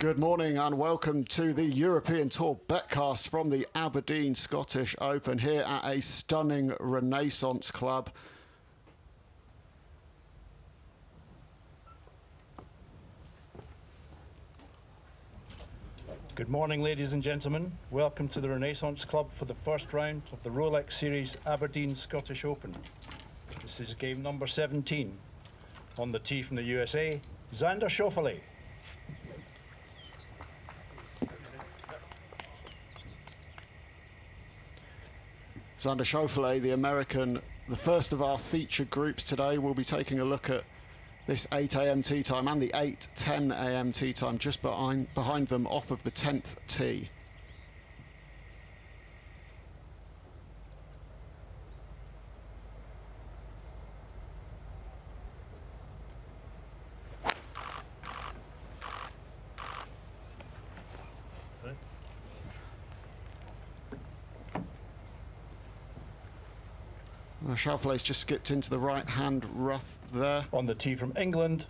Good morning and welcome to the European Tour Betcast from the Aberdeen Scottish Open here at a stunning Renaissance club. Good morning, ladies and gentlemen. Welcome to the Renaissance Club for the first round of the Rolex Series Aberdeen Scottish Open. This is game number 17. On the tee from the USA, Xander Schauffele. Xander Schauffele, the American, the first of our featured groups today. We'll be taking a look at this 8 a.m. tee time and the 8:10 a.m. tee time just behind them off of the 10th tee. Schauffele's just skipped into the right-hand rough there. On the tee from England,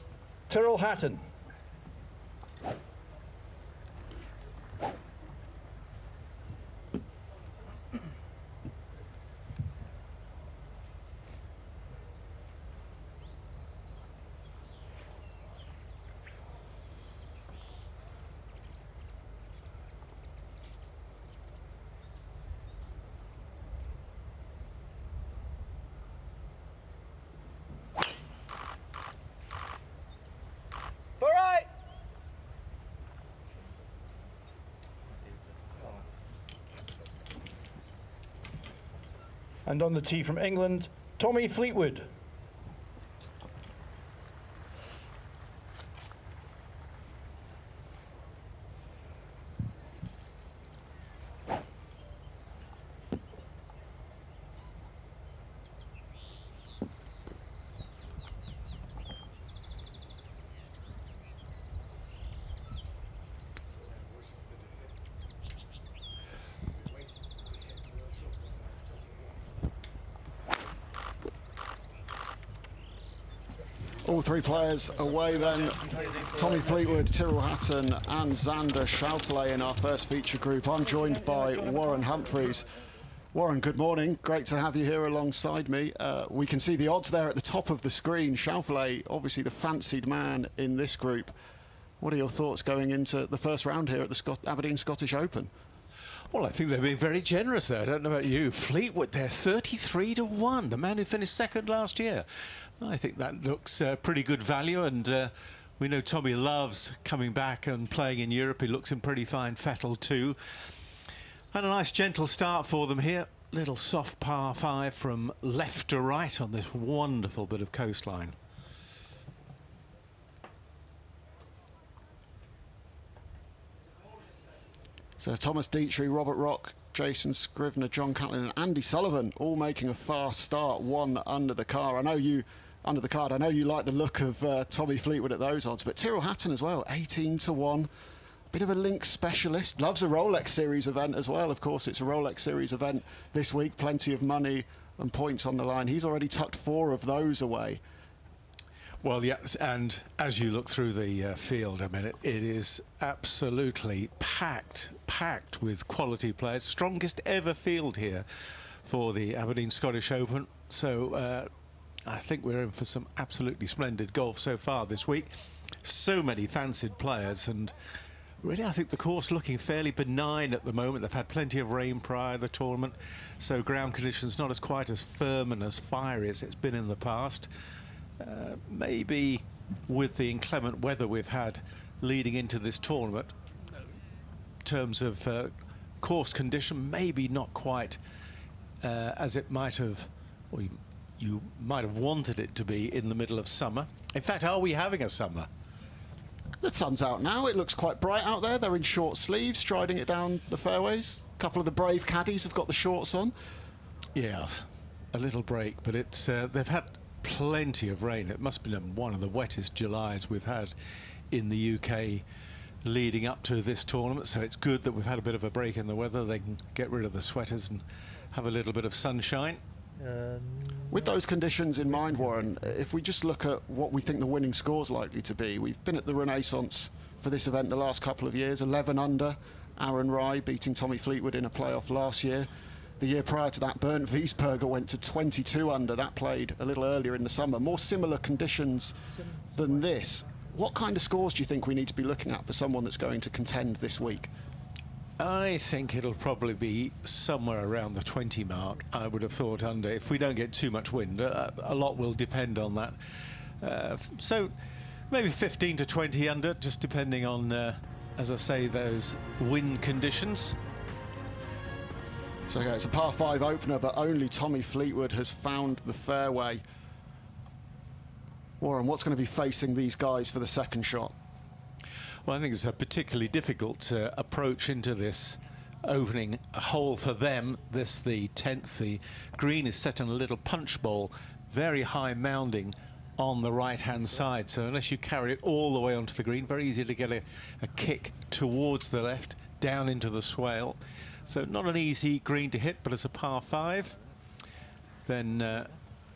Tyrrell Hatton. And on the tee from England, Tommy Fleetwood. All three players away then. Tommy Fleetwood, Tyrrell Hatton and Xander Schauffele in our first feature group. I'm joined by Warren Humphreys. Warren, good morning. Great to have you here alongside me. We can see the odds there at the top of the screen. Schauffele, obviously the fancied man in this group. What are your thoughts going into the first round here at the Aberdeen Scottish Open? Well, I think they're being very generous there. I don't know about you. Fleetwood, they're 33 to 1, the man who finished second last year. I think that looks pretty good value, and we know Tommy loves coming back and playing in Europe. He looks in pretty fine fettle too. And a nice gentle start for them here. Little soft par 5 from left to right on this wonderful bit of coastline. So Thomas Dietrich, Robert Rock, Jason Scrivener, John Catlin and Andy Sullivan all making a fast start, one under the car. I know you like the look of Tommy Fleetwood at those odds, but Tyrrell Hatton as well, 18 to 1. Bit of a links specialist, loves a Rolex Series event as well. Of course, it's a Rolex Series event this week, plenty of money and points on the line. He's already tucked 4 of those away. Well, yes, and as you look through the field, I mean, it is absolutely packed with quality players. Strongest ever field here for the Aberdeen Scottish Open. So I think we're in for some absolutely splendid golf so far this week. So many fancied players, and really I think the course looking fairly benign at the moment. They've had plenty of rain prior to the tournament, so ground conditions not as quite as firm and as fiery as it's been in the past. Maybe with the inclement weather we've had leading into this tournament, in terms of course condition, maybe not quite as it might have, or you might have wanted it to be in the middle of summer. In fact, are we having a summer? The sun's out now. It looks quite bright out there. They're in short sleeves, striding it down the fairways. A couple of the brave caddies have got the shorts on. Yeah, a little break, but it's they've had plenty of rain. It must have been one of the wettest Julys we've had in the UK leading up to this tournament, so it's good that we've had a bit of a break in the weather. They can get rid of the sweaters and have a little bit of sunshine. With those conditions in mind, Warren, if we just look at what we think the winning score's likely to be, we've been at the Renaissance for this event the last couple of years. 11 under, Aaron Rai beating Tommy Fleetwood in a playoff last year. The year prior to that, Bernd Wiesberger went to 22 under. That played a little earlier in the summer. More similar conditions than this. What kind of scores do you think we need to be looking at for someone that's going to contend this week? I think it'll probably be somewhere around the 20 mark, I would have thought, under. If we don't get too much wind, a lot will depend on that. So maybe 15 to 20 under, just depending on, as I say, those wind conditions. So yeah, it's a par 5 opener, but only Tommy Fleetwood has found the fairway. Warren, what's going to be facing these guys for the second shot? Well, I think it's a particularly difficult approach into this opening hole for them. This, the 10th. The green is set on a little punch bowl, very high mounding on the right-hand side. So unless you carry it all the way onto the green, very easy to get a kick towards the left, down into the swale. So not an easy green to hit, but as a par 5, then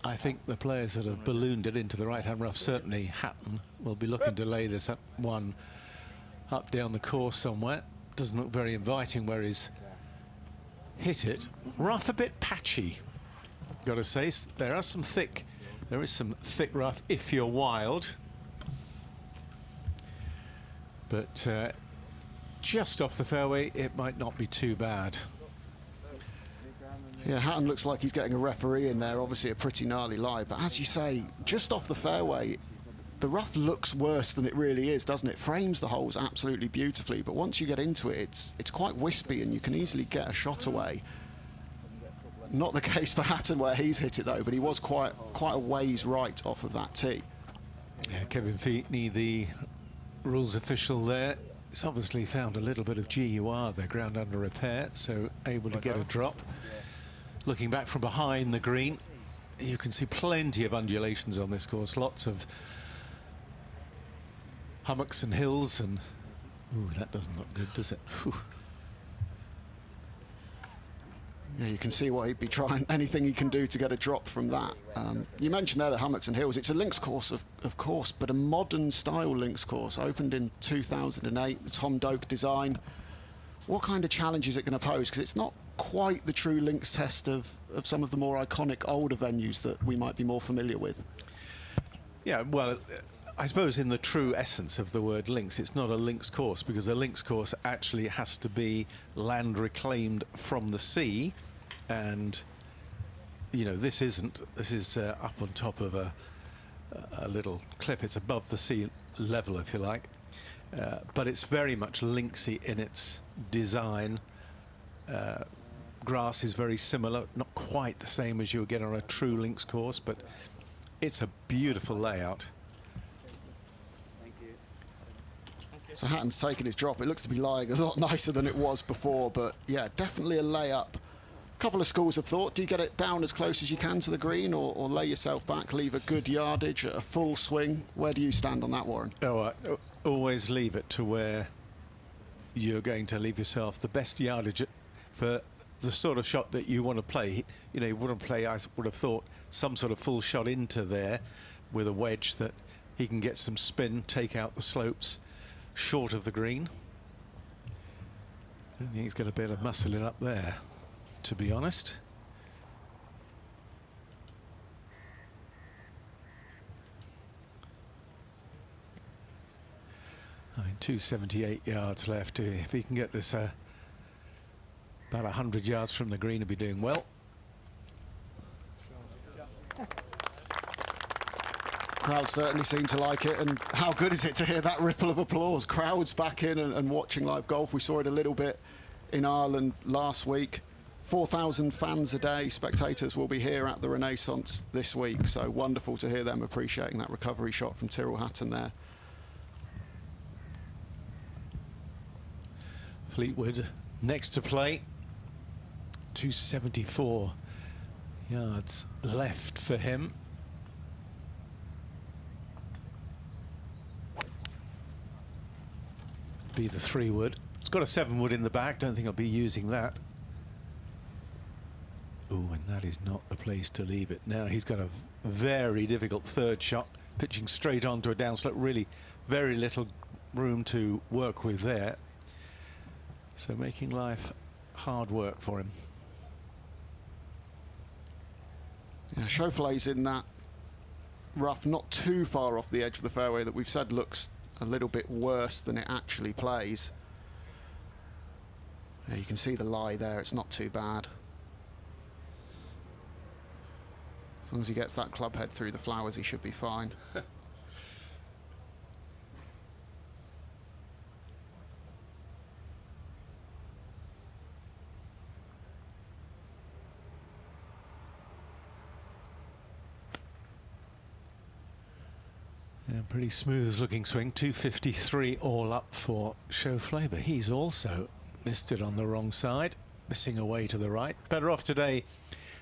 I think the players that have ballooned it into the right-hand rough, certainly Hatton, will be looking to lay this up one up down the course somewhere. Doesn't look very inviting where he's hit it. Rough a bit patchy, got to say. There is some thick rough if you're wild, but just off the fairway it might not be too bad. Yeah, Hatton looks like he's getting a referee in there. Obviously a pretty gnarly lie, but as you say, just off the fairway, the rough looks worse than it really is, doesn't it? Frames the holes absolutely beautifully, but once you get into it, it's quite wispy and you can easily get a shot away. Not the case for Hatton where he's hit it though, but he was quite a ways right off of that tee. Yeah, Kevin Feetney, the rules official there, he's obviously found a little bit of GUR there, ground under repair, so able to get a drop. Looking back from behind the green, you can see plenty of undulations on this course, lots of hummocks and hills, and ooh, that doesn't look good, does it? Whew. Yeah, you can see what he'd be trying, anything he can do to get a drop from that. You mentioned there the hummocks and hills. It's a links course, of course, but a modern style links course, opened in 2008, the Tom Doak design. What kind of challenge is it going to pose? Because it's not quite the true links test of some of the more iconic older venues that we might be more familiar with. Yeah, well, I suppose in the true essence of the word links, it's not a links course, because a links course actually has to be land reclaimed from the sea, and you know, this isn't. This is up on top of a little cliff. It's above the sea level, if you like, but it's very much linksy in its design. Grass is very similar, not quite the same as you'll get on a true links course, but it's a beautiful layout. So Hatton's taken his drop. It looks to be lying a lot nicer than it was before, but yeah, definitely a layup. A couple of schools of thought. Do you get it down as close as you can to the green, or lay yourself back, leave a good yardage, a full swing? Where do you stand on that, Warren? Oh, always leave it to where you're going to leave yourself the best yardage for the sort of shot that you want to play. You know, you want to play, I would have thought, some sort of full shot into there with a wedge that he can get some spin, take out the slopes short of the green. I don't think he's going to be able to muscle it up there, to be honest. I mean, 278 yards left. If he can get this about 100 yards from the green, he'll be doing well. Crowd certainly seem to like it, and how good is it to hear that ripple of applause? Crowds back in and watching live golf. We saw it a little bit in Ireland last week. 4,000 fans a day, spectators, will be here at the Renaissance this week, so wonderful to hear them appreciating that recovery shot from Tyrrell Hatton there. Fleetwood next to play. 274 yards left for him. Be the 3-wood. It's got a 7-wood in the back. Don't think I'll be using that. Oh, and that is not the place to leave it. Now he's got a very difficult third shot, pitching straight onto a downslope. Really very little room to work with there. So making life hard work for him. Yeah, Schauffele's in that rough, not too far off the edge of the fairway, that we've said looks a little bit worse than it actually plays. Yeah, you can see the lie there, it's not too bad. As long as he gets that club head through the flowers, he should be fine. Yeah, pretty smooth looking swing. 253 all up for Schauffele, but he's also missed it on the wrong side, missing away to the right. Better off today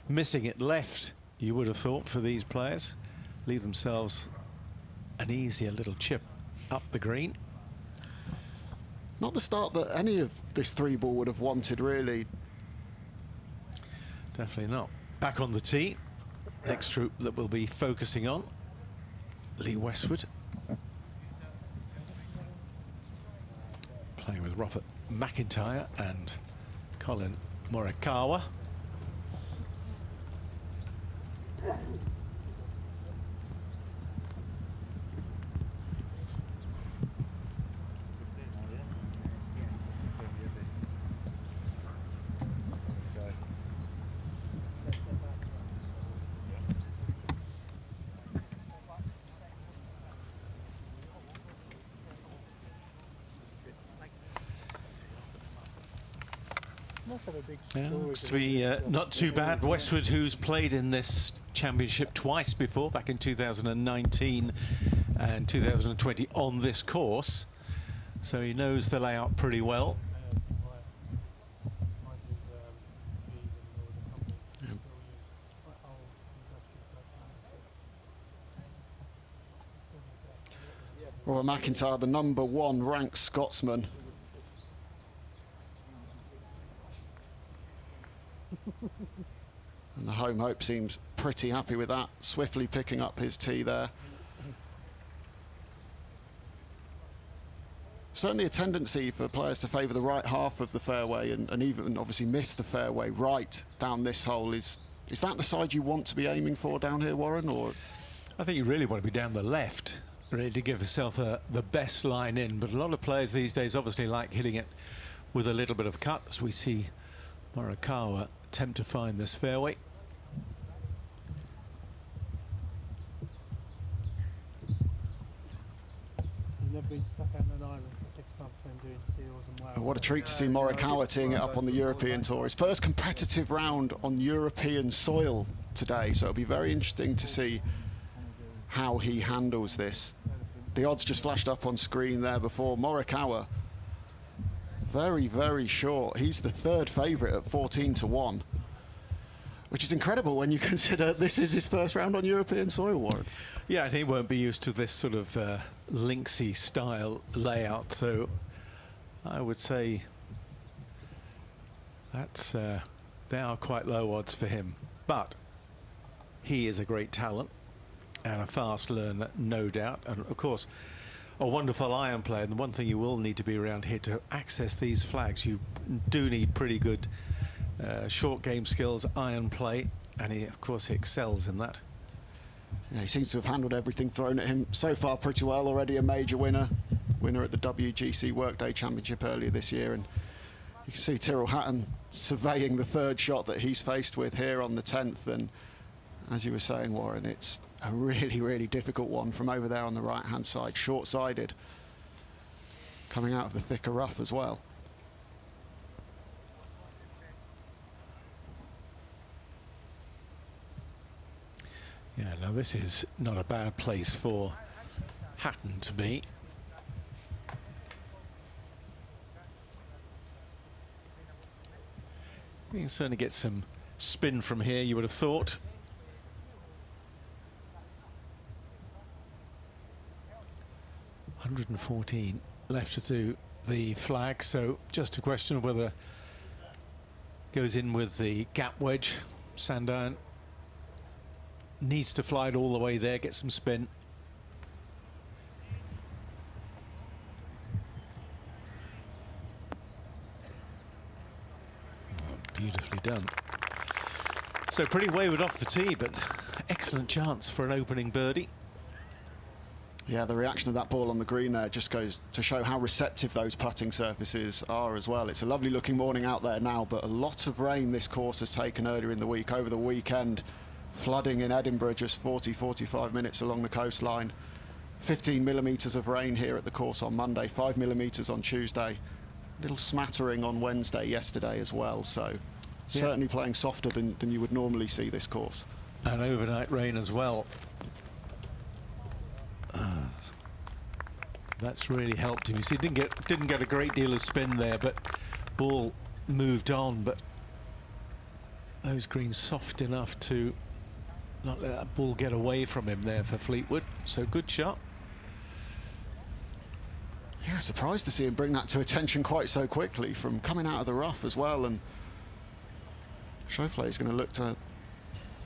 missing it left, you would have thought, for these players. Leave themselves an easier little chip up the green. Not the start that any of this three ball would have wanted, really. Definitely not. Back on the tee. Next group that we'll be focusing on, Lee Westwood. Playing with Robert McIntyre and Collin Morikawa. Yeah, looks to be not too bad. Westwood, who's played in this championship twice before, back in 2019 and 2020 on this course, so he knows the layout pretty well. Robert McIntyre, the #1 ranked Scotsman. And the home hope seems pretty happy with that, swiftly picking up his tee there. Certainly a tendency for players to favour the right half of the fairway and even obviously miss the fairway right down this hole. Is that the side you want to be aiming for down here, Warren? Or I think you really want to be down the left, really, to give yourself the best line in. But a lot of players these days obviously like hitting it with a little bit of cut, as we see Morikawa attempt to find this fairway. He's never been stuck out on an island for 6 months when doing seals and whales. what a treat to see Morikawa teeing it up on the European Tour. His first competitive round on European soil today, so it'll be very interesting to see how he handles this. The odds just flashed up on screen there before. Morikawa, very, very short. He's the third favourite at 14-1, which is incredible when you consider this is his first round on European soil, Warren. Yeah, and he won't be used to this sort of linksy style layout, so I would say that's they are quite low odds for him. But he is a great talent and a fast learner, no doubt, and of course a wonderful iron player. And the one thing you will need to be around here to access these flags, you do need pretty good short game skills, iron play, and he, of course, he excels in that. Yeah, he seems to have handled everything thrown at him so far pretty well. Already a major winner at the WGC Workday Championship earlier this year, and you can see Tyrrell Hatton surveying the third shot that he's faced with here on the 10th. And as you were saying, Warren, it's a really, really difficult one from over there on the right-hand side, short-sided, coming out of the thicker rough as well. Yeah, now this is not a bad place for Hatton to be. You can certainly get some spin from here, you would have thought. $114 left to do the flag, so just a question of whether goes in with the gap wedge. Sandown needs to fly it all the way there, get some spin. beautifully done. So pretty wayward off the tee, but excellent chance for an opening birdie. Yeah, the reaction of that ball on the green there just goes to show how receptive those putting surfaces are as well. It's a lovely looking morning out there now, but a lot of rain this course has taken earlier in the week. Over the weekend, flooding in Edinburgh just 40-45 minutes along the coastline. 15 millimetres of rain here at the course on Monday, 5 millimetres on Tuesday. Little smattering on Wednesday yesterday as well, so certainly playing softer than you would normally see this course. And overnight rain as well. That's really helped him. You see, didn't get a great deal of spin there, but ball moved on. But those greens soft enough to not let that ball get away from him there for Fleetwood. So good shot. Yeah, surprised to see him bring that to attention quite so quickly from coming out of the rough as well. And Schauffele is going to look to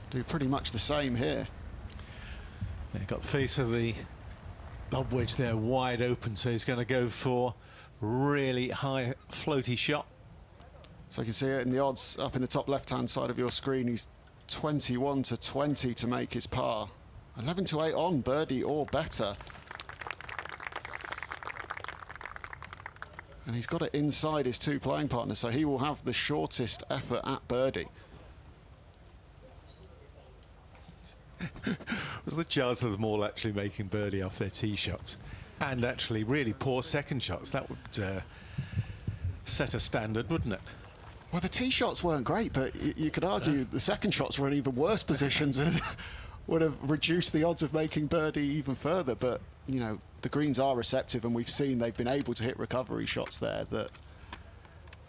do pretty much the same here. Yeah, got the face of the lob wedge there wide open, so he's going to go for really high floaty shot. So you can see it in the odds up in the top left-hand side of your screen. He's 21-20 to make his par. 11-8 on birdie or better. And he's got it inside his two playing partners, so he will have the shortest effort at birdie. Was the chance of them all actually making birdie off their tee shots and actually really poor second shots? That would set a standard, wouldn't it? Well, the tee shots weren't great, but you could argue the second shots were in even worse positions and would have reduced the odds of making birdie even further. But, you know, the greens are receptive, and we've seen they've been able to hit recovery shots there that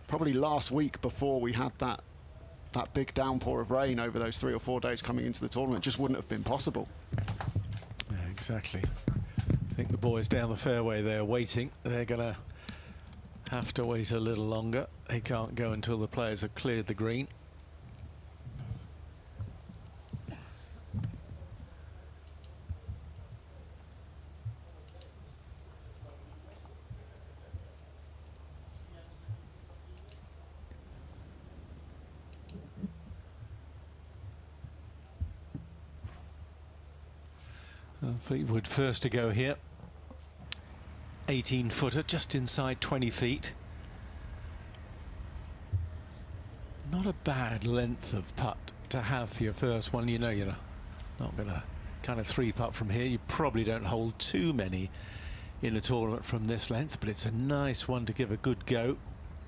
probably last week, before we had that big downpour of rain over those 3 or 4 days coming into the tournament, just wouldn't have been possible. Yeah, exactly. I think the boys down the fairway there waiting. They're going to have to wait a little longer. They can't go until the players have cleared the green. Fleetwood first to go here. 18-footer, just inside 20 feet. Not a bad length of putt to have for your first one. You know you're not going to kind of three-putt from here. You probably don't hold too many in a tournament from this length, but it's a nice one to give a good go.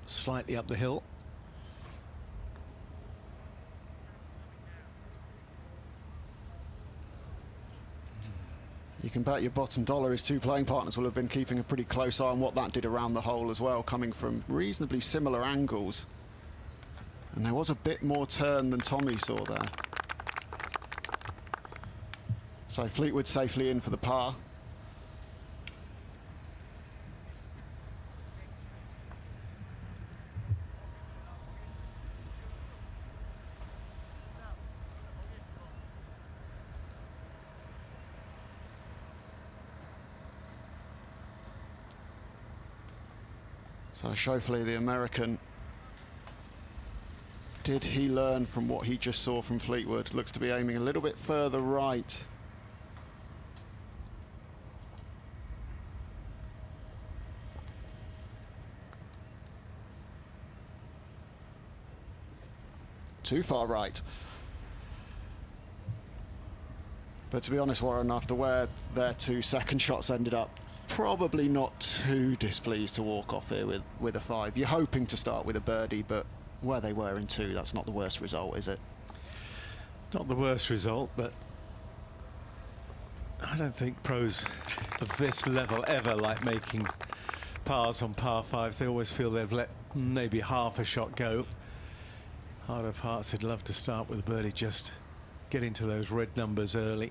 Slightly up the hill. You can bet your bottom dollar his two playing partners will have been keeping a pretty close eye on what that did around the hole as well, coming from reasonably similar angles. And there was a bit more turn than Tommy saw there. So Fleetwood safely in for the par. So Schauffele, the American, did he learn from what he just saw from Fleetwood? Looks to be aiming a little bit further right. Too far right. But to be honest, Warren, after where their two second shots ended up, probably not too displeased to walk off here with a 5. You're hoping to start with a birdie, but where they were in 2, that's not the worst result, is it? Not the worst result, but I don't think pros of this level ever like making pars on par 5s. They always feel they've let maybe half a shot go. Heart of hearts, they'd love to start with a birdie, just get into those red numbers early.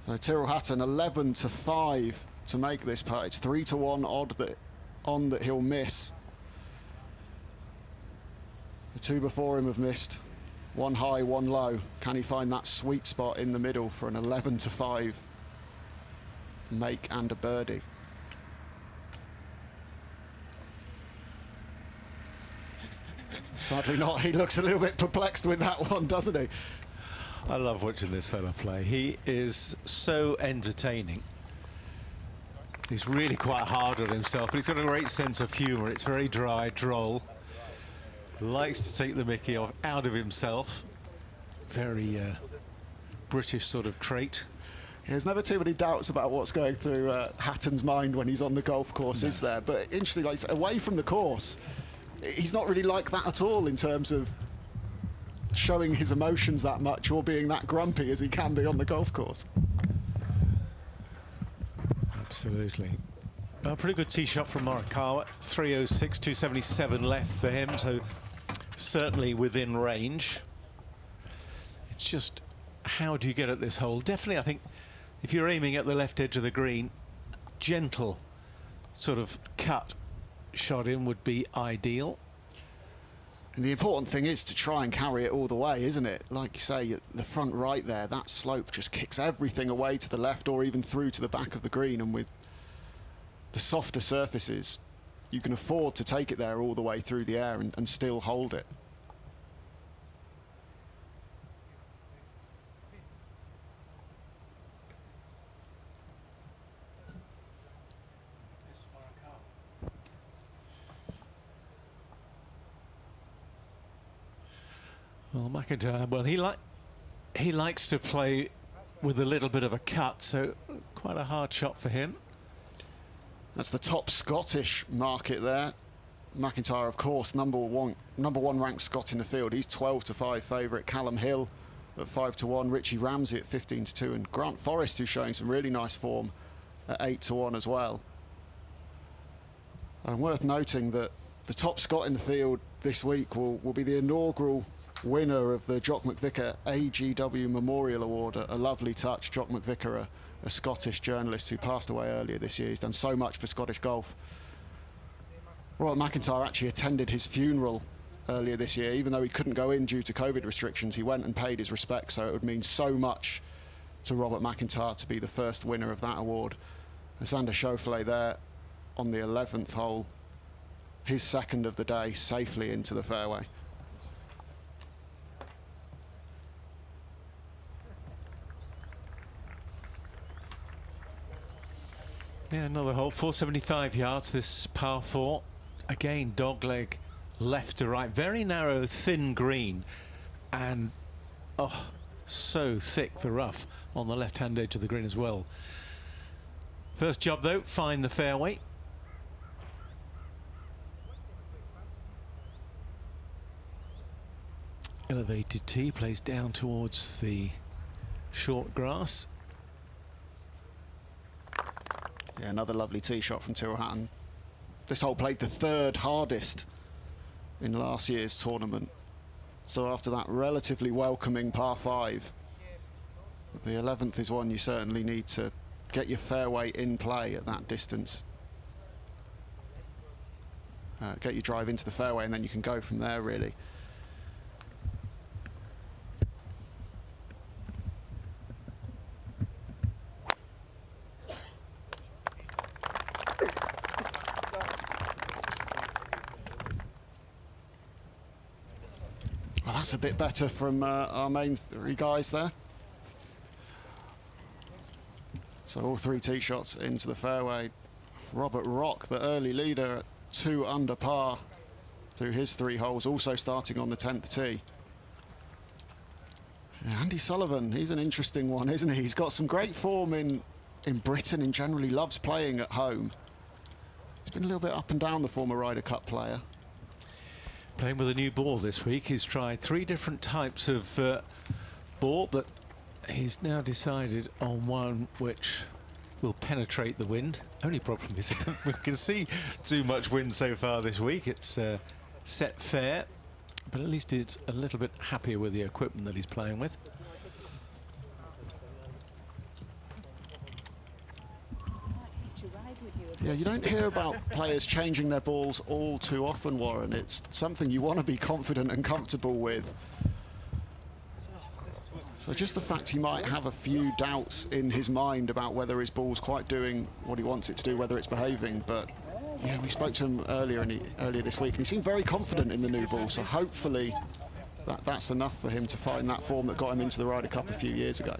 So Tyrrell Hatton 11-5 to make this putt. It's 3-1 odd that he'll miss. The two before him have missed. One high, one low. Can he find that sweet spot in the middle for an 11-5 make and a birdie? Sadly not. He looks a little bit perplexed with that one, doesn't he? I love watching this fella play. He is so entertaining. He's really quite hard on himself, but he's got a great sense of humour. It's very dry, droll. Likes to take the mickey out of himself. Very British sort of trait. There's never too many doubts about what's going through Hatton's mind when he's on the golf course, is there? But interestingly, like, away from the course, he's not really like that at all in terms of showing his emotions that much or being that grumpy as he can be on the golf course. Absolutely. A pretty good tee shot from Morikawa. 306, 277 left for him, so certainly within range. It's just, how do you get at this hole? Definitely, I think, if you're aiming at the left edge of the green, gentle sort of cut shot in would be ideal. And the important thing is to try and carry it all the way, isn't it? Like you say, the front right there, that slope just kicks everything away to the left or even through to the back of the green. And with the softer surfaces, you can afford to take it there all the way through the air and still hold it. Well, McIntyre, well, he likes to play with a little bit of a cut, so quite a hard shot for him. That's the top Scottish market there. McIntyre, of course, number one ranked Scot in the field. He's 12-5 favourite. Callum Hill at 5-1. Richie Ramsey at 15-2, and Grant Forrest, who's showing some really nice form, at 8-1 as well. And worth noting that the top Scot in the field this week will be the inaugural winner of the Jock McVicker AGW Memorial Award. A lovely touch. Jock McVicker, a Scottish journalist who passed away earlier this year. He's done so much for Scottish golf. Royal McIntyre actually attended his funeral earlier this year. Even though he couldn't go in due to COVID restrictions, he went and paid his respects, so it would mean so much to Robert McIntyre to be the first winner of that award. Xander Schauffele there on the 11th hole, his second of the day, safely into the fairway. Yeah, another hole, 475 yards, this par 4. Again, dogleg left to right, very narrow, thin green, and oh, so thick the rough on the left-hand edge of the green as well. First job though, find the fairway. Elevated tee, plays down towards the short grass. Yeah, another lovely tee shot from Tyrrell Hatton. This hole played the third hardest in last year's tournament. So after that relatively welcoming par 5, the 11th is one you certainly need to get your fairway in play at that distance. Get your drive into the fairway and then you can go from there, really. Well, that's a bit better from our main three guys there. So all three tee shots into the fairway. Robert Rock, the early leader, at 2 under par through his 3 holes, also starting on the 10th tee. Yeah, Andy Sullivan, he's an interesting one, isn't he? He's got some great form in Britain and generally loves playing at home. He's been a little bit up and down, the former Ryder Cup player. Playing with a new ball this week. He's tried 3 different types of ball, but he's now decided on one which will penetrate the wind. Only problem is we can see too much wind so far this week. It's set fair, but at least it's a little bit happier with the equipment that he's playing with. Yeah, you don't hear about players changing their balls all too often, Warren. It's something you want to be confident and comfortable with. So just the fact he might have a few doubts in his mind about whether his ball's quite doing what he wants it to do, whether it's behaving, but Yeah, we spoke to him earlier this week, and he seemed very confident in the new ball. So hopefully that's enough for him to find that form that got him into the Ryder Cup a few years ago.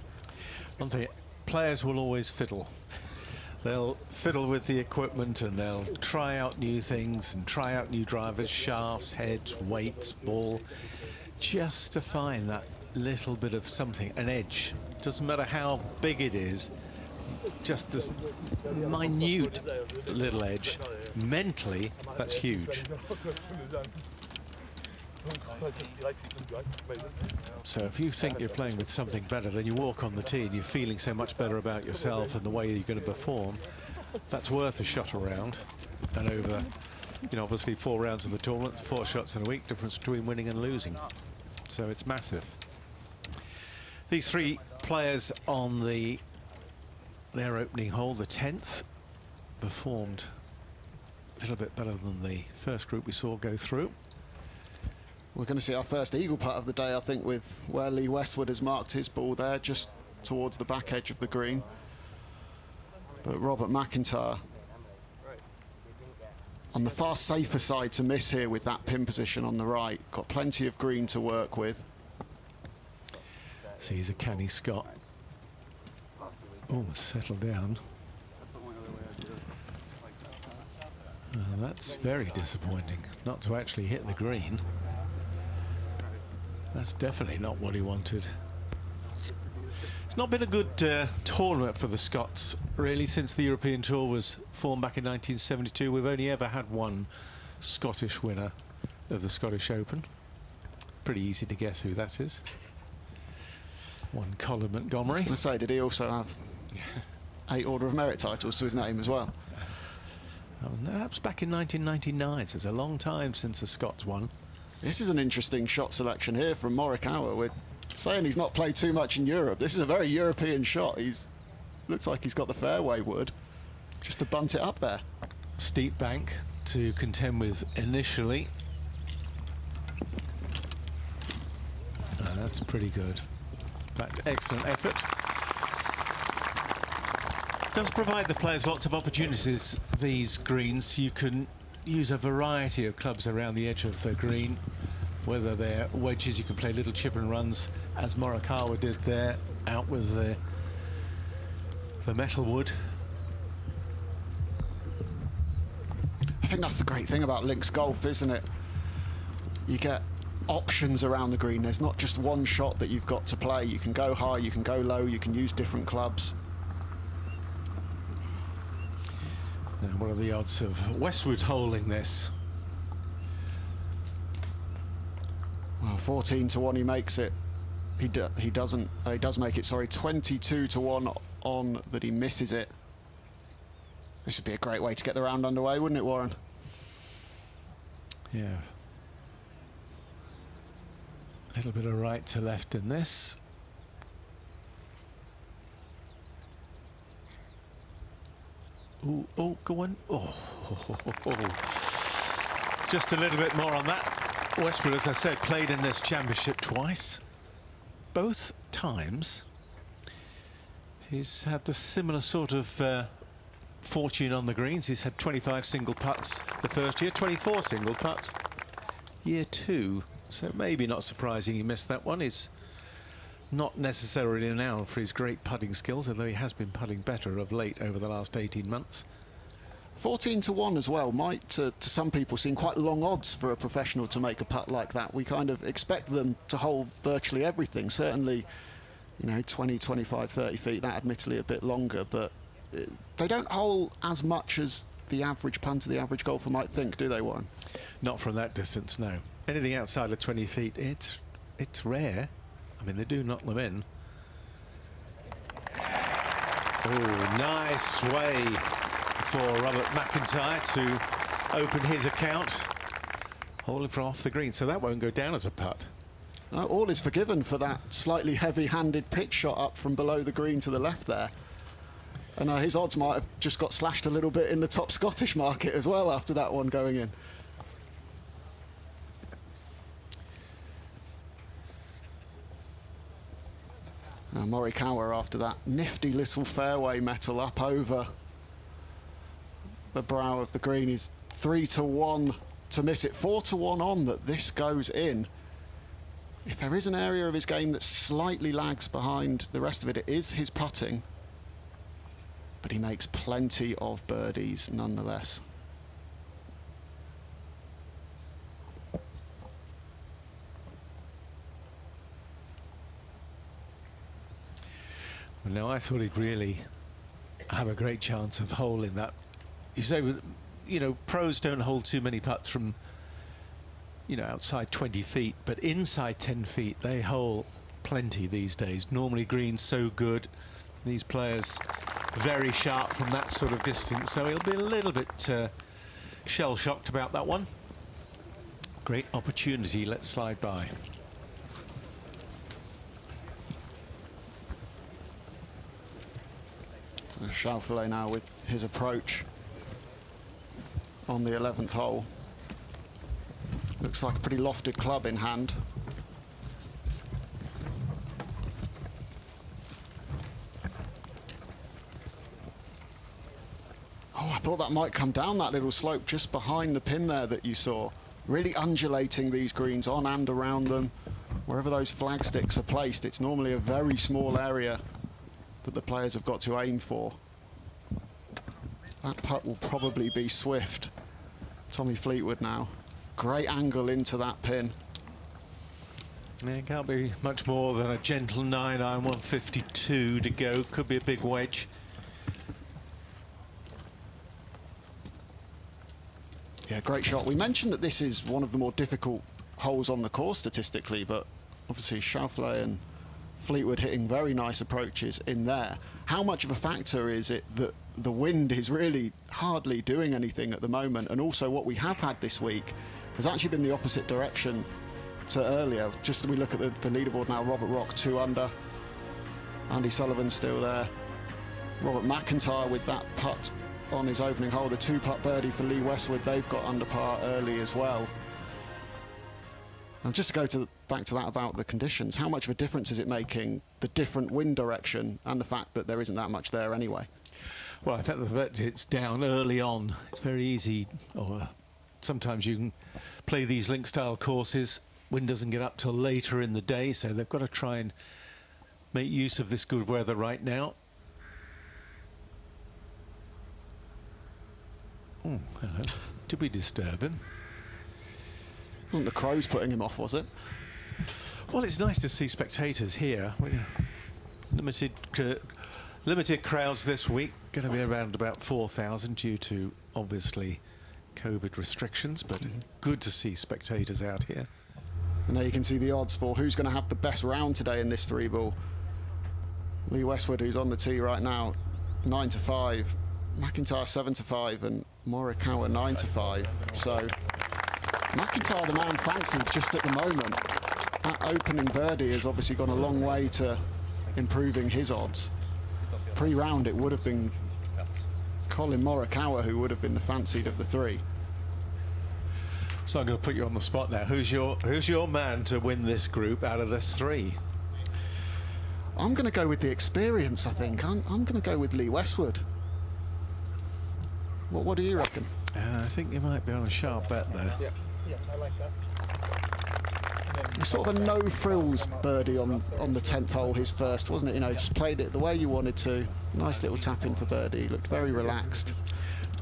One thing, players will always fiddle. They'll fiddle with the equipment and they'll try out new things and try out new drivers, shafts, heads, weights, ball, just to find that little bit of something, an edge. Doesn't matter how big it is, just this minute little edge. Mentally, that's huge. So if you think you're playing with something better, then you walk on the tee and you're feeling so much better about yourself and the way you're going to perform, that's worth a shot around. And over, you know, obviously 4 rounds of the tournament, 4 shots in a week, difference between winning and losing. So it's massive. These 3 players on their opening hole, the 10th, performed a little bit better than the first group we saw go through. We're going to see our first eagle putt of the day, I think, with where Lee Westwood has marked his ball there, just towards the back edge of the green. But Robert McIntyre on the far safer side to miss here with that pin position on the right. Got plenty of green to work with. So he's a canny Scot. Oh, settle down. That's very disappointing, not to actually hit the green. That's definitely not what he wanted. It's not been a good tournament for the Scots, really, since the European Tour was formed back in 1972. We've only ever had one Scottish winner of the Scottish Open. Pretty easy to guess who that is. One Colin Montgomery. I was going to say, did he also have 8 Order of Merit titles to his name as well? Oh, no, that was back in 1999, so it's a long time since the Scots won. This is an interesting shot selection here from Morikawa. We're saying he's not played too much in Europe. This is a very European shot. Looks like he's got the fairway wood, just to bunt it up there. Steep bank to contend with initially. That's pretty good. In fact, excellent effort. Does provide the players lots of opportunities, these greens. You can use a variety of clubs around the edge of the green, whether they're wedges. You can play little chip and runs, as Morikawa did there, out with the metal wood. I think that's the great thing about links golf, isn't it? You get options around the green. There's not just one shot that you've got to play. You can go high, you can go low, you can use different clubs. And what are the odds of Westwood holding this? Well, 14 to 1 he makes it. He does make it, sorry. 22 to 1 on that he misses it. This would be a great way to get the round underway, wouldn't it, Warren? Yeah. A little bit of right to left in this. Ooh, oh, go on. Oh. Just a little bit more on that. Westwood, as I said, played in this championship twice. Both times he's had the similar sort of fortune on the greens. He's had 25 single putts the first year, 24 single putts year 2. So maybe not surprising he missed that one. He's not necessarily renowned for his great putting skills, although he has been putting better of late over the last 18 months. 14 to 1 as well might, to some people, seem quite long odds for a professional to make a putt like that. We kind of expect them to hold virtually everything. Certainly, you know, 20, 25, 30 feet, that admittedly a bit longer, but they don't hold as much as the average punter, the average golfer might think, do they, Warren? Not from that distance, no. Anything outside of 20 feet, it's rare. I mean, they do knock them in. Oh, nice way for Robert McIntyre to open his account, holding from off the green. So that won't go down as a putt. All is forgiven for that slightly heavy-handed pitch shot up from below the green to the left there. And his odds might have just got slashed a little bit in the top Scottish market as well after that one going in. Now Morikawa, after that nifty little fairway metal up over the brow of the green. He's 3-1 to miss it, 4-1 on that this goes in. If there is an area of his game that slightly lags behind the rest of it, it is his putting. But he makes plenty of birdies nonetheless. Well, now I thought he'd really have a great chance of holding that. You say, you know, pros don't hold too many putts from, you know, outside 20 feet, but inside 10 feet they hole plenty these days. Normally greens so good, these players very sharp from that sort of distance, so he'll be a little bit shell-shocked about that one. Great opportunity, let's slide by. Schauffele now with his approach on the 11th hole. Looks like a pretty lofted club in hand. Oh, I thought that might come down that little slope just behind the pin there that you saw. Really undulating these greens on and around them. Wherever those flag sticks are placed, it's normally a very small area that the players have got to aim for. That putt will probably be swift. Tommy Fleetwood now. Great angle into that pin. Yeah, it can't be much more than a gentle 9-iron, 152 to go. Could be a big wedge. Yeah, great shot. We mentioned that this is one of the more difficult holes on the course statistically, but obviously Schauffele and Fleetwood hitting very nice approaches in there. How much of a factor is it that the wind is really hardly doing anything at the moment? And also what we have had this week has actually been the opposite direction to earlier. Just as we look at the leaderboard now, Robert Rock 2 under. Andy Sullivan still there. Robert McIntyre with that putt on his opening hole. The 2-putt birdie for Lee Westwood. They've got under par early as well. And just to go back to that about the conditions, how much of a difference is it making, the different wind direction and the fact that there isn't that much there anyway? Well, I think that it's down early on. It's very easy, or sometimes you can play these link style courses. Wind doesn't get up till later in the day, so they've got to try and make use of this good weather right now. Oh, hello. Did we disturb him? Wasn't the crows putting him off, was it? Well, it's nice to see spectators here. Limited crowds this week. Going to be around about 4,000 due to, obviously, COVID restrictions, but good to see spectators out here. And there you can see the odds for who's going to have the best round today in this 3-ball. Lee Westwood, who's on the tee right now, 9-5. McIntyre 7-5 and Morikawa 9-5. So McIntyre, the man fancied just at the moment. That opening birdie has obviously gone a long way to improving his odds. Pre-round it would have been Collin Morikawa who would have been the fancied of the three. So I'm going to put you on the spot now. Who's your man to win this group out of this three? I'm going to go with the experience, I think. I'm going to go with Lee Westwood. What do you reckon? I think you might be on a sharp bet there. Yeah. Yes, I like that. Sort of a no-frills birdie on the 10th hole, his first, wasn't it? You know, just played it the way you wanted to. Nice little tap in for birdie. Looked very relaxed.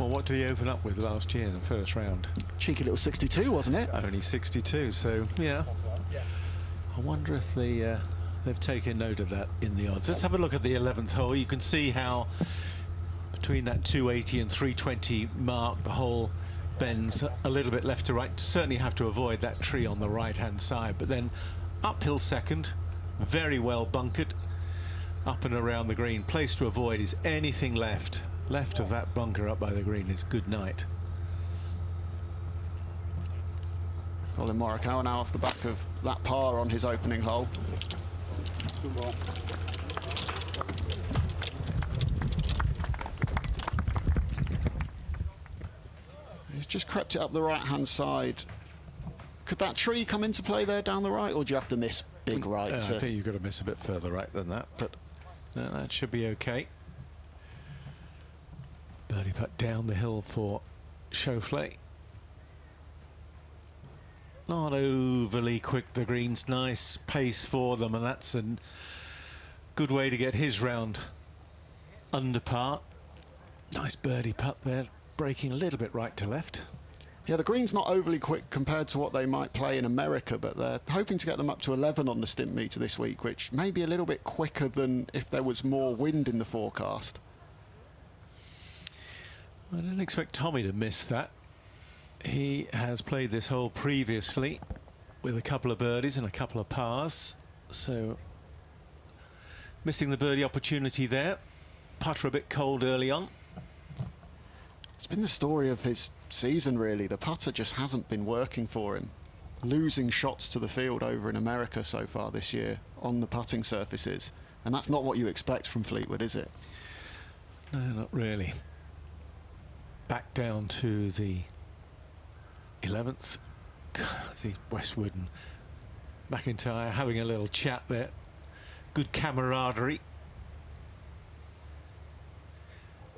Well, what did he open up with last year in the first round? Cheeky little 62, wasn't it? Only 62, so yeah. I wonder if they've taken note of that in the odds. Let's have a look at the 11th hole. You can see how between that 280 and 320 mark, the hole bends a little bit left to right. Certainly have to avoid that tree on the right-hand side, but then uphill second, very well bunkered, up and around the green. Place to avoid is anything left of that bunker up by the green is good night. Collin Morikawa now off the back of that par on his opening hole. Good ball. He's just crept it up the right-hand side. Could that tree come into play there down the right, or do you have to miss big right? I think you've got to miss a bit further right than that, but no, that should be okay. Birdie putt down the hill for Schauffele. Not overly quick, the greens, nice pace for them, and that's a good way to get his round under par. Nice birdie putt there, breaking a little bit right to left. Yeah, the green's not overly quick compared to what they might play in America, but they're hoping to get them up to 11 on the stimp meter this week, which may be a little bit quicker than if there was more wind in the forecast. I didn't expect Tommy to miss that. He has played this hole previously with a couple of birdies and a couple of pars, so missing the birdie opportunity there. Putter a bit cold early on. It's been the story of his season, really. The putter just hasn't been working for him. Losing shots to the field over in America so far this year on the putting surfaces, and that's not what you expect from Fleetwood, is it? No, not really. Back down to the 11th. See Westwood and McIntyre having a little chat there. Good camaraderie.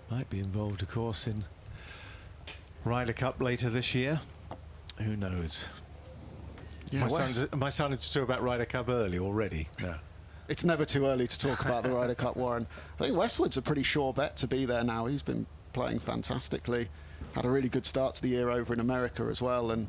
Might be involved, of course, in Ryder Cup later this year. Who knows? Yeah, am I starting to talk about Ryder Cup early already? No. It's never too early to talk about the Ryder Cup, Warren. I think Westwood's a pretty sure bet to be there now. He's been playing fantastically. Had a really good start to the year over in America as well, and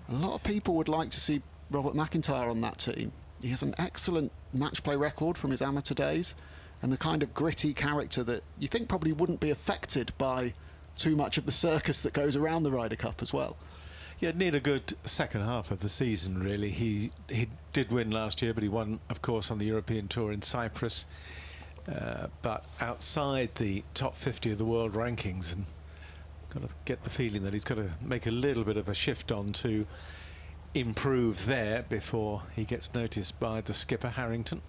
a lot of people would like to see Robert McIntyre on that team. He has an excellent match play record from his amateur days, and the kind of gritty character that you think probably wouldn't be affected by too much of the circus that goes around the Ryder Cup as well. Yeah, need a good second half of the season, really. He did win last year, but he won, of course, on the European Tour in Cyprus. But outside the top 50 of the world rankings, and got to get the feeling that he's got to make a little bit of a shift on to improve there before he gets noticed by the skipper Harrington.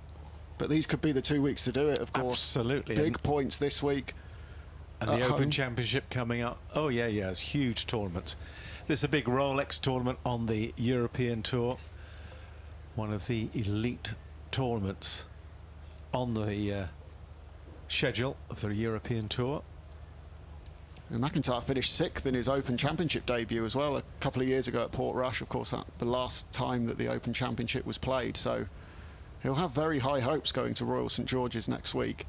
But these could be the 2 weeks to do it, of course. Absolutely. Big points this week. And the Open Championship coming up. Oh, yeah, it's huge tournament. There's a big Rolex tournament on the European Tour. One of the elite tournaments on the schedule of the European Tour. And McIntyre finished 6th in his Open Championship debut as well a couple of years ago at Portrush. Of course, that the last time that the Open Championship was played. So he'll have very high hopes going to Royal St George's next week.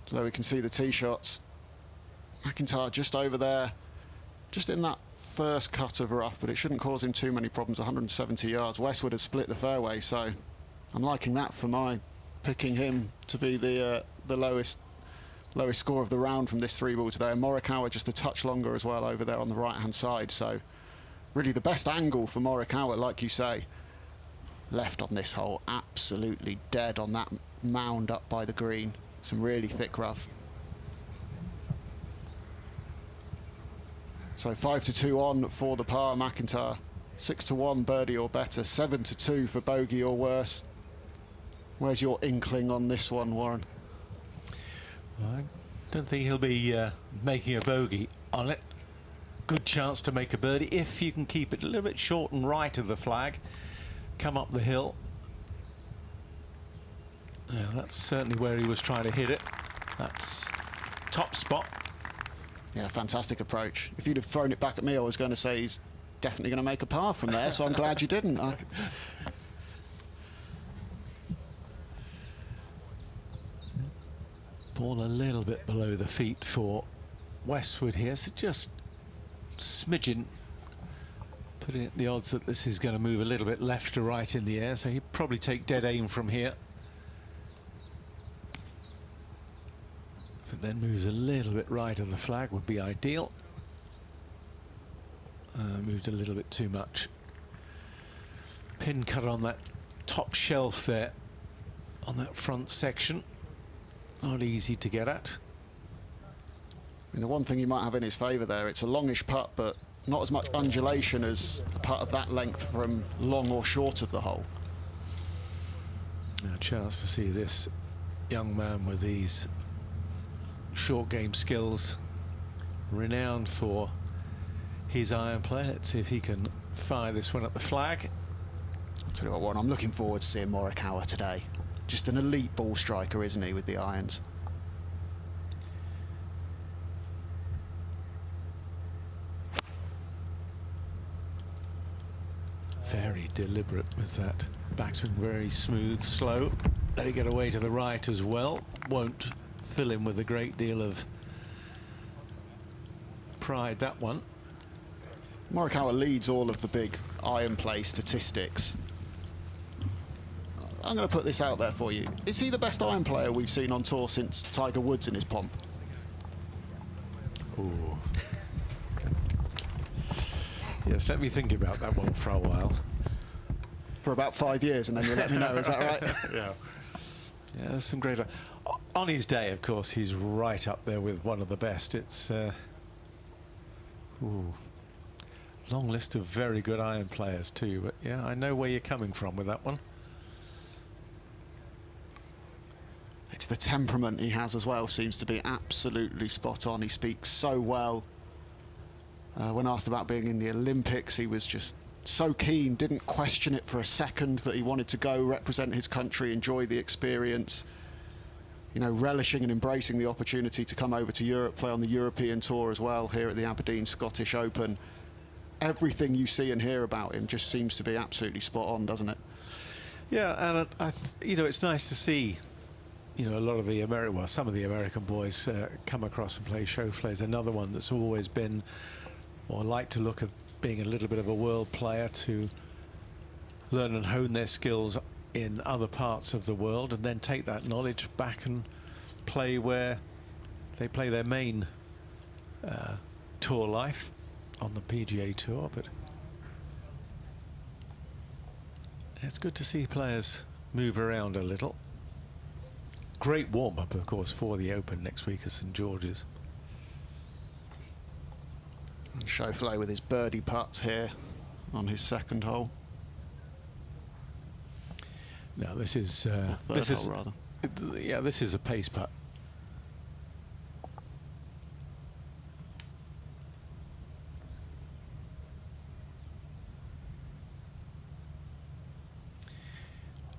So we can see the tee shots. McIntyre just over there, just in that first cut of rough, but it shouldn't cause him too many problems. 170 yards. Westwood has split the fairway, so I'm liking that for my picking him to be the lowest score of the round from this 3-ball today. And Morikawa just a touch longer as well over there on the right-hand side. So really the best angle for Morikawa, like you say. Left on this hole, absolutely dead on that mound up by the green. Some really thick rough. So 5-2 on for the par, McIntyre. 6-1 birdie or better. 7-2 for bogey or worse. Where's your inkling on this one, Warren? I don't think he'll be making a bogey on it. Good chance to make a birdie if you can keep it a little bit short and right of the flag. Come up the hill. Yeah, that's certainly where he was trying to hit it. That's top spot. Yeah, fantastic approach. If you'd have thrown it back at me, I was going to say he's definitely going to make a par from there, so I'm glad you didn't. Ball a little bit below the feet for Westwood here, so just smidgen putting it the odds that this is going to move a little bit left to right in the air, so he'd probably take dead aim from here. If it then moves a little bit right of the flag would be ideal. Moved a little bit too much. Pin cut on that top shelf there on that front section. Not easy to get at. I mean, the one thing he might have in his favour there, it's a longish putt, but not as much undulation as a putt of that length from long or short of the hole. A chance to see this young man with these short game skills, renowned for his iron play. Let's see if he can fire this one at the flag. I'll tell you what, I'm looking forward to seeing Morikawa today. Just an elite ball striker, isn't he, with the irons? Very deliberate with that backswing, very smooth, slow. Let it get away to the right as well. Won't fill him with a great deal of pride, that one. Morikawa leads all of the big iron play statistics. I'm going to put this out there for you. Is he the best iron player we've seen on tour since Tiger Woods in his pomp? Ooh. Yes, let me think about that one for a while. For about 5 years, and then you'll let me know, is that right? Yeah. Yeah, there's some great... On his day, of course, he's right up there with one of the best. It's... ooh. Long list of very good iron players too, but yeah, I know where you're coming from with that one. It's the temperament he has as well, seems to be absolutely spot on. He speaks so well. When asked about being in the Olympics, he was just so keen, didn't question it for a second, that he wanted to go represent his country, enjoy the experience, you know, relishing and embracing the opportunity to come over to Europe, play on the European Tour as well here at the Aberdeen Scottish Open. Everything you see and hear about him just seems to be absolutely spot on, doesn't it? Yeah, and you know, it's nice to see, you know, a lot of the some of the American boys come across and play show plays. Another one that's always been, or like to look at being a little bit of a world player, to learn and hone their skills in other parts of the world and then take that knowledge back and play where they play their main tour life on the PGA Tour. But it's good to see players move around a little. Great warm-up, of course, for the Open next week at St George's. Schauffele with his birdie putts here on his second hole. Now this is rather. Yeah, this is a pace putt.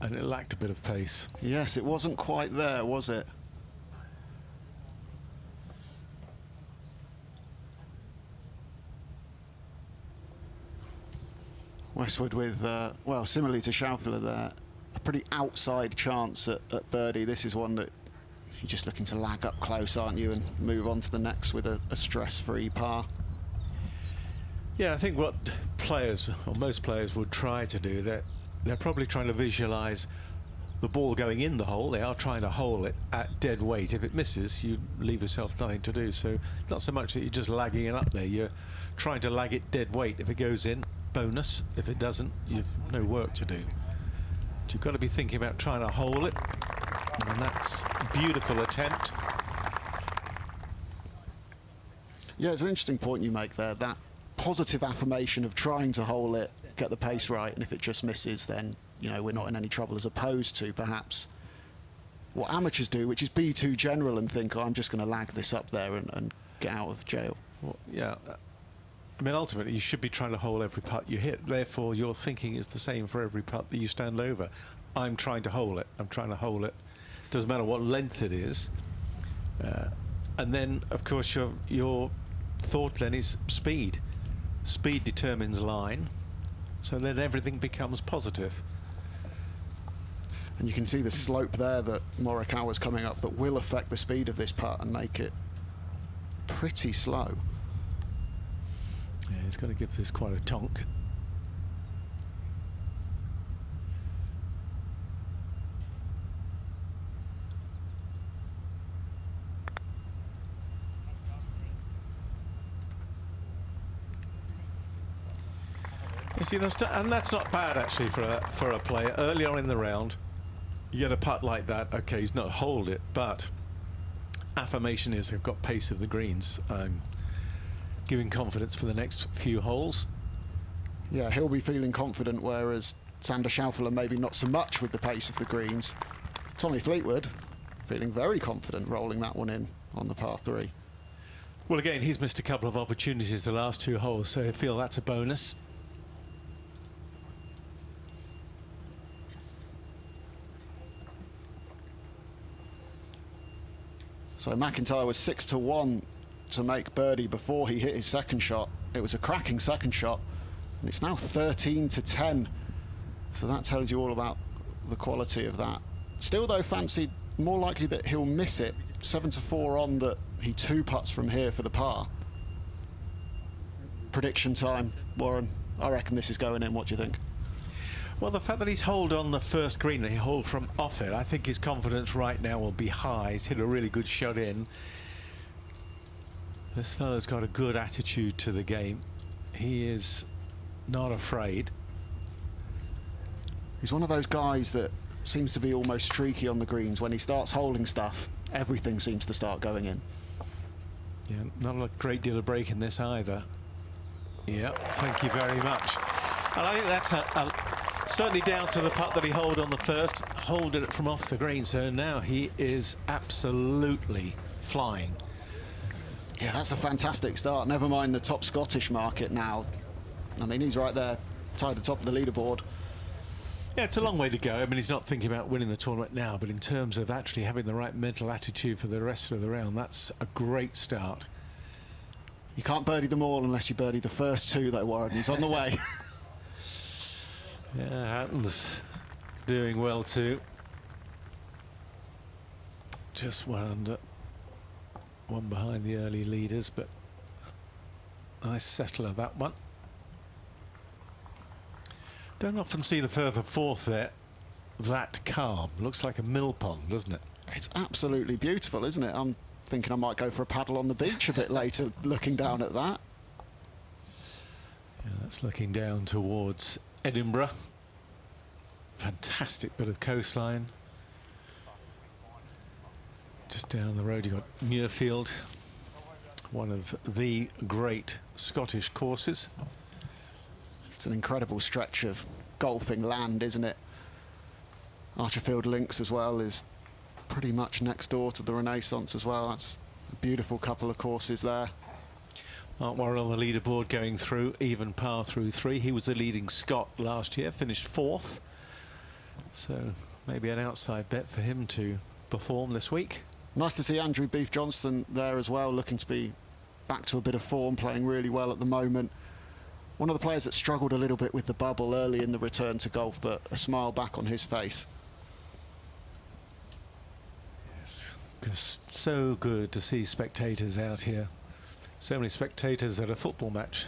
And it lacked a bit of pace. Yes, it wasn't quite there, was it? Westwood with, well, similarly to Schauffele there, a pretty outside chance at birdie. This is one that you're just looking to lag up close, aren't you, and move on to the next with a stress-free par. Yeah, I think what players, or most players, would try to do, they're probably trying to visualize the ball going in the hole. They are trying to hole it at dead weight. If it misses, you leave yourself nothing to do. So not so much that you're just lagging it up there, you're trying to lag it dead weight. If it goes in, bonus. If it doesn't, you've no work to do. But you've got to be thinking about trying to hole it, and that's a beautiful attempt. Yeah, it's an interesting point you make there, that positive affirmation of trying to hole it, get the pace right, and if it just misses, then, you know, we're not in any trouble, as opposed to perhaps what amateurs do, which is be too general and think, oh, I'm just going to lag this up there and get out of jail. Well, yeah, I mean, ultimately you should be trying to hole every putt you hit, therefore your thinking is the same for every putt that you stand over. I'm trying to hole it, I'm trying to hole it, doesn't matter what length it is. And then of course your thought then is speed. Speed determines line, so then everything becomes positive. And you can see the slope there that Morikawa's coming up that will affect the speed of this putt and make it pretty slow. Yeah, he's got to give this quite a tonk. You see, that's not bad actually for a player. Early on in the round, you get a putt like that. Okay, he's not holed it, but affirmation is they've got pace of the greens. I'm giving confidence for the next few holes. Yeah, he'll be feeling confident, whereas Sander Schauffele maybe not so much with the pace of the greens. Tommy Fleetwood feeling very confident rolling that one in on the par 3. Well, again, he's missed a couple of opportunities the last 2 holes, so I feel that's a bonus. So McIntyre was 6-1 to make birdie before he hit his second shot. It was a cracking second shot, and it's now 13-10. So that tells you all about the quality of that. Still, though, fancied more likely that he'll miss it. 7-4 on that he 2-putts from here for the par. Prediction time, Warren. I reckon this is going in. What do you think? Well, the fact that he's holed on the first green and he holed from off it, I think his confidence right now will be high. He's hit a really good shot in. This fella's got a good attitude to the game. He is not afraid. He's one of those guys that seems to be almost streaky on the greens. When he starts holding stuff, everything seems to start going in. Yeah, not a great deal of break in this either. Yeah, thank you very much. And I think that's certainly down to the putt that he holed on the first, holded it from off the green, so now he is absolutely flying. Yeah, that's a fantastic start. Never mind the top Scottish market now. I mean, he's right there, tied the top of the leaderboard. Yeah, it's a long way to go. I mean, he's not thinking about winning the tournament now, but in terms of actually having the right mental attitude for the rest of the round, that's a great start. You can't birdie them all unless you birdie the first 2, though, Warren. He's on the way. Yeah, Hatton's doing well too. Just 1 under, 1 behind the early leaders, but nice settler, that one. Don't often see the further 4th there that calm. Looks like a mill pond, doesn't it? It's absolutely beautiful, isn't it? I'm thinking I might go for a paddle on the beach a bit later, looking down at that. Yeah, that's looking down towards Edinburgh. Fantastic bit of coastline. Just down the road you've got Muirfield, one of the great Scottish courses. It's an incredible stretch of golfing land, isn't it? Archerfield Links as well is pretty much next door to the Renaissance as well. That's a beautiful couple of courses there. Mark Warren on the leaderboard going through, even par through 3. He was the leading Scot last year, finished 4th. So maybe an outside bet for him to perform this week. Nice to see Andrew Beef Johnston there as well, looking to be back to a bit of form, playing really well at the moment. One of the players that struggled a little bit with the bubble early in the return to golf, but a smile back on his face. Yes, just so good to see spectators out here. So many spectators at a football match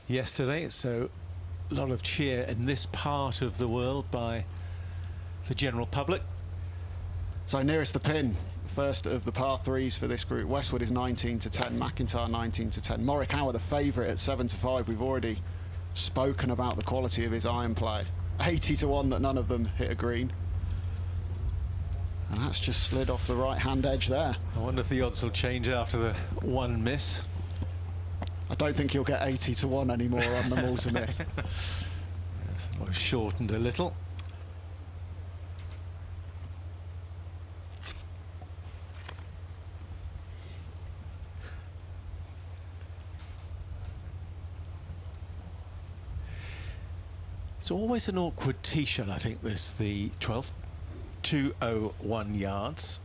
yesterday, so a lot of cheer in this part of the world by the general public. So nearest the pin, first of the par 3s for this group. Westwood is 19-10, McIntyre 19-10. Morikawa the favourite at 7-5. We've already spoken about the quality of his iron play. 80-1 that none of them hit a green. And that's just slid off the right-hand edge there. I wonder if the odds will change after the 1 miss. I don't think he'll get 80-1 anymore on them all to miss. Yes, it was shortened a little. It's always an awkward tee shot, I think, this, the 12th. 201 yards.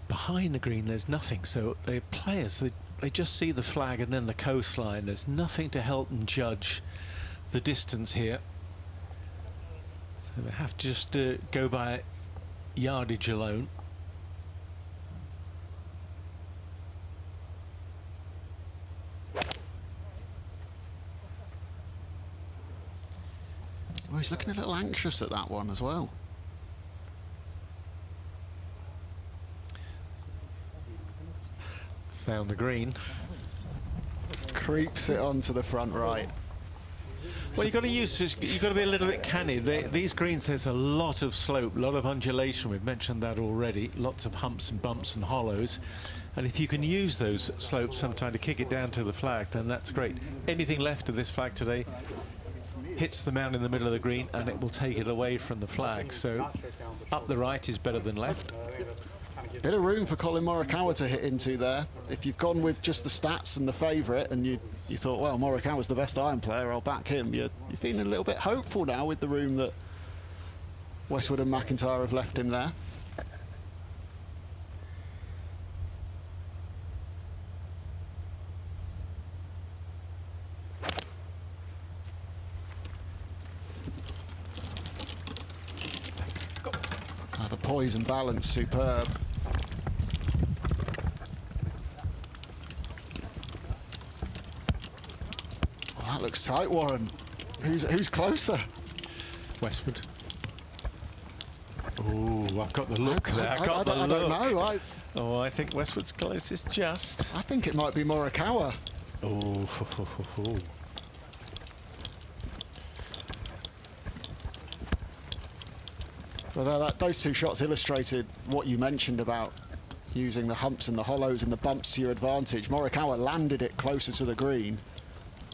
Behind the green, there's nothing, so the players, they just see the flag and then the coastline. There's nothing to help them judge the distance here. So they have to just go by yardage alone. Well, he's looking a little anxious at that one as well. Found the green. Creeps it onto the front right. Well, you've got to be a little bit canny. These greens, there's a lot of slope, a lot of undulation. We've mentioned that already. Lots of humps and bumps and hollows. And if you can use those slopes sometime to kick it down to the flag, then that's great. Anything left of this flag today hits the mound in the middle of the green and it will take it away from the flag. So up the right is better than left. Bit of room for Collin Morikawa to hit into there. If you've gone with just the stats and the favourite and you thought, well, Morikawa's the best iron player, I'll back him, you're feeling a little bit hopeful now with the room that Westwood and McIntyre have left him there. The poise and balance superb. Oh, that looks tight, Warren. Who's closer? Westwood. Oh, I've got the look there. I don't know. Oh, I think Westwood's closest just. I think it might be Morikawa. Oh. Well, those two shots illustrated what you mentioned about using the humps and the hollows and the bumps to your advantage. Morikawa landed it closer to the green,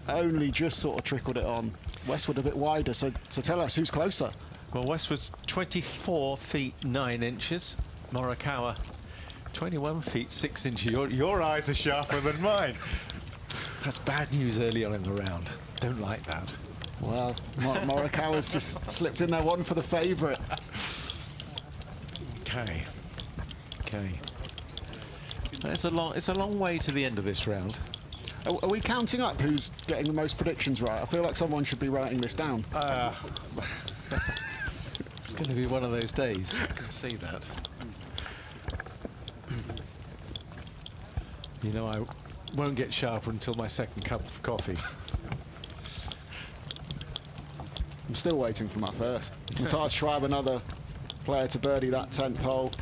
only just sort of trickled it on. Westwood a bit wider, so tell us, who's closer? Well, Westwood's 24 feet 9 inches. Morikawa 21 feet 6 inches. Your eyes are sharper than mine. That's bad news early on in the round. Don't like that. Well, Morikawa's just slipped in there, one for the favourite. Okay. It's a long way to the end of this round. Are we counting up who's getting the most predictions right? I feel like someone should be writing this down. It's going to be one of those days. I can see that. You know, I won't get sharper until my second cup of coffee. I'm still waiting for my first. Matthias Schwab, another player to birdie that 10th hole.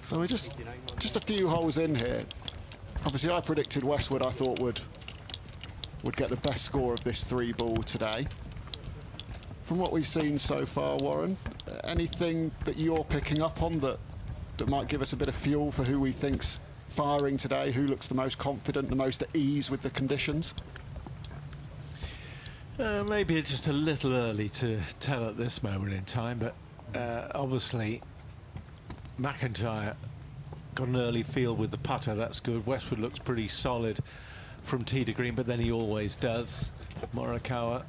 So we're just a few holes in here. Obviously, I predicted Westwood, I thought would get the best score of this 3-ball today. From what we've seen so far, Warren, anything that you're picking up on that might give us a bit of fuel for who we think's firing today, who looks the most confident, the most at ease with the conditions? Maybe it's just a little early to tell at this moment in time, but obviously McIntyre got an early feel with the putter. That's good. Westwood looks pretty solid from tee to green, but then he always does. Morikawa,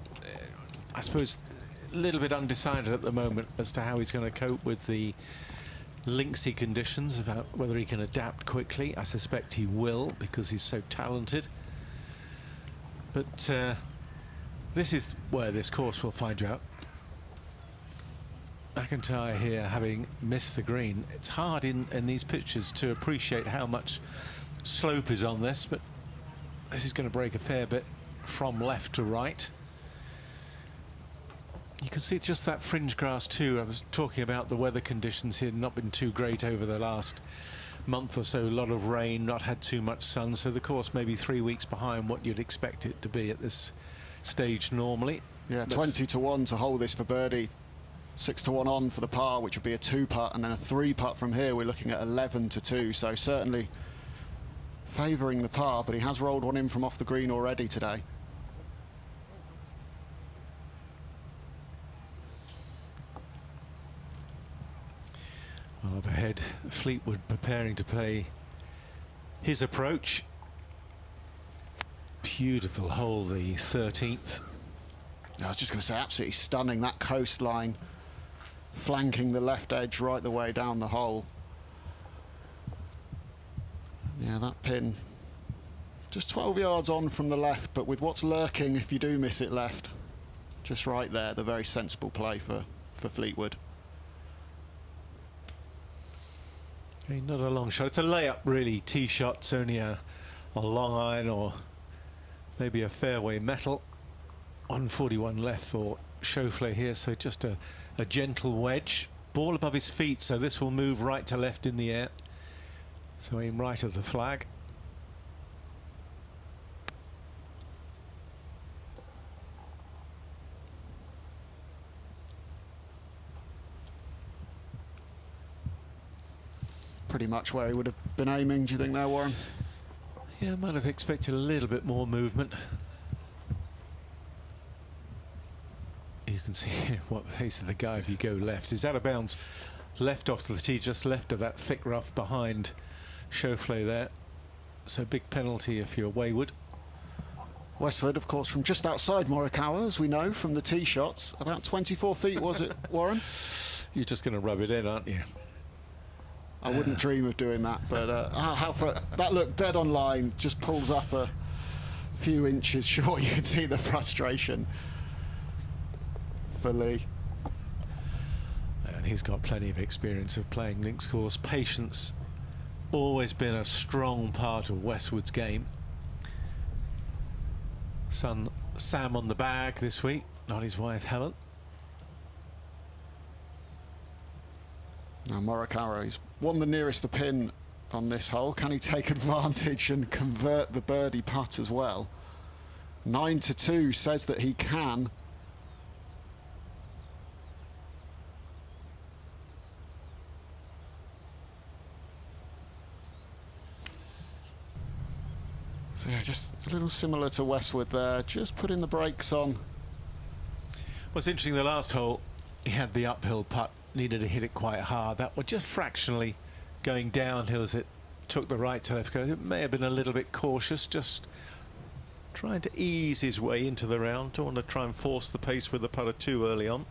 I suppose, a little bit undecided at the moment as to how he's going to cope with the linksy conditions, about whether he can adapt quickly. I suspect he will, because he's so talented. But this is where this course will find you out. McIntyre here, having missed the green. It's hard in these pictures to appreciate how much slope is on this, but this is going to break a fair bit from left to right. You can see just that fringe grass too. I was talking about the weather conditions here, not been too great over the last month or so. A lot of rain, not had too much sun, so the course may be 3 weeks behind what you'd expect it to be at this stage normally. Yeah, 20 to 1 to hold this for birdie. 6 to 1 on for the par, which would be a 2-putt, and then a 3-putt from here. We're looking at 11 to 2, so certainly favouring the par, but he has rolled one in from off the green already today. Well, up ahead, Fleetwood preparing to play his approach. Beautiful hole, the 13th. I was just going to say, absolutely stunning, that coastline flanking the left edge right the way down the hole. Yeah, that pin just 12 yards on from the left, but with what's lurking if you do miss it left, just right there, the very sensible play for Fleetwood. Okay, not a long shot. It's a layup, really. Tee shot's only a long iron or maybe a fairway metal. 141 left for Schauffele here, so just a gentle wedge. Ball above his feet, so this will move right to left in the air. So aim right of the flag. pretty much where he would have been aiming, do you think there, Warren? Yeah, I might have expected a little bit more movement. You can see what the face of the guy if you go left. He's out of bounds, left off the tee, just left of that thick rough behind Schauffele there. So big penalty if you're wayward. Westwood, of course, from just outside Morikawa, as we know from the tee shots. About 24 feet, was it, Warren? You're just going to rub it in, aren't you? I wouldn't dream of doing that, but that looked dead on line, just pulls up a few inches short. You can see the frustration for Lee. And he's got plenty of experience of playing links course. Patience always been a strong part of Westwood's game. Son Sam on the bag this week, not his wife Helen. Now Morikawa, he's won the nearest the pin on this hole. Can he take advantage and convert the birdie putt as well? 9-2 says that he can. So yeah, just a little similar to Westwood there, just putting the brakes on. What's interesting, the last hole, he had the uphill putt, needed to hit it quite hard. That was just fractionally going downhill as it took the right to left go. It may have been a little bit cautious, just trying to ease his way into the round. Don't want to try and force the pace with the putter too early on.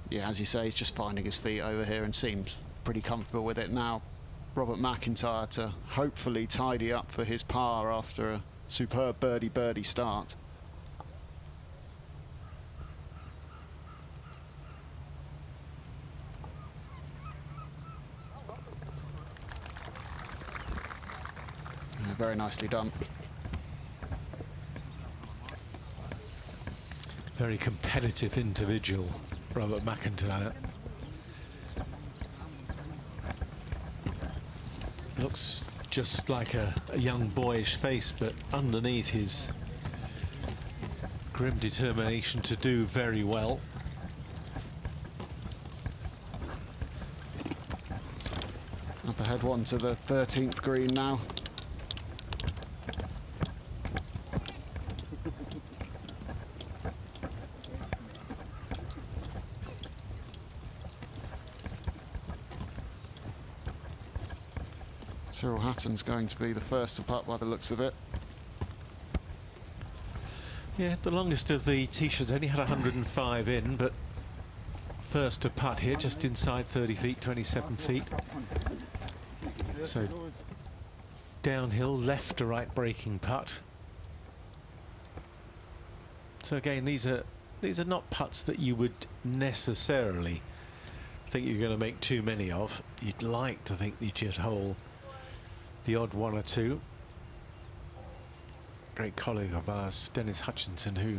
Yeah, as you say, he's just finding his feet over here and seems pretty comfortable with it now. Robert McIntyre to hopefully tidy up for his par after a superb birdie start. Yeah, very nicely done. Very competitive individual, Robert McIntyre. Looks just like a young boyish face, but underneath his grim determination to do very well. Up ahead one to the 13th green now. Cyril Hatton's going to be the first to putt by the looks of it. Yeah, the longest of the tee-shots only had 105 in, but first to putt here, just inside 30 feet, 27 feet. So downhill, left to right breaking putt. So again, these are not putts that you would necessarily think you're going to make too many of. You'd like to think that you'd hole the odd one or two. Great colleague of ours, Dennis Hutchinson, who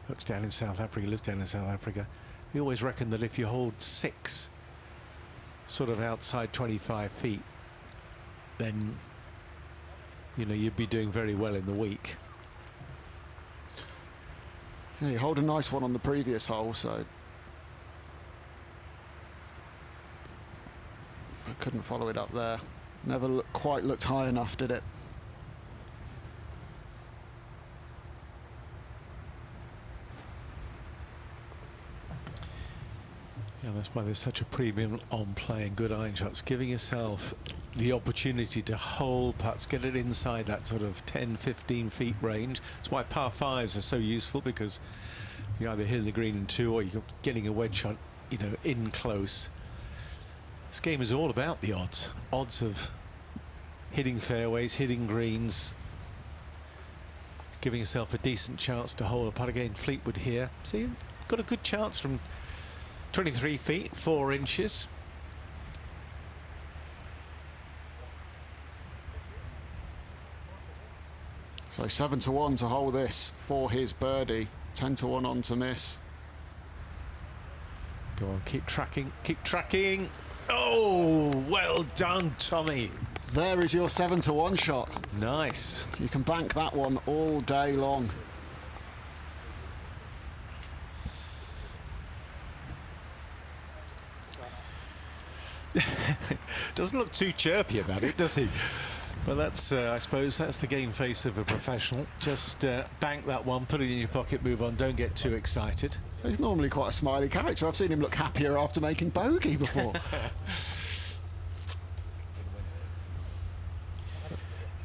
works down in South Africa, lives down in South Africa. He always reckoned that if you hold 6 sort of outside 25 feet, then you know you'd be doing very well in the week. Yeah, you hold a nice one on the previous hole, so I couldn't follow it up there. Never quite looked high enough, did it? Yeah, that's why there's such a premium on playing good iron shots, giving yourself the opportunity to hold putts, get it inside that sort of 10-15 feet range. That's why par 5s are so useful, because you're either hitting the green in 2 or you're getting a wedge shot, you know, in close. This game is all about the odds of hitting fairways, hitting greens, giving yourself a decent chance to hold a putt. Again, Fleetwood here. See, got a good chance from 23 feet, 4 inches. So 7-1 to hold this for his birdie. 10-1 on to miss. Go on, keep tracking, keep tracking. Oh, well done, Tommy. There is your 7-1 shot. Nice. You can bank that one all day long. Doesn't look too chirpy about it, does he? But that's, I suppose, that's the game face of a professional. Just bank that one, put it in your pocket, move on, don't get too excited. He's normally quite a smiley character. I've seen him look happier after making bogey before.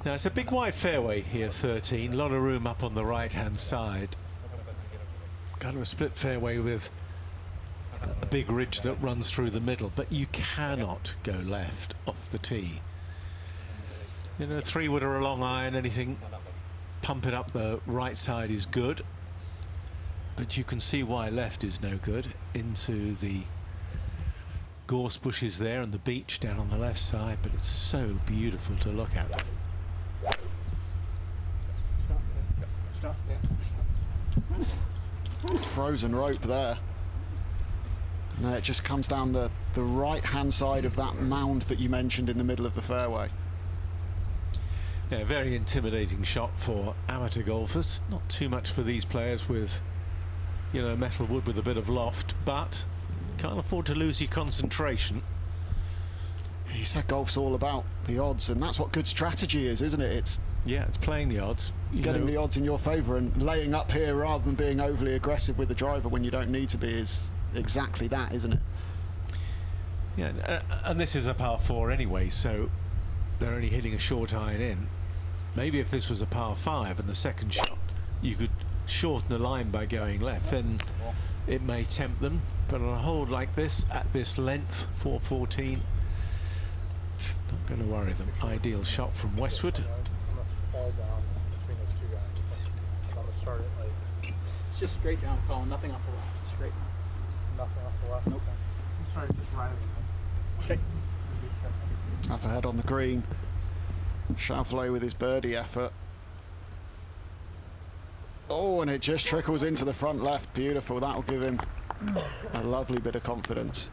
Now, it's a big wide fairway here, 13. A lot of room up on the right-hand side. Kind of a split fairway with a big ridge that runs through the middle, but you cannot go left off the tee. You know, 3-wood or a long iron, anything, pump it up the right side is good. But you can see why left is no good. Into the gorse bushes there and the beach down on the left side, but it's so beautiful to look at. Frozen rope there. And it just comes down the right-hand side of that mound that you mentioned in the middle of the fairway. Yeah, very intimidating shot for amateur golfers. Not too much for these players with, you know, metal wood with a bit of loft, but can't afford to lose your concentration. You said golf's all about the odds, and that's what good strategy is, isn't it? It's playing the odds. Getting the odds in your favour and laying up here rather than being overly aggressive with the driver when you don't need to be is exactly that, isn't it? Yeah, and this is a par 4 anyway, so they're only hitting a short iron in. Maybe if this was a par 5 and the second shot, you could shorten the line by going left, then it may tempt them. But on a hole like this, at this length, 414, not going to worry them. Ideal shot from Westwood. It's just straight down, Colin. Nothing off the left. Straight down. Nothing off the left. Nope. Sorry, just riding. Okay. Up ahead on the green. Chauvelet with his birdie effort. Oh, and it just trickles into the front left. Beautiful. That'll give him a lovely bit of confidence.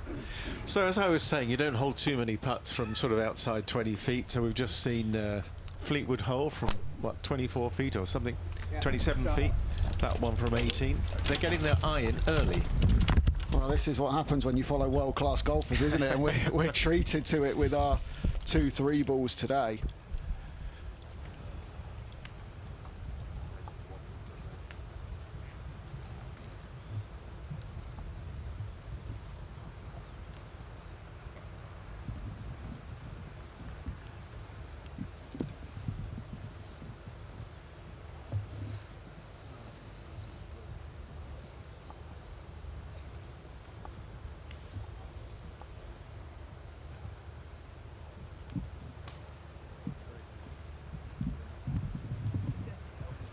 So as I was saying, you don't hold too many putts from sort of outside 20 feet. So we've just seen Fleetwood hole from, what, 24 feet or something? Yeah, 27 feet. That one from 18. They're getting their iron early. Well, this is what happens when you follow world-class golfers, isn't it? And we're treated to it with our 2 3 balls today.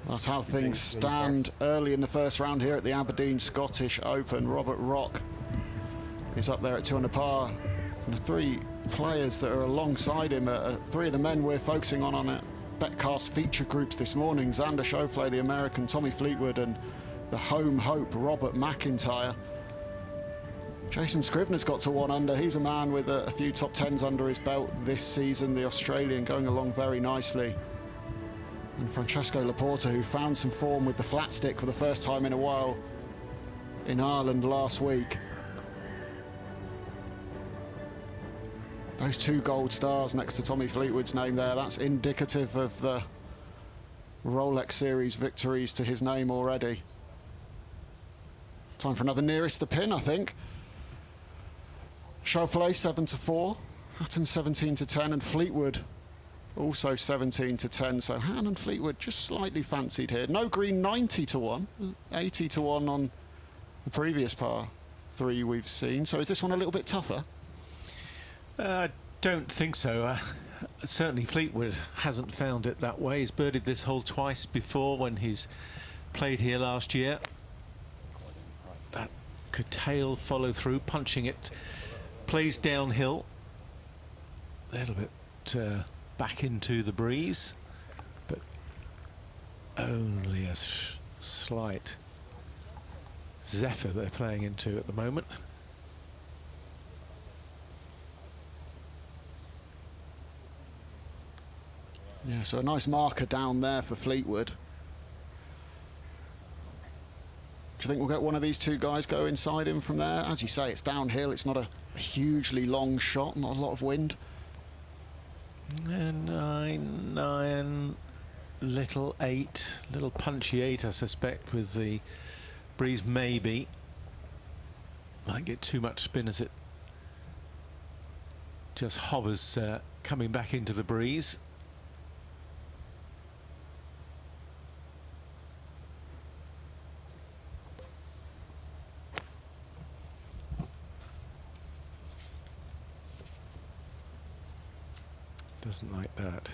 That's how things stand early in the first round here at the Aberdeen Scottish Open. Robert Rock is up there at 2 under par. And the 3 players that are alongside him are 3 of the men we're focusing on it. Betcast feature groups this morning. Xander Schauffele, the American, Tommy Fleetwood, and the home hope, Robert McIntyre. Jason Scrivener's got to 1 under. He's a man with a few top 10s under his belt this season. The Australian going along very nicely. And Francesco Laporta, who found some form with the flat stick for the first time in a while in Ireland last week. Those 2 gold stars next to Tommy Fleetwood's name there, that's indicative of the Rolex Series victories to his name already. Time for another nearest the pin, I think. Schauffele 7-4, Hatton 17-10, and Fleetwood also 17-10. So Hatton and Fleetwood just slightly fancied here. No green, 90-1, 80-1 on the previous par 3 we've seen. So is this one a little bit tougher? I don't think so. Certainly Fleetwood hasn't found it that way. He's birdied this hole twice before when he's played here last year. That curtail follow through, punching it, plays downhill. A little bit back into the breeze, but only a slight zephyr they're playing into at the moment. Yeah, so a nice marker down there for Fleetwood. Do you think we'll get one of these 2 guys go inside him from there? As you say, it's downhill, it's not a hugely long shot, not a lot of wind. And 9, 9, little 8, little punchy 8, I suspect, with the breeze. Maybe might get too much spin as it just hovers, coming back into the breeze. Doesn't like that.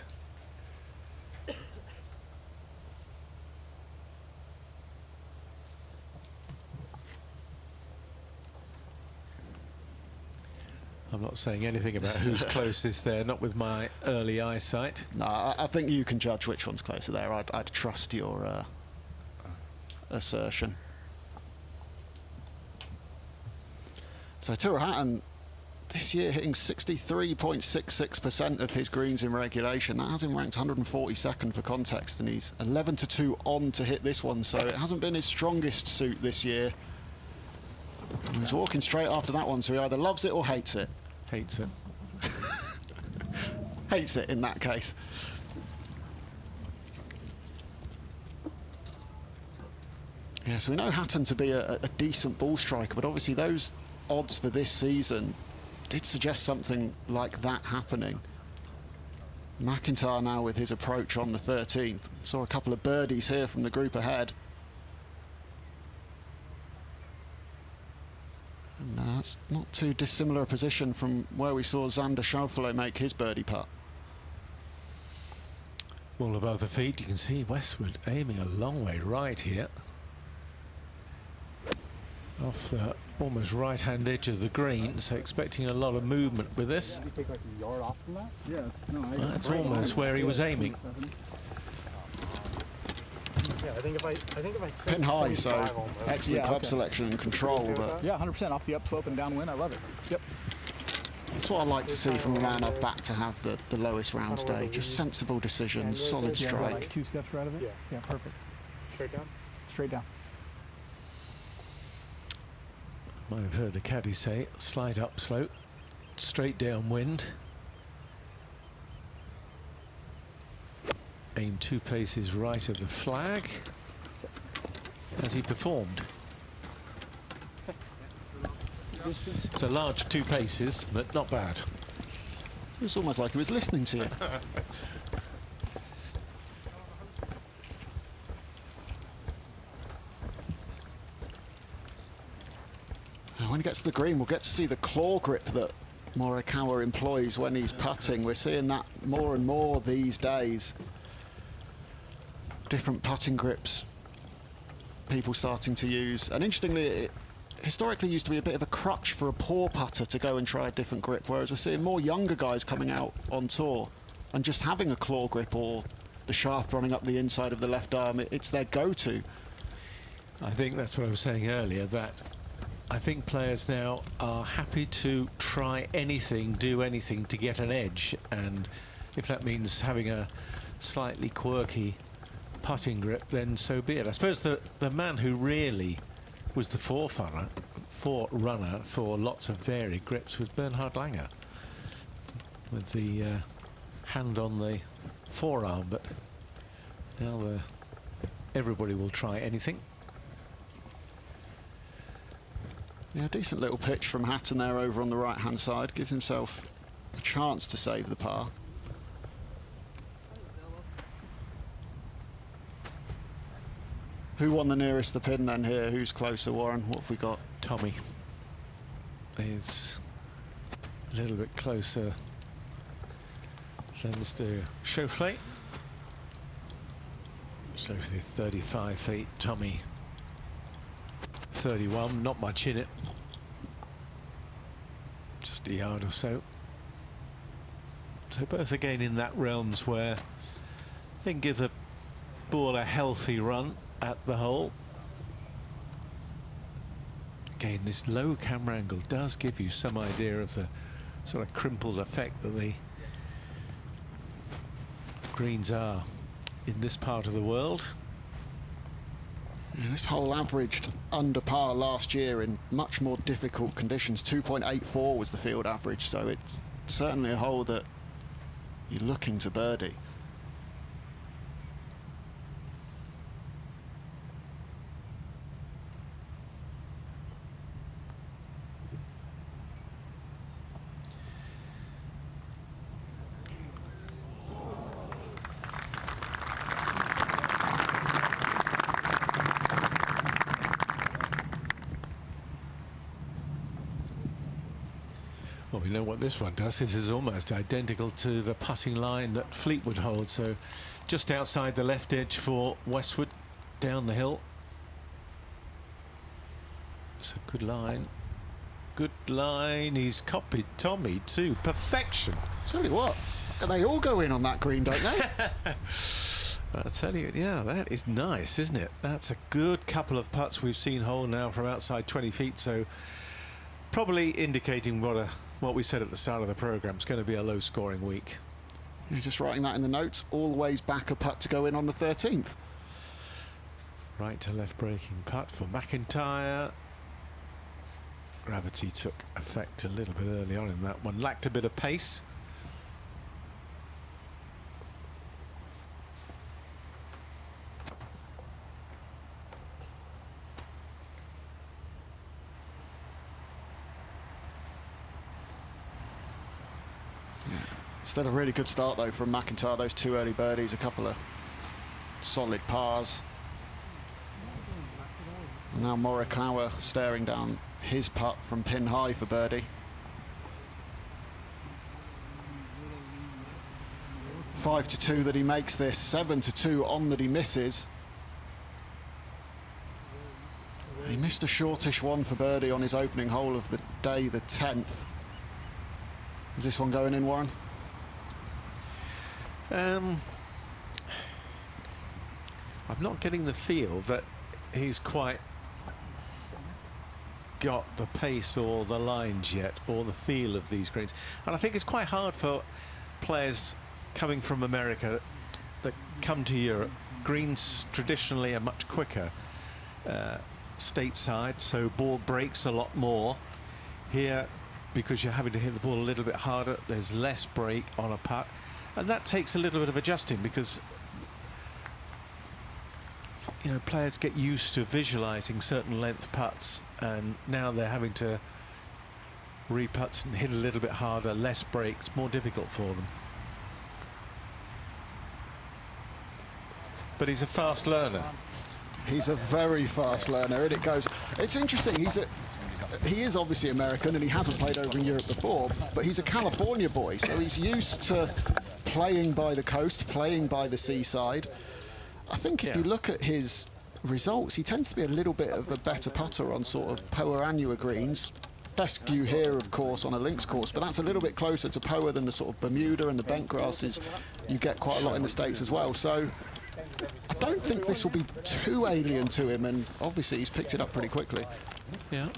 I'm not saying anything about who's closest there, not with my early eyesight. No, I think you can judge which one's closer there. I'd trust your assertion. So Tour Hatton this year hitting 63.66% of his greens in regulation. That has him ranked 142nd for context, and he's 11-2 on to hit this one, so it hasn't been his strongest suit this year. He's walking straight after that one, so he either loves it or hates it. Hates it. Hates it in that case. Yeah, so we know Hatton to be a decent ball striker, but obviously those odds for this season did suggest something like that happening. McIntyre now with his approach on the 13th. Saw a couple of birdies here from the group ahead. And that's not too dissimilar a position from where we saw Xander Schauffele make his birdie putt. All above the feet, you can see Westwood aiming a long way right here. Off the almost right-hand edge of the green, so expecting a lot of movement with this. You take like a yard off from that? Yeah. No, That's almost where he was aiming. Yeah, I think if I Pin high, so excellent club selection and control. But yeah, 100% off the upslope and downwind. I love it. Yep. that's what I like to see from a man I've backed to have the lowest round day. Just sensible decisions, solid strike. Like 2 steps right of it? Yeah, perfect. Straight down? Straight down. Might have heard the caddy say slight upslope, straight downwind. Aim 2 paces right of the flag. Has he performed? It's a large 2 paces, but not bad. It was almost like he was listening to you. When he gets to the green, we'll get to see the claw grip that Morikawa employs when he's putting. We're seeing that more and more these days. Different putting grips people starting to use. And interestingly, it historically used to be a bit of a crutch for a poor putter to go and try a different grip, whereas we're seeing more younger guys coming out on tour and just having a claw grip or the shaft running up the inside of the left arm. It's their go-to. I think that's what I was saying earlier, that I think players now are happy to try anything, do anything to get an edge, and if that means having a slightly quirky putting grip, then so be it. I suppose the man who really was the forerunner for lots of varied grips was Bernhard Langer, with the hand on the forearm, but now everybody will try anything. Yeah, decent little pitch from Hatton there over on the right-hand side. Gives himself a chance to save the par. Who won the nearest the pin then here? Who's closer, Warren? What have we got? Tommy is a little bit closer than Mr. Schauffele. Schauffele 35 feet, Tommy 31, not much in it, just a yard or so. So both again in that realms where they can give the ball a healthy run at the hole. Again, this low camera angle does give you some idea of the sort of crimpled effect that the greens are in this part of the world. This hole averaged under par last year in much more difficult conditions. 2.84 was the field average, so it's certainly a hole that You're looking to birdie. Well, we know what this one does. This is almost identical to the putting line that Fleetwood holds. So just outside the left edge for Westwood, down the hill. It's a good line. Good line. He's copied Tommy to perfection. Tell you what, they all go in on that green, don't they? I'll tell you, yeah, that is nice, isn't it? That's a good couple of putts we've seen hole now from outside 20 feet. So probably indicating what we said at the start of the programme. It's going to be a low-scoring week. You're just writing that in the notes. Always back a putt to go in on the 13th. Right to left breaking putt for McIntyre. Gravity took effect a little bit early on in that one. Lacked a bit of pace. Still a really good start though from McIntyre. Those 2 early birdies, a couple of solid pars. And now Morikawa staring down his putt from pin high for birdie. 5-2 that he makes this, 7-2 on that he misses. He missed a shortish one for birdie on his opening hole of the day, the 10th. Is this one going in, Warren? I'm not getting the feel that he's quite got the pace or the lines yet, or the feel of these greens. And I think it's quite hard for players coming from America that come to Europe. Greens traditionally are much quicker stateside, so ball breaks a lot more. Here, because you're having to hit the ball a little bit harder, there's less break on a putt. And that takes a little bit of adjusting, because you know, players get used to visualizing certain length putts, and now they're having to re-putts and hit a little bit harder, less breaks, more difficult for them. But he's a fast learner. He's a very fast learner, and it goes. It's interesting. He is obviously American, and he hasn't played over in Europe before, but he's a California boy, so he's used to playing by the coast, playing by the seaside. I think if you look at his results, he tends to be a little bit of a better putter on sort of Poa Annua greens. Fescue here, of course, on a links course, but that's a little bit closer to Poa than the sort of Bermuda and the bent grasses you get quite a lot in the States as well. So I don't think this will be too alien to him, and obviously he's picked it up pretty quickly. Yeah.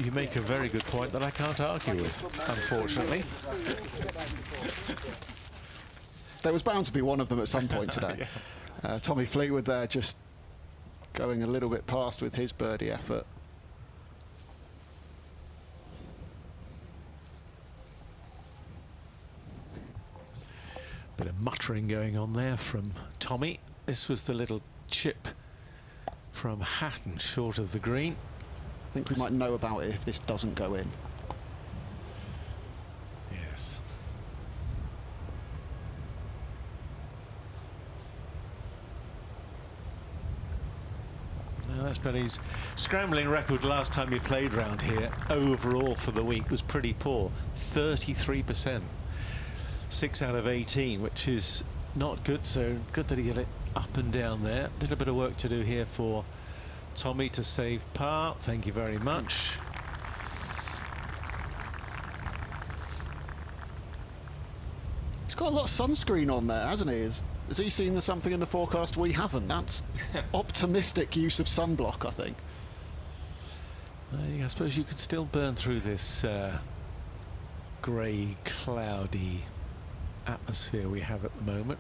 You make a very good point that I can't argue with, unfortunately. There was bound to be one of them at some point today. Tommy Fleetwood there just going a little bit past with his birdie effort. Bit of muttering going on there from Tommy. This was the little chip from Hatton short of the green. I think we might know about it if this doesn't go in. Yes. Now that's Benny's scrambling record last time he played round here overall for the week was pretty poor, 33%. 6 out of 18, which is not good, so good that he got it up and down there. A little bit of work to do here for Tommy to save par. Thank you very much. He's got a lot of sunscreen on there, hasn't he? Has he seen something in the forecast we haven't? That's optimistic use of sunblock, I think. I suppose you could still burn through this grey, cloudy atmosphere we have at the moment,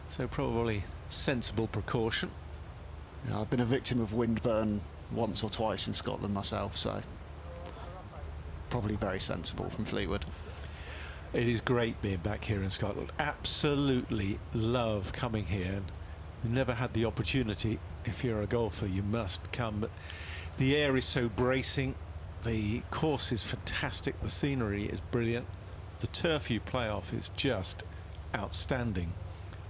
so probably sensible precaution. Yeah, I've been a victim of windburn once or twice in Scotland myself, so probably very sensible from Fleetwood. It is great being back here in Scotland. Absolutely love coming here. You've never had the opportunity. If you're a golfer, you must come. But the air is so bracing. The course is fantastic. The scenery is brilliant. The turf you play off is just outstanding.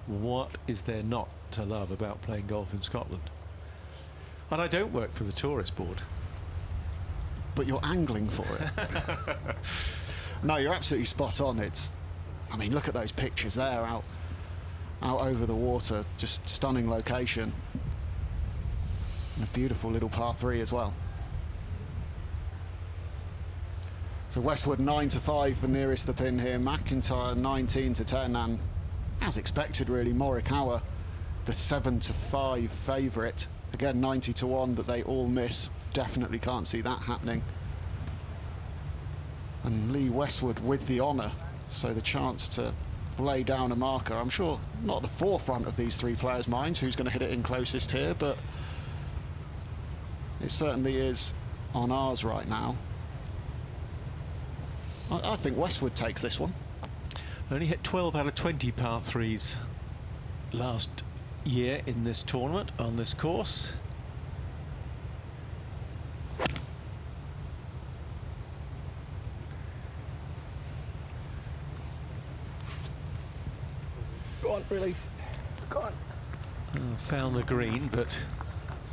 What is there not to love about playing golf in Scotland? And I don't work for the tourist board. But you're angling for it. No, you're absolutely spot on. I mean, look at those pictures there out over the water. Just stunning location. And a beautiful little par 3 as well. So Westwood 9-5 for nearest the pin here. McIntyre 19-10, and as expected really, Morikawa the 7-5 favourite. Again 90-1 that they all miss. Definitely can't see that happening. And Lee Westwood with the honour, so the chance to lay down a marker. I'm sure not at the forefront of these three players' minds who's going to hit it in closest here, but it certainly is on ours right now. I think Westwood takes this one. Only hit 12 out of 20 par 3s last year in this tournament on this course. Go on, release. Go on. Found the green, but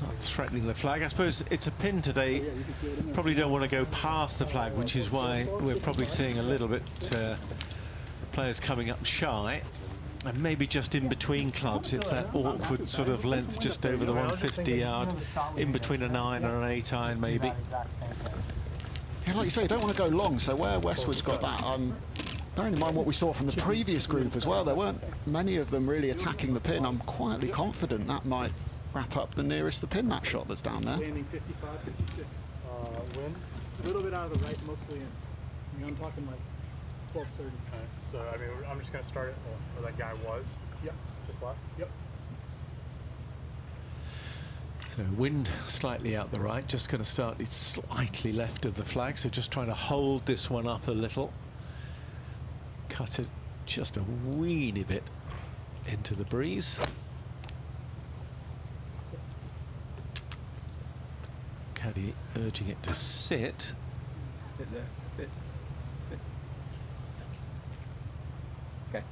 not threatening the flag. I suppose it's a pin today. Probably don't want to go past the flag, which is why we're probably seeing a little bit players coming up shy. And maybe just in between clubs, it's that awkward sort of length just over the 150 yard, in between a 9 and an 8 iron maybe. Yeah, like you say, you don't want to go long, so where Westwood's got that, bearing in mind what we saw from the previous group as well, there weren't many of them really attacking the pin. I'm quietly confident that might wrap up the nearest the pin, that shot that's down there. Landing 55, 56. Wind. A little bit out of the right, mostly in. I mean, I'm talking like 1230. So, I mean, I'm just going to start it where that guy was. Yep. Just left? Yep. So wind slightly out the right, just going to start it slightly left of the flag, so just trying to hold this one up a little. Cut it just a weeny bit into the breeze. Caddy urging it to sit. Sit there. Sit. Sit. Okay.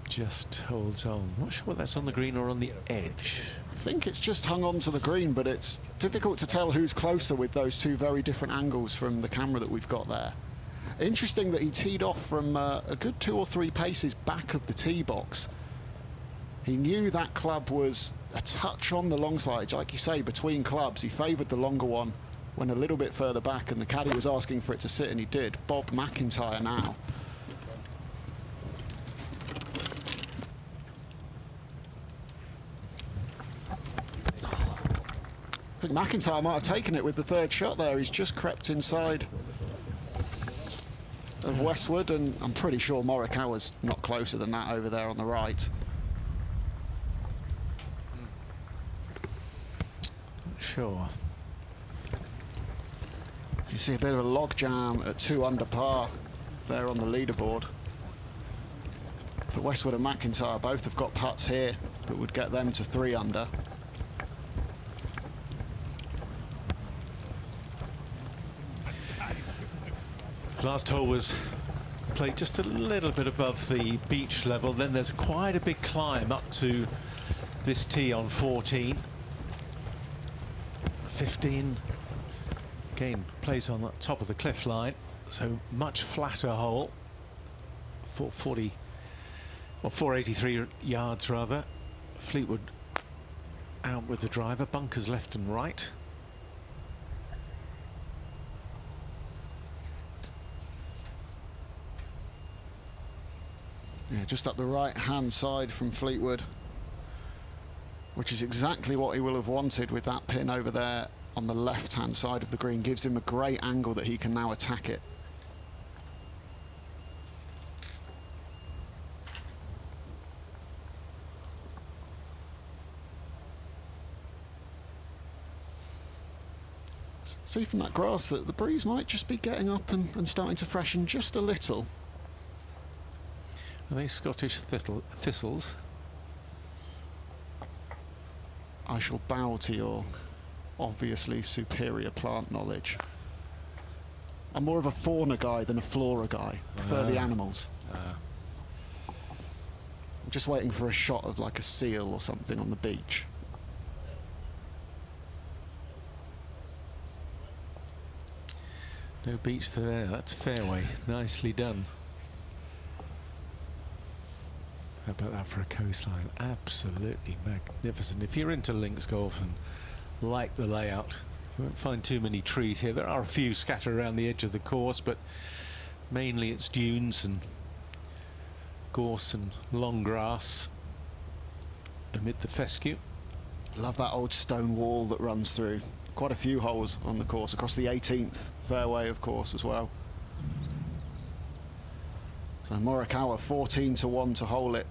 Just holds on. Not sure whether that's on the green or on the edge. I think it's just hung on to the green, but it's difficult to tell who's closer with those two very different angles from the camera that we've got there. Interesting that he teed off from a good 2 or 3 paces back of the tee box. He knew that club was a touch on the long side. Like you say, between clubs, he favoured the longer one, went a little bit further back, and the caddy was asking for it to sit, and he did. Bob McIntyre now. I think McIntyre might have taken it with the third shot there. He's just crept inside of Westwood, and I'm pretty sure Morikawa's not closer than that over there on the right. Sure. You see a bit of a logjam at 2 under par there on the leaderboard. But Westwood and McIntyre both have got putts here that would get them to 3 under. Last hole was played just a little bit above the beach level. Then there's quite a big climb up to this tee on 14. 15 again plays on the top of the cliff line, so much flatter hole. 440 or 483 yards rather. Fleetwood out with the driver, bunkers left and right. Yeah, just up the right hand side from Fleetwood, which is exactly what he will have wanted with that pin over there on the left hand side of the green. Gives him a great angle that he can now attack it. See from that grass that the breeze might just be getting up and starting to freshen just a little. Are they Scottish thistles? I shall bow to your obviously superior plant knowledge. I'm more of a fauna guy than a flora guy. Prefer the animals. I'm just waiting for a shot of like a seal or something on the beach. No beach to there. That's fairway. Nicely done. How about that for a coastline? Absolutely magnificent. If you're into links golf and like the layout, you won't find too many trees here. There are a few scattered around the edge of the course, but mainly it's dunes and gorse and long grass amid the fescue. Love that old stone wall that runs through. Quite a few holes on the course, across the 18th fairway, of course, as well. So Morikawa 14-1 to hole it,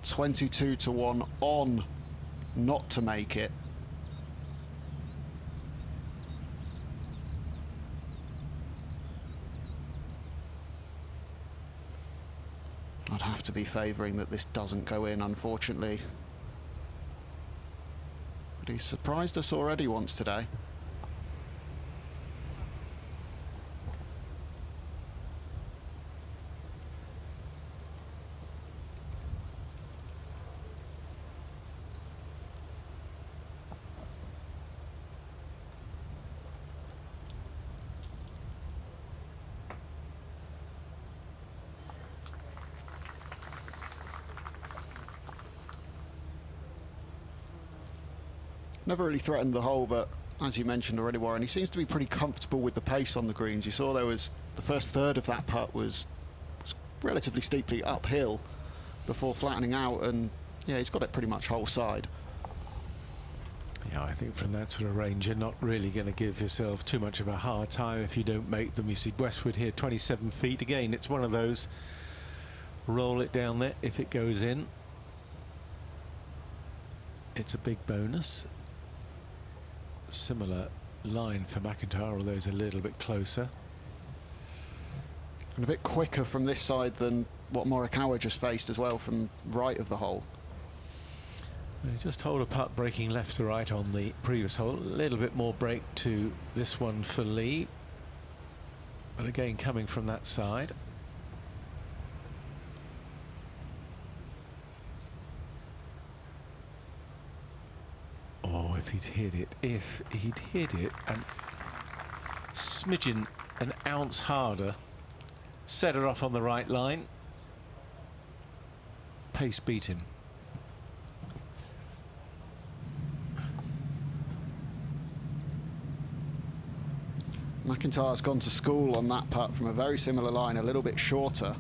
22-1 on not to make it. I'd have to be favouring that this doesn't go in, unfortunately. But he's surprised us already once today. Never really threatened the hole, but as you mentioned already, Warren, he seems to be pretty comfortable with the pace on the greens. You saw there was the first third of that putt was relatively steeply uphill before flattening out, and yeah, he's got it pretty much whole side. Yeah, I think from that sort of range, you're not really going to give yourself too much of a hard time if you don't make them. You see Westwood here, 27 feet. Again, it's one of those, roll it down there. If it goes in, it's a big bonus. Similar line for McIntyre, although he's a little bit closer. And a bit quicker from this side than what Morikawa just faced as well, from right of the hole. Just hold a putt breaking left to right on the previous hole. A little bit more break to this one for Lee. But again, coming from that side. Oh, if he'd hit it and smidgen an ounce harder, set it off on the right line, pace beat him. McIntyre's gone to school on that putt from a very similar line, a little bit shorter.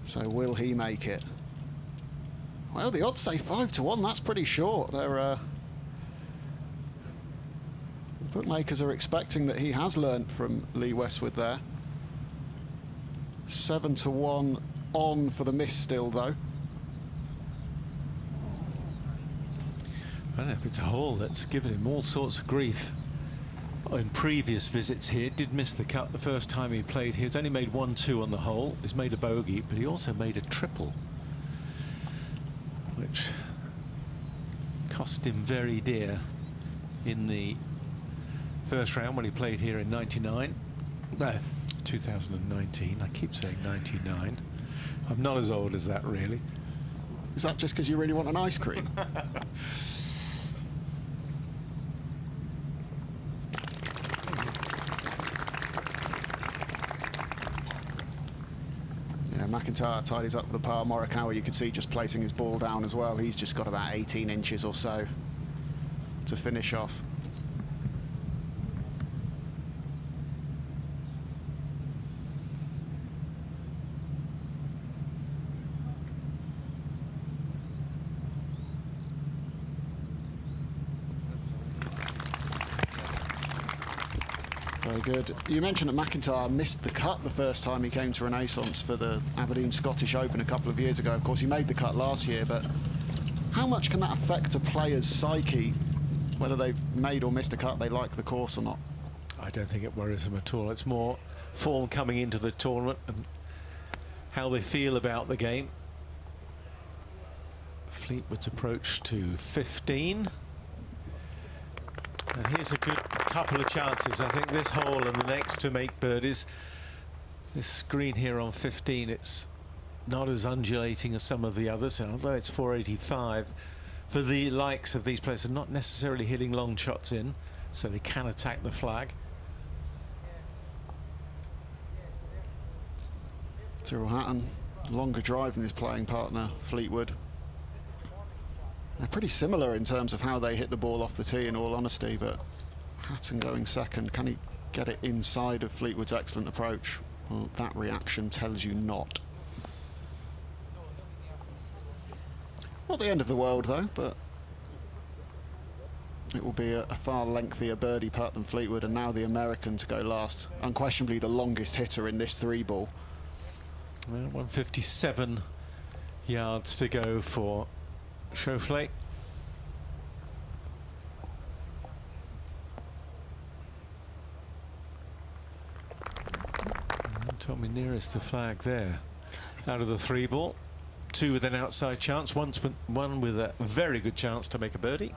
So will he make it? Well, the odds say 5-1. That's pretty short. They're bookmakers are expecting that he has learnt from Lee Westwood there. 7-1 on for the miss still, though. I don't know if it's a hole that's given him all sorts of grief in previous visits here. Did miss the cut the first time he played here. He's only made 1-2 on the hole. He's made a bogey, but he also made a triple, which cost him very dear in the first round when he played here in 2019. I keep saying 99. I'm not as old as that, really. Is that just because you really want an ice cream? McIntyre tidies up the par. Morikawa, you could see just placing his ball down as well. He's just got about 18 inches or so to finish off. Very good. You mentioned that McIntyre missed the cut the first time he came to Renaissance for the Aberdeen Scottish Open a couple of years ago. Of course, he made the cut last year, but How much can that affect a player's psyche, whether they've made or missed a cut, they like the course or not? I don't think it worries them at all. It's more form coming into the tournament and how they feel about the game. Fleetwood's approach to 15. And here's a good couple of chances. I think this hole and the next to make birdies. This green here on 15, it's not as undulating as some of the others, and although it's 485, for the likes of these players, they're not necessarily hitting long shots in, so they can attack the flag. Tyrrell Hatton, longer drive than his playing partner, Fleetwood. They're pretty similar in terms of how they hit the ball off the tee, in all honesty, but Hatton going second. Can he get it inside of Fleetwood's excellent approach? Well, that reaction tells you not. Not the end of the world, though, but it will be a far lengthier birdie putt than Fleetwood, and now the American to go last. Unquestionably the longest hitter in this 3-ball. Well, 157 yards to go for Schauffele. Tommy nearest the flag there. Out of the 3-ball, 2 with an outside chance, one with a very good chance to make a birdie.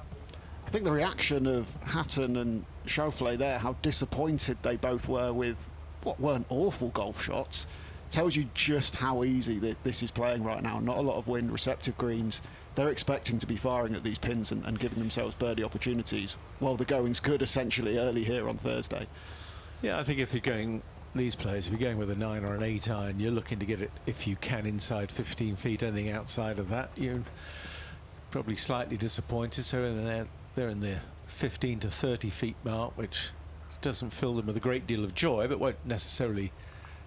I think the reaction of Hatton and Schauffele there, how disappointed they both were with what weren't awful golf shots, tells you just how easy this is playing right now. Not a lot of wind, receptive greens. They're expecting to be firing at these pins and giving themselves birdie opportunities while the going's good, essentially, early here on Thursday. Yeah, I think if you're going, these players, if you're going with a 9 or an 8 iron, you're looking to get it, if you can, inside 15 feet. Anything outside of that, you're probably slightly disappointed. So they're in the 15 to 30 feet mark, which doesn't fill them with a great deal of joy, but won't necessarily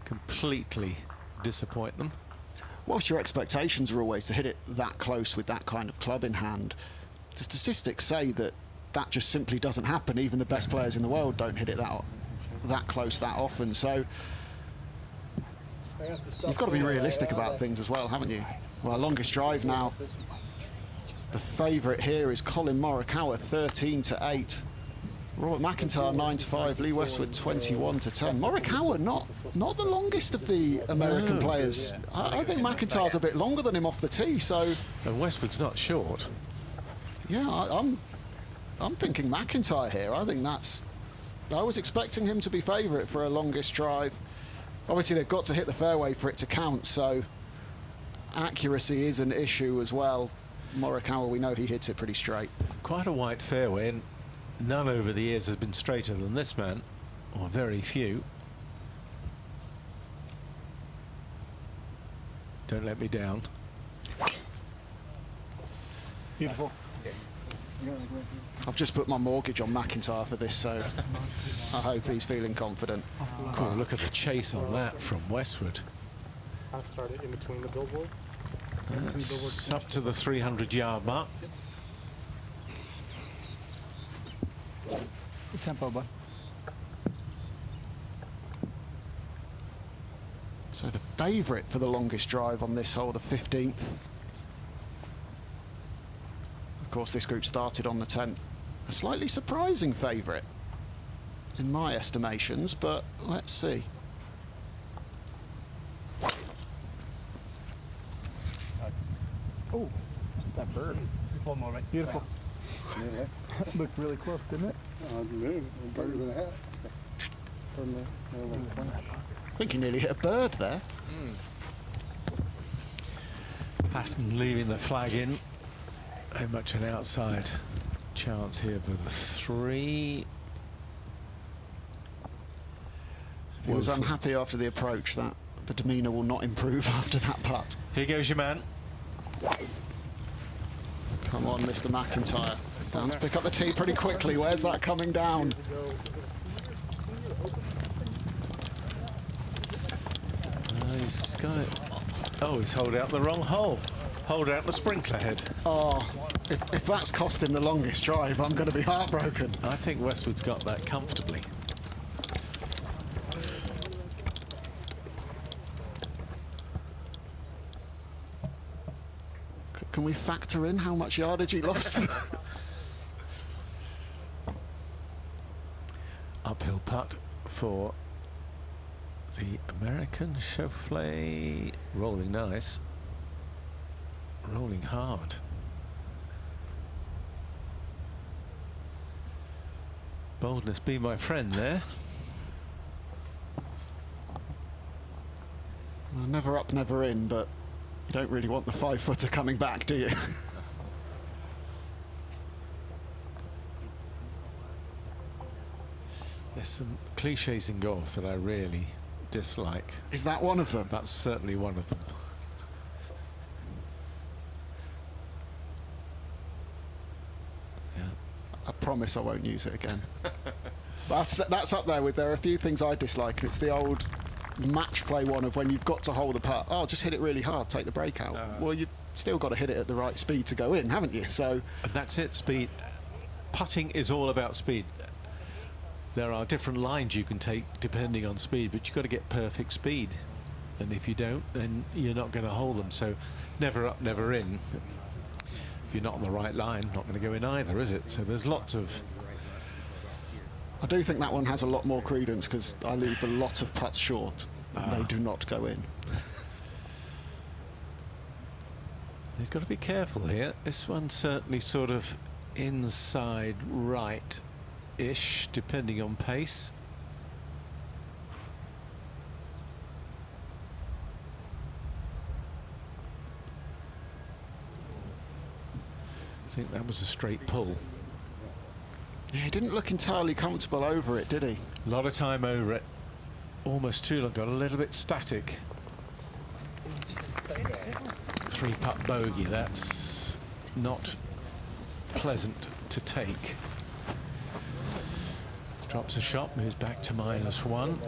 completely disappoint them. Whilst your expectations are always to hit it that close with that kind of club in hand, the statistics say that that just simply doesn't happen. Even the best players in the world don't hit it that close that often. So you've got to be realistic about things as well, haven't you? Well, longest drive now. The favourite here is Collin Morikawa, 13 to 8. Robert McIntyre 9 to 5. Lee Westwood 21 to 10. Morikawa not the longest of the American players. I think McIntyre's a bit longer than him off the tee. So. And Westwood's not short. Yeah, I'm thinking McIntyre here. I think that's. I was expecting him to be favourite for a longest drive. Obviously, they've got to hit the fairway for it to count, so accuracy is an issue as well. Morikawa, we know he hits it pretty straight. Quite a white fairway, and none over the years has been straighter than this man, or very few. Don't let me down. Beautiful. I've just put my mortgage on McIntyre for this, so I hope he's feeling confident. Cool, look at the chase on that from Westwood. I started in between the billboard. It's up to the 300-yard mark. Good tempo, bud. So the favourite for the longest drive on this hole, the 15th. Of course, this group started on the 10th. A slightly surprising favourite in my estimations, but let's see. Oh, that bird. One more, right? Beautiful. Looked really close, didn't it? I think he nearly hit a bird there. Hatton leaving the flag in. Very much an outside chance here for the 3. He was unhappy after the approach. That the demeanour will not improve after that putt. Here goes your man. Come on, Mr. McIntyre. Down to pick up the tee pretty quickly. Where's that coming down? He's got it. Oh, he's holed out the wrong hole. Hold out the sprinkler head. Oh, if that's cost him the longest drive, I'm going to be heartbroken. I think Westwood's got that comfortably. Can we factor in how much yardage he lost? Uphill putt for the American Schauffele. Rolling nice. Rolling hard. Boldness be my friend there. Well, never up, never in, but you don't really want the 5-footer coming back, do you? There's some cliches in golf that I really dislike. Is that one of them? That's certainly one of them. Yeah. I promise I won't use it again. That's up there with, there are a few things I dislike. It's the old match play one of when you've got to hold the putt. Oh, just hit it really hard, take the break out. Well, you've still got to hit it at the right speed to go in, haven't you? So And that's it, speed. Putting is all about speed. There are different lines you can take depending on speed, but you've got to get perfect speed. And if you don't, then you're not going to hold them. So never up, never in. If you're not on the right line, not going to go in either, is it? So there's lots of... I do think that one has a lot more credence because I leave a lot of putts short and they do not go in. He's got to be careful here. This one's certainly sort of inside right-ish, depending on pace. I think that was a straight pull. Yeah, he didn't look entirely comfortable over it, did he? A lot of time over it. Almost too long. Got a little bit static. 3-putt bogey. That's not pleasant to take. Drops a shot, moves back to -1.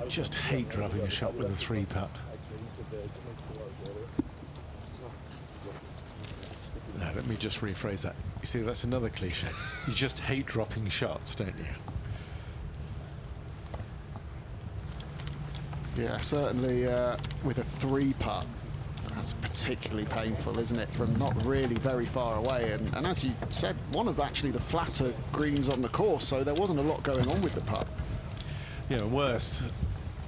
Just hate dropping a shot with a 3-putt. Now, let me just rephrase that. You see, that's another cliche. You just hate dropping shots, don't you? Yeah, certainly with a 3-putt, that's particularly painful, isn't it? From not really very far away. And as you said, one of actually the flatter greens on the course, so there wasn't a lot going on with the putt. Yeah, worse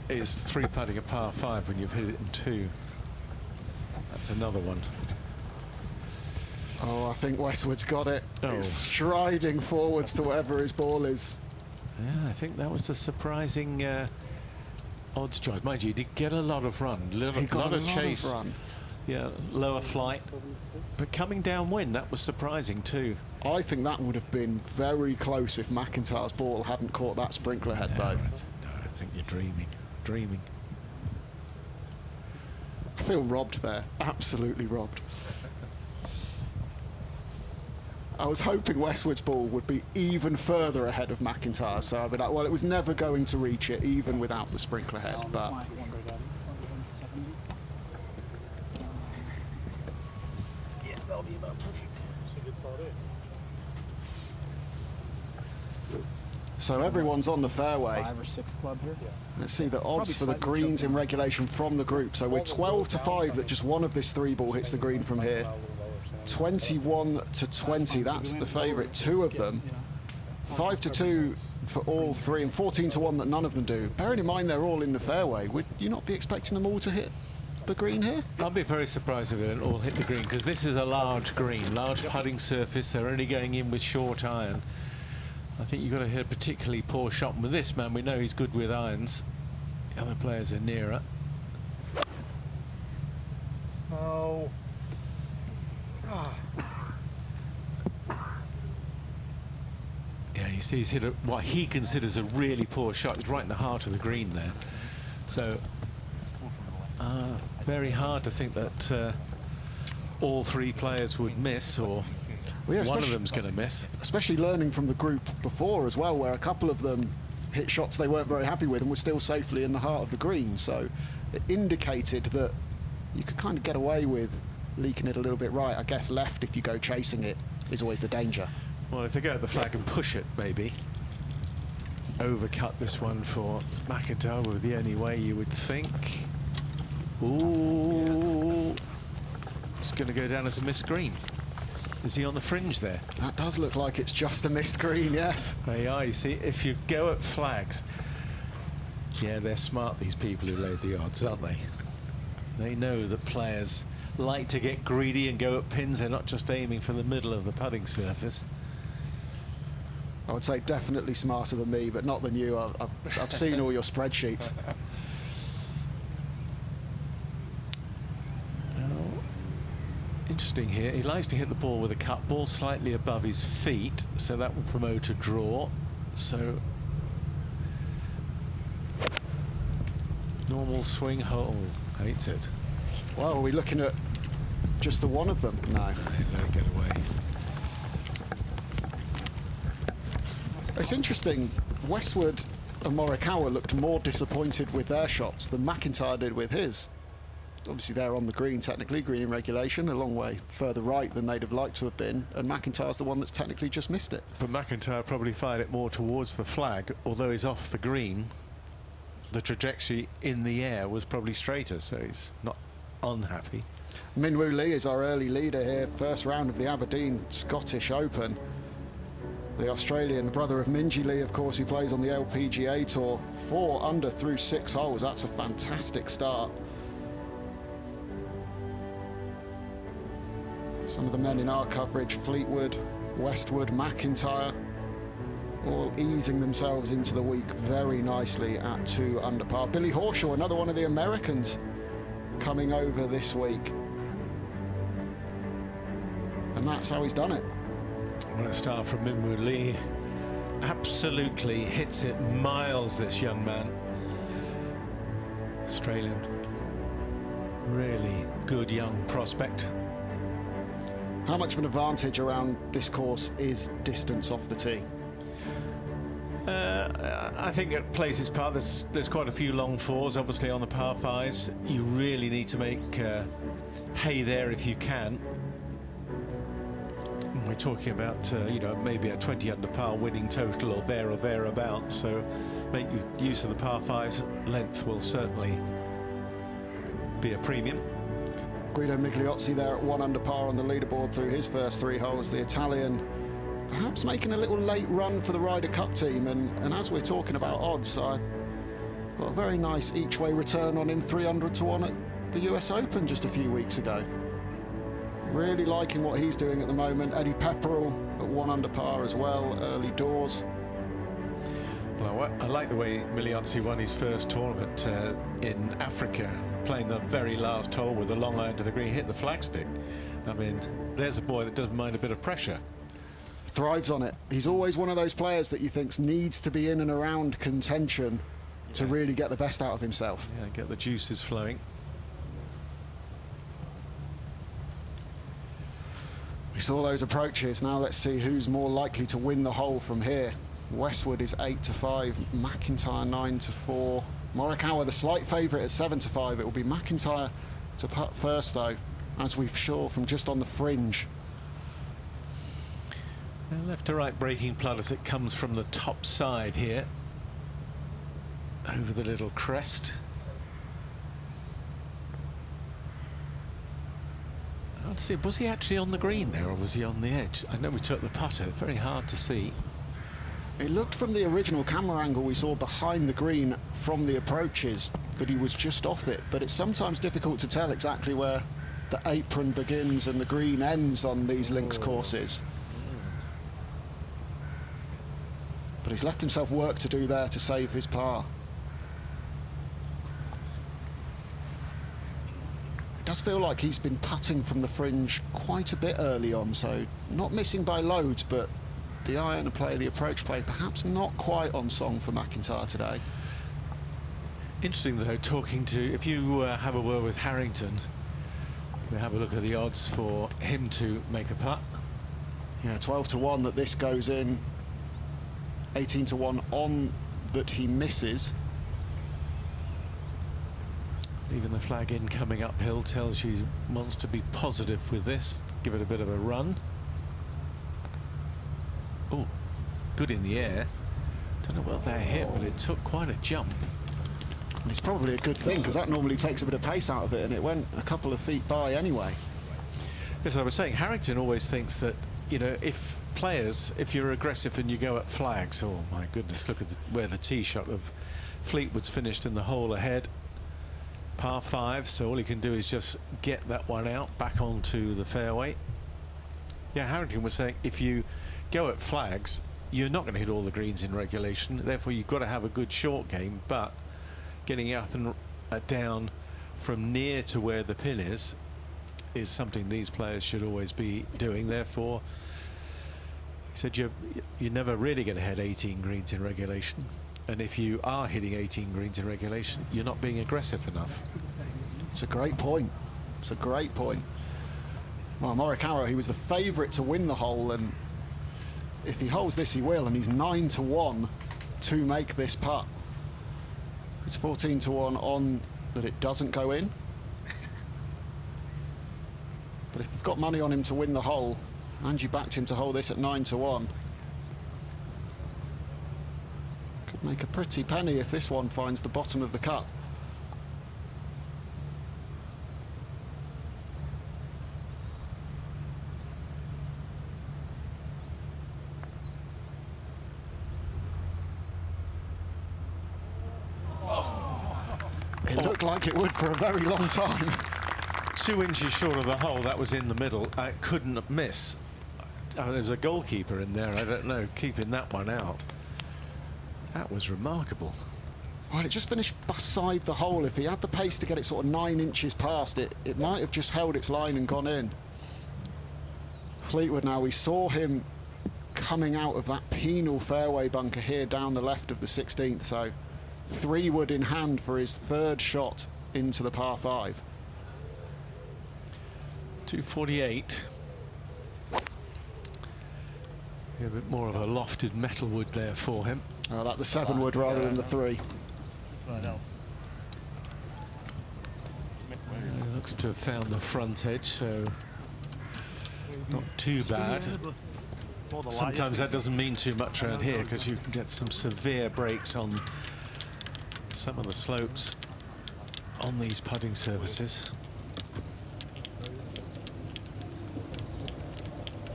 is 3-putting a par 5 when you've hit it in 2. That's another one. Oh, I think Westwood's got it. Oh. It's striding forwards to wherever his ball is. Yeah, I think that was a surprising odds choice. Mind you, he did get a lot of run, He got lot of chase. run. Yeah, lower flight. But coming downwind, that was surprising too. I think that would have been very close if McIntyre's ball hadn't caught that sprinkler head, though. No, I think you're dreaming. I feel robbed there. Absolutely robbed. I was hoping Westwood's ball would be even further ahead of McIntyre, so I'd be like, well, it was never going to reach it, even without the sprinkler head, but... Yeah, that'll be about perfect. So good solid. So everyone's on the fairway. 5 or 6 club here. Yeah. Let's see the odds Probably for the slightly greens in choked. regulation from the group. So we're 12 to 5 that just one of this 3-ball hits the green from here. 21 to 20, that's the favourite, 2 of them. 5 to 2 for all 3 and 14 to 1 that none of them do. Bearing in mind they're all in the fairway, would you not be expecting them all to hit the green here? I'll be very surprised if they don't all hit the green, because this is a large green, large putting surface. They're only going in with short iron. I think you've got to hit a particularly poor shot. And with this man, we know he's good with irons. The other players are nearer. Oh. Yeah, you see he's hit what he considers a really poor shot. It's right in the heart of the green there. So very hard to think that all 3 players would miss, or Well, yeah, one of them's going to miss. Especially learning from the group before as well, where a couple of them hit shots they weren't very happy with and were still safely in the heart of the green. So it indicated that you could kind of get away with leaking it a little bit right. I guess left, if you go chasing it, is always the danger. Well, if they go at the flag and push it, maybe. Overcut this one for McIntyre with the only way you would think. Ooh. It's going to go down as a missed green. Is he on the fringe there? That does look like it's just a missed green, yes. There you are. You see, if you go at flags, yeah, they're smart, these people who laid the odds, aren't they? They know that players like to get greedy and go at pins. They're not just aiming for the middle of the putting surface. I would say definitely smarter than me, but not than you. I've seen all your spreadsheets. Interesting here, he likes to hit the ball with a cut ball slightly above his feet, so that will promote a draw. So normal swing hole, hates it. Well, are we looking at just the one of them? No. Let it get away. It's interesting, Westwood and Morikawa looked more disappointed with their shots than McIntyre did with his. Obviously they're on the green, technically, green in regulation, a long way further right than they'd have liked to have been, and McIntyre's the one that's technically just missed it. But McIntyre probably fired it more towards the flag, although he's off the green. The trajectory in the air was probably straighter, so he's not unhappy. Minwoo Lee is our early leader here, first round of the Aberdeen Scottish Open. The Australian brother of Minjee Lee, of course, who plays on the LPGA Tour. 4 under through 6 holes, that's a fantastic start. Some of the men in our coverage, Fleetwood, Westwood, McIntyre, all easing themselves into the week very nicely at 2 under par. Billy Horschel, another one of the Americans, coming over this week. And that's how he's done it. Well, a start from Minwoo Lee. Absolutely hits it miles, this young man. Australian. Really good young prospect. How much of an advantage around this course is distance off the tee? I think it plays its part. There's quite a few long fours, obviously, on the par fives. You really need to make hay there if you can. We're talking about, you know, maybe a 20 under par winning total or thereabouts. So make use of the par fives. Length will certainly be a premium. Guido Migliozzi there at 1 under par on the leaderboard through his first 3 holes. The Italian perhaps making a little late run for the Ryder Cup team, and as we're talking about odds, I got a very nice each-way return on him, 300 to 1 at the US Open just a few weeks ago. Really liking what he's doing at the moment. Eddie Pepperell at 1 under par as well, early doors. Well, I like the way Migliozzi won his first tournament in Africa, playing the very last hole with a long iron to the green, hit the flagstick. I mean, there's a boy that doesn't mind a bit of pressure. Thrives on it. He's always one of those players that you think needs to be in and around contention to really get the best out of himself. Yeah, get the juices flowing. We saw those approaches. Now let's see who's more likely to win the hole from here. Westwood is 8 to 5, McIntyre 9 to 4. Morikawa the slight favourite at 7 to 5. It will be McIntyre to putt first, though, as we saw from just on the fringe. Left to right breaking putt as it comes from the top side here, over the little crest. I'd see, was he actually on the green there, or was he on the edge? I know we took the putter, very hard to see. It looked from the original camera angle we saw behind the green from the approaches that he was just off it, but it's sometimes difficult to tell exactly where the apron begins and the green ends on these links courses. But he's left himself work to do there to save his par. It does feel like he's been putting from the fringe quite a bit early on, so not missing by loads, but the iron play, the approach play, perhaps not quite on song for McIntyre today. Interesting, though, talking to, if you have a word with Harrington, we have a look at the odds for him to make a putt. Yeah, 12 to 1 that this goes in. 18 to 1 on that he misses. Leaving the flag in, coming uphill, tells you he wants to be positive with this, give it a bit of a run. Oh, good in the air. Don't know what that hit, but it took quite a jump. And it's probably a good thing, because that normally takes a bit of pace out of it, and it went a couple of feet by anyway. As I was saying, Harrington always thinks that, you know, if you're aggressive and you go at flags, oh my goodness, look at where the tee shot of Fleetwood's finished in the hole ahead. Par 5, so all he can do is just get that one out back onto the fairway. Yeah, Harrington was saying if you go at flags, you're not going to hit all the greens in regulation, therefore you've got to have a good short game, but getting up and down from near to where the pin is something these players should always be doing. Therefore, he said you're never really going to hit 18 greens in regulation, and if you are hitting 18 greens in regulation, you're not being aggressive enough. It's a great point. It's a great point. Well, Morikawa, he was the favourite to win the hole, and if he holds this, he will, and he's 9-1 to make this putt. It's 14-1 on that it doesn't go in. But if you've got money on him to win the hole, and you backed him to hold this at 9-1, could make a pretty penny if this one finds the bottom of the cup. It looked like it would for a very long time. 2 inches short of the hole, that was in the middle. I couldn't miss. Oh, there was a goalkeeper in there, I don't know, keeping that one out. That was remarkable. Well, it just finished beside the hole. If he had the pace to get it sort of 9 inches past it, it might have just held its line and gone in. Fleetwood now, we saw him coming out of that penal fairway bunker here down the left of the 16th, so 3 wood in hand for his 3rd shot into the par 5. 248. A bit more of a lofted metal wood there for him. Oh, that the 7 wood rather than the 3. Looks to have found the front edge, so not too bad. Sometimes that doesn't mean too much around here, because you can get some severe breaks on some of the slopes on these putting surfaces.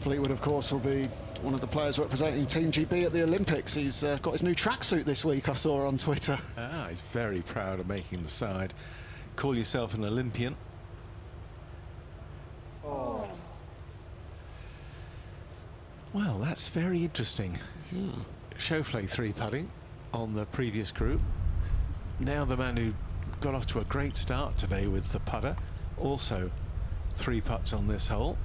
Fleetwood, of course, will be one of the players representing Team GB at the Olympics. He's got his new tracksuit this week, I saw on Twitter. Ah, he's very proud of making the side. Call yourself an Olympian. Oh. Well, that's very interesting. Yeah. Schauffele 3 putting on the previous group. Now the man who got off to a great start today with the putter, also 3 putts on this hole.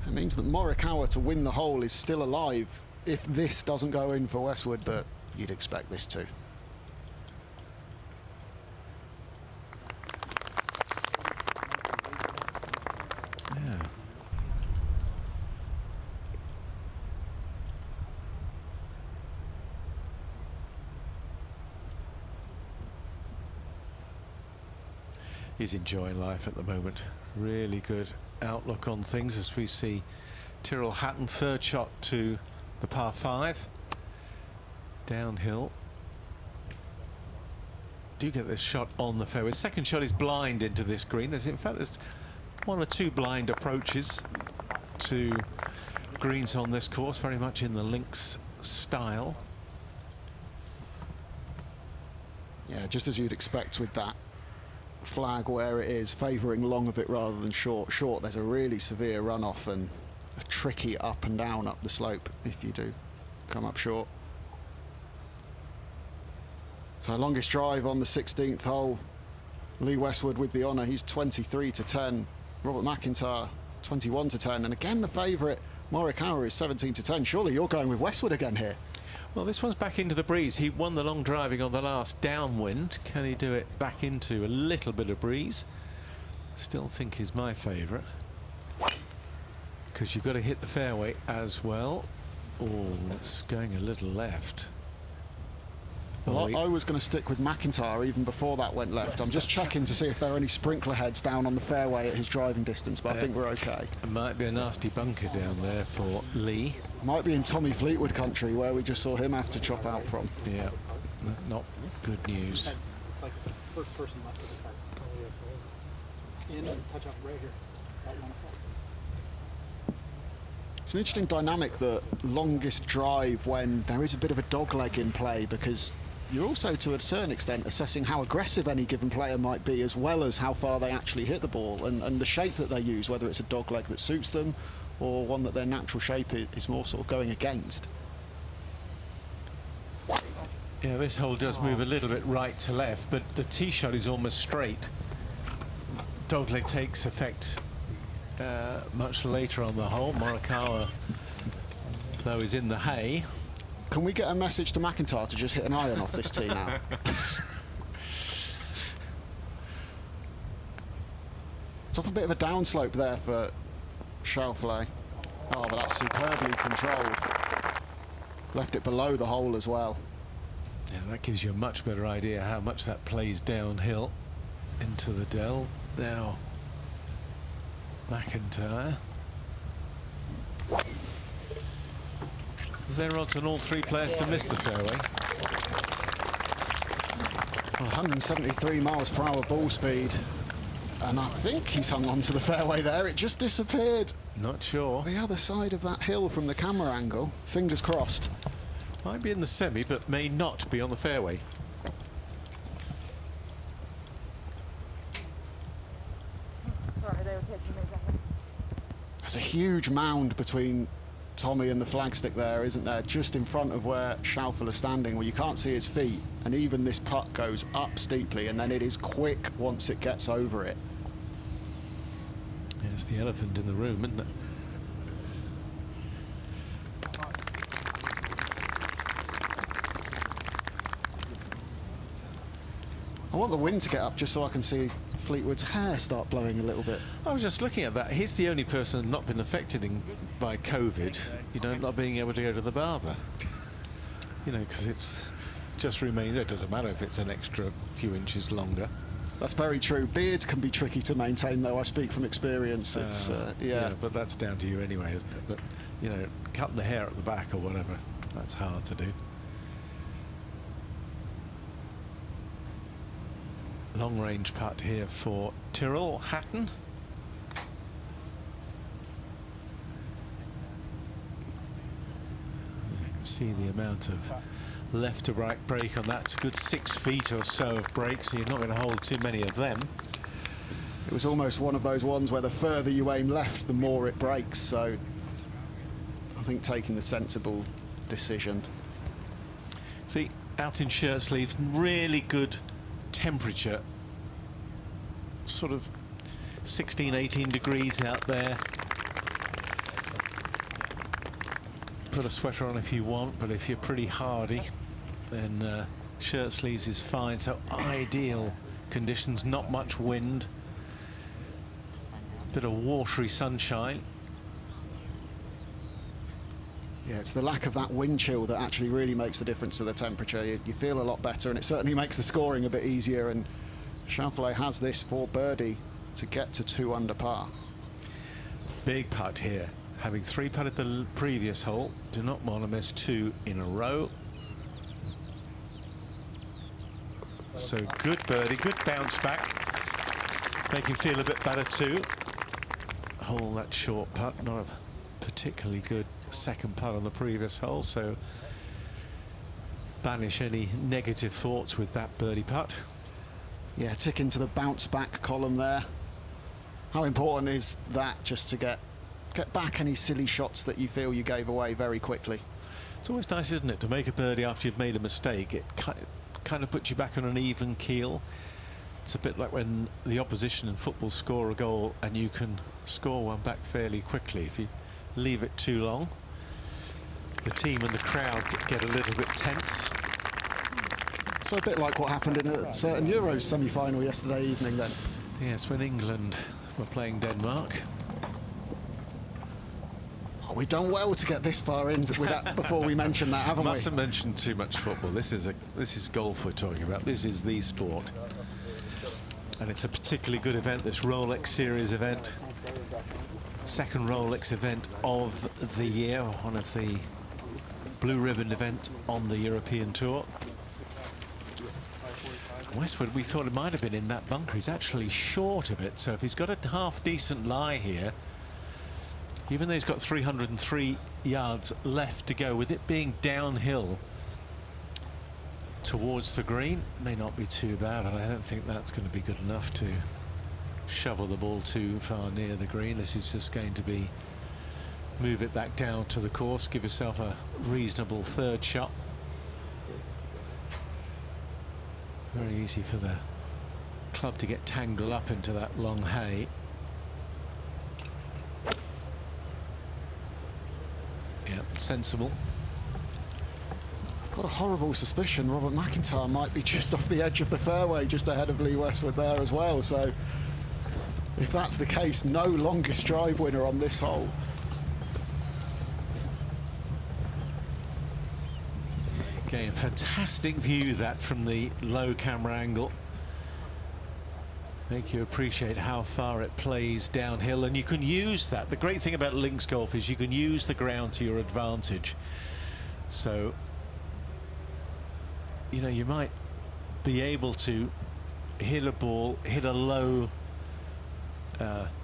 It means that Morikawa to win the hole is still alive if this doesn't go in for Westwood, but you'd expect this to. Yeah. He's enjoying life at the moment. Really good outlook on things as we see Tyrrell Hatton, 3rd shot to the par 5. Downhill. Do get this shot on the fairway. 2nd shot is blind into this green. There's, in fact, there's 1 or 2 blind approaches to greens on this course, very much in the links style. Yeah, just as you'd expect with that flag where it is, favouring long of it rather than short. Short, there's a really severe runoff and a tricky up and down up the slope if you do come up short. So longest drive on the 16th hole. Lee Westwood with the honour. He's 23-10. Robert McIntyre 21-10, and again the favourite Morikawa is 17-10. Surely you're going with Westwood again here. Well, this one's back into the breeze. He won the long driving on the last downwind. Can he do it back into a little bit of breeze? Still think he's my favourite, because you've got to hit the fairway as well. Oh, it's going a little left. Well, I was going to stick with McIntyre even before that went left. I'm just checking to see if there are any sprinkler heads down on the fairway at his driving distance, but I think we're okay. It might be a nasty bunker down there for Lee. Might be in Tommy Fleetwood country, where we just saw him have to chop out from. Yeah, not good news. It's like the first person left of the cart. in and touch up right here at 1 o'clock. It's an interesting dynamic, the longest drive, when there is a bit of a dog leg in play, because you're also, to a certain extent, assessing how aggressive any given player might be, as well as how far they actually hit the ball, and the shape that they use, whether it's a dog leg that suits them or one that their natural shape is more sort of going against. Yeah, this hole does move a little bit right to left, but the tee shot is almost straight. Dogleg takes effect much later on the hole. Morikawa, though, is in the hay. Can we get a message to McIntyre to just hit an iron off this tee now? It's off a bit of a downslope there for Schauffele. Oh, but that's superbly controlled. Left it below the hole as well. Yeah, that gives you a much better idea how much that plays downhill into the dell. Now, McIntyre. Is there odds on all three players to miss the fairway? 173 miles per hour ball speed. And I think he's hung on to the fairway there. It just disappeared. Not sure. The other side of that hill from the camera angle. Fingers crossed. Might be in the semi, but may not be on the fairway. Sorry, they were taking me down. There's a huge mound between Tommy and the flagstick there, isn't there? Just in front of where Schauffele is standing, where you can't see his feet. And even this putt goes up steeply, and then it is quick once it gets over it. Yeah, it's the elephant in the room, isn't it? I want the wind to get up just so I can see Fleetwood's hair start blowing a little bit. I was just looking at that. He's the only person not been affected by COVID, you know, not being able to go to the barber. You know, because it's just remains, it doesn't matter if it's an extra few inches longer. That's very true. Beards can be tricky to maintain, though. I speak from experience. It's yeah, but that's down to you anyway, isn't it? But, you know, cutting the hair at the back or whatever, that's hard to do. Long range putt here for Tyrrell Hatton. You can see the amount of left to right break on that. It's a good 6 feet or so of break, so you're not going to hold too many of them. It was almost one of those ones where the further you aim left, the more it breaks. So I think taking the sensible decision. See, out in shirt sleeves, really good temperature, sort of 16, 18 degrees out there. Put a sweater on if you want, but if you're pretty hardy, then shirt sleeves is fine. So ideal conditions, not much wind, bit of watery sunshine. Yeah, it's the lack of that wind chill that actually really makes the difference to the temperature. You feel a lot better, and it certainly makes the scoring a bit easier. And Schauffele has this for birdie to get to 2 under par. Big putt here. Having 3 putted the previous hole, do not want to miss 2 in a row. So good birdie, good bounce back. Make him feel a bit better too. Hole that short putt, not a particularly good second putt on the previous hole, so banish any negative thoughts with that birdie putt. Yeah, tick into the bounce back column there. How important is that, just to get back any silly shots that you feel you gave away very quickly? It's always nice, isn't it, to make a birdie after you've made a mistake. It kind of puts you back on an even keel. It's a bit like when the opposition in football score a goal and you can score one back fairly quickly. If you leave it too long, the team and the crowd get a little bit tense. So a bit like what happened in a certain Euros semi-final yesterday evening then. Yes, when England were playing Denmark. Oh, we've done well to get this far in with that before we mention that, haven't we? Mustn't mention too much football. This is golf we're talking about. This is the sport. And it's a particularly good event, this Rolex Series event. Second Rolex event of the year, one of the blue ribbon event on the European Tour. Westwood, we thought it might have been in that bunker. He's actually short of it, so if he's got a half decent lie here, even though he's got 303 yards left to go, with it being downhill towards the green, may not be too bad, but I don't think that's going to be good enough to shovel the ball too far near the green. This is just going to be move it back down to the course, give yourself a reasonable third shot. Very easy for the club to get tangled up into that long hay. Yeah, sensible. I've got a horrible suspicion Robert McIntyre might be just off the edge of the fairway, just ahead of Lee Westwood there as well. So if that's the case, no longest drive winner on this hole. Okay, a fantastic view that from the low camera angle. Make you appreciate how far it plays downhill, and you can use that. The great thing about links golf is you can use the ground to your advantage. So, you know, you might be able to hit a ball, hit a low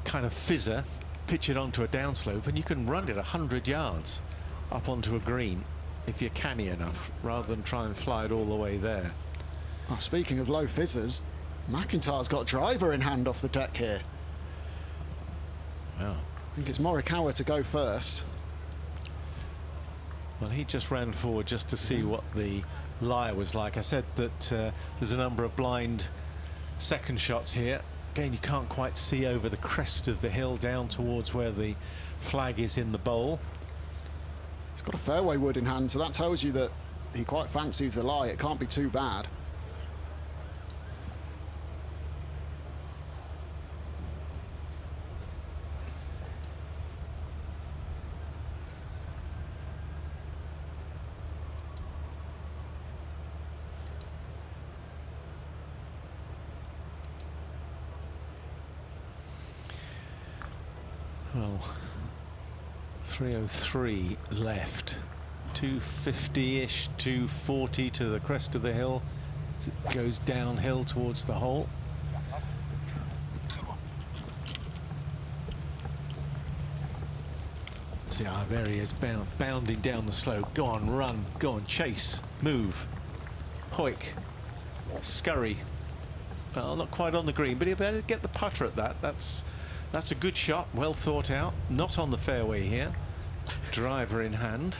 kind of fizzer, pitch it onto a downslope, and you can run it 100 yards up onto a green if you're canny enough, rather than try and fly it all the way there. Oh, speaking of low fizzers, McIntyre's got driver in hand off the deck here. Wow. I think it's Morikawa to go first. Well, he just ran forward just to see what the lie was like. I said that there's a number of blind second shots here. Again, you can't quite see over the crest of the hill down towards where the flag is in the bowl. He's got a fairway wood in hand, so that tells you that he quite fancies the lie. It can't be too bad. Well, 303 left, 250-ish, 240 to the crest of the hill as it goes downhill towards the hole. See, there he is, bounding down the slope. Go on, run, go on, chase, move, hoik, scurry. Well, not quite on the green, but he'll better get the putter at that. That's a good shot, well thought out. Not on the fairway here. Driver in hand.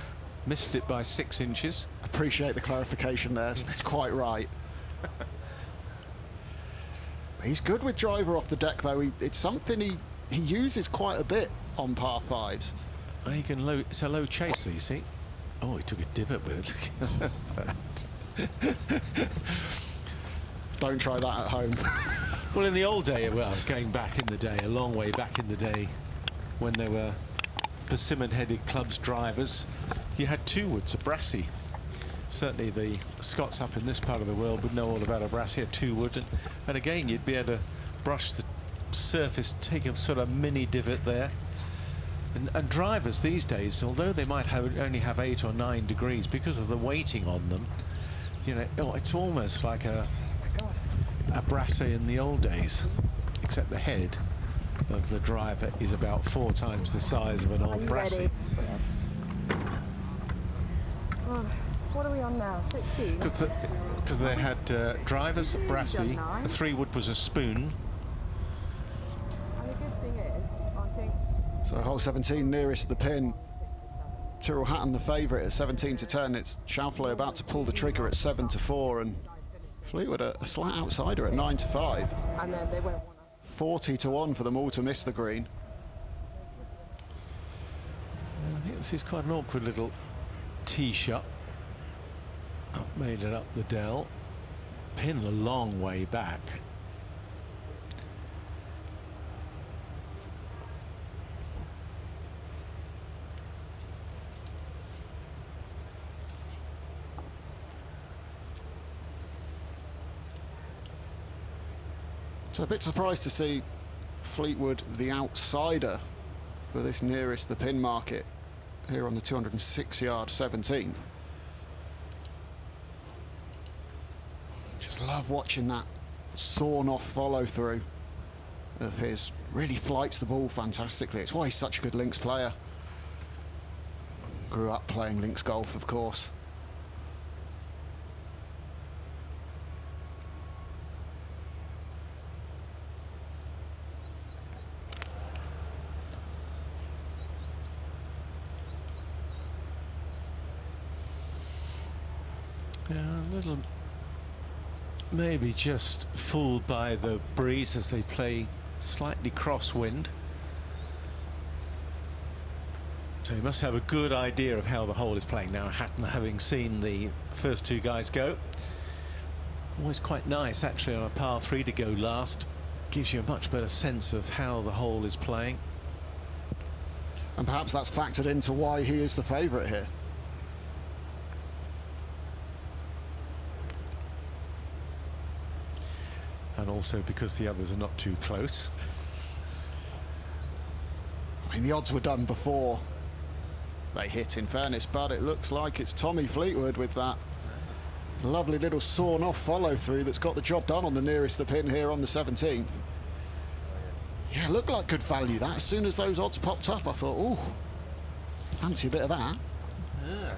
Missed it by 6 inches. Appreciate the clarification there. It's quite right. He's good with driver off the deck, though. It's something he uses quite a bit on par fives. Oh, he can it's a low chaser, you see. Oh, he took a divot with it. Don't try that at home. Well, in the old day, well, going back in the day, a long way back in the day, when there were persimmon-headed clubs drivers, you had 2 woods, a brassy. Certainly the Scots up in this part of the world would know all about a brassy, a 2 wood, and again, you'd be able to brush the surface, take a sort of mini divot there. And drivers these days, although they might only have 8 or 9 degrees, because of the weighting on them, you know, it's almost like a brassy in the old days, except the head of the driver is about 4 times the size of an old brassy. Oh, what are we on now? 16? Because they had drivers, brassy, a 3 wood was a spoon. And the good thing is, I think... So hole 17 nearest the pin. Tyrrell Hatton the favourite at 17 to 10. It's Schauffele about to pull the trigger at 7 to 4, and Fleetwood a slight outsider at 9 to 5. And then they won't want 40 to 1 for them all to miss the green. I think this is quite an awkward little tee shot. Made it up the dell. Pin a long way back. So a bit surprised to see Fleetwood the outsider for this nearest the pin market here on the 206-yard 17. Just love watching that sawn off follow through of his. Really flights the ball fantastically. It's why he's such a good links player. Grew up playing links golf, of course. Yeah, a little, maybe just fooled by the breeze as they play slightly crosswind. So he must have a good idea of how the hole is playing now, Hatton, having seen the first two guys go. Always quite nice, actually, on a par 3 to go last. Gives you a much better sense of how the hole is playing. And perhaps that's factored into why he is the favourite here. And also because the others are not too close. I mean, the odds were done before they hit, in fairness, but it looks like it's Tommy Fleetwood with that lovely little sawn off follow through that's got the job done on the nearest the pin here on the 17th. Yeah, looked like good value that. As soon as those odds popped up, I thought, ooh, fancy a bit of that. Yeah.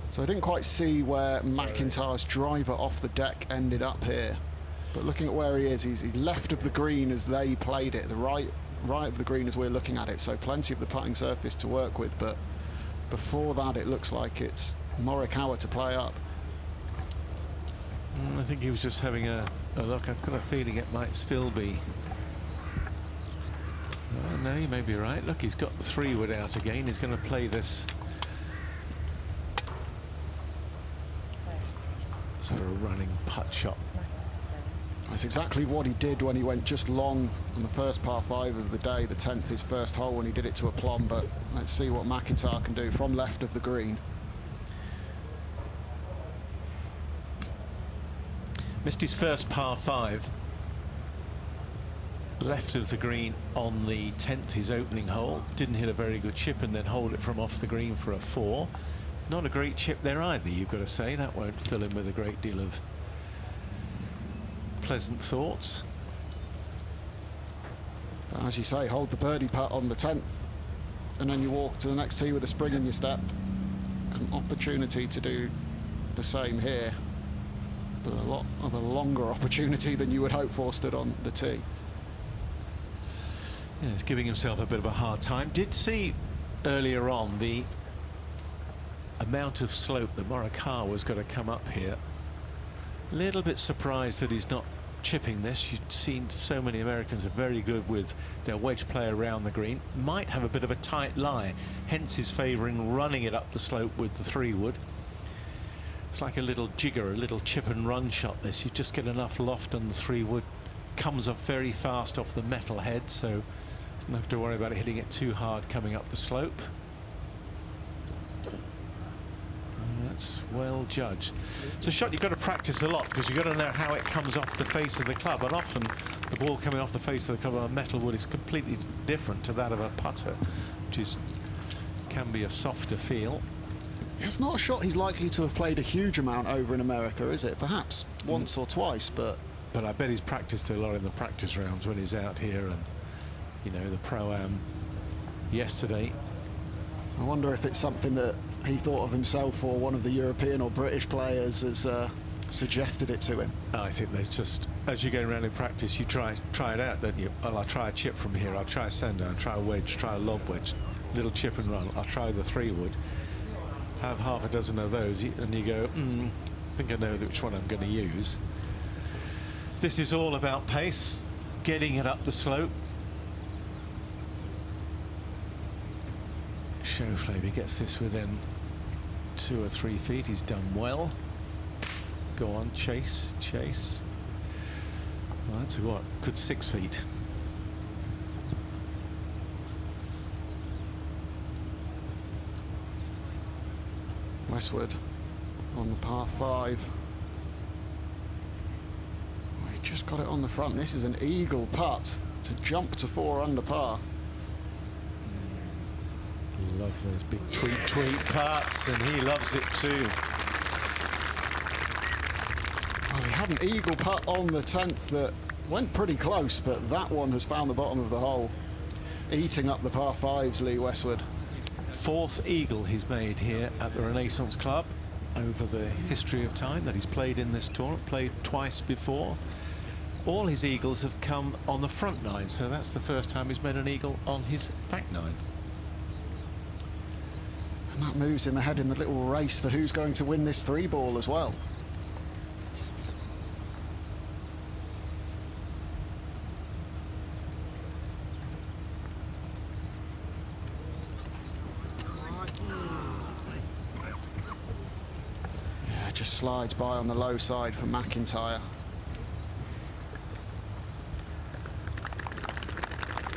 So I didn't quite see where McIntyre's driver off the deck ended up here, but looking at where he is, he's left of the green as they played it, the right of the green as we're looking at it, so plenty of the putting surface to work with. But before that, it looks like it's Morikawa to play up. I think he was just having a look. I've got a feeling it might still be. No, you may be right. Look, he's got the 3-wood out again. He's going to play this sort of running putt shot. That's exactly what he did when he went just long on the first par 5 of the day, the 10th, his first hole, when he did it to a plumb. But let's see what McIntyre can do from left of the green. Missed his first par 5 left of the green on the 10th, his opening hole. Didn't hit a very good chip and then hold it from off the green for a 4. Not a great chip there either, you've got to say. That won't fill him with a great deal of pleasant thoughts. But as you say, hold the birdie putt on the 10th, and then you walk to the next tee with a spring in your step. An opportunity to do the same here, but a lot of a longer opportunity than you would hope for stood on the tee. Yeah, he's giving himself a bit of a hard time. Did see earlier on the amount of slope that Morikawa was going to come up here. A little bit surprised that he's not chipping this. You've seen so many Americans are very good with their wedge play around the green. Might have a bit of a tight lie, hence his favouring running it up the slope with the 3-wood. It's like a little jigger, a little chip and run shot this. You just get enough loft on the 3-wood. Comes up very fast off the metal head, so don't have to worry about it hitting it too hard coming up the slope. That's well judged. It's a shot you've got to practice a lot, because you've got to know how it comes off the face of the club, and often the ball coming off the face of the club on a metal wood is completely different to that of a putter, which can be a softer feel. It's not a shot he's likely to have played a huge amount over in America, is it? Perhaps once or twice, but I bet he's practiced a lot in the practice rounds when he's out here, and you know, the Pro-Am yesterday. I wonder if it's something that he thought of himself, or one of the European or British players has suggested it to him. I think there's just, as you go around in practice, you try it out, don't you? Well, I'll try a chip from here, I'll try a send down, try a wedge, try a lob wedge, little chip and run, I'll try the 3-wood. Have half a dozen of those, and you go, I think I know which one I'm going to use. This is all about pace, getting it up the slope. Schauffele, if he gets this within 2 or 3 feet, he's done well. Go on, chase. Well, that's a what? Good 6 feet. Westwood on the par 5. He just got it on the front. This is an eagle putt to jump to 4 under par. love those big tweet putts, and he loves it too. Well, he had an eagle putt on the 10th that went pretty close, but that one has found the bottom of the hole, eating up the par 5s, Lee Westwood. 4th eagle he's made here at the Renaissance Club over the history of time that he's played in this tournament, played twice before. All his eagles have come on the front 9, so that's the first time he's made an eagle on his back 9. And that moves him ahead in the little race for who's going to win this 3-ball as well. Yeah, just slides by on the low side for McIntyre.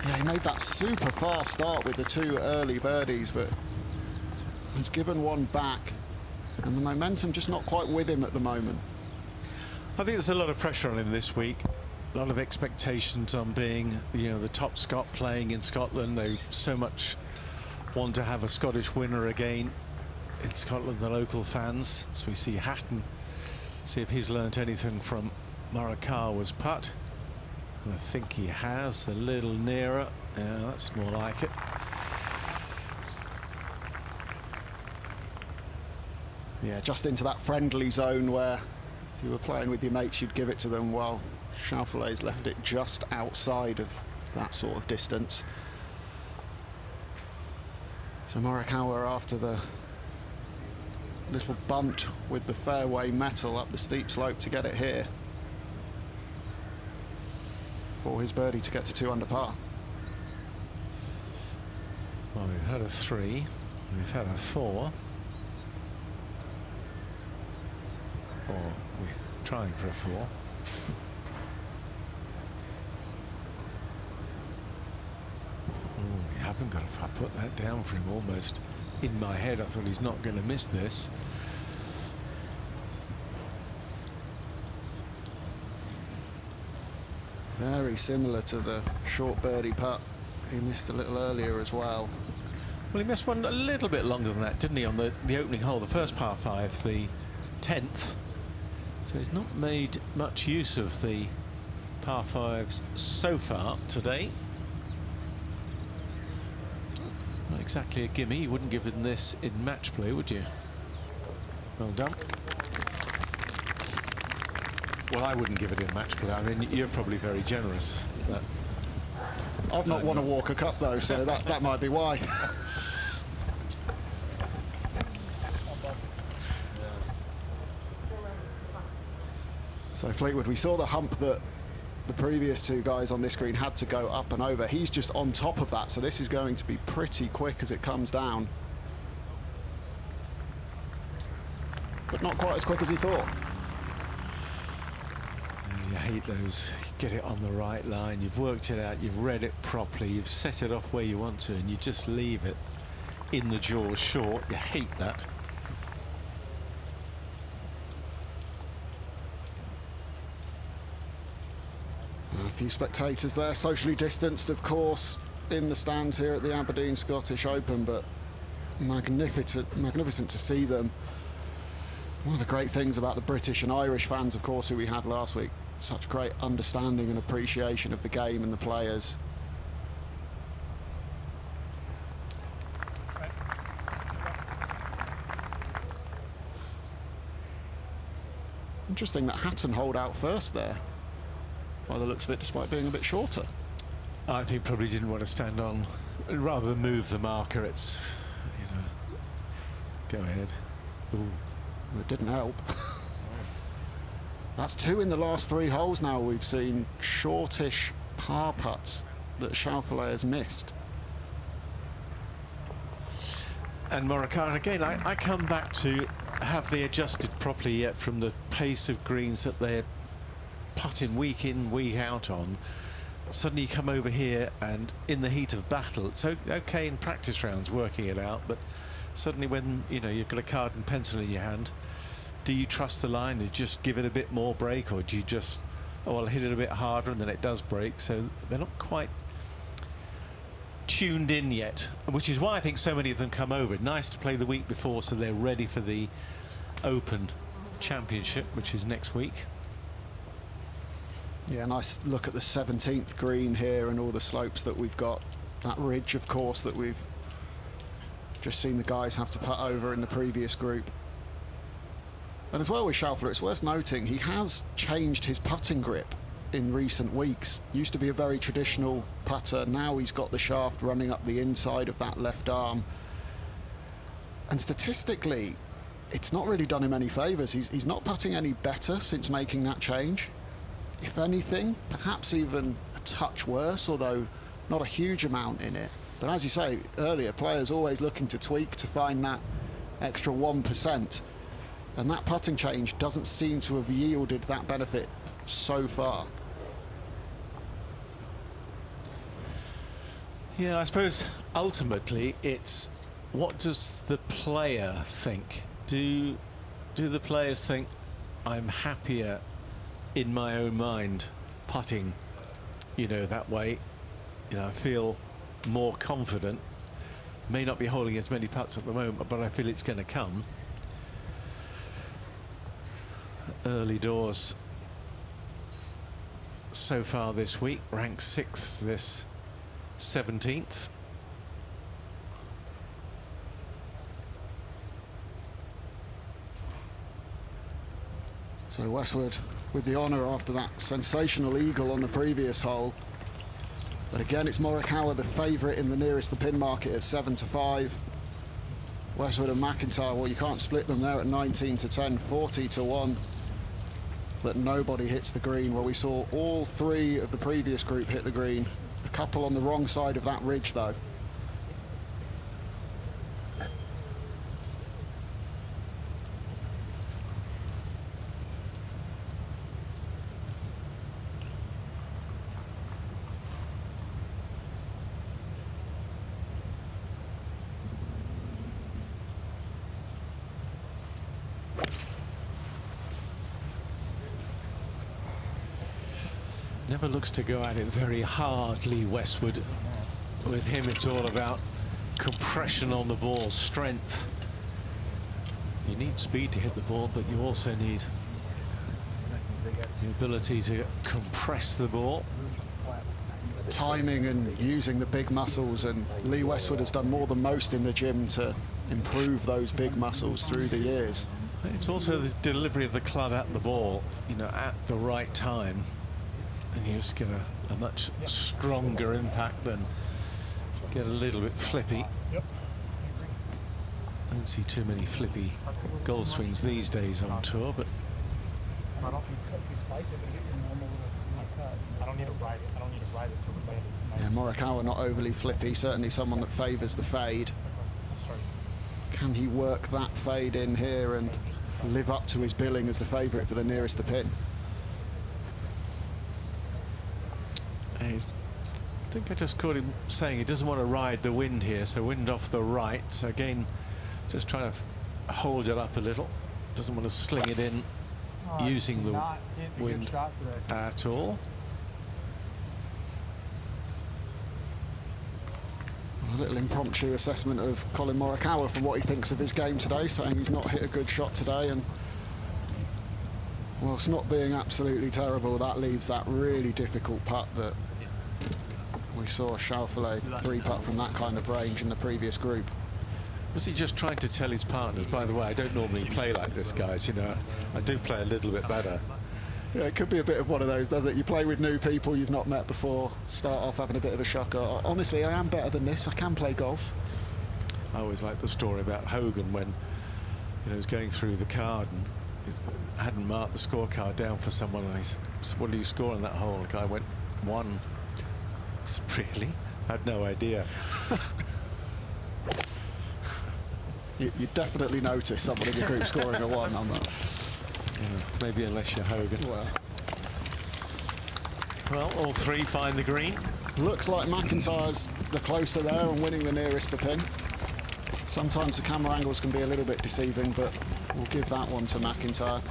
Yeah, he made that super fast start with the 2 early birdies, but he's given one back, and the momentum just not quite with him at the moment. I think there's a lot of pressure on him this week. A lot of expectations on being, you know, the top Scot playing in Scotland. They so much want to have a Scottish winner again in Scotland, the local fans. So we see Hatton, see if he's learnt anything from Morikawa's putt. I think he has, a little nearer. Yeah, that's more like it. Yeah, just into that friendly zone where if you were playing with your mates, you'd give it to them, while Schauffele's left it just outside of that sort of distance. So Morikawa, after the little bunt with the fairway metal up the steep slope to get it here, for his birdie to get to 2 under par. Well, we've had a 3, we've had a 4. Or we're trying for a 4. Oh, we haven't got a... I put that down for him almost in my head. I thought he's not going to miss this. Very similar to the short birdie putt he missed a little earlier as well. Well, he missed one a little bit longer than that, didn't he, on the opening hole, the first par 5, the 10th. So he's not made much use of the par 5s so far today. Not exactly a gimme. You wouldn't give him this in match play, would you? Well done. Well, I wouldn't give it in match play. I mean, you're probably very generous. But I've not won a Walker Cup though, so that might be why. So Fleetwood, we saw the hump that the previous 2 guys on this green had to go up and over. He's just on top of that, so this is going to be pretty quick as it comes down. But not quite as quick as he thought. you hate those. You get it on the right line, you've worked it out, you've read it properly, you've set it off where you want to, and you just leave it in the jaws short. You hate that. A few spectators there, socially distanced of course, in the stands here at the Aberdeen Scottish Open, but magnificent to see them. One of the great things about the British and Irish fans, of course, who we had last week, such great understanding and appreciation of the game and the players. Interesting that Hatton holed out first there, by the looks of it, despite being a bit shorter. I think probably didn't want to stand on, rather than move the marker. It's, you know, go ahead. Ooh. It didn't help. That's 2 in the last 3 holes now. We've seen shortish par putts that Schauffele has missed. And Morikawa, again, I come back to, have they adjusted properly yet from the pace of greens that they're putting week in, week out on? Suddenly you come over here and in the heat of battle, it's okay in practice rounds working it out, but suddenly when, you know, you've got a card and pencil in your hand, do you trust the line and just give it a bit more break, or do you just, oh, I'll hit it a bit harder and then it does break? So they're not quite tuned in yet, which is why I think so many of them come over. Nice to play the week before, so they're ready for the Open Championship, which is next week. Yeah, nice look at the 17th green here and all the slopes that we've got. That ridge, of course, that we've just seen the guys have to putt over in the previous group. And as well with Schauffele, it's worth noting he has changed his putting grip in recent weeks. Used to be a very traditional putter. Now he's got the shaft running up the inside of that left arm. And statistically, it's not really done him any favours. He's not putting any better since making that change. If anything, perhaps even a touch worse, although not a huge amount in it. But as you say earlier, players always looking to tweak to find that extra 1%. And that putting change doesn't seem to have yielded that benefit so far. Yeah, I suppose ultimately it's what does the player think? Do the players think I'm happier in my own mind putting, you know, that way? You know, I feel more confident. May not be holding as many putts at the moment, but I feel it's going to come. Early doors so far this week, ranked 6th this 17th. So Westwood with the honour after that sensational eagle on the previous hole. But again, it's Morikawa the favourite in the nearest the pin market at 7-5. Westwood and McIntyre, well, you can't split them there at 19-10, 40-1. That nobody hits the green. Well, we saw all three of the previous group hit the green. A couple on the wrong side of that ridge, though. Never looks to go at it very hardly, Westwood. With him, it's all about compression on the ball, strength. You need speed to hit the ball, but you also need the ability to compress the ball. Timing and using the big muscles, and Lee Westwood has done more than most in the gym to improve those big muscles through the years. It's also the delivery of the club at the ball, you know, at the right time. And you just get a much stronger impact than get a little bit flippy. Yep. I don't see too many flippy golf swings these days on tour, but I don't need to ride it. I don't need to ride it to relate it. Yeah, Morikawa not overly flippy, certainly someone that favours the fade. Can he work that fade in here and live up to his billing as the favourite for the nearest the pin? I think I just caught him saying he doesn't want to ride the wind here, so wind off the right. So again, just trying to hold it up a little. Doesn't want to sling it in using the wind at all. A little impromptu assessment of Collin Morikawa for what he thinks of his game today, saying he's not hit a good shot today, and whilst not being absolutely terrible, that leaves that really difficult putt that we saw Schauffele 3-putt from that kind of range in the previous group. Was he just trying to tell his partners, by the way, I don't normally play like this, guys, you know, I do play a little bit better. Yeah, it could be a bit of one of those, does it? You play with new people you've not met before, start off having a bit of a shocker. Honestly, I am better than this. I can play golf. I always like the story about Hogan when, you know, he was going through the card and he hadn't marked the scorecard down for someone, and he said, "What do you score on that hole?" The guy went, 1. I said, "Really? I had no idea." You definitely notice someone in the group scoring a 1 on that. Yeah, maybe unless you're Hogan. Well, all three find the green. Looks like McIntyre's the closer there and winning the nearest the pin. Sometimes the camera angles can be a little bit deceiving, but we'll give that one to McIntyre.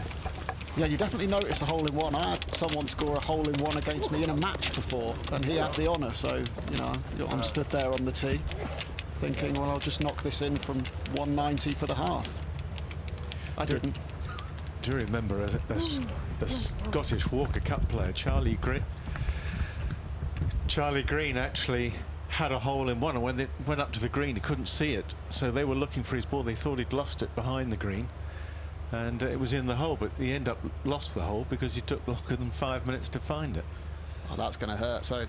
Yeah, you definitely notice a hole-in-one. I had someone score a hole-in-one against me in a match before, and he had the honour, so, you know, I'm stood there on the tee, thinking, well, I'll just knock this in from 190 for the half. I didn't. Do you remember a Scottish Walker Cup player, Charlie Green? Charlie Green actually had a hole-in-one, and when they went up to the green, he couldn't see it, so they were looking for his ball. They thought he'd lost it behind the green, and it was in the hole, but he ended up lost the hole because he took longer than 5 minutes to find it. Oh, that's going to hurt. So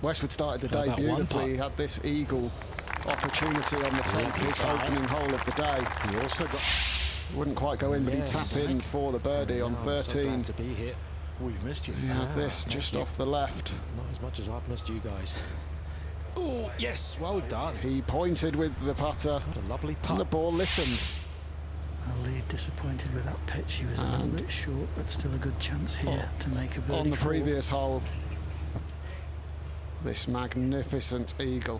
Westwood started the day beautifully. He had this eagle opportunity on the 10th, his opening hole of the day. He also got... Wouldn't quite go in, but he tapped in for the birdie on 13. So glad to be here. We've missed you. He had this just off the left. Not as much as I've missed you guys. Oh, yes, well done. He pointed with the putter. What a lovely putt. And the ball listened. Ali disappointed with that pitch. He was a little bit short, but still a good chance here to make a birdie. On the previous hole, this magnificent eagle.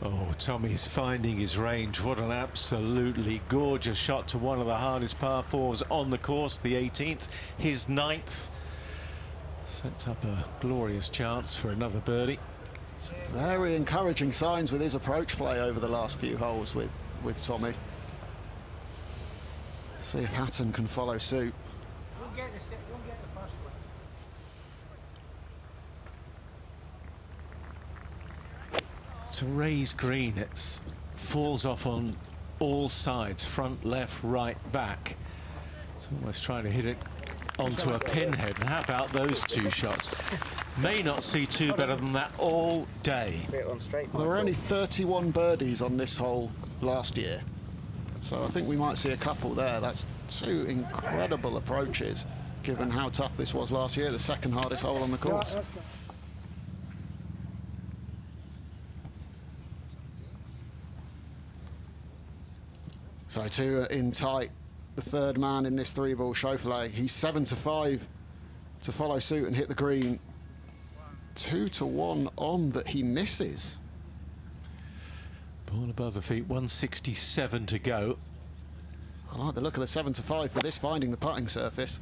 Oh, Tommy's finding his range. What an absolutely gorgeous shot to one of the hardest par fours on the course, the 18th, his 9th. Sets up a glorious chance for another birdie. Very encouraging signs with his approach play over the last few holes with Tommy. See if Hatton can follow suit. We'll get the first one. It's a raised green. It falls off on all sides, front, left, right, back. It's almost trying to hit it onto a pinhead. And how about those two shots? May not see two better than that all day. Well, there were only 31 birdies on this hole last year, so I think we might see a couple there. That's two incredible approaches, given how tough this was last year, the second hardest hole on the course. So two in tight. The third man in this three-ball Schauffele. He's 7-5 to follow suit and hit the green. 2-1 on that he misses. Ball above the feet, 167 to go. I like the look of the 7-5 for this finding the putting surface.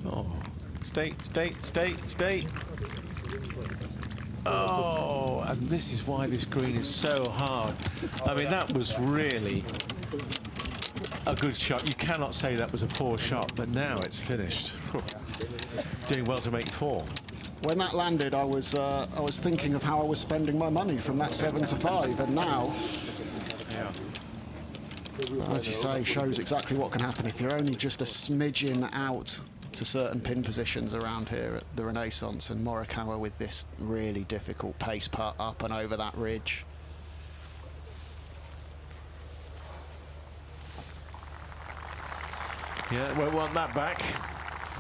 Oh, stay. Oh, and this is why this green is so hard. I mean, that was really a good shot. You cannot say that was a poor shot, but now it's finished. Doing well to make four. When that landed, I was thinking of how I was spending my money from that 7-5, and now, as you say, shows exactly what can happen if you're only just a smidgen out to certain pin positions around here at the Renaissance, and Morikawa with this really difficult pace putt up and over that ridge. Yeah, won't want that back.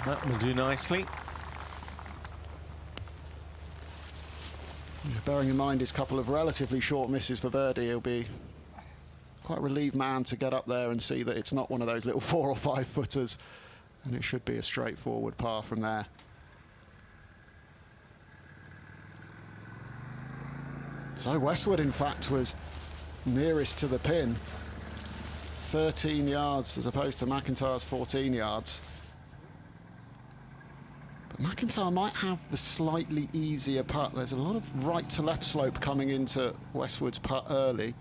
That will do nicely. Bearing in mind his couple of relatively short misses for birdie, he'll be quite a relieved man to get up there and see that it's not one of those little 4 or 5 footers, and it should be a straightforward par from there. So Westwood, in fact, was nearest to the pin, 13 yards as opposed to McIntyre's 14 yards. But McIntyre might have the slightly easier putt. There's a lot of right to left slope coming into Westwood's putt early.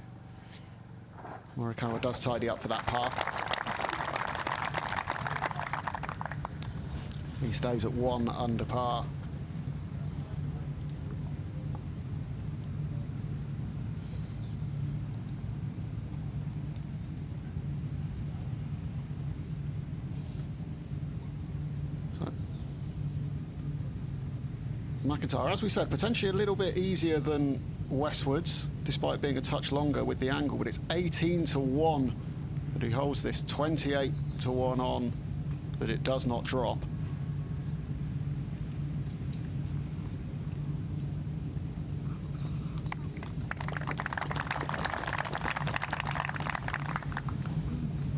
Morikawa does tidy up for that par. He stays at 1 under par. McIntyre, as we said, potentially a little bit easier than Westwood's, despite being a touch longer with the angle, but it's 18-1 but he holds this 28 to 1 on that it does not drop.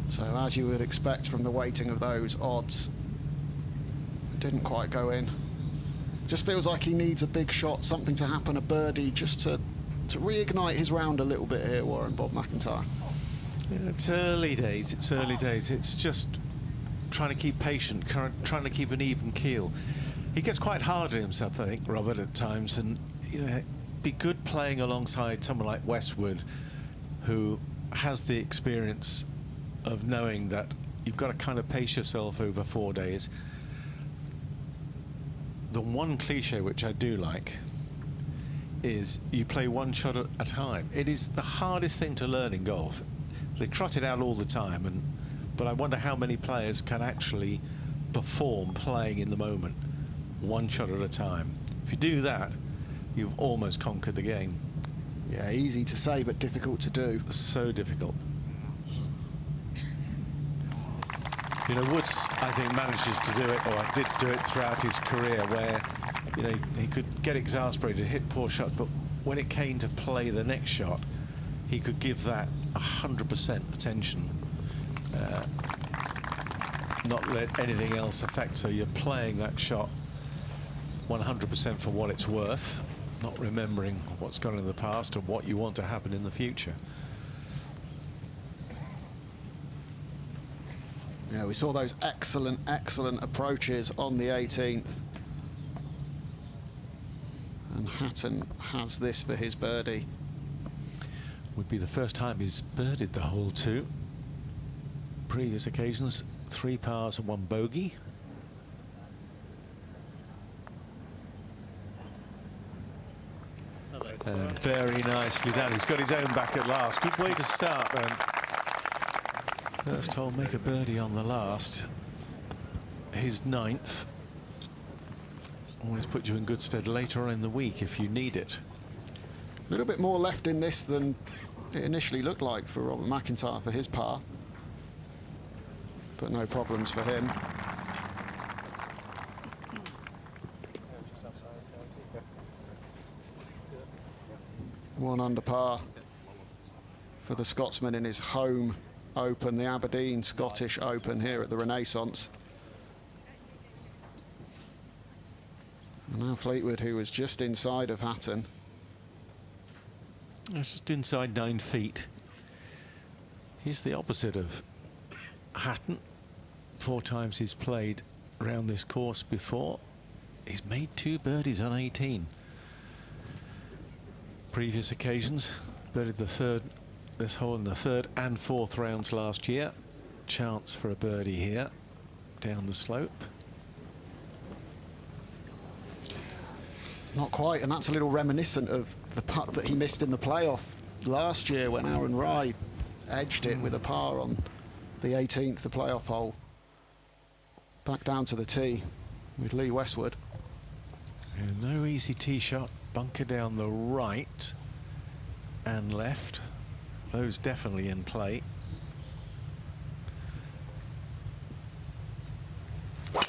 So as you would expect from the weighting of those odds, it didn't quite go in. Just feels like he needs a big shot, something to happen, a birdie, just to reignite his round a little bit here, Warren, Bob McIntyre. Yeah, it's early days, it's early days. It's just trying to keep patient, trying to keep an even keel. He gets quite hard on himself, I think, Robert, at times, and, you know, be good playing alongside someone like Westwood, who has the experience of knowing that you've got to kind of pace yourself over 4 days. The one cliche which I do like is you play one shot at a time. It is the hardest thing to learn in golf. They trot it out all the time, but I wonder how many players can actually perform playing in the moment, one shot at a time. If you do that, you've almost conquered the game. Yeah, easy to say, but difficult to do. So difficult. You know, Woods, I think, manages to do it, or did do it throughout his career, where, you know, he could get exasperated, hit poor shots, but when it came to play the next shot, he could give that 100% attention, not let anything else affect. So you're playing that shot 100% for what it's worth, not remembering what's gone in the past or what you want to happen in the future. Yeah, we saw those excellent approaches on the 18th. And Hatton has this for his birdie. Would be the first time he's birdied the hole too. Previous occasions, 3 pars and 1 bogey. And very nicely done. He's got his own back at last. Good way to start then. First hole, make a birdie on the last. His 9th. Always put you in good stead later on in the week if you need it. A little bit more left in this than it initially looked like for Robert McIntyre for his par. But no problems for him. One under par for the Scotsman in his home Open, the Aberdeen Scottish Open here at the Renaissance. And now Fleetwood, who was just inside of Hatton. Just inside 9 feet. He's the opposite of Hatton. 4 times he's played around this course before. He's made 2 birdies on 18. Previous occasions, birdied the third, this hole in the 3rd and 4th rounds last year. Chance for a birdie here, down the slope. Not quite, and that's a little reminiscent of the putt that he missed in the playoff last year when Aaron Rai edged it with a par on the 18th, the playoff hole. Back down to the tee with Lee Westwood. And no easy tee shot, bunker down the right and left. Those definitely in play. A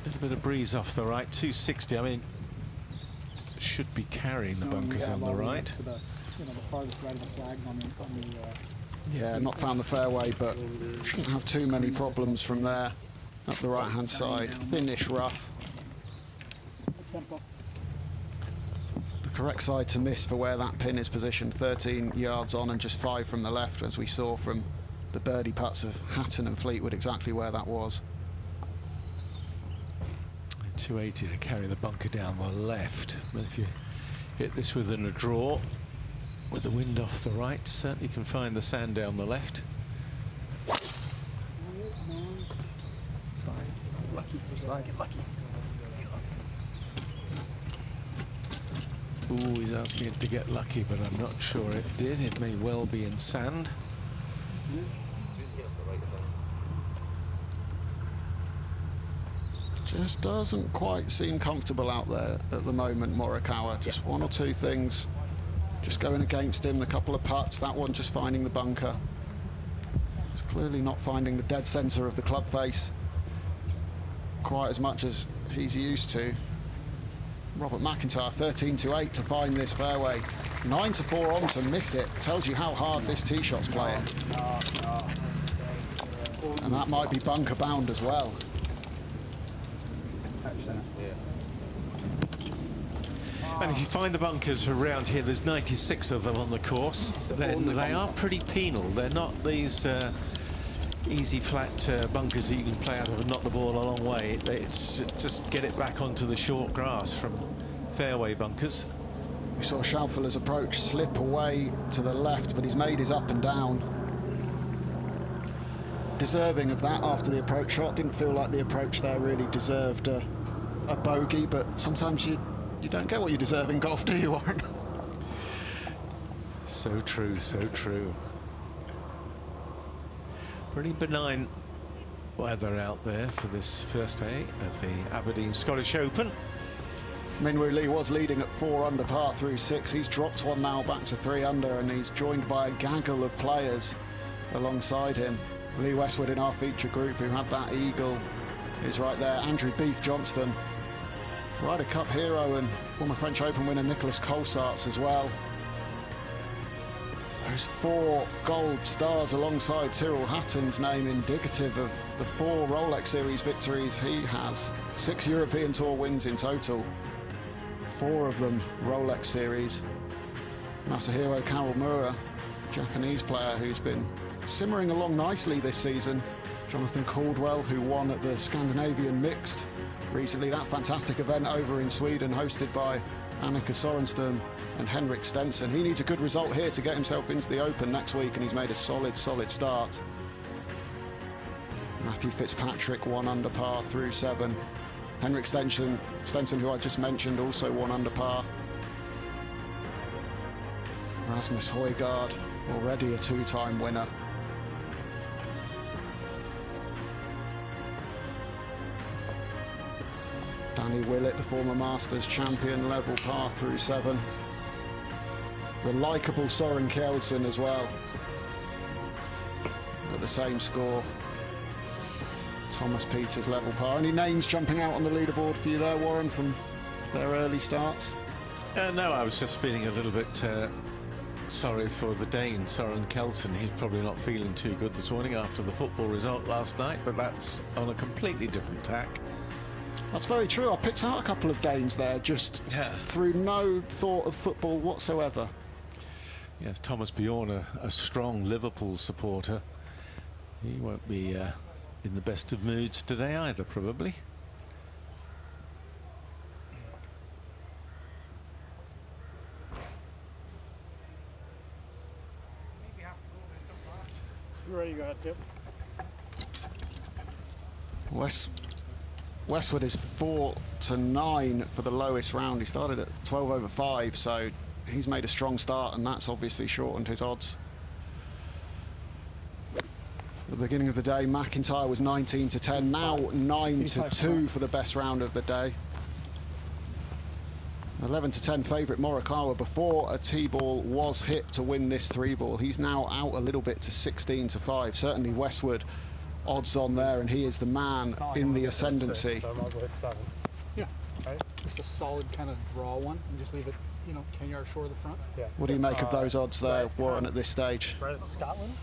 little bit of breeze off the right, 260. I mean, should be carrying the bunkers on the right. To the, you know, the farthest right of the flag on the yeah, not found the fairway, but shouldn't have too many problems from there. Up the right-hand side, thinnish rough. tempo. The correct side to miss for where that pin is positioned, 13 yards on and just 5 from the left, as we saw from the birdie putts of Hatton and Fleetwood, exactly where that was. 280 to carry the bunker down the left, but if you hit this within a draw with the wind off the right, certainly can find the sand down the left. Ooh, he's asking it to get lucky, but I'm not sure it did. It may well be in sand. Just doesn't quite seem comfortable out there at the moment, Morikawa. Just one or two things just going against him. A couple of putts, that one just finding the bunker. It's clearly not finding the dead centre of the club face quite as much as he's used to. Robert McIntyre 13-8 to find this fairway. 9-4 on to miss it. Tells you how hard this tee shot's playing. And that might be bunker bound as well. And if you find the bunkers around here, there's 96 of them on the course, then they are pretty penal. They're not these easy flat bunkers that you can play out of and knock the ball a long way. It's just get it back onto the short grass from fairway bunkers. We saw Schaufeler's approach slip away to the left, but he's made his up and down. Deserving of that after the approach shot. Didn't feel like the approach there really deserved a bogey, but sometimes you don't get what you deserve in golf, do you, Warren? So true, so true. Pretty benign weather out there for this first day of the Aberdeen Scottish Open. Minwoo Lee was leading at 4 under par through 6. He's dropped one now back to 3 under, and he's joined by a gaggle of players alongside him. Lee Westwood in our feature group, who had that eagle, is right there. Andrew Beef Johnston, Ryder Cup hero and former French Open winner Nicolas Colsaerts as well. There's 4 gold stars alongside Tyrrell Hatton's name, indicative of the 4 Rolex Series victories he has. 6 European Tour wins in total, 4 of them Rolex Series. Masahiro Kawamura, Japanese player who's been simmering along nicely this season. Jonathan Caldwell, who won at the Scandinavian Mixed recently, that fantastic event over in Sweden hosted by Annika Sorenstam and Henrik Stenson. He needs a good result here to get himself into the Open next week, and he's made a solid start. Matthew Fitzpatrick 1 under par through 7. Henrik Stenson, who I just mentioned, also 1 under par. Rasmus Højgaard, already a 2-time winner. Danny Willett, the former Masters champion, level par through 7. The likeable Soren Kjeldsen as well, at the same score. Thomas Peters level par. Any names jumping out on the leaderboard for you there, Warren, from their early starts? No, I was just feeling a little bit sorry for the Dane, Soren Kjeldsen. He's probably not feeling too good this morning after the football result last night, but that's on a completely different tack. That's very true. I picked out a couple of Danes there just through no thought of football whatsoever. Yes, Thomas Bjorn, a strong Liverpool supporter. He won't be in the best of moods today either, probably. You ready? Go ahead, Tip. Westwood is 4 to 9 for the lowest round. He started at 12 over 5, so he's made a strong start, and that's obviously shortened his odds. At the beginning of the day, McIntyre was 19 to 10, now 9 to 2 for the best round of the day. 11 to 10 favourite Morikawa before a tee ball was hit to win this 3-ball. He's now out a little bit to 16 to 5. Certainly Westwood odds on there, and he is the man in the ascendancy. So I might as well hit 7. Yeah. Right. Just a solid kind of draw one, and just leave it, 10 yards short of the front. Yeah. What do you make of those odds there, Warren, at this stage? Right at Scotland?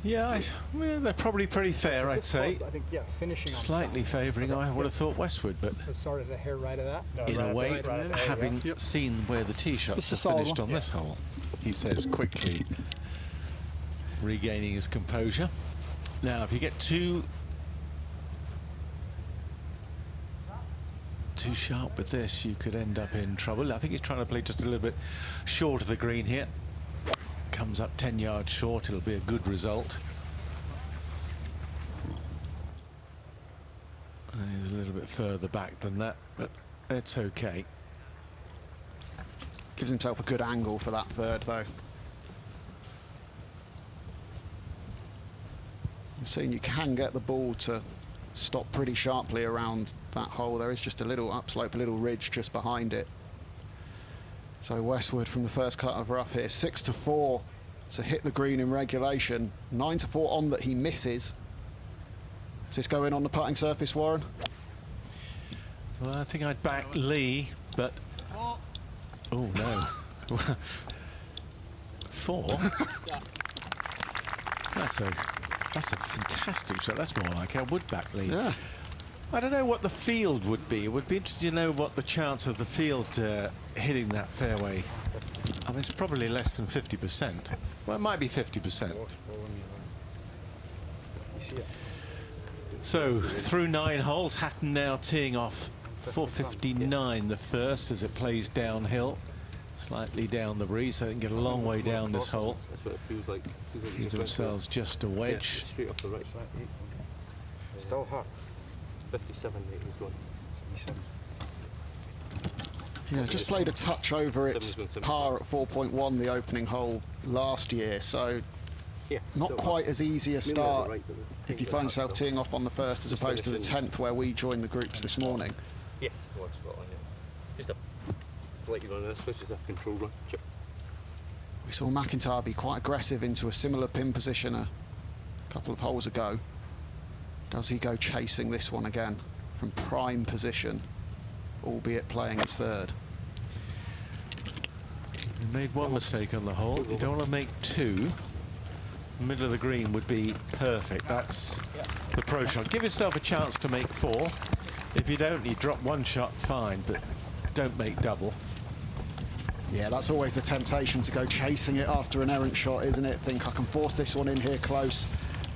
Yeah, well, they're probably pretty fair, I'd say. I think, finishing on slightly favouring, I would have thought Westwood, but it started a hair right of that. No, in a way, having seen where the tee shots have finished on this hole, he says quickly, regaining his composure. Now, if you get too sharp with this, you could end up in trouble. I think he's trying to play just a little bit short of the green here. Comes up 10 yards short, it'll be a good result. He's a little bit further back than that, but it's okay. Gives himself a good angle for that third, though. I'm seeing you can get the ball to stop pretty sharply around that hole. There is just a little upslope, a little ridge just behind it. So Westwood from the first cut of rough here, 6-4 to hit the green in regulation, 9-4 on that he misses. Does this go in on the putting surface, Warren? Well, I think I'd back Lee, but oh no. 4. That's a fantastic shot. That's more like I would back Lee. Yeah. I don't know what the field would be. It would be interesting to know what the chance of the field hitting that fairway. I mean, it's probably less than 50%. Well, it might be 50%. So through 9 holes, Hatton now teeing off 459 the first as it plays downhill, slightly down the breeze, so they can get a long way down this hole. That's what it feels like. Give themselves just a wedge. Yeah, straight off the right side. Still hard. 57, mate, he's gone. Yeah, just played a touch over its par at 4.1 the opening hole last year, so not quite as easy a start if you find yourself teeing off on the first as opposed to the 10th where we joined the groups this morning. Yes, well, spot on, yeah. Just a flicky run, this was just a control run. Chip. We saw McIntyre be quite aggressive into a similar pin position a couple of holes ago. Does he go chasing this one again from prime position, albeit playing his third? You made one mistake on the hole. You don't want to make 2. Middle of the green would be perfect. That's the pro shot. Give yourself a chance to make 4. If you don't, you drop 1 shot, fine, but don't make double. Yeah, that's always the temptation, to go chasing it after an errant shot, isn't it? Think I can force this one in here close.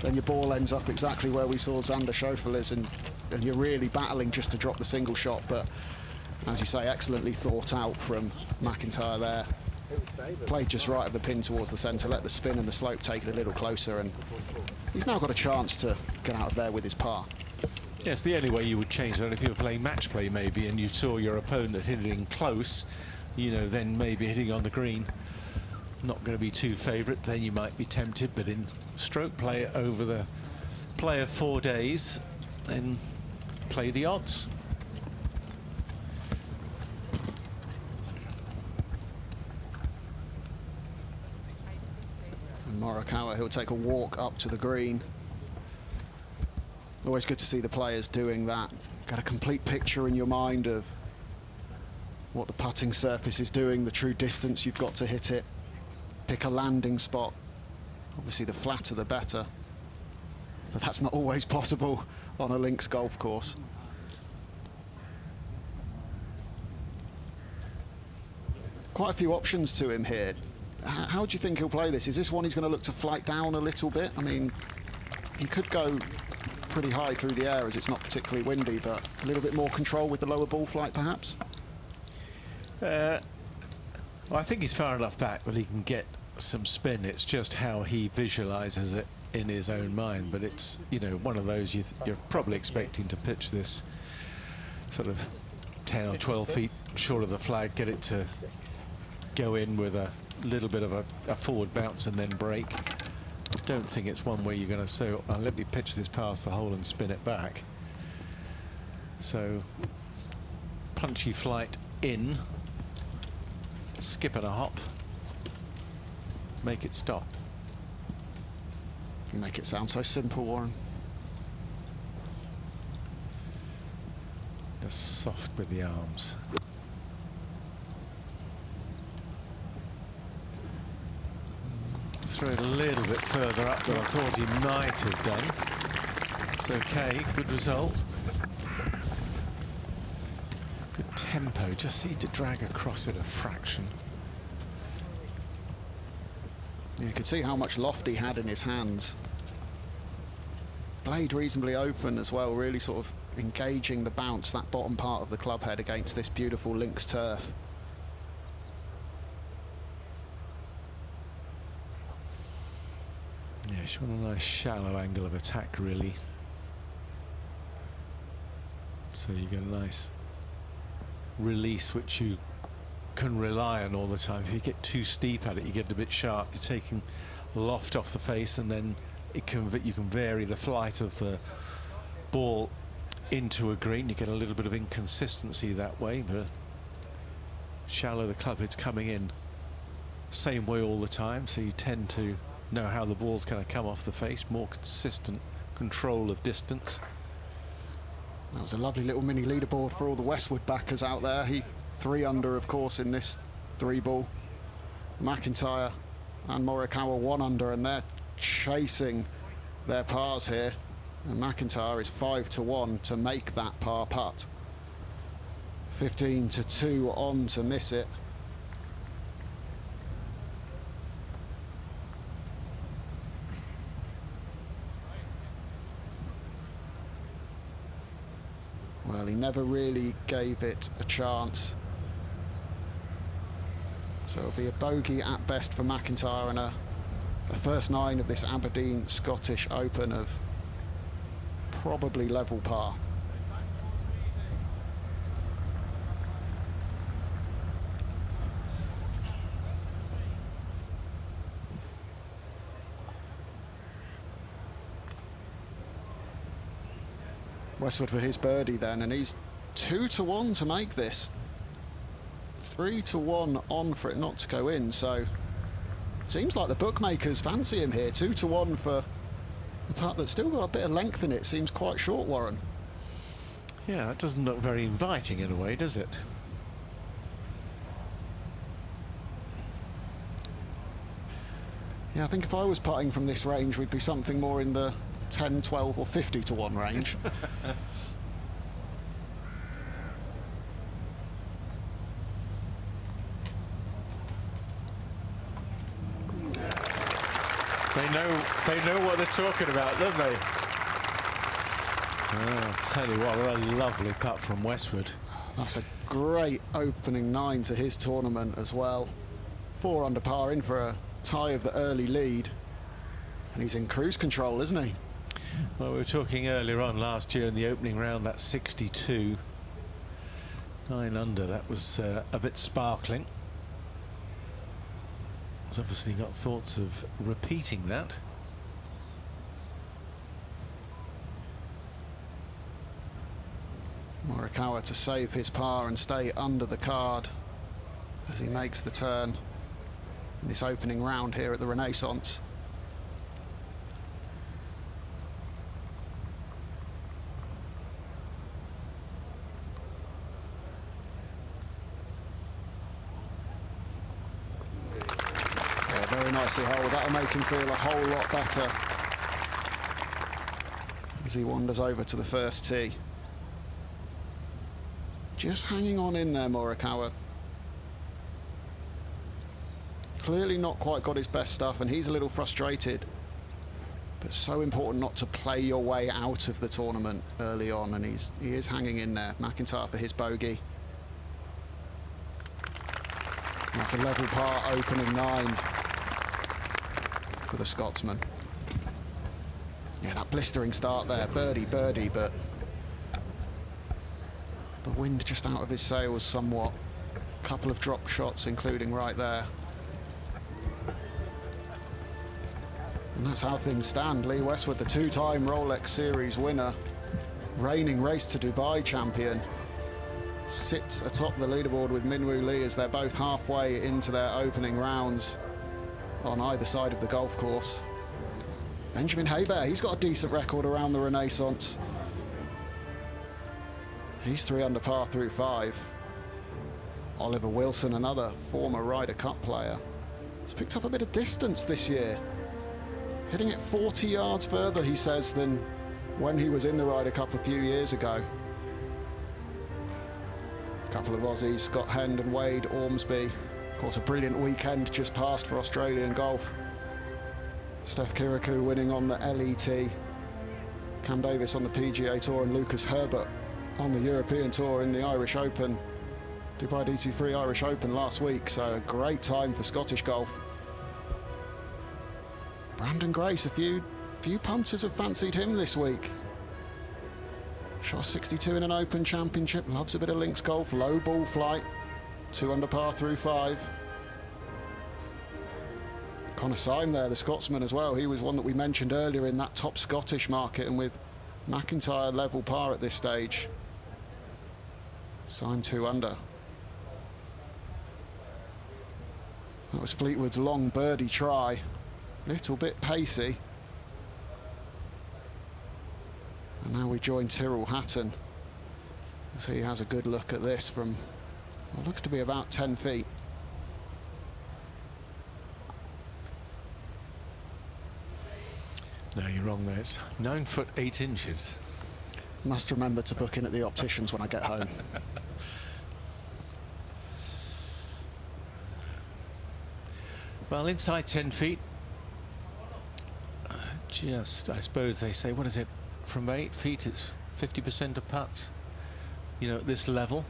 Then your ball ends up exactly where we saw Xander Schauffele's, and you're really battling just to drop the single shot. But as you say, excellently thought out from McIntyre there. Played just right of the pin towards the centre, let the spin and the slope take it a little closer, and he's now got a chance to get out of there with his par. Yes, the only way you would change that if you were playing match play maybe, and you saw your opponent hitting close, you know, then maybe hitting on the green. Not going to be too favourite, then you might be tempted, but in stroke play over the play of 4 days, then play the odds. And Morikawa, he'll take a walk up to the green. Always good to see the players doing that. Get a complete picture in your mind of what the putting surface is doing, the true distance you've got to hit it. Pick a landing spot. Obviously the flatter the better, but that's not always possible on a links golf course. Quite a few options to him here. How do you think he'll play this? Is this one he's going to look to flight down a little bit? I mean, he could go pretty high through the air as it's not particularly windy, but a little bit more control with the lower ball flight perhaps? Well, I think he's far enough back that he can get some spin. It's just how he visualizes it in his own mind. But it's, you know, one of those you're probably expecting to pitch this sort of 10 or 12 feet short of the flag, get it to go in with a little bit of a forward bounce and then break. I don't think it's one where you're going to say, oh, let me pitch this past the hole and spin it back. So punchy flight in, skip and a hop, make it stop. You make it sound so simple, Warren. Just soft with the arms. Throw it a little bit further up than I thought he might have done. It's okay, good result. Good tempo, just need to drag across it a fraction. You could see how much loft he had in his hands. Blade reasonably open as well, really sort of engaging the bounce, that bottom part of the club head against this beautiful links turf. Yes, you want a nice shallow angle of attack, really. So you get a nice release which you can rely on all the time. If you get too steep at it, you get a bit sharp. You're taking loft off the face, and then you can vary the flight of the ball into a green. You get a little bit of inconsistency that way, but shallow the club head's coming in same way all the time, so you tend to know how the ball's going to come off the face, more consistent control of distance. That was a lovely little mini leaderboard for all the Westwood backers out there. He 3 under, of course, in this 3-ball. McIntyre and Morikawa 1 under, and they're chasing their pars here. And McIntyre is 5-1 to make that par putt. 15-2 on to miss it. Well, he never really gave it a chance. So it'll be a bogey at best for McIntyre, and a first 9 of this Aberdeen Scottish Open of probably level par. Westwood for his birdie then, and he's 2-1 to make this. 3-1 on for it not to go in, so seems like the bookmakers fancy him here. 2-1 for a putt that's still got a bit of length in it. Seems quite short, Warren. Yeah, that doesn't look very inviting in a way, does it? Yeah, I think if I was putting from this range, we'd be something more in the 10, 12 or 50-1 range. They know what they're talking about, don't they? Oh, I'll tell you what a lovely putt from Westwood. That's a great opening 9 to his tournament as well. 4 under par, in for a tie of the early lead, and he's in cruise control, isn't he? Well, we were talking earlier on last year in the opening round, that 62, 9 under, that was a bit sparkling. He's obviously got thoughts of repeating that. Morikawa to save his par and stay under the card as he makes the turn in this opening round here at the Renaissance. Very nicely holed. That'll make him feel a whole lot better as he wanders over to the first tee. Just hanging on in there, Morikawa. Clearly not quite got his best stuff, and he's a little frustrated. But so important not to play your way out of the tournament early on, and he is hanging in there. McIntyre for his bogey. That's a level par opening 9. For the Scotsman. Yeah, that blistering start there, birdie, but the wind just out of his sails somewhat. A couple of drop shots, including right there. And that's how things stand. Lee Westwood, the 2-time Rolex Series winner, reigning Race to Dubai champion, sits atop the leaderboard with Minwoo Lee as they're both halfway into their opening rounds on either side of the golf course. Benjamin Hebert, he's got a decent record around the Renaissance. He's 3 under par through 5. Oliver Wilson, another former Ryder Cup player, has picked up a bit of distance this year. Hitting it 40 yards further, he says, than when he was in the Ryder Cup a few years ago. A couple of Aussies, Scott Hend and Wade Ormsby. Of course, a brilliant weekend just passed for Australian golf. Steph Kirikou winning on the LET. Cam Davis on the PGA Tour, and Lucas Herbert on the European Tour in the Irish Open. Dubai Duty-Free Irish Open last week, so a great time for Scottish golf. Brandon Grace, a few punters have fancied him this week. Shot 62 in an Open Championship, loves a bit of links golf, low ball flight. 2 under par through 5. Connor Syme there, the Scotsman as well. He was one that we mentioned earlier in that top Scottish market, and with McIntyre level par at this stage. Syme 2 under. That was Fleetwood's long birdie try. Little bit pacey. And now we join Tyrrell Hatton as he has a good look at this from what looks to be about 10 feet. No, you're wrong there. It's 9 foot 8 inches. Must remember to book in at the opticians when I get home. Well, inside 10 feet. Just, I suppose they say, what is it? From 8 feet, it's 50% of putts. You know, at this level.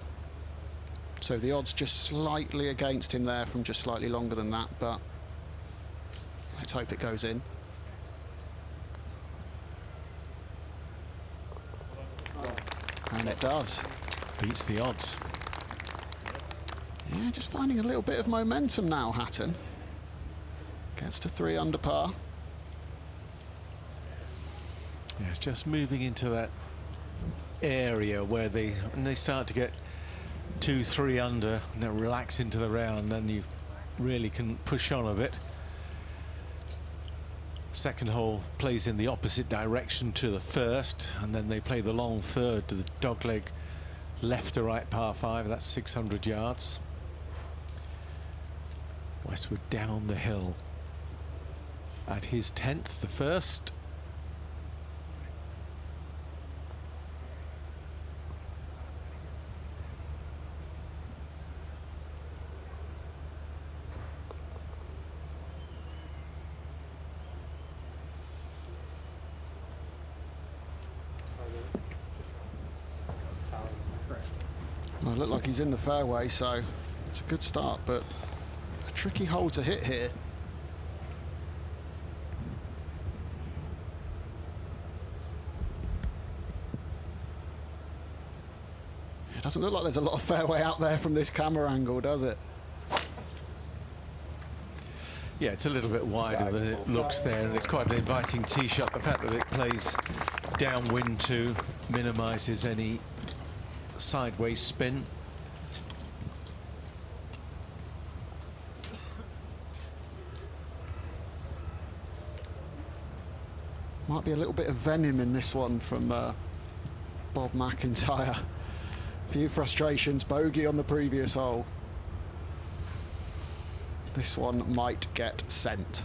So the odds just slightly against him there from just slightly longer than that, but let's hope it goes in. And it does. Beats the odds. Yeah, just finding a little bit of momentum now, Hatton. Gets to 3 under par. Yeah, it's just moving into that area where they start to get 2, 3 under, and then relax into the round, then you really can push on a bit. Second hole plays in the opposite direction to the first, and then they play the long third to the dogleg left to right par 5. That's 600 yards. Westwood down the hill at his 10th, the first. Well, it looked like he's in the fairway, so it's a good start, but a tricky hole to hit here. It doesn't look like there's a lot of fairway out there from this camera angle, does it? Yeah, it's a little bit wider than it looks there, and it's quite an inviting tee shot. The fact that it plays downwind too minimises any sideways spin. Might be a little bit of venom in this one from Bob McIntyre. Few frustrations, bogey on the previous hole. This one might get sent.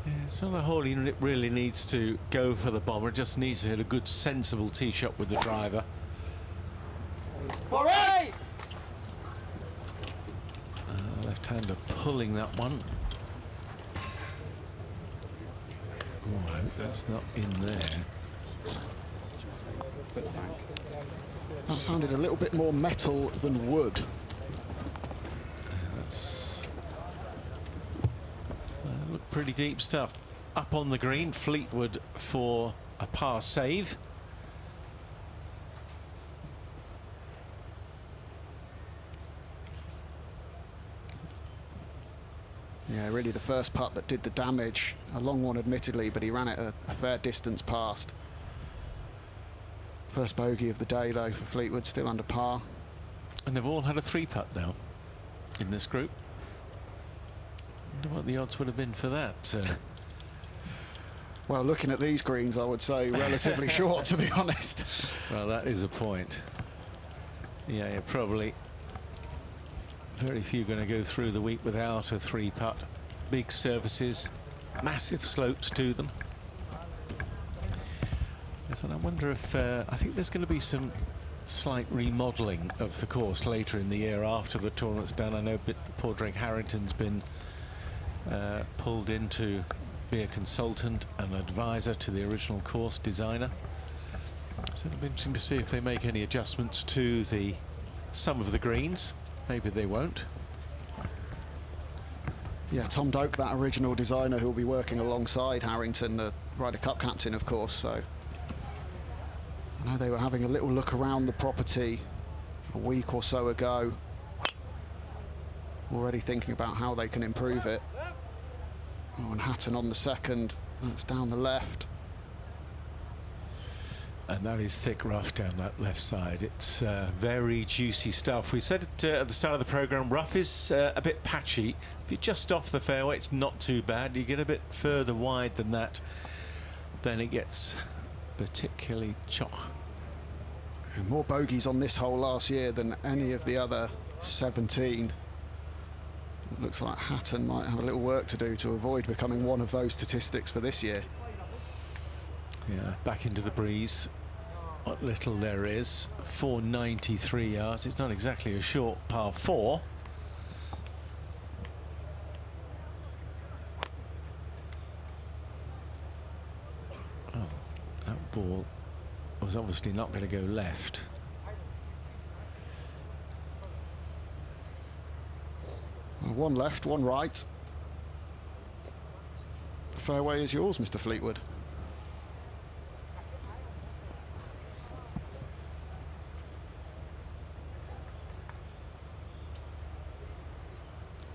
Yeah, it's not a hole he really needs to go for the bomber. It just needs to hit a good, sensible tee shot with the driver. Left-hander pulling that one. Oh, I hope that's not in there. That sounded a little bit more metal than wood. That's look pretty deep stuff. Up on the green, Fleetwood for a par save. Yeah, really the first putt that did the damage. A long one, admittedly, but he ran it a fair distance past. First bogey of the day, though, for Fleetwood, still under par. And they've all had a 3-putt now in this group. I wonder what the odds would have been for that. Well, looking at these greens, I would say relatively short, to be honest. Well, that is a point. Yeah, you're probably very few going to go through the week without a 3-putt. Big surfaces, massive slopes to them. Yes, and I wonder if I think there's going to be some slight remodelling of the course later in the year after the tournament's done. I know poor Drake Harrington's been pulled in to be a consultant and advisor to the original course designer. So it'll be interesting to see if they make any adjustments to some of the greens. Maybe they won't. Yeah, Tom Doak, that original designer who will be working alongside Harrington, the Ryder Cup captain, of course. So I know they were having a little look around the property a week or so ago, already thinking about how they can improve it. Oh, and Hatton on the second, that's down the left. And that is thick rough down that left side. It's very juicy stuff. We said it at the start of the programme, rough is a bit patchy. If you're just off the fairway, it's not too bad. You get a bit further wide than that, then it gets particularly chock. More bogeys on this hole last year than any of the other 17. It looks like Hatton might have a little work to do to avoid becoming one of those statistics for this year. Yeah, back into the breeze. What little there is. 493 yards. It's not exactly a short par 4. Oh, that ball was obviously not going to go left. Well, one left, one right. The fairway is yours, Mr. Fleetwood.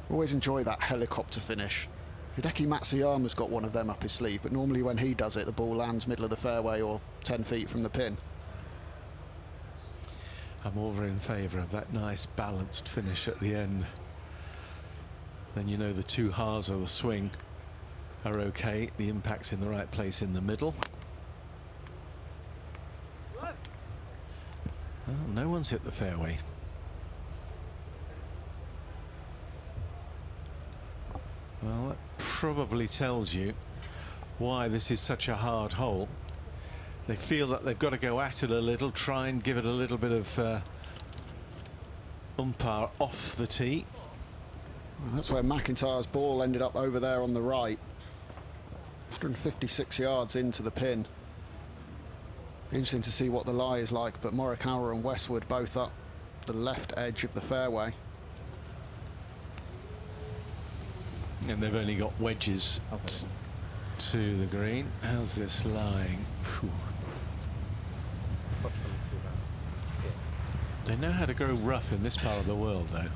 Always enjoy that helicopter finish. Hideki Matsuyama's got one of them up his sleeve, but normally when he does it, the ball lands middle of the fairway or 10 feet from the pin. I'm over in favour of that nice balanced finish at the end. Then you know the two halves of the swing are okay. The impact's in the right place in the middle. Well, no one's hit the fairway. Well, that probably tells you why this is such a hard hole. They feel that they've got to go at it a little, try and give it a little bit of umpire off the tee. Well, that's where McIntyre's ball ended up over there on the right. 156 yards into the pin. Interesting to see what the lie is like, but Morikawa and Westwood both up the left edge of the fairway. And they've only got wedges to the green. How's this lying? Whew. They know how to go rough in this part of the world, though.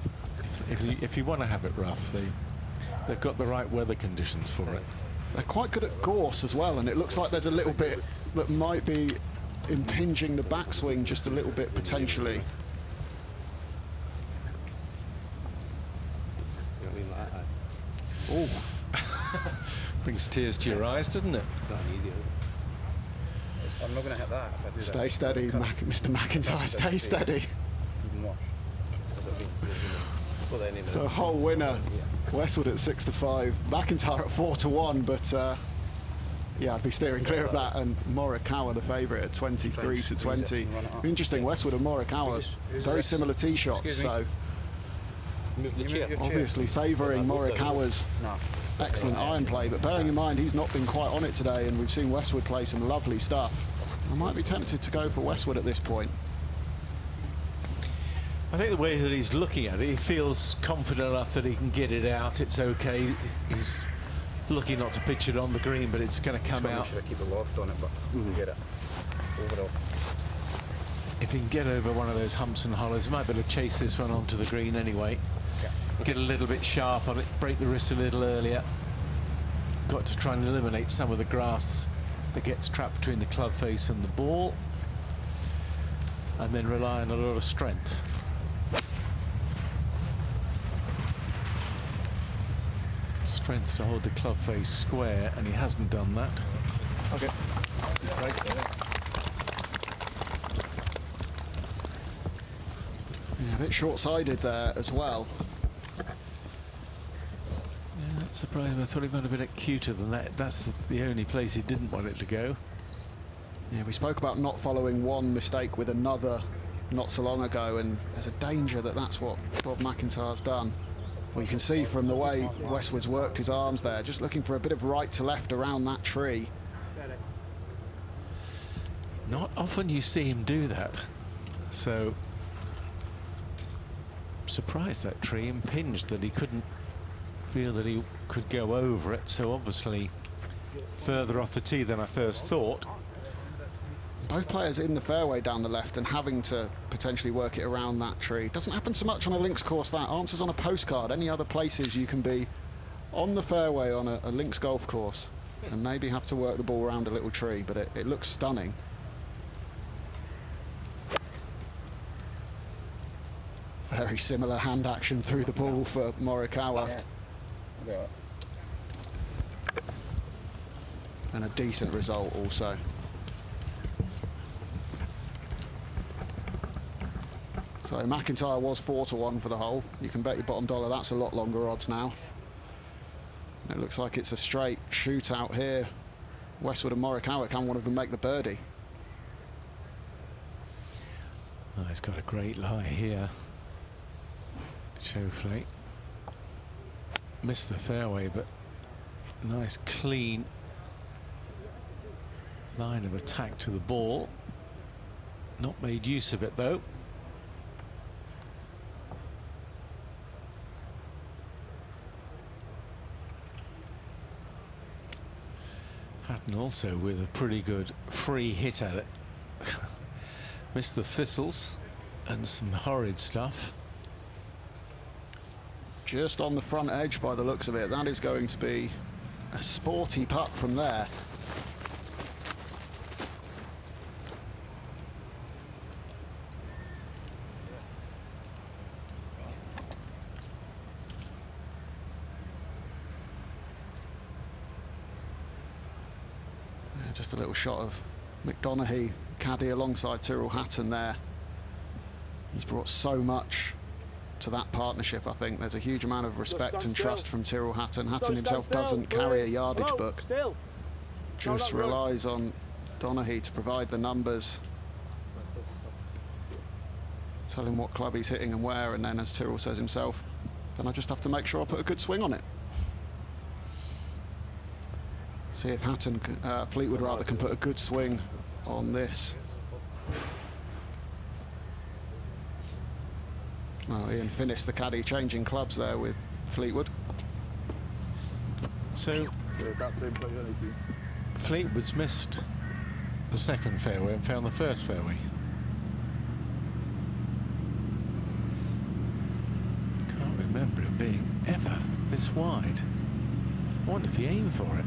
If you want to have it rough, they've got the right weather conditions for it. They're quite good at gorse as well, and it looks like there's a little bit that might be impinging the backswing just a little bit potentially. Oh, brings tears to your eyes, doesn't it? I'm not going to hit that if I do that. Stay steady, Mr. McIntyre, stay steady. So hole winner, Westwood at 6-5, McIntyre at 4-1, but yeah, I'd be steering clear of that, and Morikawa the favourite at 23-20. Interesting, Westwood and Morikawa, very similar tee shots, so obviously favouring Morikawa's excellent iron play, but bearing in mind he's not been quite on it today, and we've seen Westwood play some lovely stuff. I might be tempted to go for Westwood at this point. I think the way that he's looking at it, he feels confident enough that he can get it out. It's okay. He's lucky not to pitch it on the green, but it's going to come out. Should I keep a loft on it, but we can get it overall. If he can get over one of those humps and hollows, he might be able to chase this one onto the green anyway. Get a little bit sharp on it, break the wrist a little earlier. Got to try and eliminate some of the grass that gets trapped between the club face and the ball, and then rely on a lot of strength. Strength to hold the club face square, and he hasn't done that. Okay. Right. Yeah, a bit short-sided there as well. Yeah, that's surprising. I thought he might have been cuter than that. That's the only place he didn't want it to go. Yeah, we spoke about not following one mistake with another not so long ago, and there's a danger that that's what Bob McIntyre's done. Well, you can see from the way Westwood's worked his arms there, just looking for a bit of right to left around that tree. Not often you see him do that. So, surprised that tree impinged, that he couldn't feel that he could go over it. So obviously further off the tee than I first thought. Both players in the fairway down the left and having to potentially work it around that tree. Doesn't happen so much on a links course. That answers on a postcard. Any other places you can be on the fairway on a links golf course and maybe have to work the ball around a little tree, but it looks stunning. Very similar hand action through the ball for Morikawa. Yeah. And a decent result also. So McIntyre was 4-1 for the hole. You can bet your bottom dollar that's a lot longer odds now. It looks like it's a straight shootout here. Westwood and Morikawa, can one of them make the birdie? Oh, he's got a great lie here. Schauffele missed the fairway, but nice clean line of attack to the ball. Not made use of it though. Hatton also with a pretty good free hit at it. Missed the thistles and some horrid stuff. Just on the front edge by the looks of it. That is going to be a sporty putt from there. Just a little shot of McDonaghy, caddy alongside Tyrrell Hatton there. He's brought so much to that partnership. I think there's a huge amount of respect and trust from Tyrrell Hatton. Hatton himself doesn't carry a yardage book, just relies on Donaghy to provide the numbers, tell him what club he's hitting and where, and then, as Tyrrell says himself, then I just have to make sure I put a good swing on it. See if Hatton, Fleetwood rather, can put a good swing on this. Well, Ian finished the caddy changing clubs there with Fleetwood. So Fleetwood's missed the second fairway and found the first fairway. Can't remember it being ever this wide. I wonder if he aimed for it.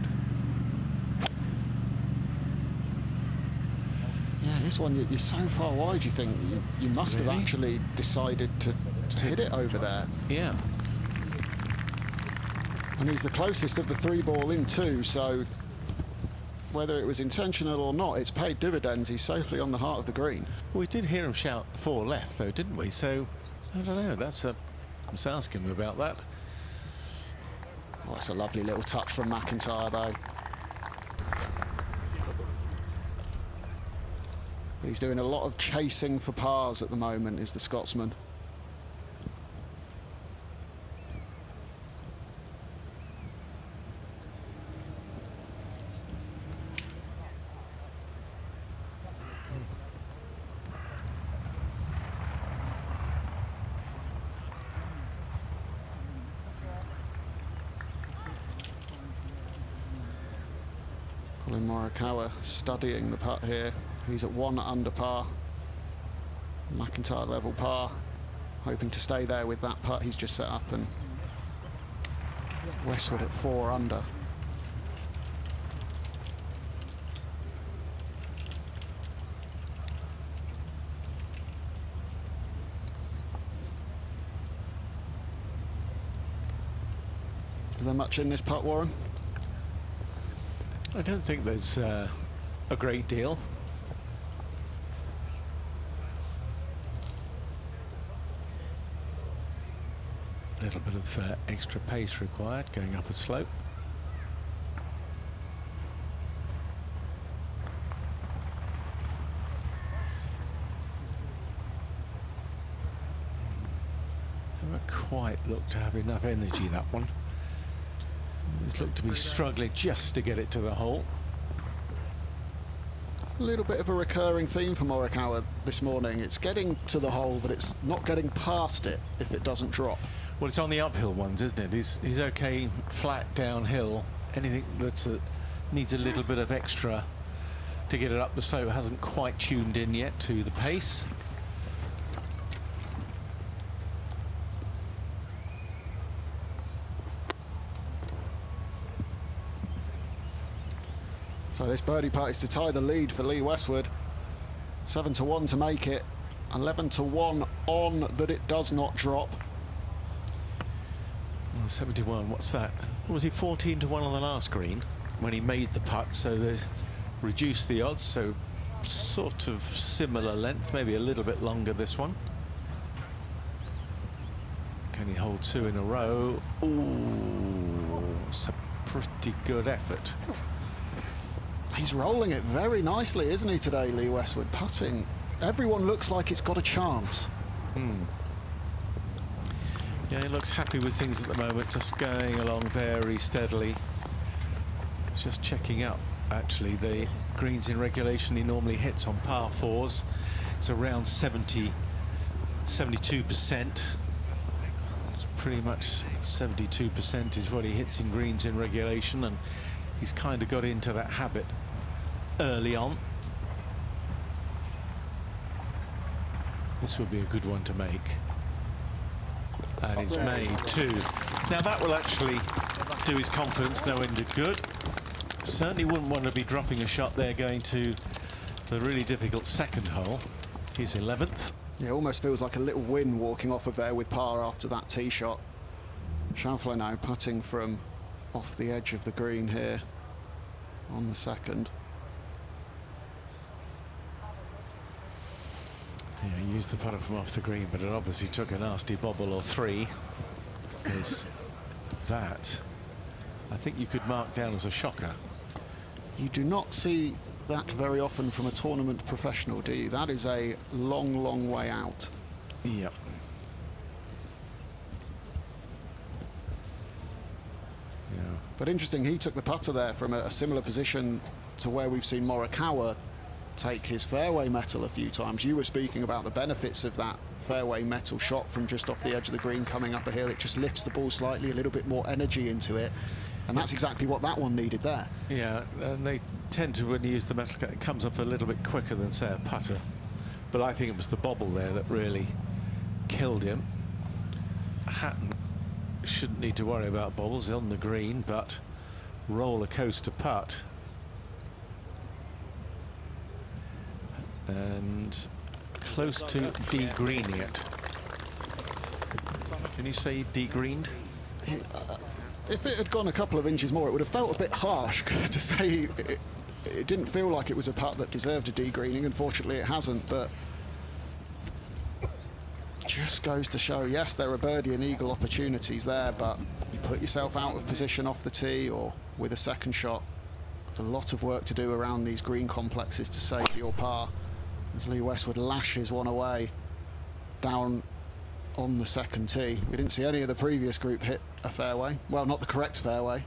Yeah, this one, you're so far wide, you think you must have actually decided to hit it over there. Yeah. And he's the closest of the three ball in too, so whether it was intentional or not, it's paid dividends. He's safely on the heart of the green. We did hear him shout 4 left though, didn't we? So I don't know, that's a, let's ask him about that. Oh, that's a lovely little touch from McIntyre though. He's doing a lot of chasing for pars at the moment, is the Scotsman. Collin Morikawa studying the putt here. He's at 1 under par. McIntyre level par, hoping to stay there with that putt he's just set up, and Westwood at 4 under. Is there much in this putt, Warren? I don't think there's a great deal. A little bit of extra pace required going up a slope. Doesn't quite look to have enough energy, that one. It's looked to be struggling just to get it to the hole. A little bit of a recurring theme for Morikawa this morning. It's getting to the hole, but it's not getting past it if it doesn't drop. Well, it's on the uphill ones, isn't it? He's okay flat downhill. Anything that's needs a little bit of extra to get it up the slope hasn't quite tuned in yet to the pace. So this birdie putt is to tie the lead for Lee Westwood. 7-1 to make it, 11-1 on that it does not drop. 71, what's that? Was he 14 to 1 on the last green when he made the putt? So they reduced the odds, so sort of similar length, maybe a little bit longer this one. Can he hold 2 in a row? Ooh, it's a pretty good effort. He's rolling it very nicely, isn't he, today, Lee Westwood? Putting. Everyone looks like it's got a chance. Yeah, he looks happy with things at the moment, just going along very steadily. It's just checking up, actually, the greens in regulation he normally hits on par 4s. It's around 72%. It's pretty much 72% is what he hits in greens in regulation, and he's kind of got into that habit early on. This would be a good one to make. And it's made too. Now that will actually do his confidence no end of good. Certainly wouldn't want to be dropping a shot there going to the really difficult second hole. He's 11th. Yeah, almost feels like a little win walking off of there with par after that tee shot. Schauffele now putting from off the edge of the green here on the second. Yeah, he used the putter from off the green, but it obviously took a nasty bobble or 3. Because that, I think you could mark down as a shocker. You do not see that very often from a tournament professional, do you? That is a long, long way out. Yep. Yeah. But interesting, he took the putter there from a similar position to where we've seen Morikawa take his fairway metal a few times. You were speaking about the benefits of that fairway metal shot from just off the edge of the green coming up a hill. It just lifts the ball slightly, a little bit more energy into it, and that's exactly what that one needed there. Yeah, and they tend to, when you use the metal, it comes up a little bit quicker than, say, a putter. But I think it was the bobble there that really killed him. Hatton shouldn't need to worry about bobbles on the green, but roller coaster putt. And close to de-greening it. Can you say de-greened? If it had gone a couple of inches more, it would have felt a bit harsh to say it didn't feel like it was a putt that deserved a de-greening. Unfortunately, it hasn't, but just goes to show, yes, there are birdie and eagle opportunities there, but you put yourself out of position off the tee or with a second shot. There's a lot of work to do around these green complexes to save your par. As Lee Westwood lashes one away down on the second tee. We didn't see any of the previous group hit a fairway. Well, not the correct fairway.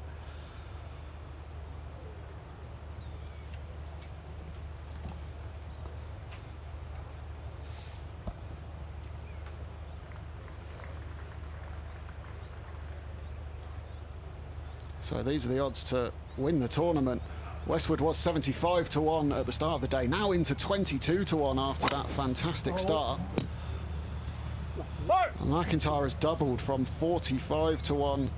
So these are the odds to win the tournament. Westwood was 75 to 1 at the start of the day, now into 22 to 1 after that fantastic start. And McIntyre has doubled from 45 to 1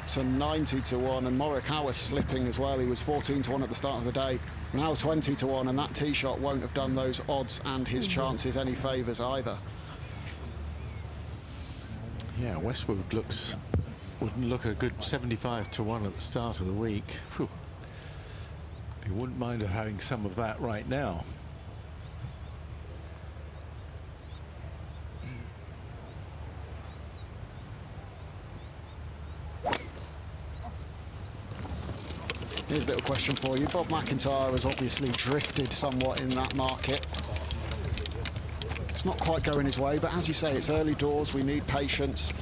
to 90 to 1, and Morikawa slipping as well. He was 14 to 1 at the start of the day, now 20 to 1, and that tee shot won't have done those odds and his chances any favours either. Yeah, Westwood wouldn't look a good 75 to 1 at the start of the week. Whew. You wouldn't mind having some of that right now. Here's a little question for you. Bob McIntyre has obviously drifted somewhat in that market. It's not quite going his way, but as you say, it's early doors, we need patience.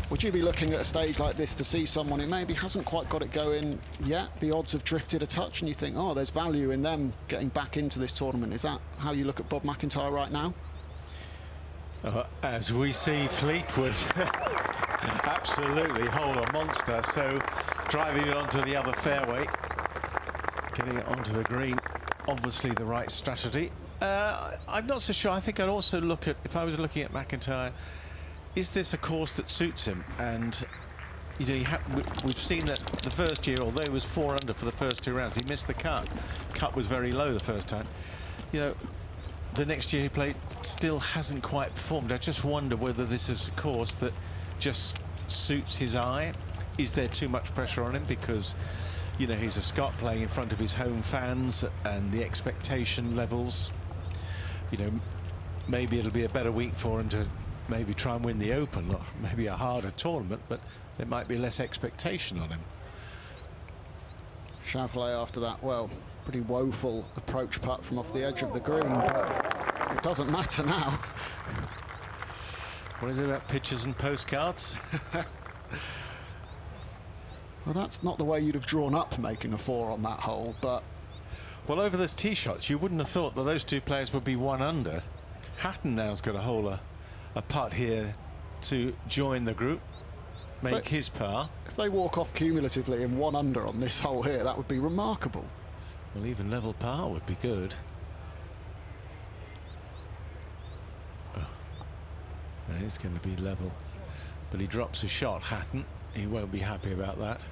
Would you be looking at a stage like this to see someone who maybe hasn't quite got it going yet? The odds have drifted a touch and you think, oh, there's value in them getting back into this tournament. Is that how you look at Bob McIntyre right now? As we see Fleetwood absolutely hold a monster, so driving it onto the other fairway, getting it onto the green, obviously the right strategy. I'm not so sure. I think I'd also look at, if I was looking at McIntyre, is this a course that suits him? And you know, we've seen that the first year, although he was 4 under for the first 2 rounds, he missed the cut. Cut was very low the first time. You know, the next year he played still hasn't quite performed. I just wonder whether this is a course that just suits his eye. Is there too much pressure on him because, you know, he's a Scot playing in front of his home fans, and the expectation levels, you know, maybe it'll be a better week for him to maybe try and win the Open, or maybe a harder tournament, but there might be less expectation on him. Schauffele after that, well, pretty woeful approach putt from off the edge of the green, but it doesn't matter now. What is it about pictures and postcards? Well, that's not the way you'd have drawn up making a 4 on that hole, but... Well, over those tee shots, you wouldn't have thought that those two players would be 1 under. Hatton now's got to hole a putt here to join the group, make his par. If they walk off cumulatively in 1 under on this hole here, that would be remarkable. Well, even level par would be good. Oh. It's going to be level, but he drops a shot, Hatton. He won't be happy about that.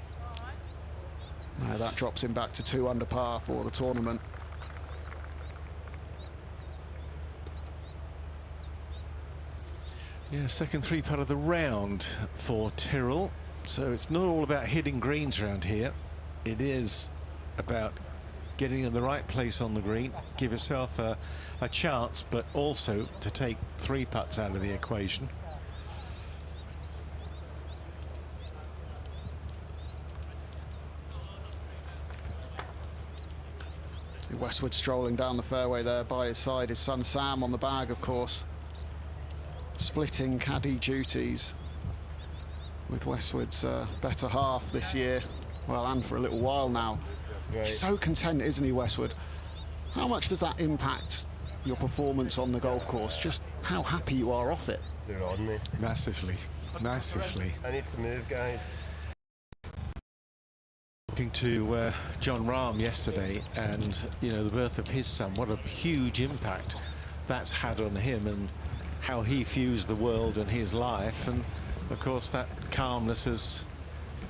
No, that drops him back to 2 under par for the tournament. Yeah, second 3-putt of the round for Tyrrell. So it's not all about hitting greens around here. It is about getting in the right place on the green, give yourself a chance, but also to take 3 putts out of the equation. Westwood strolling down the fairway there by his side, his son Sam on the bag, of course, splitting caddy duties with Westwood's better half this year, well, and for a little while now. Right. He's so content, isn't he, Westwood? How much does that impact your performance on the golf course? Just how happy you are off it? They're on me. Massively, massively. I need to move, guys. Talking to John Rahm yesterday, and you know, the birth of his son, what a huge impact that's had on him and how he views the world and his life, and of course that calmness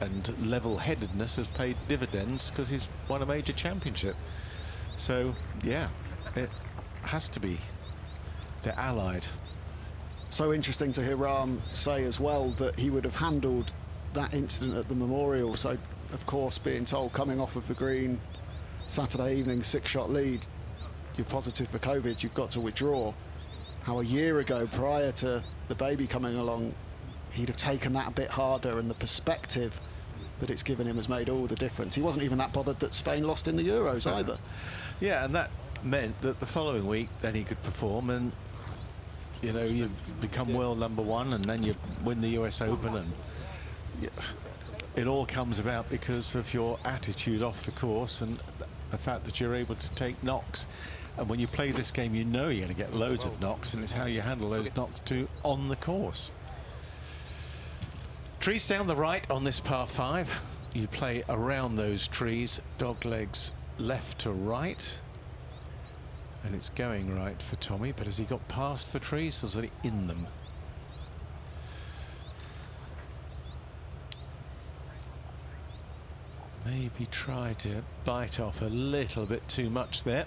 and level-headedness has paid dividends because he's won a major championship. So yeah, it has to be, they're allied. So interesting to hear Rahm say as well that he would have handled that incident at the Memorial. So of course, being told coming off of the green Saturday evening, 6-shot lead, you're positive for COVID, you've got to withdraw. How a year ago, prior to the baby coming along, he'd have taken that a bit harder, and the perspective that it's given him has made all the difference. He wasn't even that bothered that Spain lost in the Euros either. Yeah, and that meant that the following week then he could perform, and you know, you become world #1, and then you win the US Open, and it all comes about because of your attitude off the course and the fact that you're able to take knocks. And when you play this game, you know you're going to get loads of knocks, and it's how you handle those knocks too on the course. Trees down the right on this par 5. You play around those trees, dog legs left to right. And it's going right for Tommy, but has he got past the trees or is he in them? Maybe try to bite off a little bit too much there.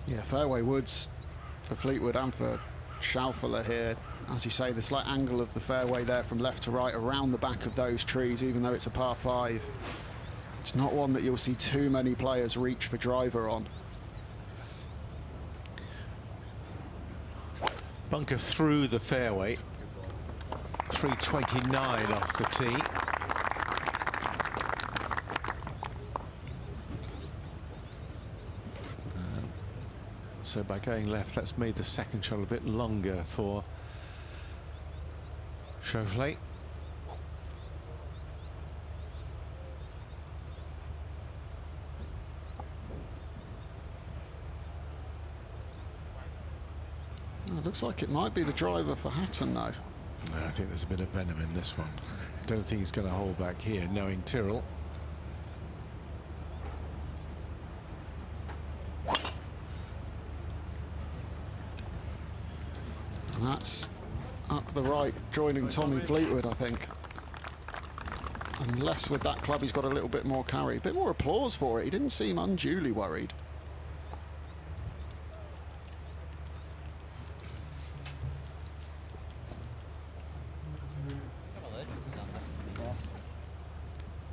Yeah, fairway woods for Fleetwood and for Schauffele here. As you say, the slight angle of the fairway there from left to right around the back of those trees, even though it's a par 5. It's not one that you'll see too many players reach for driver on. Bunker through the fairway. 329 off the tee. So by going left, that's made the second shot a bit longer for Schauffele. Oh, looks like it might be the driver for Hatton though. No, I think there's a bit of venom in this one. Don't think he's going to hold back here, knowing Tyrrell. And that's up the right, joining Tommy Fleetwood, I think. Unless with that club he's got a little bit more carry. A bit more applause for it. He didn't seem unduly worried.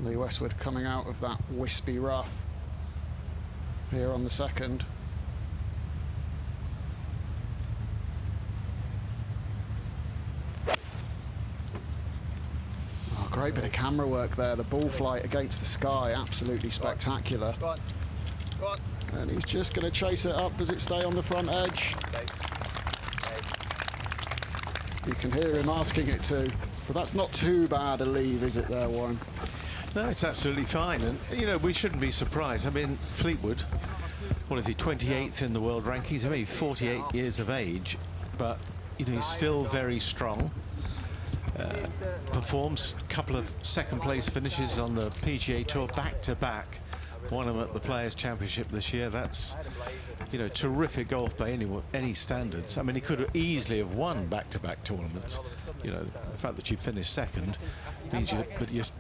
Lee Westwood coming out of that wispy rough here on the second. Oh, great bit of camera work there. The ball flight against the sky, absolutely spectacular. Go on. Go on. And he's just going to chase it up. Does it stay on the front edge? Okay. You can hear him asking it to. But that's not too bad a leave, is it there, Warren? No, it's absolutely fine. And, you know, we shouldn't be surprised. I mean, Fleetwood, what is he, 28th in the world rankings? I mean, 48 years of age, but, you know, he's still very strong. Performs a couple of second-place finishes on the PGA Tour back-to-back. Won them at the Players' Championship this year. That's, you know, terrific golf by any standards. I mean, he could easily have won back-to-back tournaments. You know, the fact that you finished second means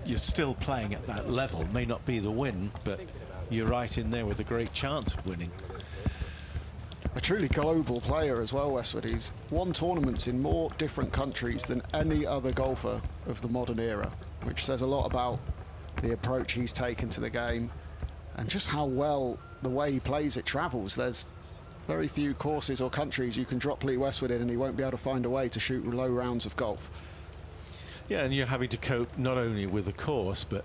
you're still playing at that level. May not be the win, but you're right in there with a great chance of winning. A truly global player as well, Westwood. He's won tournaments in more different countries than any other golfer of the modern era, which says a lot about the approach he's taken to the game and just how well the way he plays it travels. There's very few courses or countries you can drop Lee Westwood in and he won't be able to find a way to shoot low rounds of golf. Yeah, and you're having to cope not only with the course, but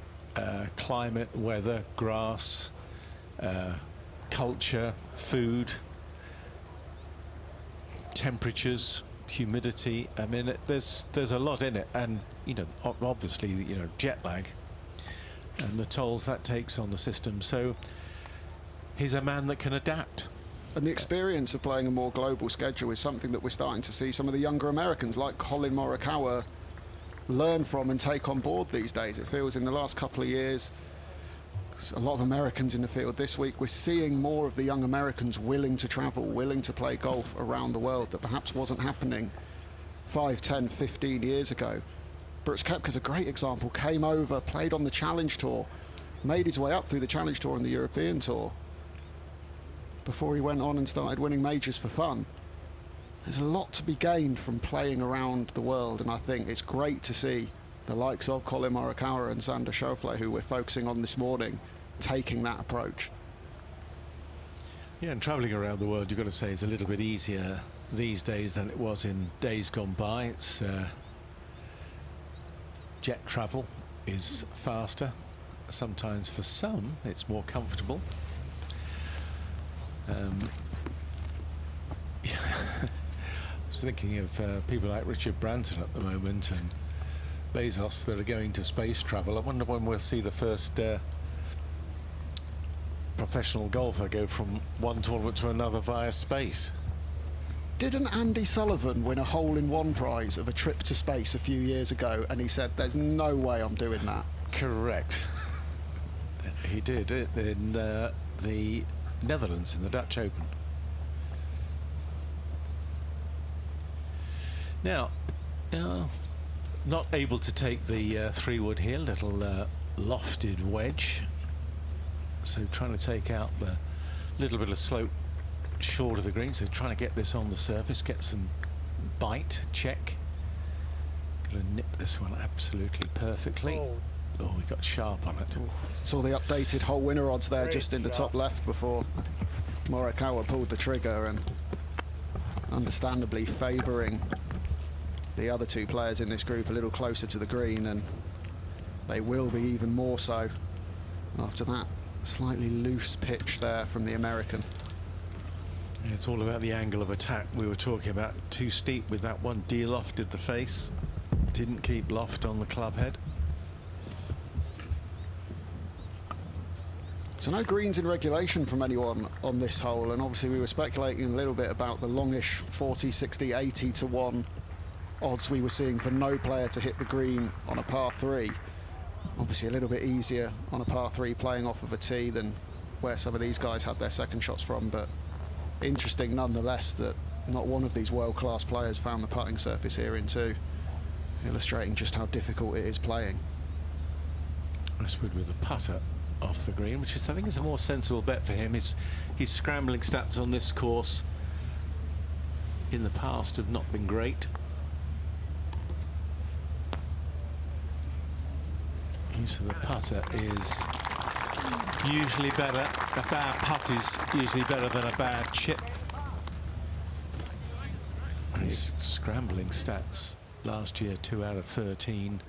climate, weather, grass, culture, food, temperatures, humidity. I mean, there's a lot in it, and you know, obviously, you know, jet lag and the tolls that takes on the system. So he's a man that can adapt. And the experience of playing a more global schedule is something that we're starting to see some of the younger Americans like Collin Morikawa learn from and take on board these days. It feels in the last couple of years, a lot of Americans in the field this week. We're seeing more of the young Americans willing to travel, willing to play golf around the world that perhaps wasn't happening 5, 10, 15 years ago. Brooks Koepka's a great example. Came over, played on the Challenge Tour, made his way up through the Challenge Tour and the European Tour before he went on and started winning majors for fun. There's a lot to be gained from playing around the world, and I think it's great to see the likes of Collin Morikawa and Xander Schauffele, who we're focusing on this morning, taking that approach. Yeah, and travelling around the world, you've got to say, is a little bit easier these days than it was in days gone by. It's jet travel is faster. Sometimes for some it's more comfortable. Yeah. I was thinking of people like Richard Branson at the moment and Bezos that are going to space travel. I wonder when we'll see the first professional golfer go from one tournament to another via space. Didn't Andy Sullivan win a hole-in-one prize of a trip to space a few years ago, and he said, there's no way I'm doing that? Correct. He did it in the Netherlands in the Dutch Open. Now, not able to take the 3-wood here, little lofted wedge. So trying to take out the little bit of slope short of the green. So trying to get this on the surface, get some bite, check. Gonna nip this one absolutely perfectly. Oh, we got sharp on it. Saw the updated hole winner odds there just in the top left before Morikawa pulled the trigger, and understandably favouring the other two players in this group a little closer to the green, and they will be even more so after that slightly loose pitch there from the American. Yeah, it's all about the angle of attack we were talking about. Too steep with that one, de-lofted the face, didn't keep loft on the club head. So no greens in regulation from anyone on this hole, and obviously we were speculating a little bit about the longish 40, 60, 80 to 1 odds we were seeing for no player to hit the green on a par 3. Obviously a little bit easier on a par 3 playing off of a tee than where some of these guys had their second shots from, but interesting nonetheless that not one of these world-class players found the putting surface here in 2, illustrating just how difficult it is playing. Westwood with a putter off the green, which is, I think, is a more sensible bet for him. His scrambling stats on this course in the past have not been great. use of the putter is usually better. A bad putt is usually better than a bad chip. And his scrambling stats last year, 2 out of 13.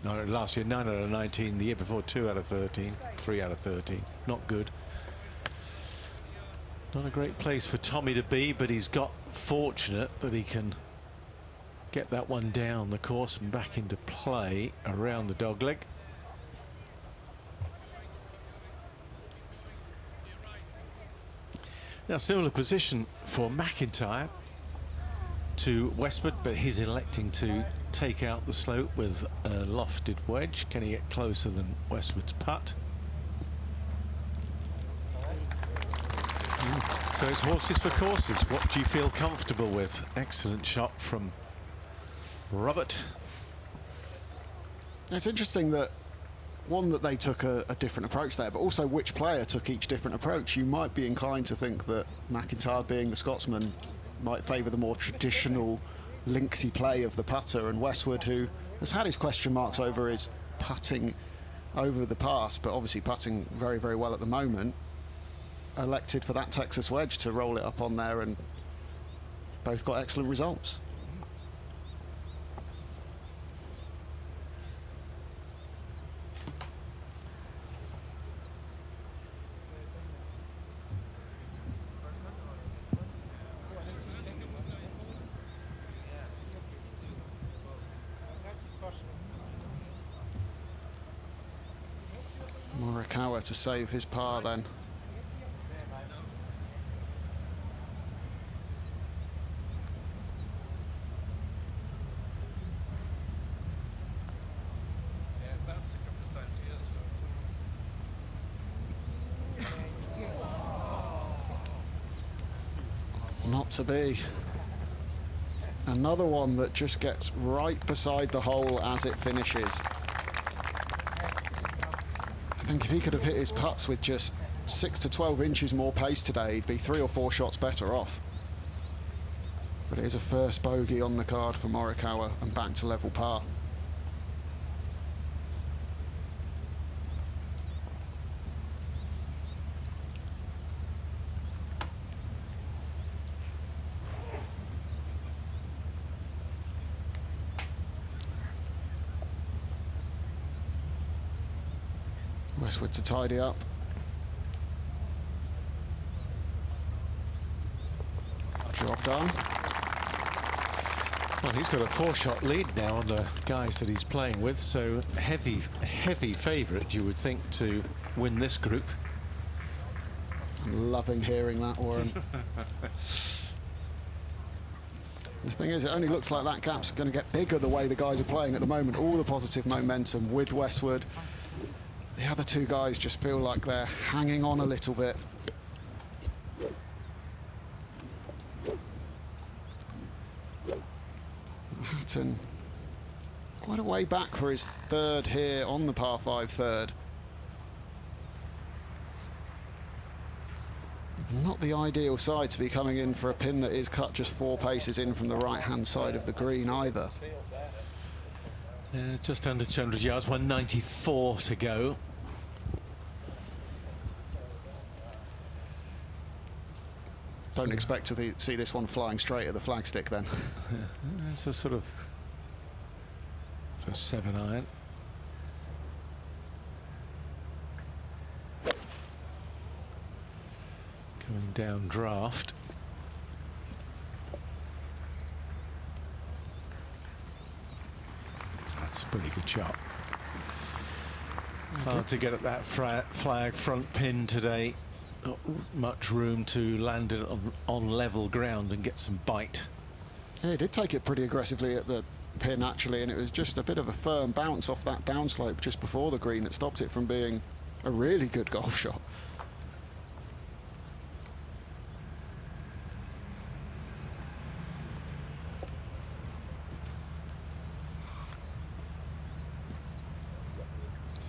No, last year 9 out of 19. The year before 2 out of 13, 3 out of 13. Not good. Not a great place for Tommy to be, but he's got fortunate that he can get that one down the course and back into play around the dogleg. Now, similar position for McIntyre to Westwood, but he's electing to take out the slope with a lofted wedge. Can he get closer than Westwood's putt? So it's horses for courses. What do you feel comfortable with? Excellent shot from Robert. It's interesting that that they took a different approach there, but also which player took each different approach. You might be inclined to think that McIntyre, being the Scotsman, might favour the more traditional linksy play of the putter, and Westwood, who has had his question marks over his putting over the past, but obviously putting very, very well at the moment, elected for that Texas wedge to roll it up on there, and both got excellent results. Morikawa to save his par then. Not to be. Another one that just gets right beside the hole as it finishes. I think if he could have hit his putts with just 6 to 12 inches more pace today, he'd be 3 or 4 shots better off. But it is a first bogey on the card for Morikawa and back to level par. Westwood to tidy up. Job done. Well, he's got a 4-shot lead now on the guys that he's playing with, so heavy favourite, you would think, to win this group. I'm loving hearing that, Warren. The thing is, it only looks like that gap's going to get bigger the way the guys are playing at the moment. All the positive momentum with Westwood. The other two guys just feel like they're hanging on a little bit. Hatton quite a way back for his third here on the par 5 third. Not the ideal side to be coming in for a pin that is cut just 4 paces in from the right-hand side of the green either. Yeah, just under 200 yards, 194 to go. Don't expect to see this one flying straight at the flagstick then. It's a sort of 7-iron. Coming down draft. That's a pretty good shot. Hard to get at that flag front pin today. Not much room to land it on level ground and get some bite. Yeah, he did take it pretty aggressively at the pin actually, and it was just a bit of a firm bounce off that downslope just before the green that stopped it from being a really good golf shot.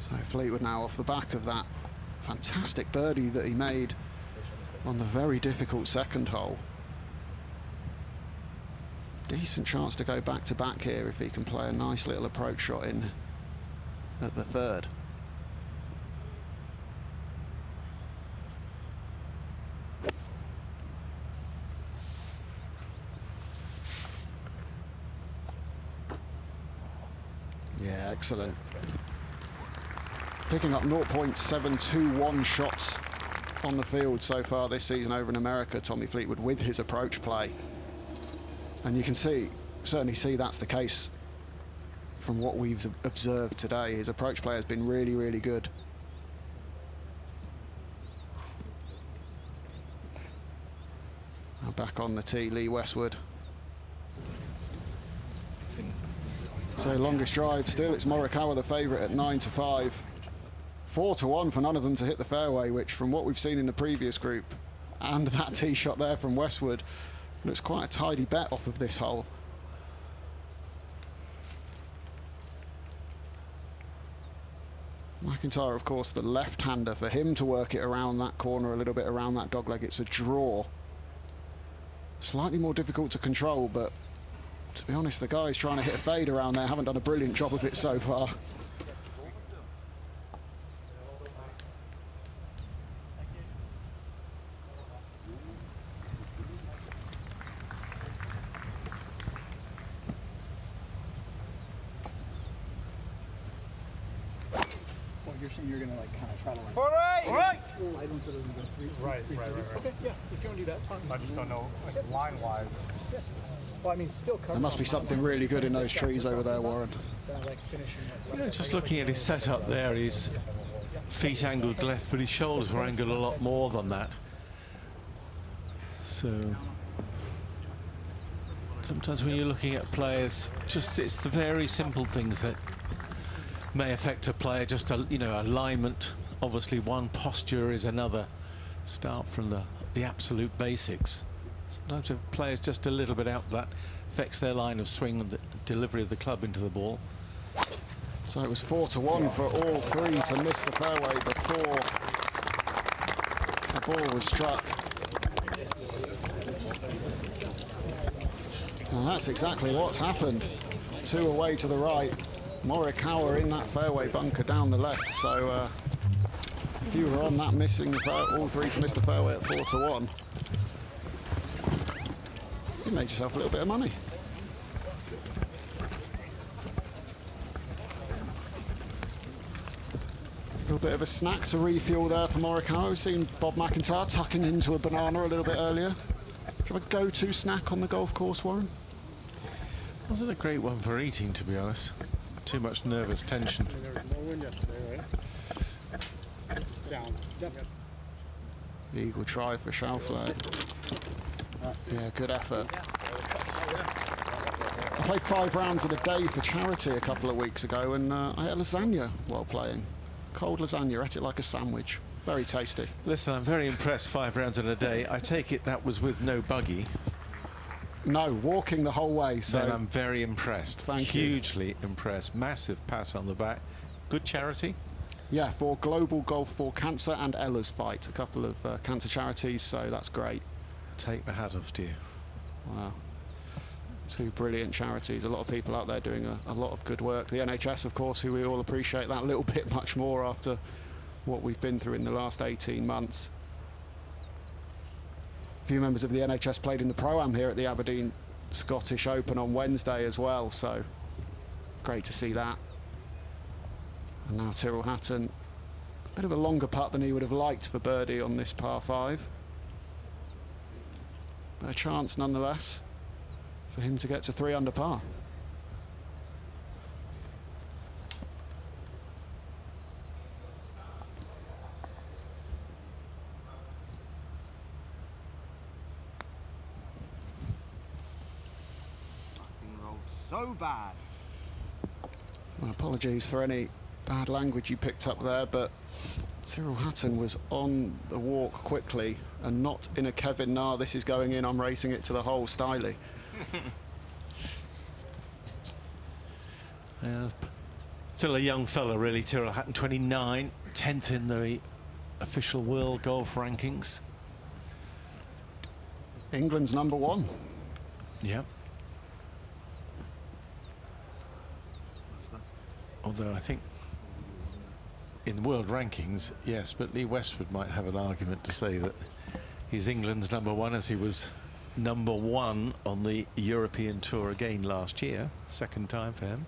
So Fleetwood now off the back of that fantastic birdie that he made on the very difficult second hole. Decent chance to go back to back here if he can play a nice little approach shot in at the third. Yeah, excellent. Picking up 0.721 shots on the field so far this season over in America, Tommy Fleetwood, with his approach play. And you can certainly see that's the case from what we've observed today. His approach play has been really, really good. Now back on the tee, Lee Westwood. So longest drive still, it's Morikawa the favourite at 9-5. 4-1 for none of them to hit the fairway, which from what we've seen in the previous group and that tee shot there from Westwood, looks quite a tidy bet off of this hole. McIntyre, of course, the left-hander. For him to work it around that corner a little bit, around that dogleg, it's a draw. Slightly more difficult to control, but to be honest, the guys trying to hit a fade around there haven't done a brilliant job of it so far. You're saying you're gonna like kind of try to like. All right. I don't think it's gonna Right. Okay, yeah. If you want to do that, fine. I just don't know, like, line-wise. Well, I mean, still cover. There must be something really good in those trees over there, Warren. Like finishing. You know, just looking at his setup there, his feet angled left, but his shoulders were angled a lot more than that. So sometimes when you're looking at players, just it's the very simple things that may affect a player. Just you know, alignment. Obviously, one posture is another. Start from the absolute basics. Sometimes if a player's just a little bit out, that affects their line of swing and the delivery of the club into the ball. So it was 4-1 for all three to miss the fairway before the ball was struck. And that's exactly what's happened. Two away to the right. Morikawa in that fairway bunker down the left. So if you were on that missing the all three to miss the fairway at 4-1, you made yourself a little bit of money. A little bit of a snack to refuel there for Morikawa. We've seen Bob McIntyre tucking into a banana a little bit earlier. Do you have a go-to snack on the golf course, Warren? Wasn't a great one for eating, to be honest. Too much nervous tension. There was more wind yesterday, right? Down. Eagle try for Schauffele. Yeah, good effort. I played 5 rounds in a day for charity a couple of weeks ago, and I ate lasagna while playing. Cold lasagna, ate it like a sandwich. Very tasty. Listen, I'm very impressed. 5 rounds in a day. I take it that was with no buggy. No, walking the whole way. So Then I'm very impressed. Thank you. Hugely impressed. Massive pat on the back. Good charity. yeah, for Global Golf for Cancer and Ella's Fight, a couple of cancer charities, so that's great. Take my hat off to you. Wow. Two brilliant charities. A lot of people out there doing a lot of good work. The NHS, of course, who we all appreciate that little bit much more after what we've been through in the last 18 months. A few members of the NHS played in the Pro-Am here at the Aberdeen Scottish Open on Wednesday as well, so great to see that. And now Tyrrell Hatton, a bit of a longer putt than he would have liked for birdie on this par 5. But a chance nonetheless for him to get to 3 under par. So bad. Well, apologies for any bad language you picked up there, but Tyrrell Hatton was on the walk quickly and not in a Kevin Na, this is going in, I'm racing it to the hole styly. Still a young fella, really, Tyrrell Hatton, 29, 10th in the official world golf rankings. England's #1. Yep. Although I think in world rankings, yes, but Lee Westwood might have an argument to say that he's England's #1, as he was #1 on the European Tour again last year. Second time for him.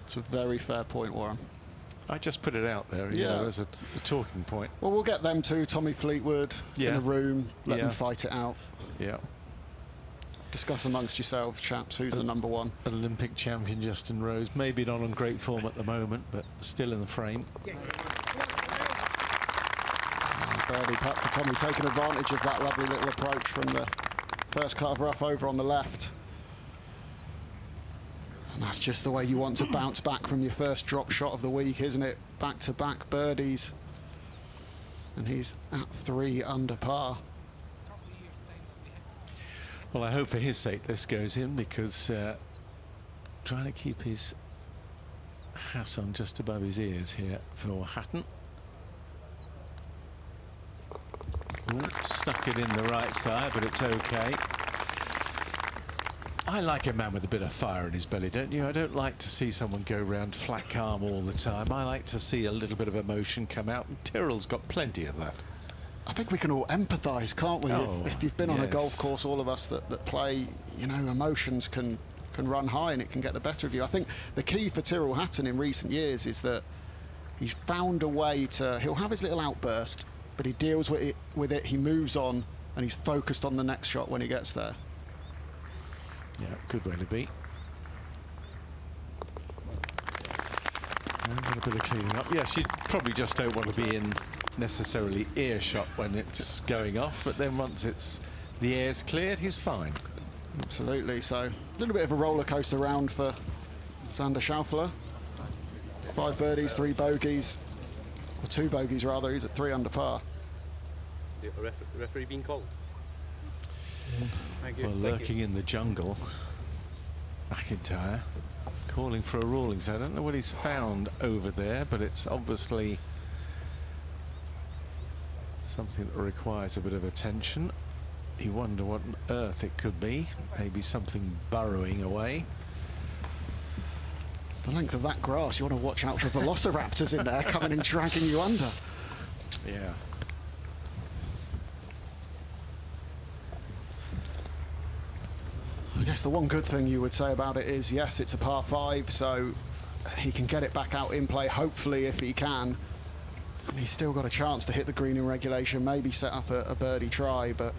It's a very fair point, Warren. I just put it out there, you know, as a talking point. Well, we'll get them too, Tommy Fleetwood, in a room, let them fight it out. Yeah. Discuss amongst yourselves, chaps, who's the #1. Olympic champion Justin Rose, maybe not on great form at the moment, but still in the frame. Birdie putt for Tommy, taking advantage of that lovely little approach from the first cut of rough over on the left. And that's just the way you want to bounce back from your first drop shot of the week, isn't it? Back-to-back birdies. And he's at 3 under par. Well, I hope for his sake this goes in, because trying to keep his hat on just above his ears here for Hatton. Ooh, stuck it in the right side, but it's okay. I like a man with a bit of fire in his belly, don't you? I don't like to see someone go round flat calm all the time. I like to see a little bit of emotion come out, and Tyrrell's got plenty of that. I think we can all empathise, can't we? If you've been on a golf course, all of us that play, you know, emotions can run high and it can get the better of you. I think the key for Tyrrell Hatton in recent years is that he's found a way to, he'll have his little outburst, but he deals with it, he moves on, and he's focused on the next shot when he gets there. Yeah, good way to be. And a bit of cleaning up. Yes, you probably just don't want to be in necessarily earshot when it's going off, but then once it's the air's cleared, he's fine. Absolutely. So a little bit of a roller coaster round for Xander Schauffele. 5 birdies, 3 bogeys, or 2 bogeys rather. He's at 3 under par. The referee being called. Well, lurking in the jungle, McIntyre calling for a ruling. So I don't know what he's found over there, but it's obviously something that requires a bit of attention. You wonder what on earth it could be. Maybe something burrowing away. The length of that grass, you want to watch out for velociraptors in there coming and dragging you under. Yeah. I guess the one good thing you would say about it is, yes, it's a par 5, so he can get it back out in play, hopefully, if he can. And he's still got a chance to hit the green in regulation, maybe set up a birdie try, but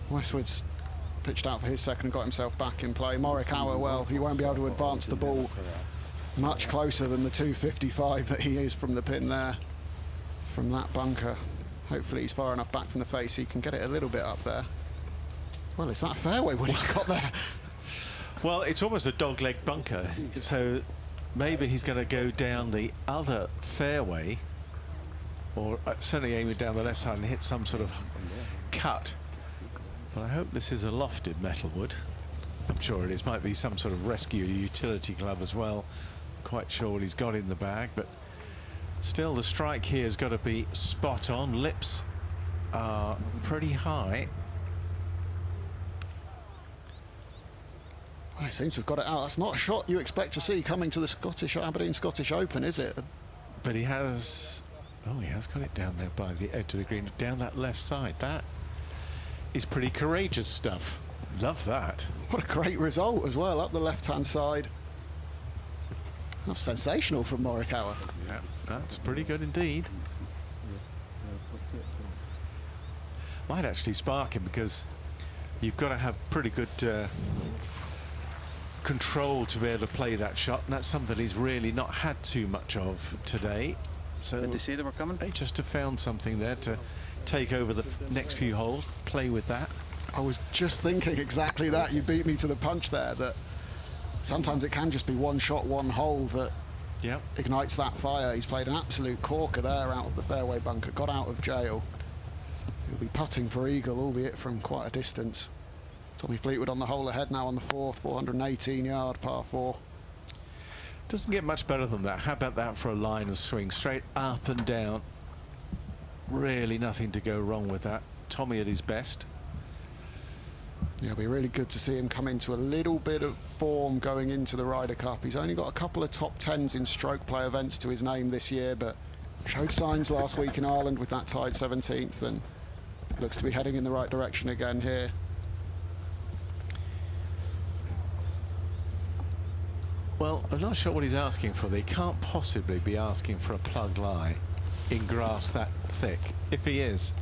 Westwood's pitched out for his second and got himself back in play. Morikawa, well, he won't be able to advance the ball much closer than the 255 that he is from the pin there, from that bunker. Hopefully he's far enough back from the face he can get it a little bit up there. Well, it's that fairway what he's got there. Well, it's almost a dogleg bunker, so maybe he's going to go down the other fairway, or certainly aim it down the left side and hit some sort of cut. But I hope this is a lofted metalwood. I'm sure it is. Might be some sort of rescue utility club as well. Quite sure what he's got in the bag, but still the strike here has got to be spot on. Lips are pretty high. Well, he seems to have got it out. That's not a shot you expect to see coming to the Aberdeen Scottish Open, is it? But he has, oh, he has got it down there by the edge of the green, down that left side. That is pretty courageous stuff. Love that. What a great result as well, up the left-hand side. That's sensational from Morikawa. Yeah, that's pretty good indeed. Might actually spark him, because you've got to have pretty good control to be able to play that shot, and that's something he's really not had too much of today. So Good to see they were coming. They just have found something there to take over the next few holes, play with that. I was just thinking exactly that. You beat me to the punch there, that sometimes it can just be one shot, one hole that ignites that fire. He's played an absolute corker there out of the fairway bunker, got out of jail. He'll be putting for eagle, albeit from quite a distance. Tommy Fleetwood on the hole ahead now on the 4th, 418-yard par 4. Doesn't get much better than that. How about that for a line of swing, straight up and down? Really nothing to go wrong with that. Tommy at his best. Yeah, it'll be really good to see him come into a little bit of form going into the Ryder Cup. He's only got a couple of top 10s in stroke play events to his name this year, but showed signs last week in Ireland with that tied 17th, and looks to be heading in the right direction again here. Well, I'm not sure what he's asking for. He can't possibly be asking for a plug lie in grass that thick. If he is,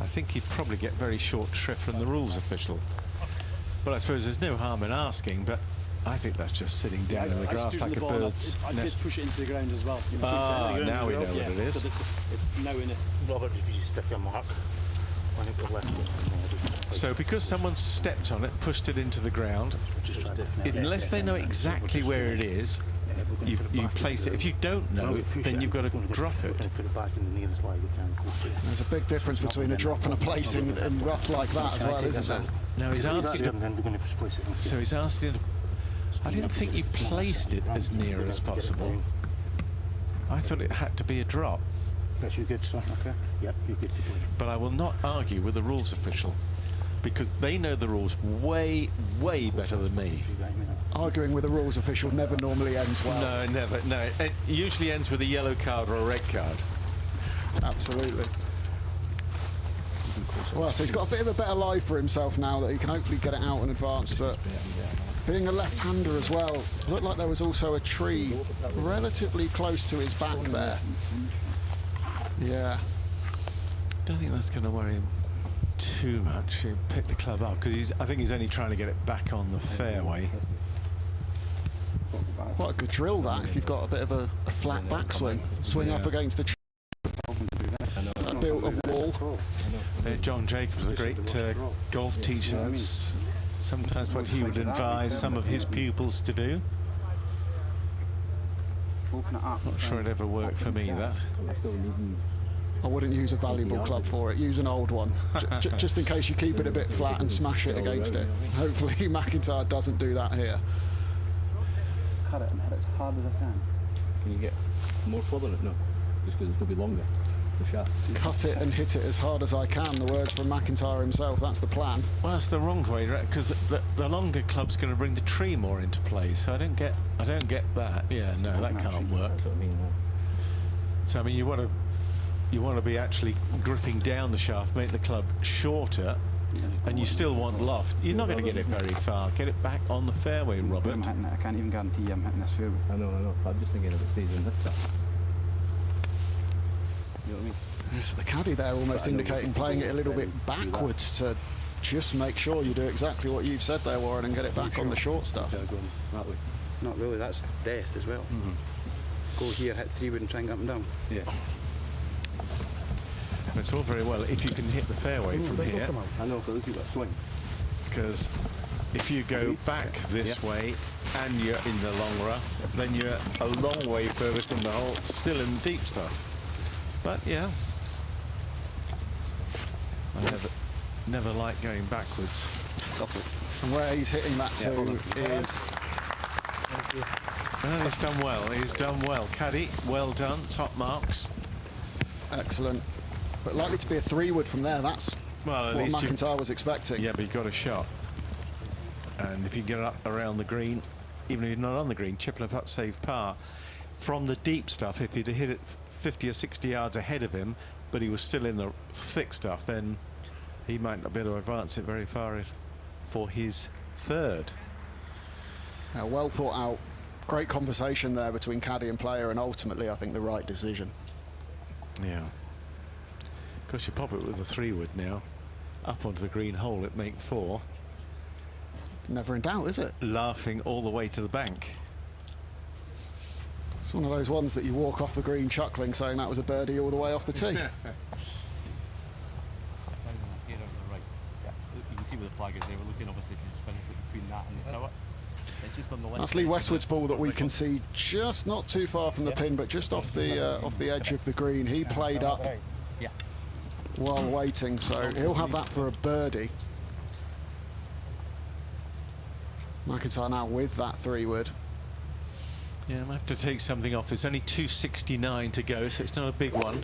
I think he'd probably get very short shrift from the rules official. But I suppose there's no harm in asking, but I think that's just sitting down in the grass like a bird's I nest. did push it into the ground as well. You know, Ah, now we know what it is. So it's now in it. Robert, if you stick a mark on it, the left. So because someone stepped on it, pushed it into the ground, unless they know exactly where it is, you place it. If you don't know, then you've got to drop it. Put it back in the nearest line you can. There's a big difference between a drop and a place in rough like that as well, isn't there? No, he's asking to... So he's asking to... I didn't think you placed it as near as possible. I thought it had to be a drop. That's your good stuff, okay? Yep, you're good to play. But I will not argue with the rules official, because they know the rules way, way better than me. Arguing with a rules official never normally ends well. No, never. No, it usually ends with a yellow card or a red card. Absolutely. Well, so he's got a bit of a better lie for himself now that he can hopefully get it out in advance, but being a left-hander as well, looked like there was also a tree relatively close to his back there. Yeah. Don't think that's going to worry him too much. He'll pick the club up because I think he's only trying to get it back on the fairway. Quite a good drill that, if you've got a bit of a flat backswing. Swing up against the tree. That built a wall. John Jacobs, a great golf teacher. That's sometimes what he would advise some of his pupils to do. Not sure it ever worked for me, that. I wouldn't use a valuable club for it. Use an old one, just in case you keep it a bit flat and smash it against it. Hopefully McIntyre doesn't do that here. Cut it and hit it as hard as I can. Can you get more club on it? No, just because it's going to be longer. The shaft. Cut it and hit it as hard as I can. The words from McIntyre himself. That's the plan. Well, that's the wrong way, right? Because the longer club's going to bring the tree more into play. So I don't get that. Yeah, no, that can't work. That's what I mean. So I mean, you want to be actually gripping down the shaft, make the club shorter, and you still want loft. You're not going to get it very far. Get it back on the fairway, Robert. I'm hitting it. I can't even guarantee I'm hitting this fairway. I know. I'm just thinking if it stays in this stuff. You know what I mean? So the caddy there almost indicating playing it a little bit backwards to just make sure you do exactly what you've said there, Warren, and get it back on the short stuff. Not really. That's death as well. Go here, hit 3-wood and try and get up and down. Yeah. It's all very well if you can hit the fairway from here. I know, but look at that swing. Because if you go back this way and you're in the long rough, then you're a long way further from the hole, still in the deep stuff. But yeah, I never like going backwards. And where he's hitting that to is... Well, he's done well. He's done well. Caddy, well done. Top marks. Excellent. But likely to be a 3-wood from there. That's what McIntyre was expecting. Yeah, but he got a shot. And if you get up around the green, even if you're not on the green, chip it up, save par. From the deep stuff, if he'd hit it 50 or 60 yards ahead of him, but he was still in the thick stuff, then he might not be able to advance it very far for his third. Well thought out. Great conversation there between caddy and player, and ultimately I think the right decision. Yeah. Of course, you pop it with a 3-wood now up onto the green hole at make 4. Never in doubt, is it? Laughing all the way to the bank. It's one of those ones that you walk off the green chuckling, saying that was a birdie all the way off the tee. You can see where the flag is there. We're looking obviously to just finish it between that and the tower. That's Lee Westwood's ball that we can see just not too far from the pin, but just off the edge of the green. He played up while waiting, so he'll have that for a birdie. McIntyre now with that 3-wood. Yeah, I have to take something off. There's only 269 to go, so it's not a big one.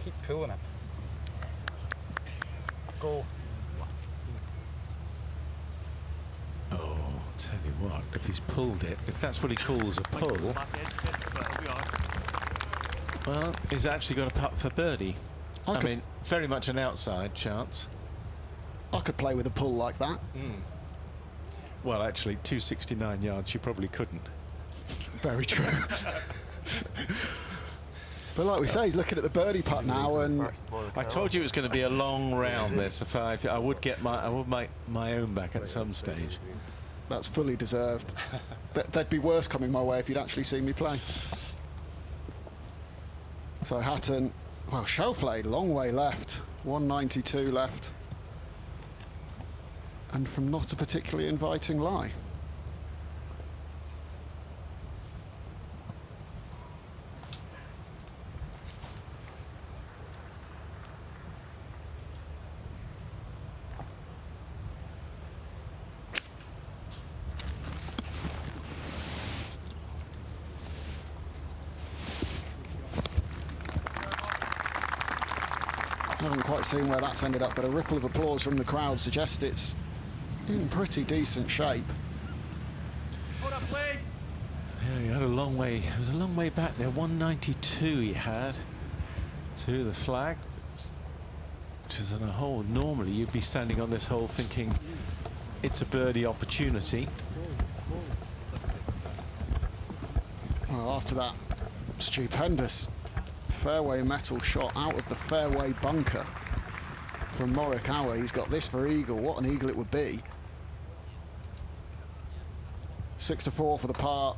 Keep pulling it. Go. Tell you what, if he's pulled it, if that's what he calls a pull, well, he's actually got a putt for birdie. I mean, very much an outside chance. I could play with a pull like that. Well, actually, 269 yards, you probably couldn't. Very true. But like we say, he's looking at the birdie putt now, and I told you it was going to be a long round. This, if I would get I would make my own back at some stage. That's fully deserved. There'd be worse coming my way if you'd actually seen me play. So Hatton, well, Schauffele, long way left, 192 left, and from not a particularly inviting lie. Haven't quite seen where that's ended up, but a ripple of applause from the crowd suggests it's in pretty decent shape. Hold up, please. Yeah, he had a long way. It was a long way back there. 192 he had to the flag, which is on a hole. Normally you'd be standing on this hole thinking it's a birdie opportunity. Well, after that stupendous fairway metal shot out of the fairway bunker from Morikawa, he's got this for eagle. What an eagle it would be. 6-4 for the par,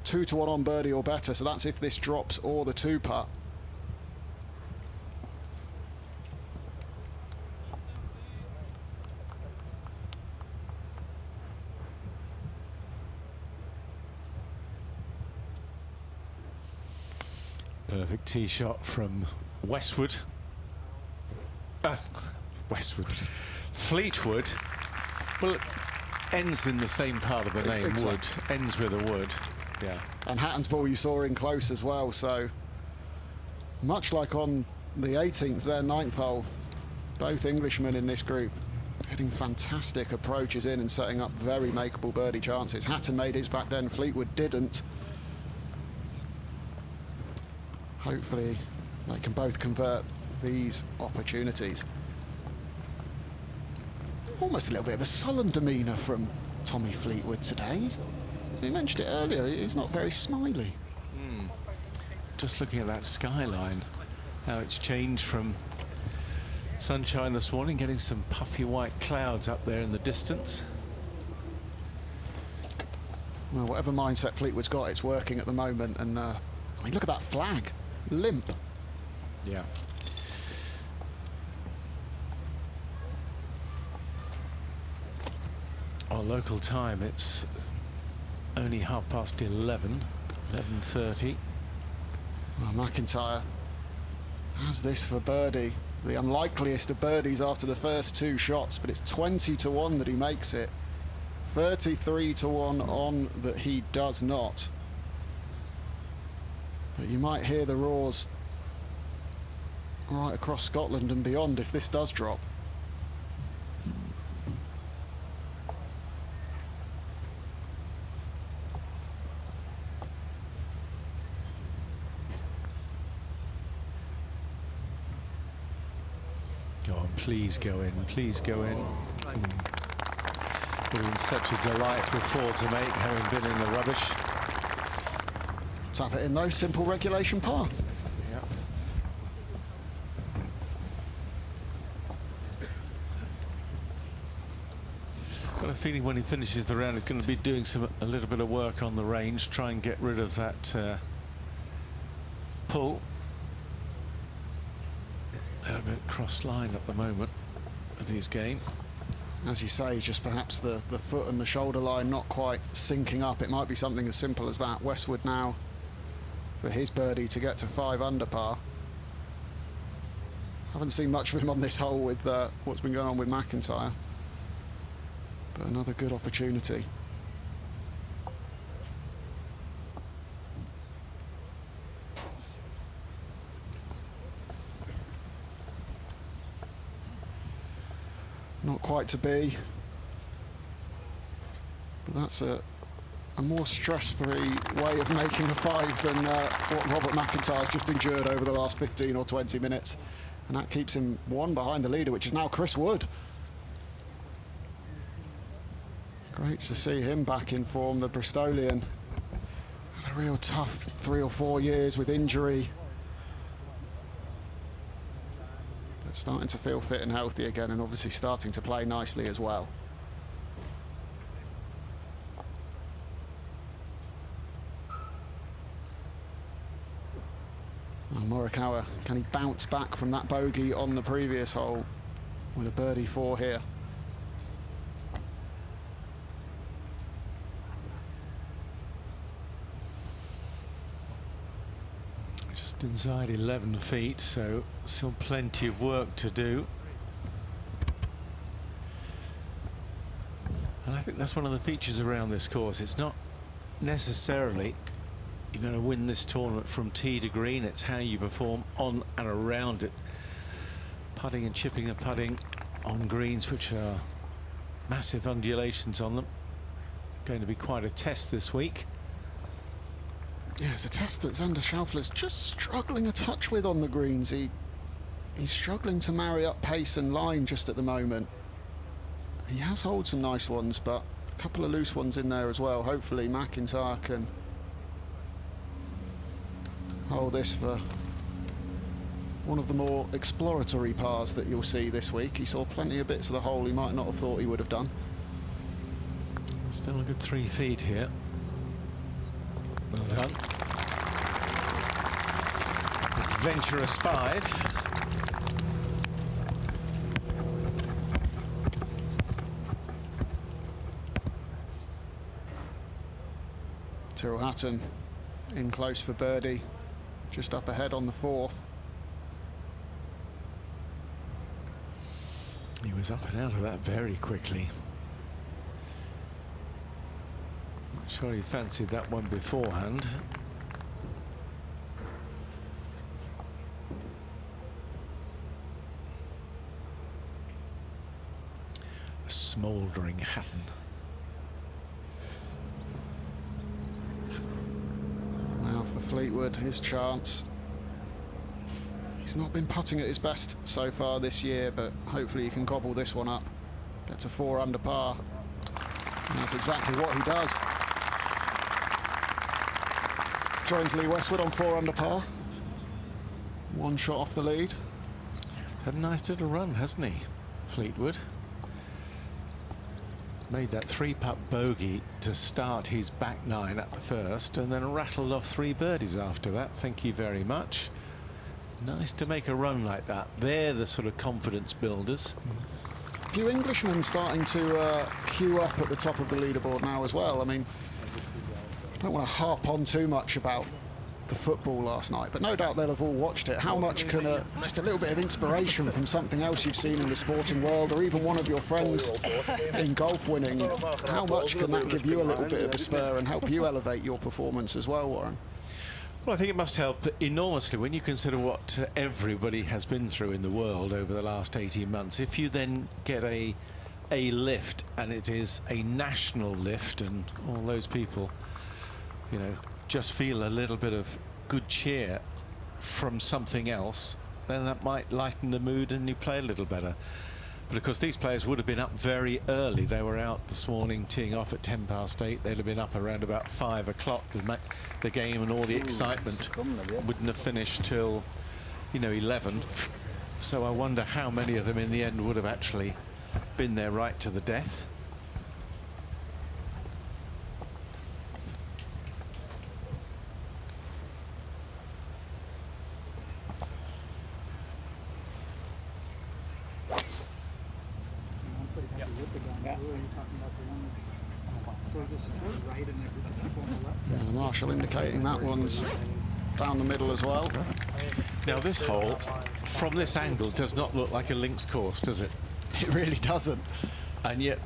2-1 on birdie or better, so that's if this drops or the 2-putt. Perfect tee shot from Westwood. Fleetwood. Well, it ends in the same part of the name, Wood. Ends with a wood. Yeah. And Hatton's ball you saw in close as well, so much like on the 18th, their 9th hole, both Englishmen in this group hitting fantastic approaches in and setting up very makeable birdie chances. Hatton made his back then, Fleetwood didn't. Hopefully they can both convert these opportunities. Almost a little bit of a sullen demeanour from Tommy Fleetwood today. He mentioned it earlier, he's not very smiley. Just looking at that skyline, how it's changed from sunshine this morning, getting some puffy white clouds up there in the distance. Well, whatever mindset Fleetwood's got, it's working at the moment, and I mean, look at that flag. Limp. Yeah. Our local time, it's only 11:30. 11:30. Well, McIntyre has this for birdie. The unlikeliest of birdies after the first 2 shots, but it's 20-1 that he makes it. 33-1 on that he does not. But you might hear the roars right across Scotland and beyond if this does drop. Go on, please go in, please go in. Would have been such a delightful 4 to make, having been in the rubbish. Tap it in though, simple regulation par. Yeah. Got a feeling when he finishes the round he's going to be doing a little bit of work on the range, try and get rid of that pull. A little bit cross line at the moment with his game. As you say, just perhaps the foot and the shoulder line not quite syncing up. It might be something as simple as that. Westwood now for his birdie to get to 5 under par. Haven't seen much of him on this hole with what's been going on with McIntyre, but another good opportunity. Not quite to be, But that's a more stress-free way of making a 5 than what Robert McIntyre's just endured over the last 15 or 20 minutes. And that keeps him 1 behind the leader, which is now Chris Wood. Great to see him back in form, the Bristolian. Had a real tough 3 or 4 years with injury. But starting to feel fit and healthy again, and obviously starting to play nicely as well. Morikawa, can he bounce back from that bogey on the previous hole with a birdie 4 here? Just inside 11 feet, so still plenty of work to do. And I think that's one of the features around this course. It's not necessarily you're going to win this tournament from tee to green. It's how you perform on and around it. Putting and chipping and putting on greens which are massive undulations on them. Going to be quite a test this week. Yeah, it's a test that Xander Schauffele's just struggling a touch with on the greens. He's struggling to marry up pace and line just at the moment. He has holed some nice ones, but a couple of loose ones in there as well. Hopefully McIntyre can hold this for one of the more exploratory pars that you'll see this week. He saw plenty of bits of the hole he might not have thought he would have done. Still a good 3 feet here. Well done. Adventurous 5. Tyrrell Hatton in close for birdie, just up ahead on the 4th. He was up and out of that very quickly. Not sure he fancied that one beforehand. A smouldering Hatton. Now for Fleetwood, his chance. He's not been putting at his best so far this year, but hopefully he can gobble this one up. Get to 4 under par. And that's exactly what he does. Joins Lee Westwood on 4 under par. 1 shot off the lead. Had a nice little run, hasn't he, Fleetwood? Made that 3-putt bogey to start his back 9 at the first, and then rattled off 3 birdies after that. Thank you very much. Nice to make a run like that. They're the sort of confidence builders. A few Englishmen starting to queue up at the top of the leaderboard now as well. I mean, I don't want to harp on too much about the football last night, but no doubt they'll have all watched it. How much can just a little bit of inspiration from something else you've seen in the sporting world, or even one of your friends in golf winning, how much can that give you a little bit of a spur and help you elevate your performance as well, Warren? Well, I think it must help enormously when you consider what everybody has been through in the world over the last 18 months. If you then get a lift, and it is a national lift, and all those people, you know, just feel a little bit of good cheer from something else, then that might lighten the mood and you play a little better. But of course these players would have been up very early. They were out this morning teeing off at 8:10. They'd have been up around about 5 o'clock. The game and all the excitement wouldn't have finished till, you know, 11. So I wonder how many of them in the end would have actually been there right to the death. Marshall indicating that one's down the middle as well. Now this hole, from this angle, does not look like a links course, does it? It really doesn't. And yet,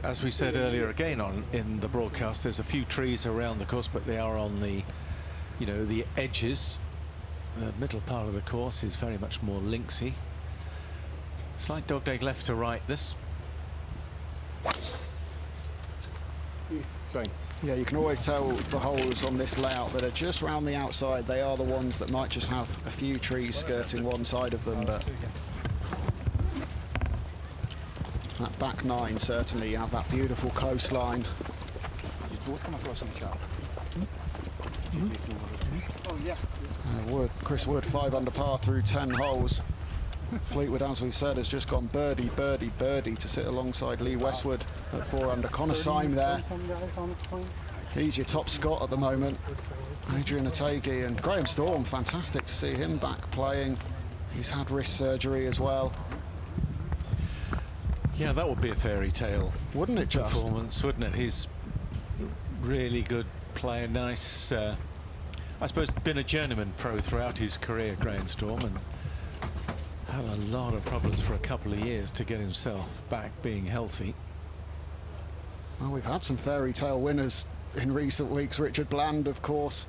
as we said earlier again in the broadcast, there's a few trees around the course, but they are on the, you know, the edges. The middle part of the course is very much more linksy. Slight dogleg left to right. This. Swing. Yeah, you can always tell the holes on this layout that are just round the outside. They are the ones that might just have a few trees skirting one side of them, but that back nine, certainly you have that beautiful coastline. Oh, yeah. Chris Wood, 5 under par through 10 holes. Fleetwood, as we've said, has just gone birdie, birdie, birdie to sit alongside Lee Westwood at 4 under. Connor Syme there. He's your top Scot at the moment. Adrian Otegi and Graham Storm, fantastic to see him back playing. He's had wrist surgery as well. Yeah, that would be a fairy tale, wouldn't it? Just performance, wouldn't it? He's really good player, nice. I suppose been a journeyman pro throughout his career, Graham Storm, and had a lot of problems for a couple of years to get himself back being healthy. Well, we've had some fairy tale winners in recent weeks. Richard Bland, of course,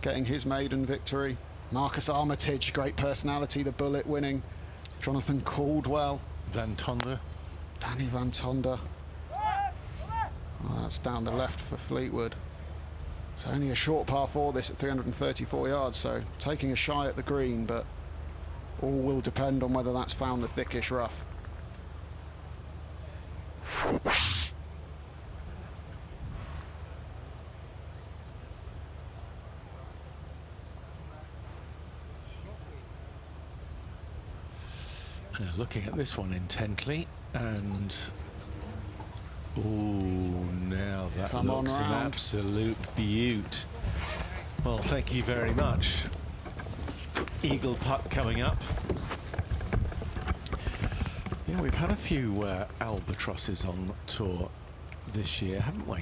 getting his maiden victory. Marcus Armitage, great personality, the Bullet winning. Jonathan Caldwell. Van Tonder. Danny Van Tonder. Oh, that's down the left for Fleetwood. It's only a short par 4 this at 334 yards, so taking a shy at the green, but all will depend on whether that's found the thickish rough. Looking at this one intently, and oh, now that looks an absolute beaut. Well, thank you very much. Eagle putt coming up. Yeah, we've had a few albatrosses on tour this year, haven't we?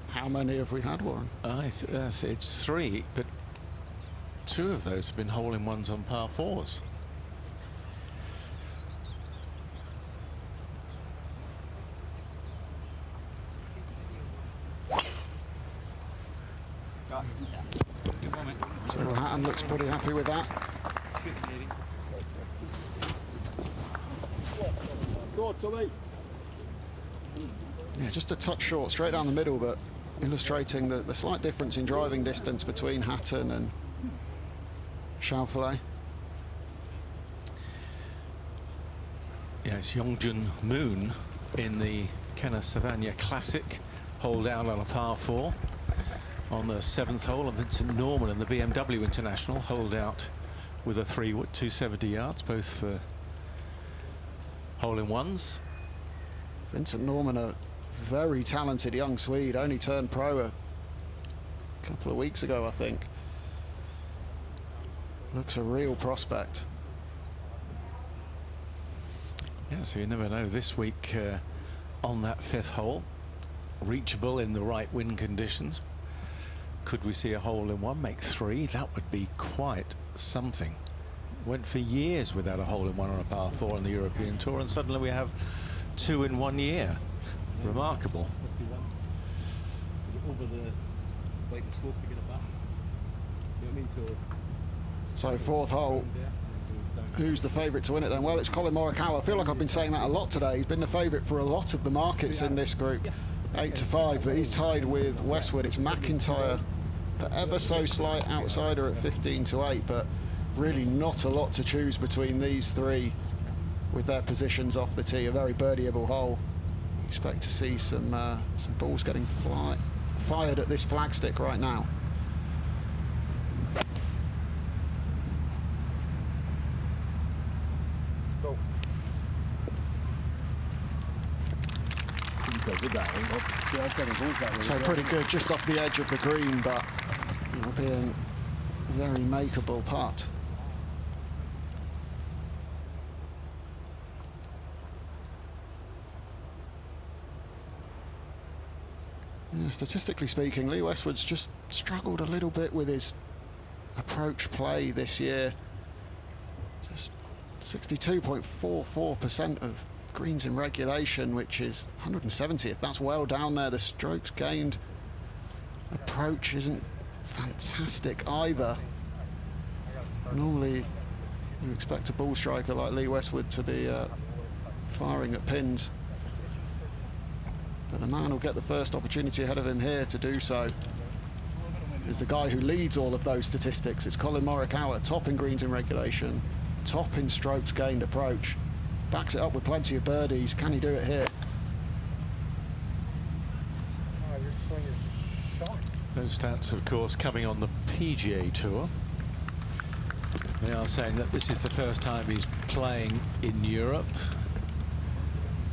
How many have we had, Warren? It's 3, but 2 of those have been hole-in-ones on par 4s. So Hatton looks pretty happy with that. Go, Tommy. Yeah, just a touch short, straight down the middle, but illustrating the slight difference in driving distance between Hatton and Schauffele. Yeah, it's Yongjun Moon in the Kenneth Savagna Classic, holed out on a par 4 on the 7th hole, and Vincent Norman in the BMW International holed out with a 3-wood, 270 yards, both for hole-in-ones. Vincent Norman, a very talented young Swede, only turned pro a couple of weeks ago, I think. Looks a real prospect. Yeah, so you never know. This week on that 5th hole, reachable in the right wind conditions. Could we see a hole-in-one make 3? That would be quite something. Went for years without a hole-in-one on a par 4 on the European Tour, and suddenly we have 2 in 1 year. Remarkable. Over the slope to get it back. You know what I mean? So 4th hole. Who's the favourite to win it then? Well, it's Collin Morikawa. I feel like I've been saying that a lot today. He's been the favourite for a lot of the markets in this group. 8-5, but he's tied with Westwood. It's McIntyre, the ever so slight outsider at 15-8, but really not a lot to choose between these 3 with their positions off the tee. A very birdieable hole. Expect to see some balls getting fired at this flagstick right now. So pretty good, just off the edge of the green, but it'll be a very makeable putt. Yeah, statistically speaking, Lee Westwood's just struggled a little bit with his approach play this year. Just 62.44% of greens in regulation, which is 170th. That's well down there. The strokes gained approach isn't fantastic either. Normally you expect a ball striker like Lee Westwood to be firing at pins. But the man who'll get the first opportunity ahead of him here to do so is the guy who leads all of those statistics. It's Collin Morikawa, top in greens in regulation, top in strokes gained approach. Backs it up with plenty of birdies. Can he do it here? Those stats, of course, coming on the PGA Tour. They are saying that this is the first time he's playing in Europe.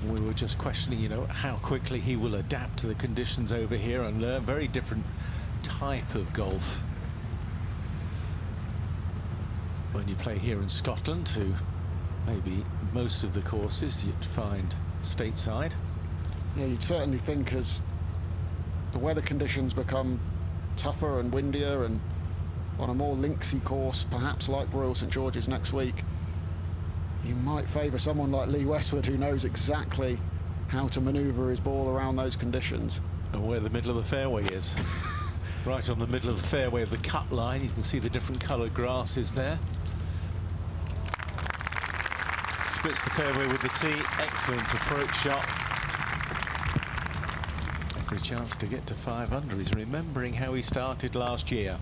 We were just questioning, you know, how quickly he will adapt to the conditions over here and learn very different type of golf when you play here in Scotland to maybe most of the courses you'd find stateside. Yeah, you'd certainly think as the weather conditions become tougher and windier, and on a more linksy course, perhaps like Royal St George's next week, you might favour someone like Lee Westwood, who knows exactly how to manoeuvre his ball around those conditions. And where the middle of the fairway is. Right on the middle of the fairway of the cut line, you can see the different coloured grasses there. Splits the fairway with the tee. Excellent approach shot. Every chance to get to 5 under. He's remembering how he started last year.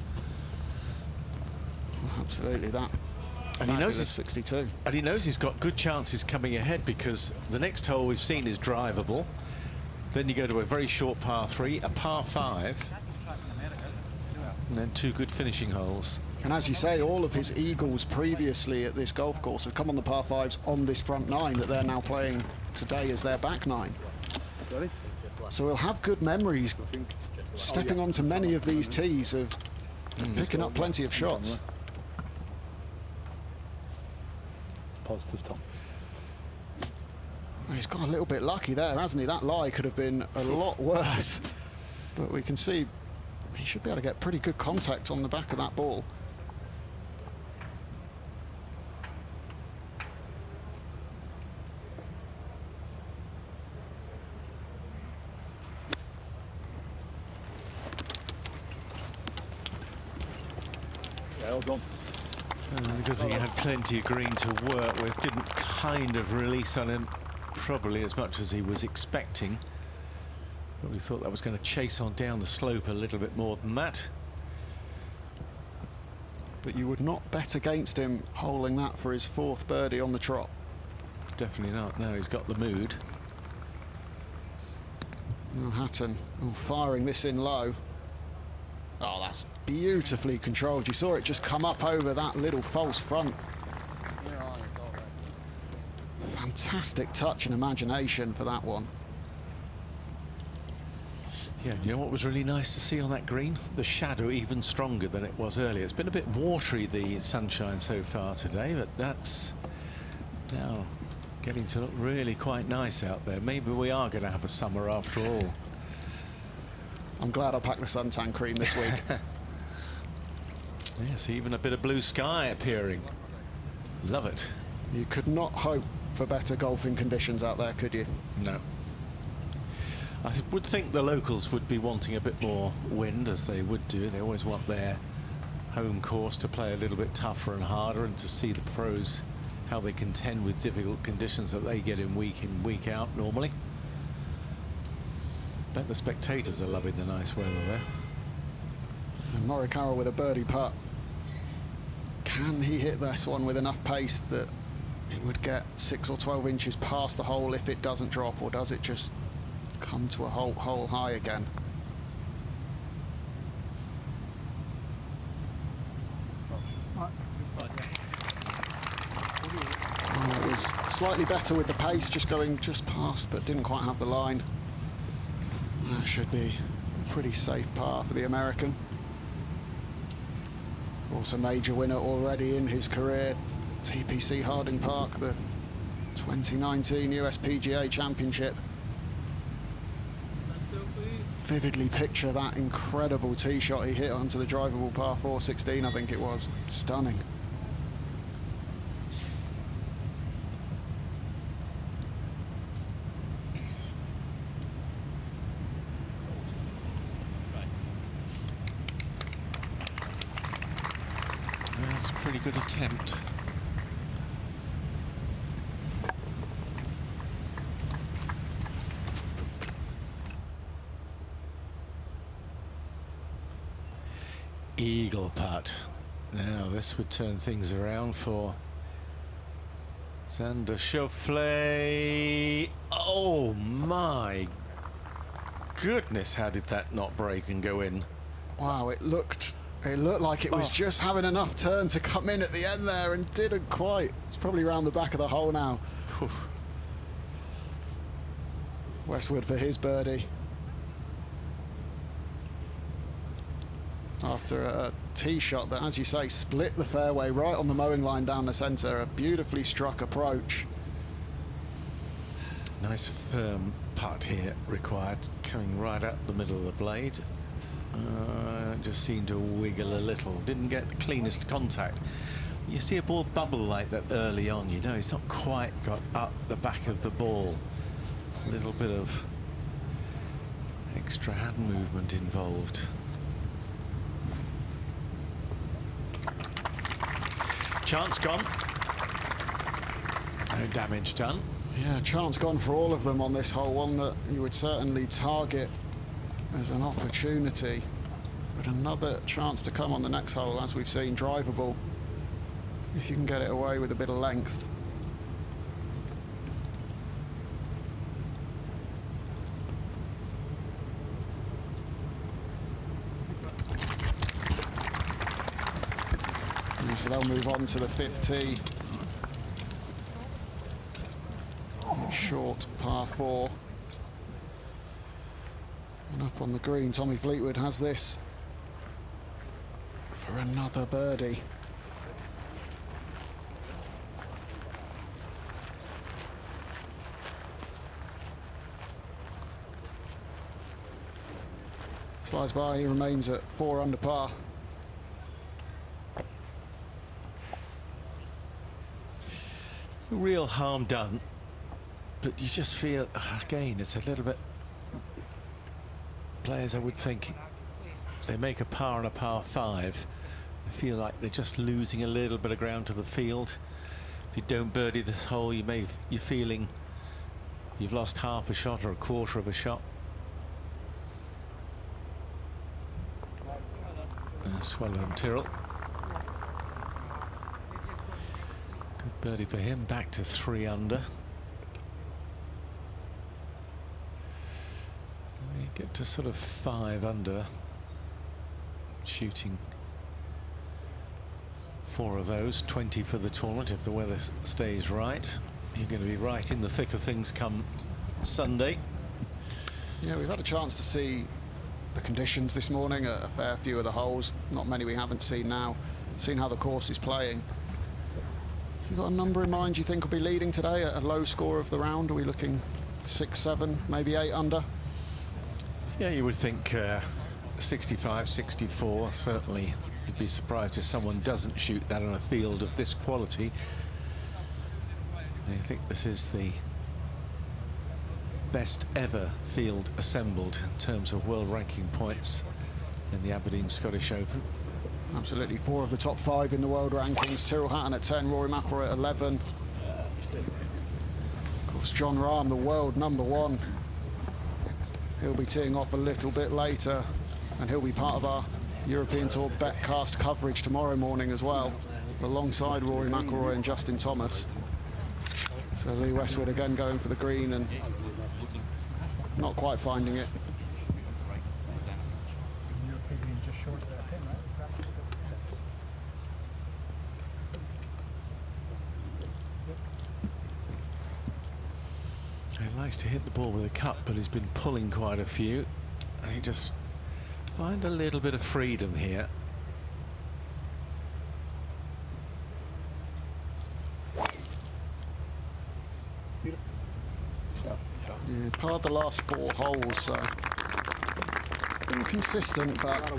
Absolutely, that. And he knows 62. And he knows he's got good chances coming ahead, because the next hole we've seen is drivable. Then you go to a very short par 3, a par 5, and then 2 good finishing holes. And as you say, all of his eagles previously at this golf course have come on the par 5s on this front 9 that they're now playing today as their back 9. So he'll have good memories stepping onto many of these tees of picking up plenty of shots. Positive, Tom. He's got a little bit lucky there, hasn't he? That lie could have been a lot worse. But we can see he should be able to get pretty good contact on the back of that ball. Yeah, well done. Because he had plenty of green to work with, didn't kind of release on him probably as much as he was expecting. But we thought that was going to chase on down the slope a little bit more than that. But you would not bet against him holing that for his 4th birdie on the trot. Definitely not. Now he's got the mood. Now Hatton firing this in low. Oh, that's beautifully controlled. You saw it just come up over that little false front. Fantastic touch and imagination for that one. Yeah, you know what was really nice to see on that green? The shadow even stronger than it was earlier. It's been a bit watery, the sunshine so far today, but that's now getting to look really quite nice out there. Maybe we are going to have a summer after all. I'm glad I packed the suntan cream this week. Yes, even a bit of blue sky appearing. Love it. You could not hope for better golfing conditions out there, could you? No. I would think the locals would be wanting a bit more wind, as they would do. They always want their home course to play a little bit tougher and harder, and to see the pros how they contend with difficult conditions that they get in, week out normally. I bet the spectators are loving the nice weather there. And Morikawa with a birdie putt. Can he hit this one with enough pace that it would get 6 or 12 inches past the hole if it doesn't drop, or does it just come to a hole high again? Oh, it was slightly better with the pace, just going just past, but didn't quite have the line. That should be a pretty safe par for the American. Also major winner already in his career, TPC Harding Park, the 2019 US PGA Championship. Vividly picture that incredible tee shot he hit onto the drivable par 4 16, I think it was. Stunning. That's a pretty good attempt. eagle putt. Now this would turn things around for Xander Schauffele. Oh my goodness, how did that not break and go in? Wow, it looked like it was just having enough turn to come in at the end there, and didn't quite. It's probably around the back of the hole now. Westwood for his birdie. After a tee shot that, as you say, split the fairway right on the mowing line down the centre. A beautifully struck approach. Nice firm putt here required, coming right up the middle of the blade. Just seemed to wiggle a little. Didn't get the cleanest contact. You see a ball bubble like that early on, you know it's not quite got up the back of the ball. A little bit of extra hand movement involved. Chance gone. No damage done. Yeah, chance gone for all of them on this hole. One that you would certainly target as an opportunity. But another chance to come on the next hole, as we've seen, drivable, if you can get it away with a bit of length. So they'll move on to the 5th tee. Short par 4. And up on the green, Tommy Fleetwood has this for another birdie. Slides by, he remains at 4 under par. Real harm done, but you just feel, again, it's a little bit, players I would think, if they make a par and a par 5, I feel like they're just losing a little bit of ground to the field. If you don't birdie this hole, you're feeling you've lost half a shot or a quarter of a shot. That's well done, Tyrrell. Good birdie for him, back to 3 under. We get to sort of 5 under, shooting 4 of those, 20 for the tournament if the weather stays right. You're going to be right in the thick of things come Sunday. Yeah, we've had a chance to see the conditions this morning, a fair few of the holes, not many we haven't seen now, seen how the course is playing. You got a number in mind you think will be leading today, a low score of the round? Are we looking 6, 7, maybe 8 under? Yeah, you would think 65, 64, certainly. You'd be surprised if someone doesn't shoot that on a field of this quality. I think this is the best ever field assembled in terms of world ranking points in the Aberdeen Scottish Open. Absolutely, 4 of the top 5 in the world rankings. Tyrrell Hatton at 10, Rory McIlroy at 11. Of course, John Rahm, the world #1. He'll be teeing off a little bit later, and he'll be part of our European Tour Betcast coverage tomorrow morning as well, alongside Rory McIlroy and Justin Thomas. So Lee Westwood again going for the green and not quite finding it. He likes to hit the ball with a cup, but he's been pulling quite a few, and he just find a little bit of freedom here. Yeah, parred the last 4 holes, so inconsistent, but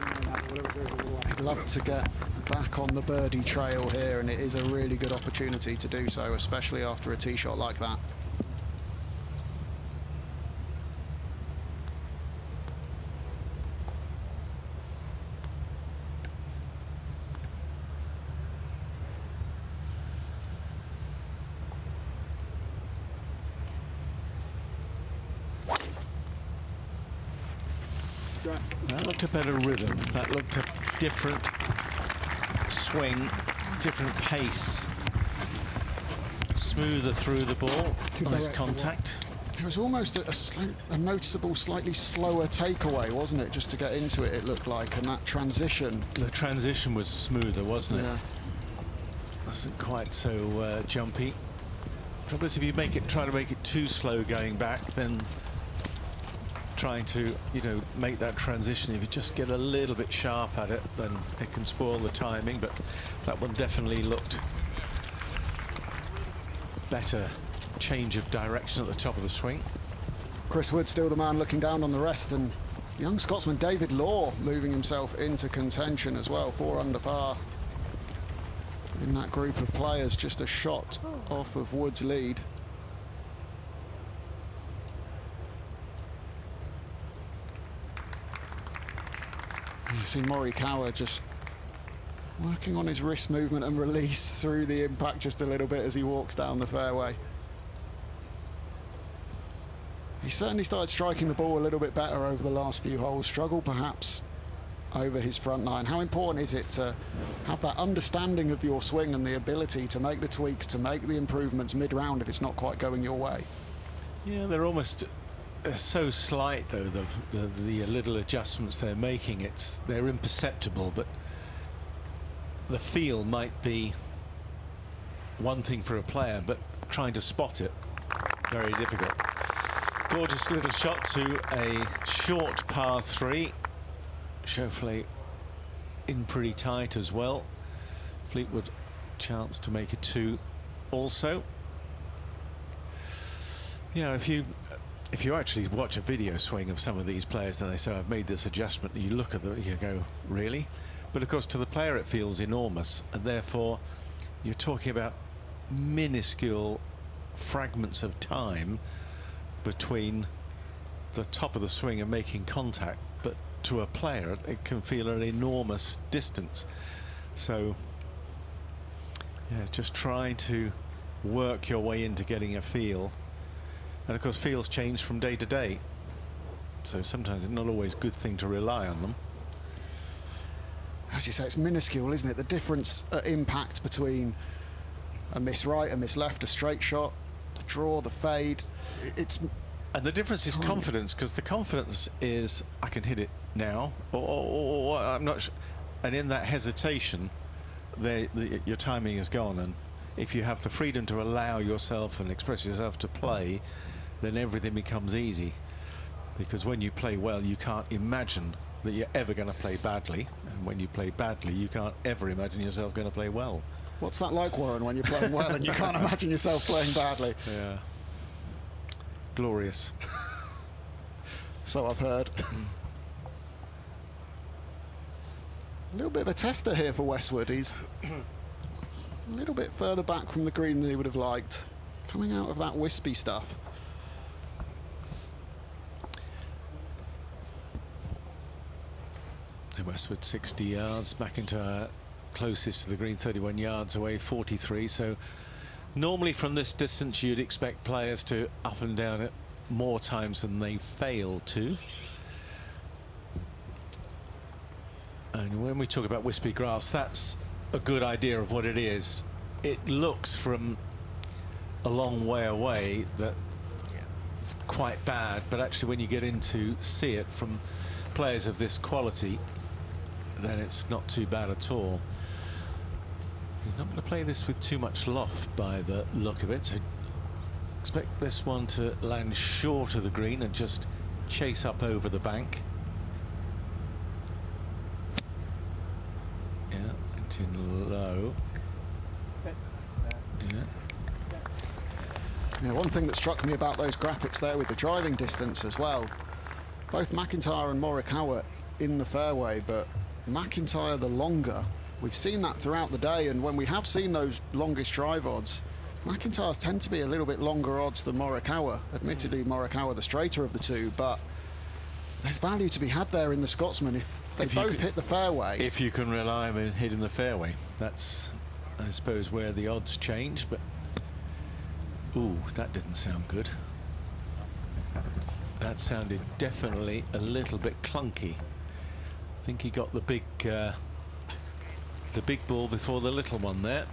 he'd love to get back on the birdie trail here, and it is a really good opportunity to do so, especially after a tee shot like that. drive. That looked a better rhythm. That looked a different swing, different pace. Smoother through the ball. Nice contact. It was almost a noticeable, slightly slower takeaway, wasn't it? Just to get into it, it looked like, and that transition. The transition was smoother, wasn't it? Yeah. Wasn't quite so jumpy. Trouble is, if you try to make it too slow going back, then trying to, you know, make that transition, if you just get a little bit sharp at it, then it can spoil the timing. But that one definitely looked better. Change of direction at the top of the swing. Chris Wood still the man looking down on the rest, and young Scotsman David Law moving himself into contention as well, 4 under par in that group of players, just a shot off of Wood's lead. You see Morikawa just working on his wrist movement and release through the impact just a little bit as he walks down the fairway. He certainly started striking the ball a little bit better over the last few holes, struggled perhaps over his front nine. How important is it to have that understanding of your swing and the ability to make the tweaks, to make the improvements mid-round if it's not quite going your way? Yeah, they're almost so slight though, the little adjustments they're making. They're imperceptible, but the feel might be one thing for a player, but trying to spot it, very difficult. Gorgeous little shot to a short par 3. Schauffele in pretty tight as well. Fleetwood chance to make it 2 also. Yeah, if you actually watch a video swing of some of these players, then they say, I've made this adjustment, and you look at them, you go, really? But of course, to the player it feels enormous, and therefore you're talking about minuscule fragments of time between the top of the swing and making contact, but to a player it can feel an enormous distance. So yeah, just trying to work your way into getting a feel, and of course feels change from day to day, so sometimes it's not always a good thing to rely on them. As you say, it's minuscule, isn't it? The difference at impact between a miss right, a miss left, a straight shot, the draw, the fade, and the difference is confidence, because the confidence is I can hit it now, or I'm not sure. And in that hesitation, your timing is gone. And if you have the freedom to allow yourself and express yourself to play, then everything becomes easy. Because when you play well, you can't imagine that you're ever going to play badly, and when you play badly, you can't ever imagine yourself going to play well. What's that like, Warren, when you're playing well and you can't imagine yourself playing badly? Yeah. Glorious. So I've heard. A little bit of a tester here for Westwood. He's a little bit further back from the green than he would have liked, coming out of that wispy stuff. So Westwood 60 yards, McIntyre closest to the green, 31 yards away, 43. So normally from this distance you'd expect players to up and down it more times than they fail to. And when we talk about wispy grass, that's a good idea of what it is. It looks from a long way away that quite bad, but actually when you get in to see it from players of this quality, then it's not too bad at all. He's not going to play this with too much loft by the look of it, so expect this one to land short of the green and just chase up over the bank. Yeah, it's in low. Yeah, one thing that struck me about those graphics there with the driving distance as well, both McIntyre and Morikawa in the fairway, but McIntyre the longer. We've seen that throughout the day, and when we have seen those longest drive odds, McIntyre's tend to be a little bit longer odds than Morikawa. Admittedly, Morikawa the straighter of the two, but there's value to be had there in the Scotsman if they both hit the fairway. If you can rely on hitting the fairway, that's, I suppose, where the odds change. But ooh, that didn't sound good. That sounded definitely a little bit clunky. I think he got the big ball before the little one there.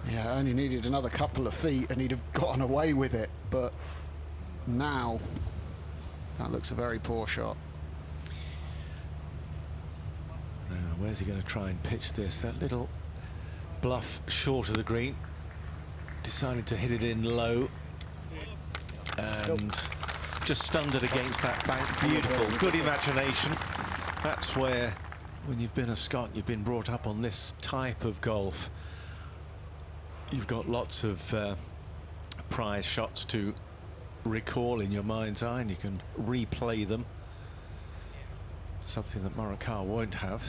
Yeah, only needed another couple of feet and he'd have gotten away with it, but now that looks a very poor shot. Now, where's he going to try and pitch this? That little bluff short of the green. Decided to hit it in low and just stunned it against that bank. Beautiful, good imagination. That's where, when you've been a Scot, you've been brought up on this type of golf, you've got lots of prize shots to recall in your mind's eye, and you can replay them. Something that Morikawa won't have.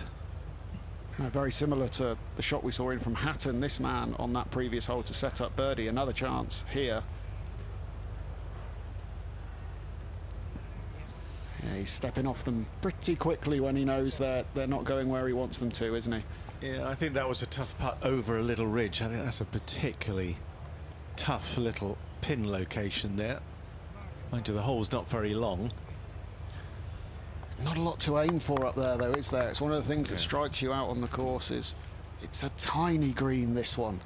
Very similar to the shot we saw in from Hatton. This man on that previous hole to set up birdie. Another chance here. Yeah, he's stepping off them pretty quickly when he knows they're not going where he wants them to, isn't he? Yeah, I think that was a tough putt over a little ridge. I think that's a particularly tough little pin location there. Mind you, the hole's not very long. Not a lot to aim for up there, though, is there? It's one of the things that strikes you out on the course is it's a tiny green, this one.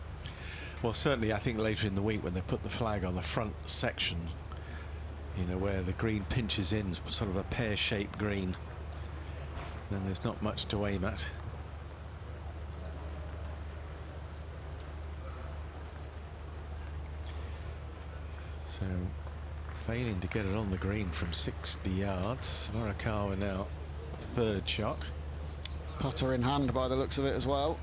Well, certainly, I think later in the week when they put the flag on the front section, you know, where the green pinches in, sort of a pear-shaped green, then there's not much to aim at. So, failing to get it on the green from 60 yards. Morikawa now, third shot. Putter in hand by the looks of it as well.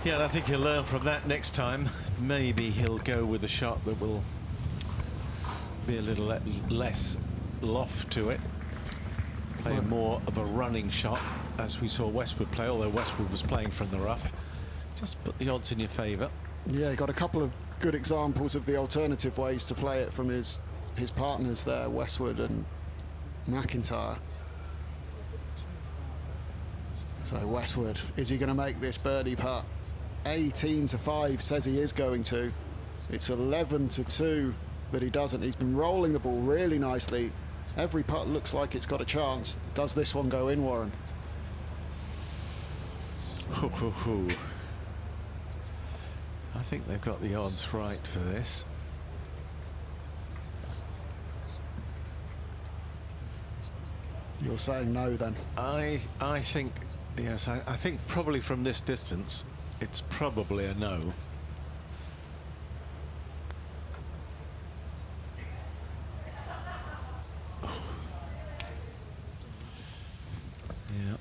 Yeah, and I think he'll learn from that next time. Maybe he'll go with a shot that will be a little less loft to it. Play more of a running shot, as we saw Westwood play, although Westwood was playing from the rough. Just put the odds in your favour. Yeah, he got a couple of good examples of the alternative ways to play it from his partners there, Westwood and McIntyre. So Westwood, is he going to make this birdie putt? 18-5 says he is going to. It's 11-2 that he doesn't. He's been rolling the ball really nicely. Every putt looks like it's got a chance. Does this one go in, Warren? I think they've got the odds right for this. You're saying no, then? I think, yes, I think probably from this distance, it's probably a no. Yeah.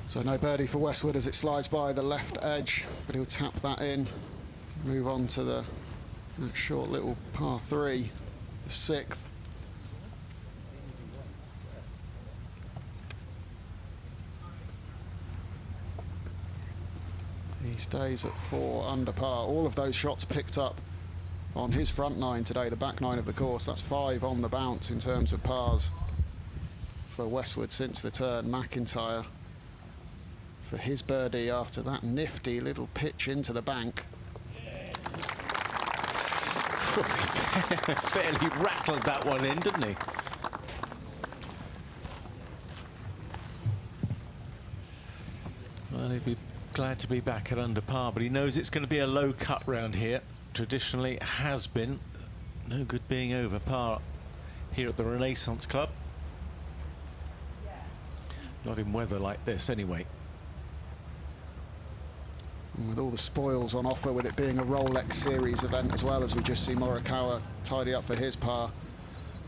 So no birdie for Westwood as it slides by the left edge, but he'll tap that in, move on to that short little par 3, the 6th. He stays at 4 under par. All of those shots picked up on his front 9 today, the back 9 of the course. That's 5 on the bounce in terms of pars for Westwood since the turn. McIntyre for his birdie after that nifty little pitch into the bank. Fairly rattled that one in, didn't he? Well, he'd be glad to be back at under par, but he knows it's going to be a low cut round here. Traditionally has been. No good being over par here at the Renaissance Club. Not in weather like this anyway. And with all the spoils on offer, with it being a Rolex Series event as well, as we just see Morikawa tidy up for his par.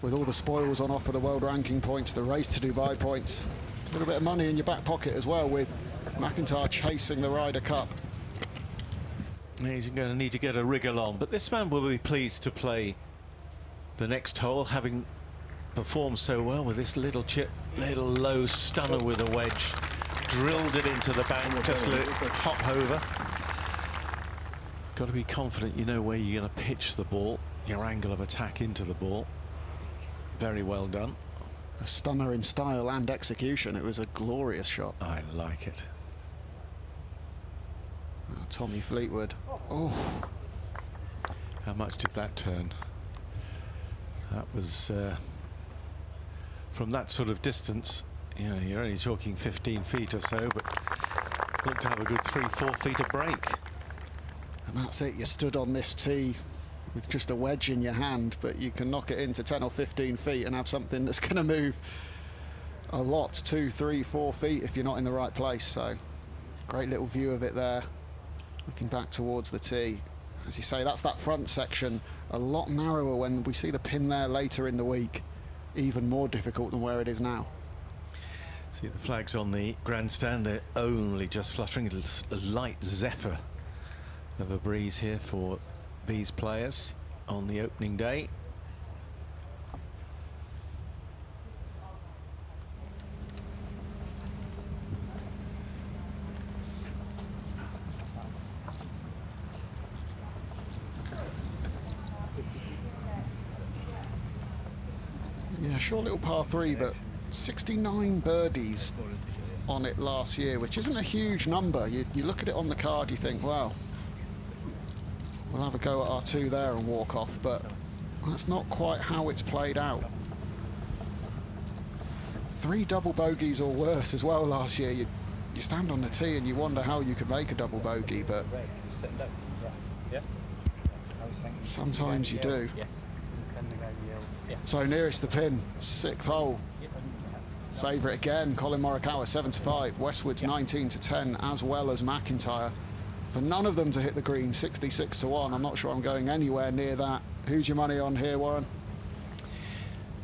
With all the spoils on offer, the world ranking points, the race to Dubai points, a little bit of money in your back pocket as well, with McIntyre chasing the Ryder Cup. He's going to need to get a wriggle on, but this man will be pleased to play the next hole, having performed so well with this little chip, little low stunner with a wedge. Drilled it into the bank, just let it hop over. Got to be confident you know where you're going to pitch the ball, your angle of attack into the ball. Very well done. A stunner in style and execution. It was a glorious shot. I like it. Oh, Tommy Fleetwood. Oh. How much did that turn? That was from that sort of distance. You know, you're only talking 15 feet or so, but looked to have a good 3-4 feet of break. And that's it. You stood on this tee with just a wedge in your hand, but you can knock it into 10 or 15 feet and have something that's going to move a lot, 2, 3, 4 feet if you're not in the right place. So great little view of it there, looking back towards the tee. As you say, that's that front section, a lot narrower when we see the pin there later in the week, even more difficult than where it is now. See the flags on the grandstand, they're only just fluttering. It's a light zephyr of a breeze here for these players on the opening day. Yeah, short little par 3, but 69 birdies on it last year, which isn't a huge number. You look at it on the card, you think, wow, we'll have a go at our 2 there and walk off, but that's not quite how it's played out. 3 double bogeys or worse as well last year. You stand on the tee and you wonder how you could make a double bogey, but sometimes you do. So nearest the pin, 6th hole. Favourite again, Collin Morikawa 7-5, Westwood's 19-10, as well as McIntyre. For none of them to hit the green, 66-1. I'm not sure I'm going anywhere near that. Who's your money on here, Warren?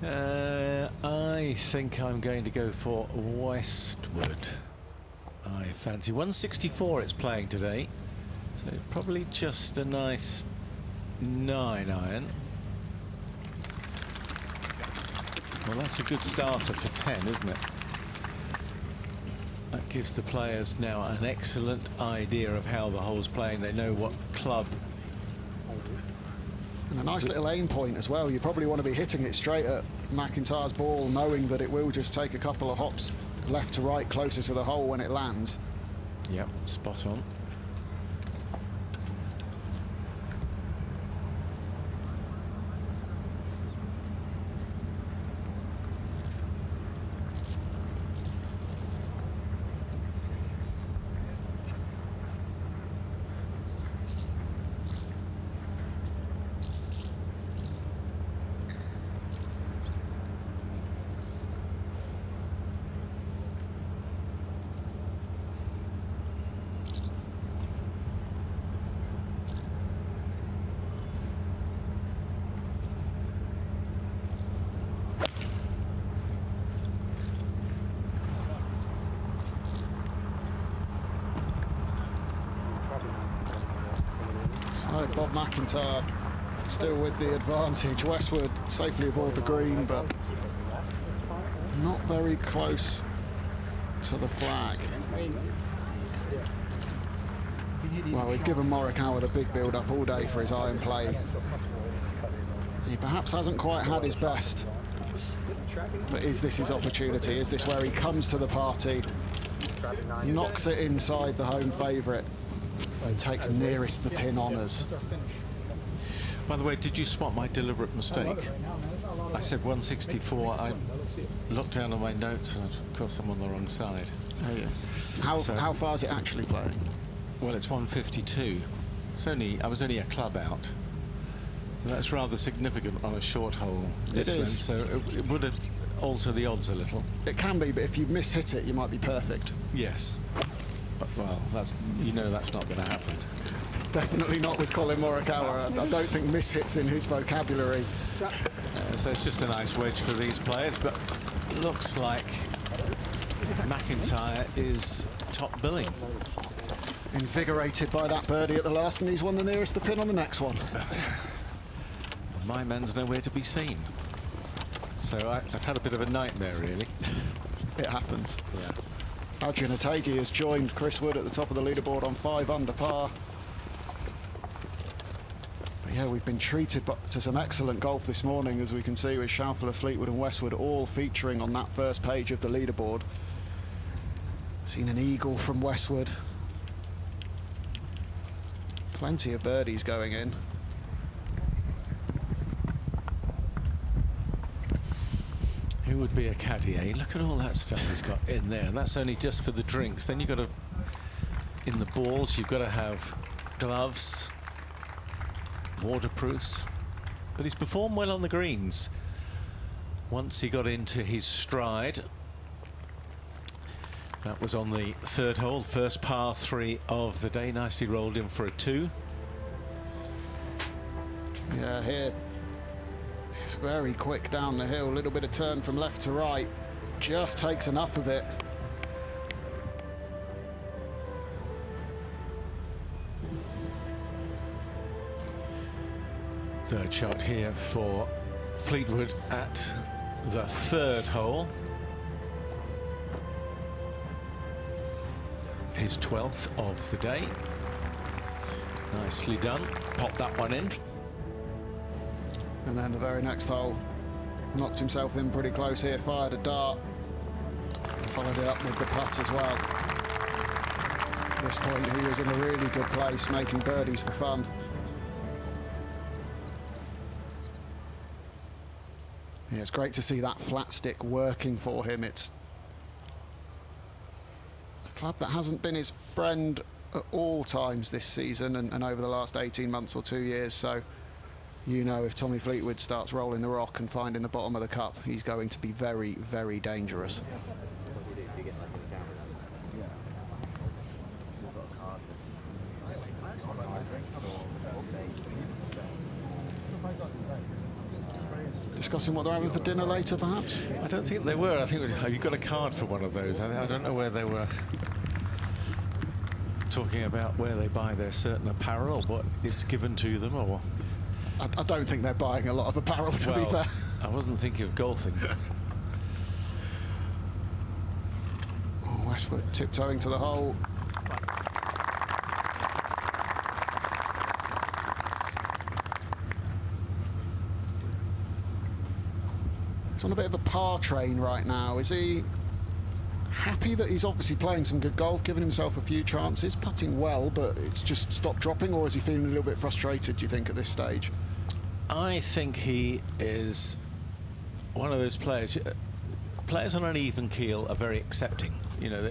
I think I'm going to go for Westwood. I fancy 164 it's playing today, so probably just a nice 9-iron. Well, that's a good starter for 10, isn't it? That gives the players now an excellent idea of how the hole's playing. They know what club. And a nice little aim point as well. You probably want to be hitting it straight at McIntyre's ball, knowing that it will just take a couple of hops left to right closer to the hole when it lands. Yep, spot on. Bob McIntyre still with the advantage. Westwood safely aboard the green, but not very close to the flag. Well, we've given Morikawa the big build-up all day for his iron play. He perhaps hasn't quite had his best, but is this his opportunity? Is this where he comes to the party, knocks it inside the home favourite, and takes nearest the pin honours? By the way, did you spot my deliberate mistake? I said 164. I looked down on my notes and of course I'm on the wrong side. Oh yeah. How far is it actually playing? Well, it's 152. I was only a club out. That's rather significant on a short hole. It is. So it would alter the odds a little. It can be, but if you miss-hit it, you might be perfect. Yes. Well, that's not going to happen. Definitely not with Collin Morikawa. I don't think miss-hits in his vocabulary. So it's just a nice wedge for these players, but looks like McIntyre is top billing. Invigorated by that birdie at the last, and he's won the nearest the pin on the next one. My man's nowhere to be seen. So I've had a bit of a nightmare, really. It happens. Yeah. Adrian Ategi has joined Chris Wood at the top of the leaderboard on 5 under par. Yeah, we've been treated to some excellent golf this morning, as we can see, with Schauffele, Fleetwood and Westwood all featuring on that first page of the leaderboard. Seen an eagle from Westwood. Plenty of birdies going in. Who would be a caddy, eh? Look at all that stuff he's got in there, and that's only just for the drinks. Then you've got to, in the balls, you've got to have gloves, waterproofs. But he's performed well on the greens. Once he got into his stride. That was on the third hole, first par 3 of the day. Nicely rolled in for a 2. Yeah, here it's very quick down the hill, a little bit of turn from left to right, just takes enough of it. Third shot here for Fleetwood at the third hole. His 12th of the day. Nicely done. Pop that one in. And then the very next hole, knocked himself in pretty close here, fired a dart, and followed it up with the putt as well. At this point, he was in a really good place, making birdies for fun. Yeah, it's great to see that flat stick working for him. It's a club that hasn't been his friend at all times this season and over the last 18 months or 2 years, so you know, if Tommy Fleetwood starts rolling the rock and finding the bottom of the cup, he's going to be very, very dangerous. Discussing what they're having for dinner later, perhaps? I don't think they were. I think you got a card for one of those. I don't know where they were talking about where they buy their certain apparel, what it's given to them, or... I don't think they're buying a lot of apparel, to be fair. I wasn't thinking of golfing. Oh, Westwood tiptoeing to the hole. He's on a bit of a par train right now. Is he happy that he's obviously playing some good golf, giving himself a few chances, putting well, but it's just stopped dropping, or is he feeling a little bit frustrated, do you think, at this stage? I think he is one of those players. Players on an even keel are very accepting. You know,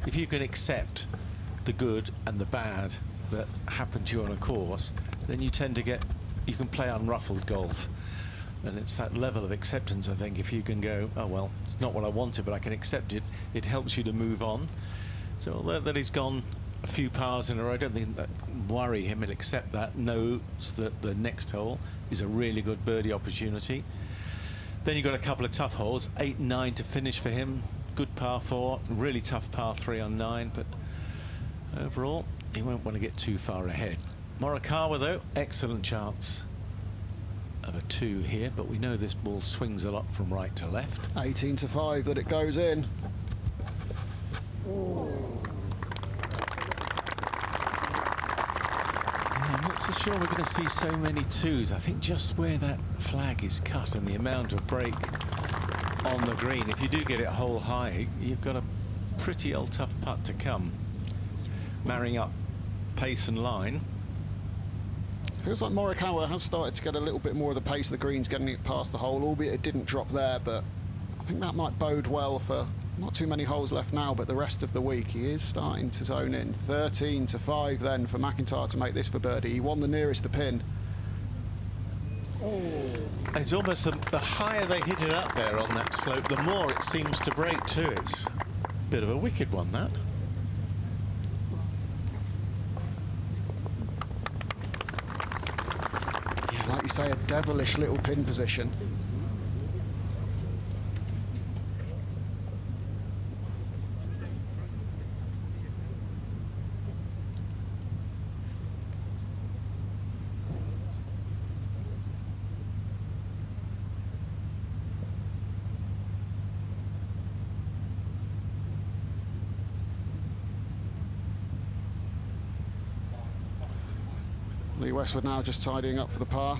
if you can accept the good and the bad that happen to you on a course, then you tend to you can play unruffled golf. And it's that level of acceptance, I think, if you can go, oh, well, it's not what I wanted, but I can accept it. It helps you to move on. So although that he's gone a few pars in a row, I don't think that worry him, and accept that, knows that the next hole is a really good birdie opportunity. Then you've got a couple of tough holes, 8 and 9 to finish for him. Good par 4, really tough par 3 on 9, but overall he won't want to get too far ahead. Morikawa, though, excellent chance of a 2 here, but we know this ball swings a lot from right to left. 18 to 5 that it goes in. I'm not so sure we're going to see so many 2s. I think just where that flag is cut and the amount of break on the green, if you do get it hole high, you've got a pretty old tough putt to come. Marrying up pace and line. Feels like Morikawa has started to get a little bit more of the pace of the greens, getting it past the hole, albeit it didn't drop there, but I think that might bode well for not too many holes left now, but the rest of the week. He is starting to zone in. 13 to 5 then for McIntyre to make this for birdie. He won the nearest the pin. Oh. It's almost the higher they hit it up there on that slope, the more it seems to break too. It's a bit of a wicked one, that. Yeah, like you say, a devilish little pin position. Lee Westwood now just tidying up for the par.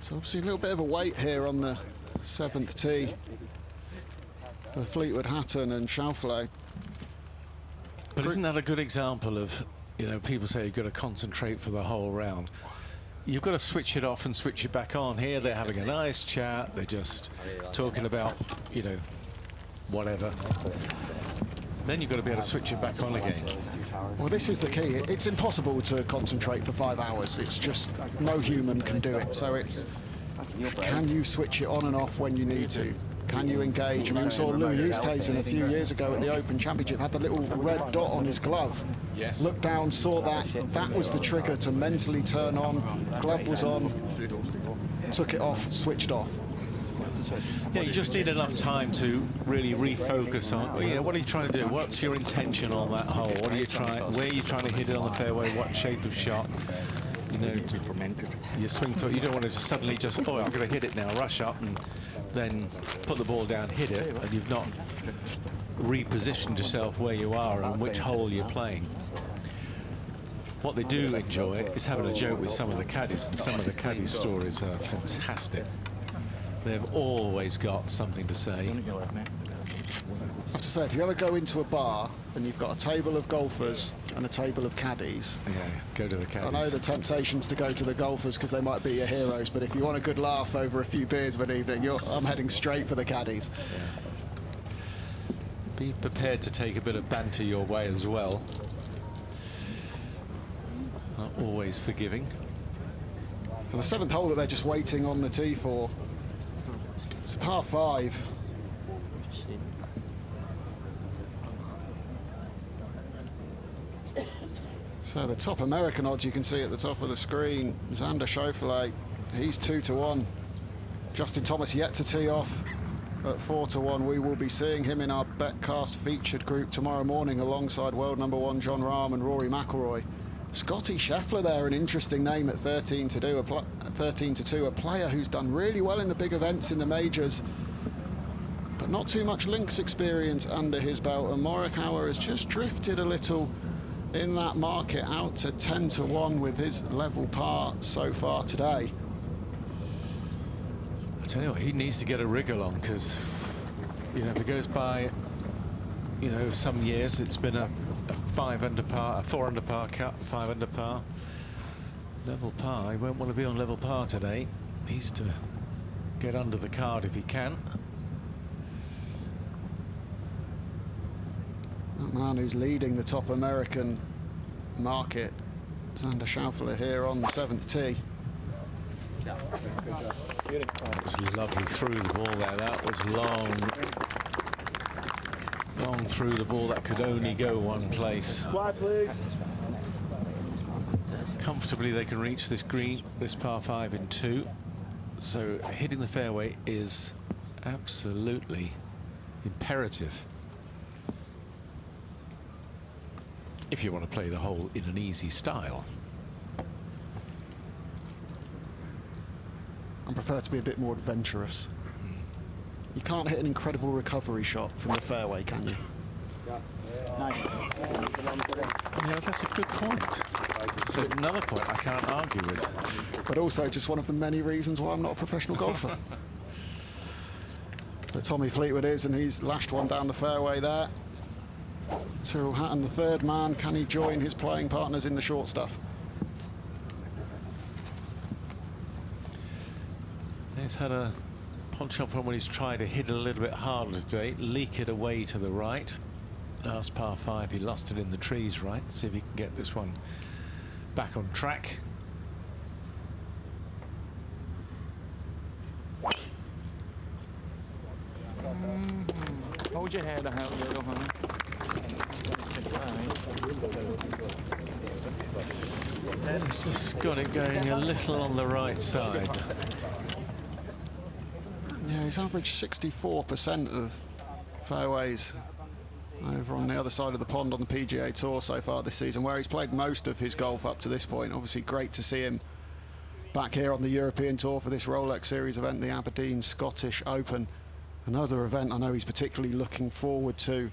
So obviously a little bit of a wait here on the 7th tee for Fleetwood, Hatton and Schauffele. But isn't that a good example of, you know, people say you've got to concentrate for the whole round. You've got to switch it off and switch it back on. Here they're having a nice chat. They're just talking about, you know, whatever. Then you've got to be able to switch it back on again. Well, this is the key. It's impossible to concentrate for 5 hours. It's just no human can do it. So it's, can you switch it on and off when you need to? Can you engage? I mean, we saw Louis Oosthuizen a few years ago at the Open Championship, had the little red dot on his glove. Yes. Looked down, saw that. That was the trigger to mentally turn on. Glove was on, took it off, switched off. Yeah, you just need enough time to really refocus on, well, you know, what are you trying to do? What's your intention on that hole? What are you trying? Where are you trying to hit it on the fairway? What shape of shot? You know, you swing through. You don't want to just suddenly just, oh, I'm going to hit it now, rush up and then put the ball down, hit it, and you've not repositioned yourself where you are and which hole you're playing. What they do enjoy is having a joke with some of the caddies, and some of the caddy stories are fantastic. They've always got something to say. I have to say, if you ever go into a bar and you've got a table of golfers and a table of caddies, yeah, go to the caddies. I know the temptation's to go to the golfers because they might be your heroes, but if you want a good laugh over a few beers of an evening, I'm heading straight for the caddies. Yeah. Be prepared to take a bit of banter your way as well. Not always forgiving. For the 7th hole that they're just waiting on the tee for, it's a par 5. So the top American odds you can see at the top of the screen, Xander Schauffele, he's 2-1. Justin Thomas yet to tee off at 4-1. We will be seeing him in our Betcast featured group tomorrow morning alongside world #1 John Rahm and Rory McIlroy. Scotty Scheffler there, an interesting name at 13-2, a player who's done really well in the big events in the majors, but not too much links experience under his belt, and Morikawa has just drifted a little in that market out to 10-1 with his level par so far today. I tell you what, he needs to get a wriggle on, because, you know, if it goes by, you know, some years it's been a 5 under par, a 4 under par cut, 5 under par, level par. He won't want to be on level par today. Needs to get under the card if he can. That man who's leading the top American market, Xander Schauffele, here on the 7th tee. That was lovely through the ball there. That was long through the ball. That could only go one place. Comfortably they can reach this green, this par 5 in 2. So hitting the fairway is absolutely imperative if you want to play the hole in an easy style. I prefer to be a bit more adventurous. You can't hit an incredible recovery shot from the fairway, can you? Yeah, that's a good point. It's another point I can't argue with. But also just one of the many reasons why I'm not a professional golfer. But Tommy Fleetwood is, and he's lashed one down the fairway there. Tyrrell Hatton, the 3rd man. Can he join his playing partners in the short stuff? He's had a punch-up from when he's tried to hit a little bit harder today, leak it away to the right. Last par 5, he lost it in the trees, right? See if he can get this one back on track. Hold your head out a little, honey. It's just got it going a little on the right side. Yeah, he's averaged 64% of fairways over on the other side of the pond on the PGA Tour so far this season, where he's played most of his golf up to this point. Obviously great to see him back here on the European Tour for this Rolex Series event, the Aberdeen Scottish Open. Another event I know he's particularly looking forward to,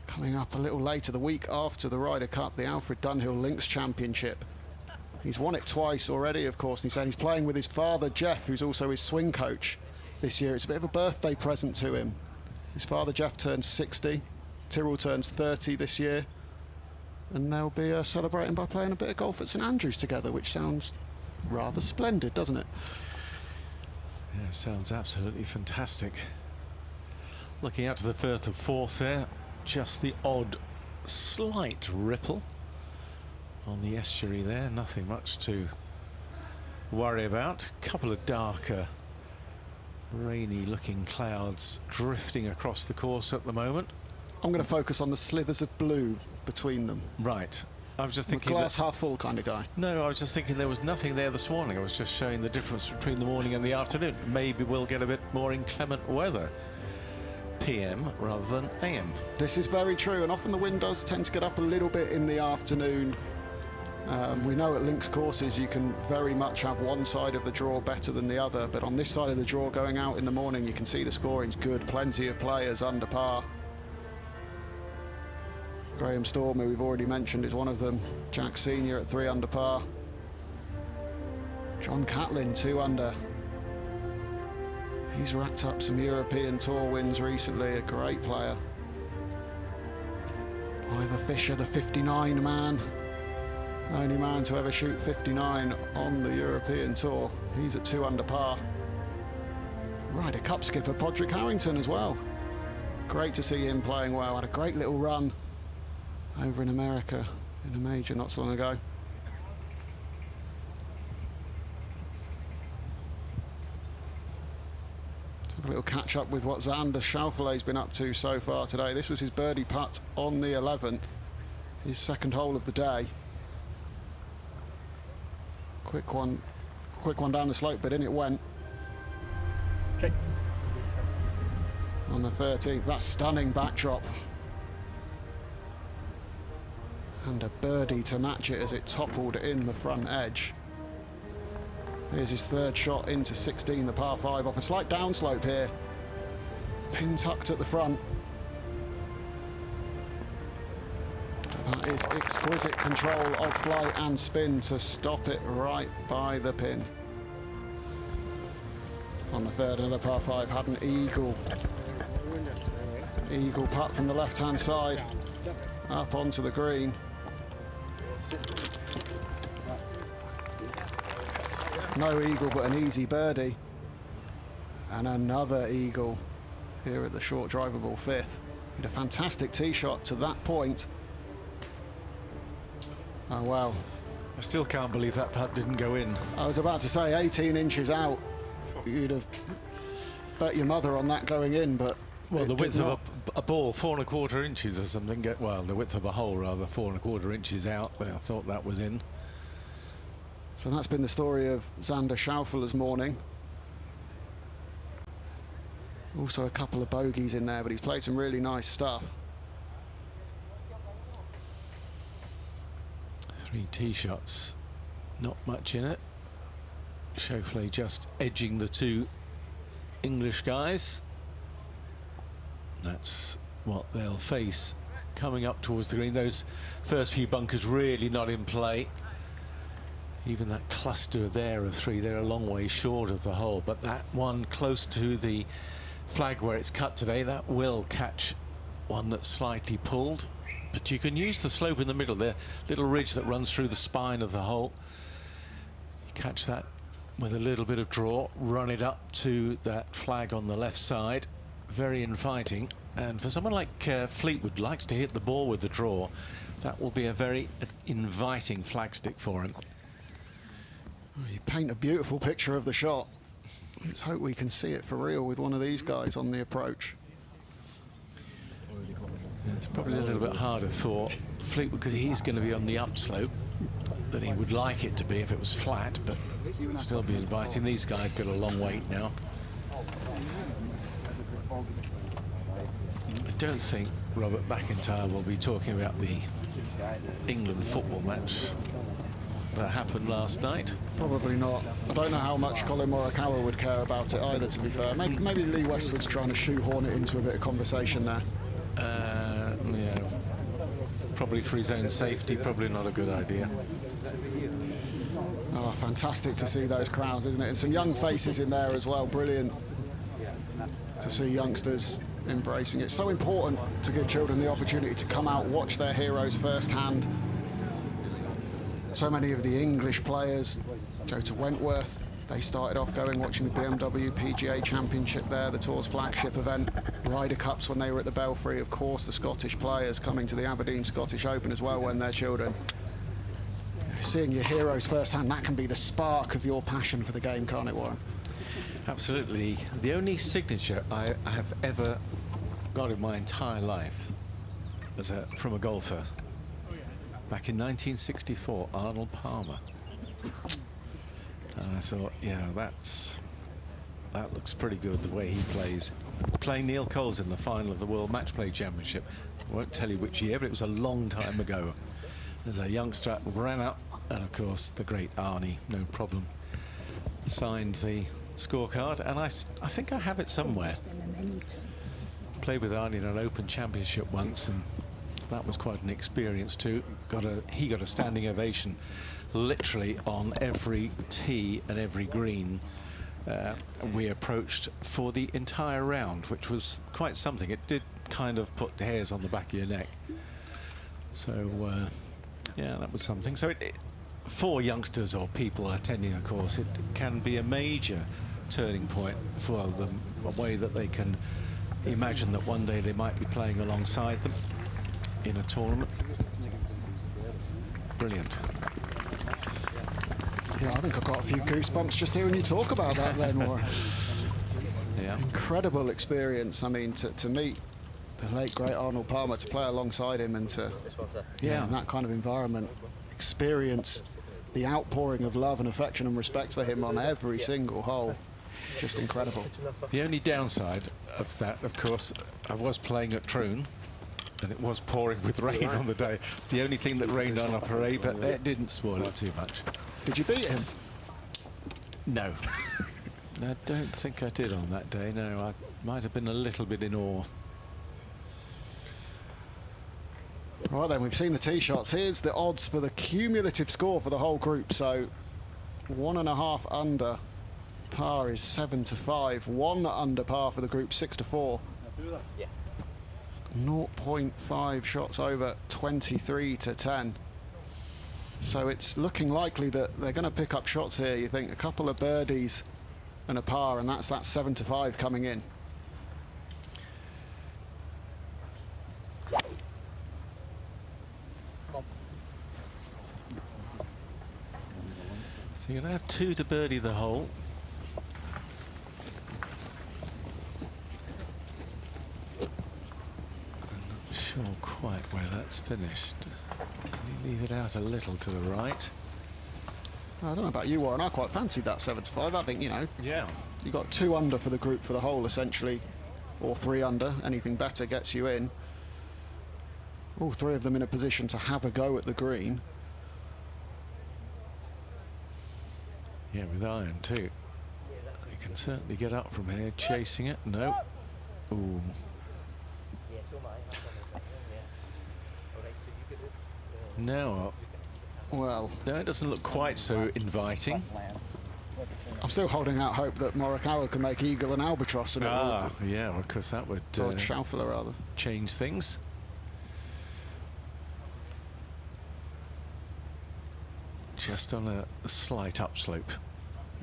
coming up a little later, the week after the Ryder Cup, the Alfred Dunhill Links Championship. He's won it twice already, of course, and he said he's playing with his father, Jeff, who's also his swing coach this year. It's a bit of a birthday present to him. His father, Jeff, turns 60. Tyrrell turns 30 this year. And they'll be celebrating by playing a bit of golf at St Andrews together, which sounds rather splendid, doesn't it? Yeah, it sounds absolutely fantastic. Looking out to the Firth of Forth there, just the odd slight ripple on the estuary there, nothing much to worry about. A couple of darker, rainy looking clouds drifting across the course at the moment. I'm going to focus on the slithers of blue between them. Right. I was just thinking glass half full kind of guy. No, I was just thinking there was nothing there this morning. I was just showing the difference between the morning and the afternoon. Maybe we'll get a bit more inclement weather, PM rather than AM. This is very true, and often the wind does tend to get up a little bit in the afternoon. We know at links courses you can very much have one side of the draw better than the other, but on this side of the draw going out in the morning, you can see the scoring's good, plenty of players under par. Graham Storm, who we've already mentioned, is one of them. Jack Senior at 3 under par. John Catlin 2 under. He's racked up some European Tour wins recently, a great player. Ivor Fisher, the 59 man. Only man to ever shoot 59 on the European Tour. He's at 2 under par. Ryder Cup skipper Podrick Harrington as well. Great to see him playing well. Had a great little run over in America in a major not so long ago. Let's have a little catch up with what Xander Schauffele's been up to so far today. This was his birdie putt on the 11th, his second hole of the day. Quick one down the slope, but in it went. Okay. On the 13th, that stunning backdrop. And a birdie to match it as it toppled in the front edge. Here's his third shot into 16, the par 5, off a slight downslope here. Pin tucked at the front. That is exquisite control of flight and spin to stop it right by the pin. On the third, another par 5, had an eagle. Eagle putt from the left-hand side, up onto the green. No eagle, but an easy birdie. And another eagle here at the short drivable 5th. Hit a fantastic tee shot to that point. Oh, wow. I still can't believe that putt didn't go in. I was about to say 18 inches out. You'd have bet your mother on that going in, but well, the width of a ball, 4 1/4 inches or something. Well, the width of a hole, rather, 4 1/4 inches out. But I thought that was in. So that's been the story of Xander Schauffele's morning. Also a couple of bogeys in there, but he's played some really nice stuff. 3 tee shots, not much in it. Schauffele just edging the 2 English guys. That's what they'll face coming up towards the green. Those first few bunkers really not in play. Even that cluster there of 3, they're a long way short of the hole, but that one close to the flag where it's cut today, that will catch one that's slightly pulled. But you can use the slope in the middle, the little ridge that runs through the spine of the hole. You catch that with a little bit of draw, run it up to that flag on the left side. Very inviting, and for someone like Fleetwood, likes to hit the ball with the draw, that will be a very inviting flagstick for him. You paint a beautiful picture of the shot. Let's hope we can see it for real with one of these guys on the approach. It's probably a little bit harder for Fleetwood because he's going to be on the upslope than he would like it to be if it was flat, but still be inviting. These guys got a long wait now. I don't think Robert McIntyre will be talking about the England football match that happened last night. Probably not. I don't know how much Collin Morikawa would care about it either, to be fair. Maybe Lee Westwood's trying to shoehorn it into a bit of conversation there. Yeah, probably for his own safety, probably not a good idea. Oh, fantastic to see those crowds, isn't it? And some young faces in there as well. Brilliant to see youngsters embracing it. So important to give children the opportunity to come out, watch their heroes firsthand. So many of the English players go to Wentworth. They started off watching the BMW PGA Championship there, the Tour's flagship event. Ryder Cups when they were at the Belfry. Of course, the Scottish players coming to the Aberdeen Scottish Open as well when they're children. Seeing your heroes firsthand, that can be the spark of your passion for the game, can't it, Warren? Absolutely. The only signature I have ever got in my entire life was from a golfer. Back in 1964, Arnold Palmer. And I thought, yeah, that looks pretty good, the way he plays. Playing Neil Coles in the final of the World Match Play Championship. I won't tell you which year, but it was a long time ago. As a youngster, ran up, and of course, the great Arnie, no problem, signed the scorecard, and I think I have it somewhere. Played with Arnie in an Open Championship once, and that was quite an experience too. He got a standing ovation literally on every tee and every green we approached for the entire round, which was quite something. It did kind of put hairs on the back of your neck. So yeah, that was something. So for youngsters or people attending a course, it can be a major turning point for them, a way that they can imagine that one day they might be playing alongside them in a tournament. Brilliant. Yeah, I think I've got a few goosebumps just hearing you talk about that then, Warren. Yeah. Incredible experience. I mean, to meet the late, great Arnold Palmer, to play alongside him and to, yeah, in that kind of environment, experience the outpouring of love and affection and respect for him on every single hole. Just incredible. The only downside of that, of course, I was playing at Troon, and it was pouring with rain on the day. It's the only thing that rained on our parade, but it didn't spoil it too much. Did you beat him? No. I don't think I did on that day, no. I might have been a little bit in awe. Right then, we've seen the tee shots. Here's the odds for the cumulative score for the whole group. So 1.5 under par is 7-5. 1 under par for the group, 6-4. Yeah. 0.5 shots over, 23-10. So it's looking likely that they're going to pick up shots here. You think a couple of birdies and a par, and that's that 7-5 coming in. So you're going to have 2 to birdie the hole. Sure quite where that's finished. Can you leave it out a little to the right? I don't know about you, Warren. I quite fancied that 7-5. I think, you know, yeah, you got 2 under for the group for the hole essentially, or 3 under. Anything better gets you in. All 3 of them in a position to have a go at the green. Yeah, with iron too. You can certainly get up from here, chasing it. No. Ooh. No. Well, no, it doesn't look quite so inviting. I'm still holding out hope that Morikawa can make eagle and albatross, and yeah, because that would Schauffele rather change things. Just on a slight upslope.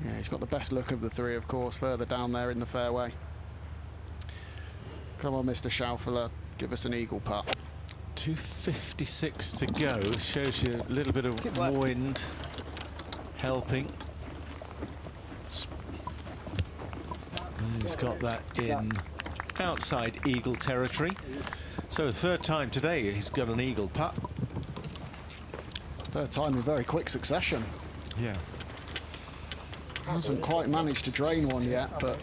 Yeah, he's got the best look of the 3, of course, further down there in the fairway. Come on, Mr. Schauffele, give us an eagle putt. 2:56 to go. Shows you a little bit of wind helping. He's got that in outside eagle territory. So 3rd time today he's got an eagle putt. 3rd time in very quick succession. Yeah. Hasn't quite managed to drain one yet, but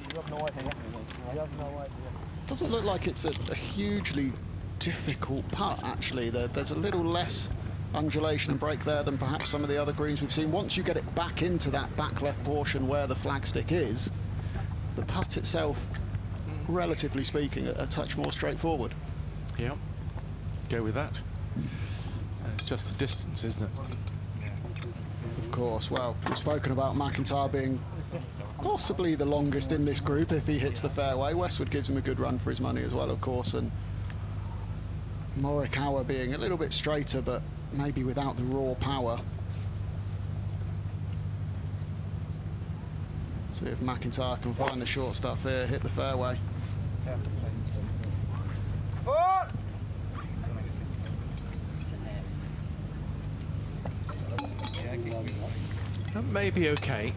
doesn't look like it's a hugely difficult putt, actually. There's a little less undulation and break there than perhaps some of the other greens we've seen. Once you get it back into that back left portion where the flagstick is, the putt itself, relatively speaking, a touch more straightforward. Yeah, go with that. It's just the distance, isn't it? Of course. Well, we've spoken about McIntyre being possibly the longest in this group if he hits the fairway. Westwood gives him a good run for his money as well, of course, and Morikawa being a little bit straighter, but maybe without the raw power. See if McIntyre can find the short stuff here, hit the fairway. That may be okay.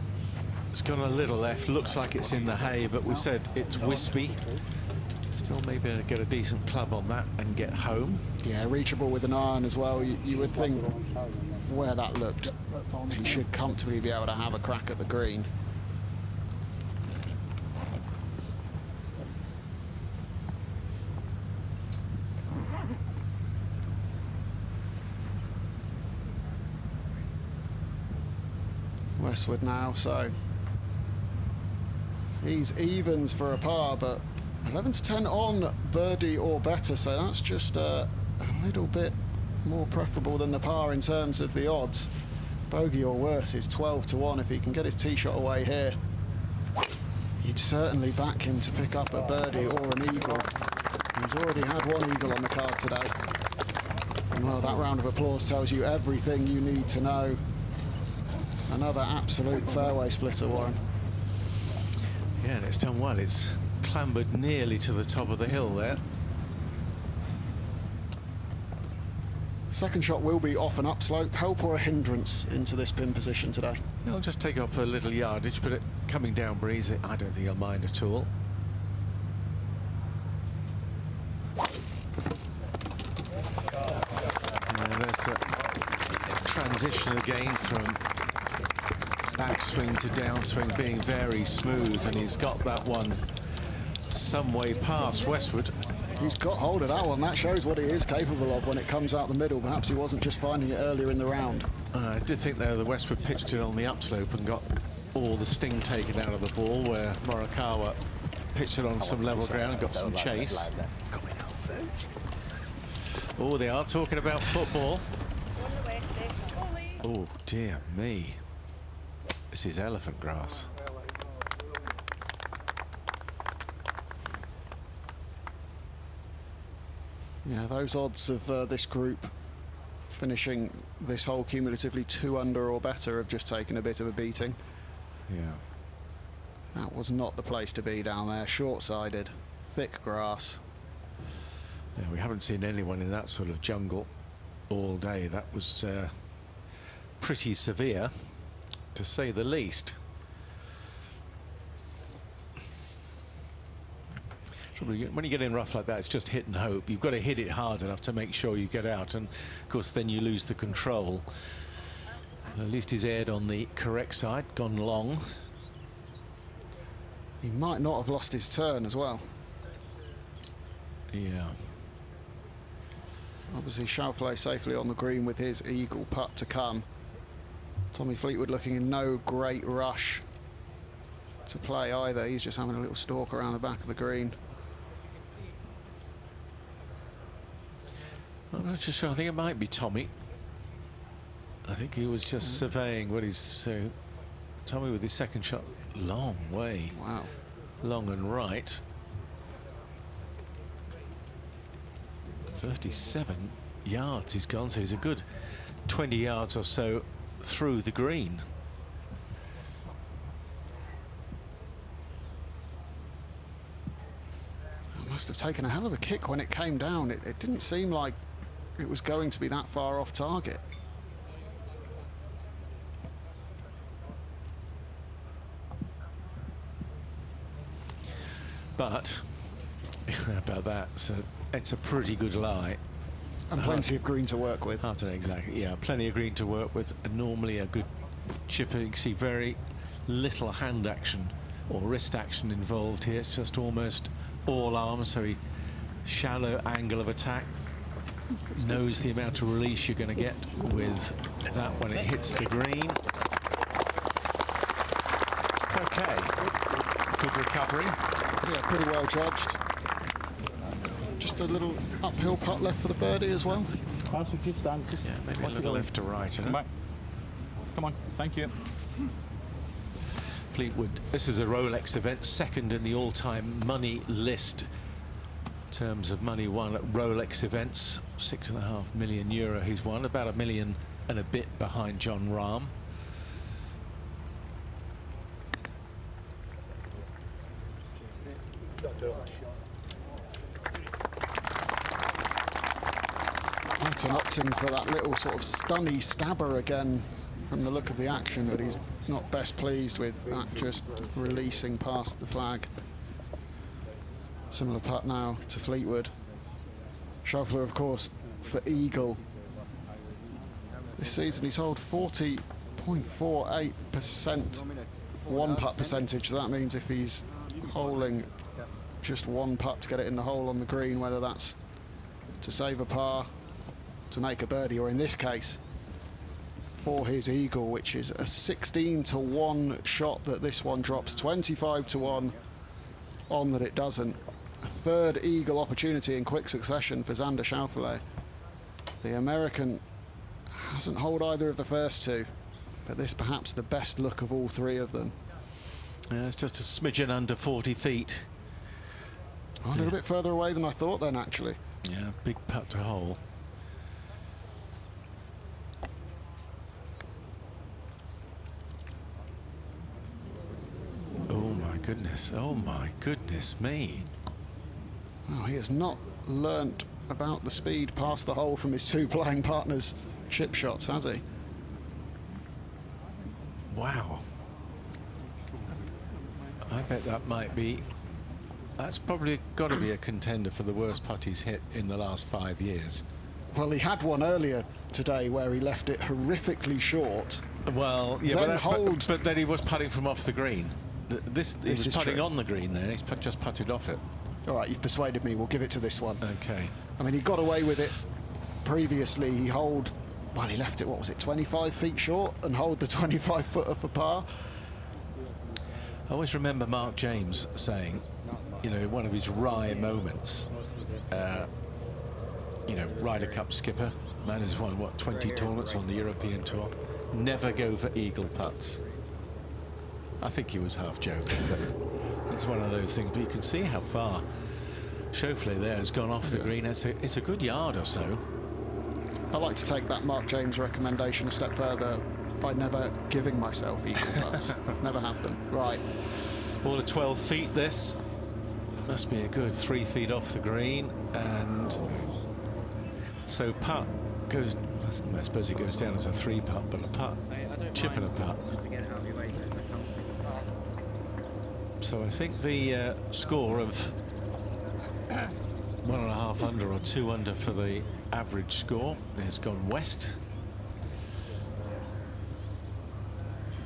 It's gone a little left, looks like it's in the hay, but we said it's wispy. Still maybe get a decent club on that and get home. Yeah, reachable with an iron as well. You would think where that looked, he should comfortably be able to have a crack at the green. Westwood now, so he's evens for a par, but 11 to 10 on birdie or better, so that's just a little bit more preferable than the par in terms of the odds. Bogey or worse is 12 to 1 if he can get his tee shot away here. You'd certainly back him to pick up a birdie or an eagle. He's already had one eagle on the card today. And well, that round of applause tells you everything you need to know. Another absolute fairway splitter, Warren. Yeah, and it's done well. It's clambered nearly to the top of the hill there. Second shot will be off an upslope. Help or a hindrance into this pin position today? I'll just take off a little yardage, but coming down breezy, I don't think I'll mind at all. Yeah, there's that transition again from backswing to downswing being very smooth, and he's got that one some way past Westwood. He's got hold of that one. That shows what he is capable of when it comes out the middle. Perhaps he wasn't just finding it earlier in the round. I did think, though, the Westwood pitched it on the upslope and got all the sting taken out of the ball, where Morikawa pitched it on some level ground and got some chase. Oh, they are talking about football. Oh, dear me. This is elephant grass. Yeah, those odds of this group finishing this hole cumulatively 2 under or better have just taken a bit of a beating. Yeah. That was not the place to be down there. Short-sided, thick grass. Yeah, we haven't seen anyone in that sort of jungle all day. That was pretty severe, to say the least. When you get in rough like that, it's just hit and hope. You've got to hit it hard enough to make sure you get out, and of course then you lose the control. At least he's aired on the correct side, gone long. He might not have lost his turn as well. Yeah. Obviously Schauffele safely on the green with his eagle putt to come. Tommy Fleetwood looking in no great rush to play either. He's just having a little stalk around the back of the green. I'm not just sure. I think it might be Tommy. I think he was just surveying what he's... Tommy with his second shot, long way. Wow. Long and right. 37 yards he's gone, so he's a good 20 yards or so through the green. It must have taken a hell of a kick when it came down. It didn't seem like it was going to be that far off target. But about that, so it's a pretty good lie. And plenty of green to work with. Hard to know exactly. Yeah, plenty of green to work with. And normally a good chipper. You can see very little hand action or wrist action involved here. It's just almost all arms, so he shallow angle of attack. Knows the amount of release you're going to get with that when it hits the green. Okay, good recovery. Yeah, pretty well judged. Just a little uphill putt left for the birdie as well. Yeah, maybe a little left to right. Come back. Come on, thank you. Fleetwood, this is a Rolex event, second in the all-time money list in terms of money won at Rolex events. €6.5 million he's won, about $1 million and a bit behind John Rahm. Hatton opting for that little sort of stunny stabber again from the look of the action, but he's not best pleased with that just releasing past the flag. Similar putt now to Fleetwood. Schauffele, of course, for eagle. This season he's held 40.48% one putt percentage. So that means if he's holing just one putt to get it in the hole on the green, whether that's to save a par, to make a birdie, or in this case for his eagle, which is a 16-to-1 shot that this one drops, 25-to-1 on that it doesn't. A third eagle opportunity in quick succession for Xander Schauffele. The American hasn't holed either of the first two, but this perhaps the best look of all three of them. Yeah, it's just a smidgen under 40 feet. Oh, a little bit further away than I thought then, actually. Yeah, big putt to hole. Oh my goodness me. Oh, he has not learnt about the speed past the hole from his two playing partners' chip shots, has he? Wow. I bet that might be, that's probably got to be a contender for the worst putt he's hit in the last 5 years. Well, he had one earlier today where he left it horrifically short. Well, yeah, but then he was putting from off the green. He was putting on the green there. He's just putted off it. All right, you've persuaded me. We'll give it to this one. Okay. I mean, he got away with it previously. He holed, well, he left it, what was it, 25 feet short, and holed the 25-footer for par. I always remember Mark James saying, you know, one of his wry moments, you know, Ryder Cup skipper, man who's won, what, 20 tournaments on the European Tour, never go for eagle putts. I think he was half joking, but it's one of those things. But you can see how far Schauffele there has gone off the green. It's a good yard or so. I like to take that Mark James recommendation a step further by never giving myself eagle putts. Never have them. Right. All of 12 feet this. Must be a good 3 feet off the green. And so putt goes, I suppose it goes down as a 3 putt, but a putt, chip and a putt. So I think the score of 1.5 under or 2 under for the average score has gone west.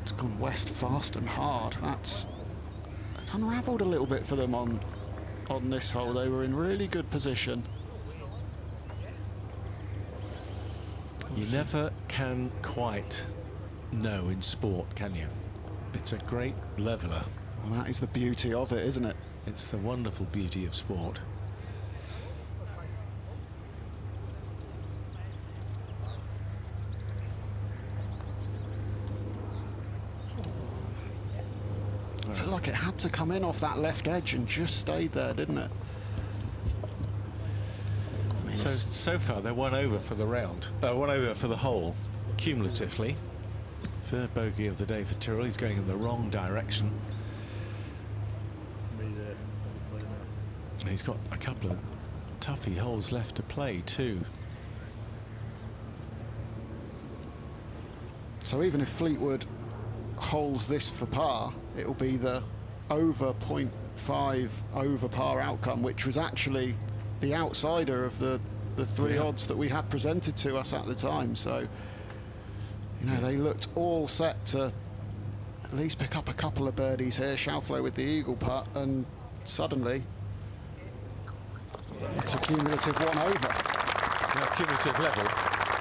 It's gone west fast and hard. That's unravelled a little bit for them on this hole. They were in really good position. You never can quite know in sport, can you? It's a great leveller. Well, that is the beauty of it, isn't it? It's the wonderful beauty of sport. Looked like it had to come in off that left edge and just stayed there, didn't it? I mean, so far they're 1 over for the round, 1 over for the hole, cumulatively. Third bogey of the day for Tyrrell. He's going in the wrong direction. He's got a couple of toughy holes left to play too. So even if Fleetwood holds this for par, it'll be the over 0.5 over par outcome, which was actually the outsider of the three odds that we had presented to us at the time. So, you know, they looked all set to at least pick up a couple of birdies here. Schauffele with the eagle putt, and suddenly it's a cumulative 1 over. Now, cumulative level,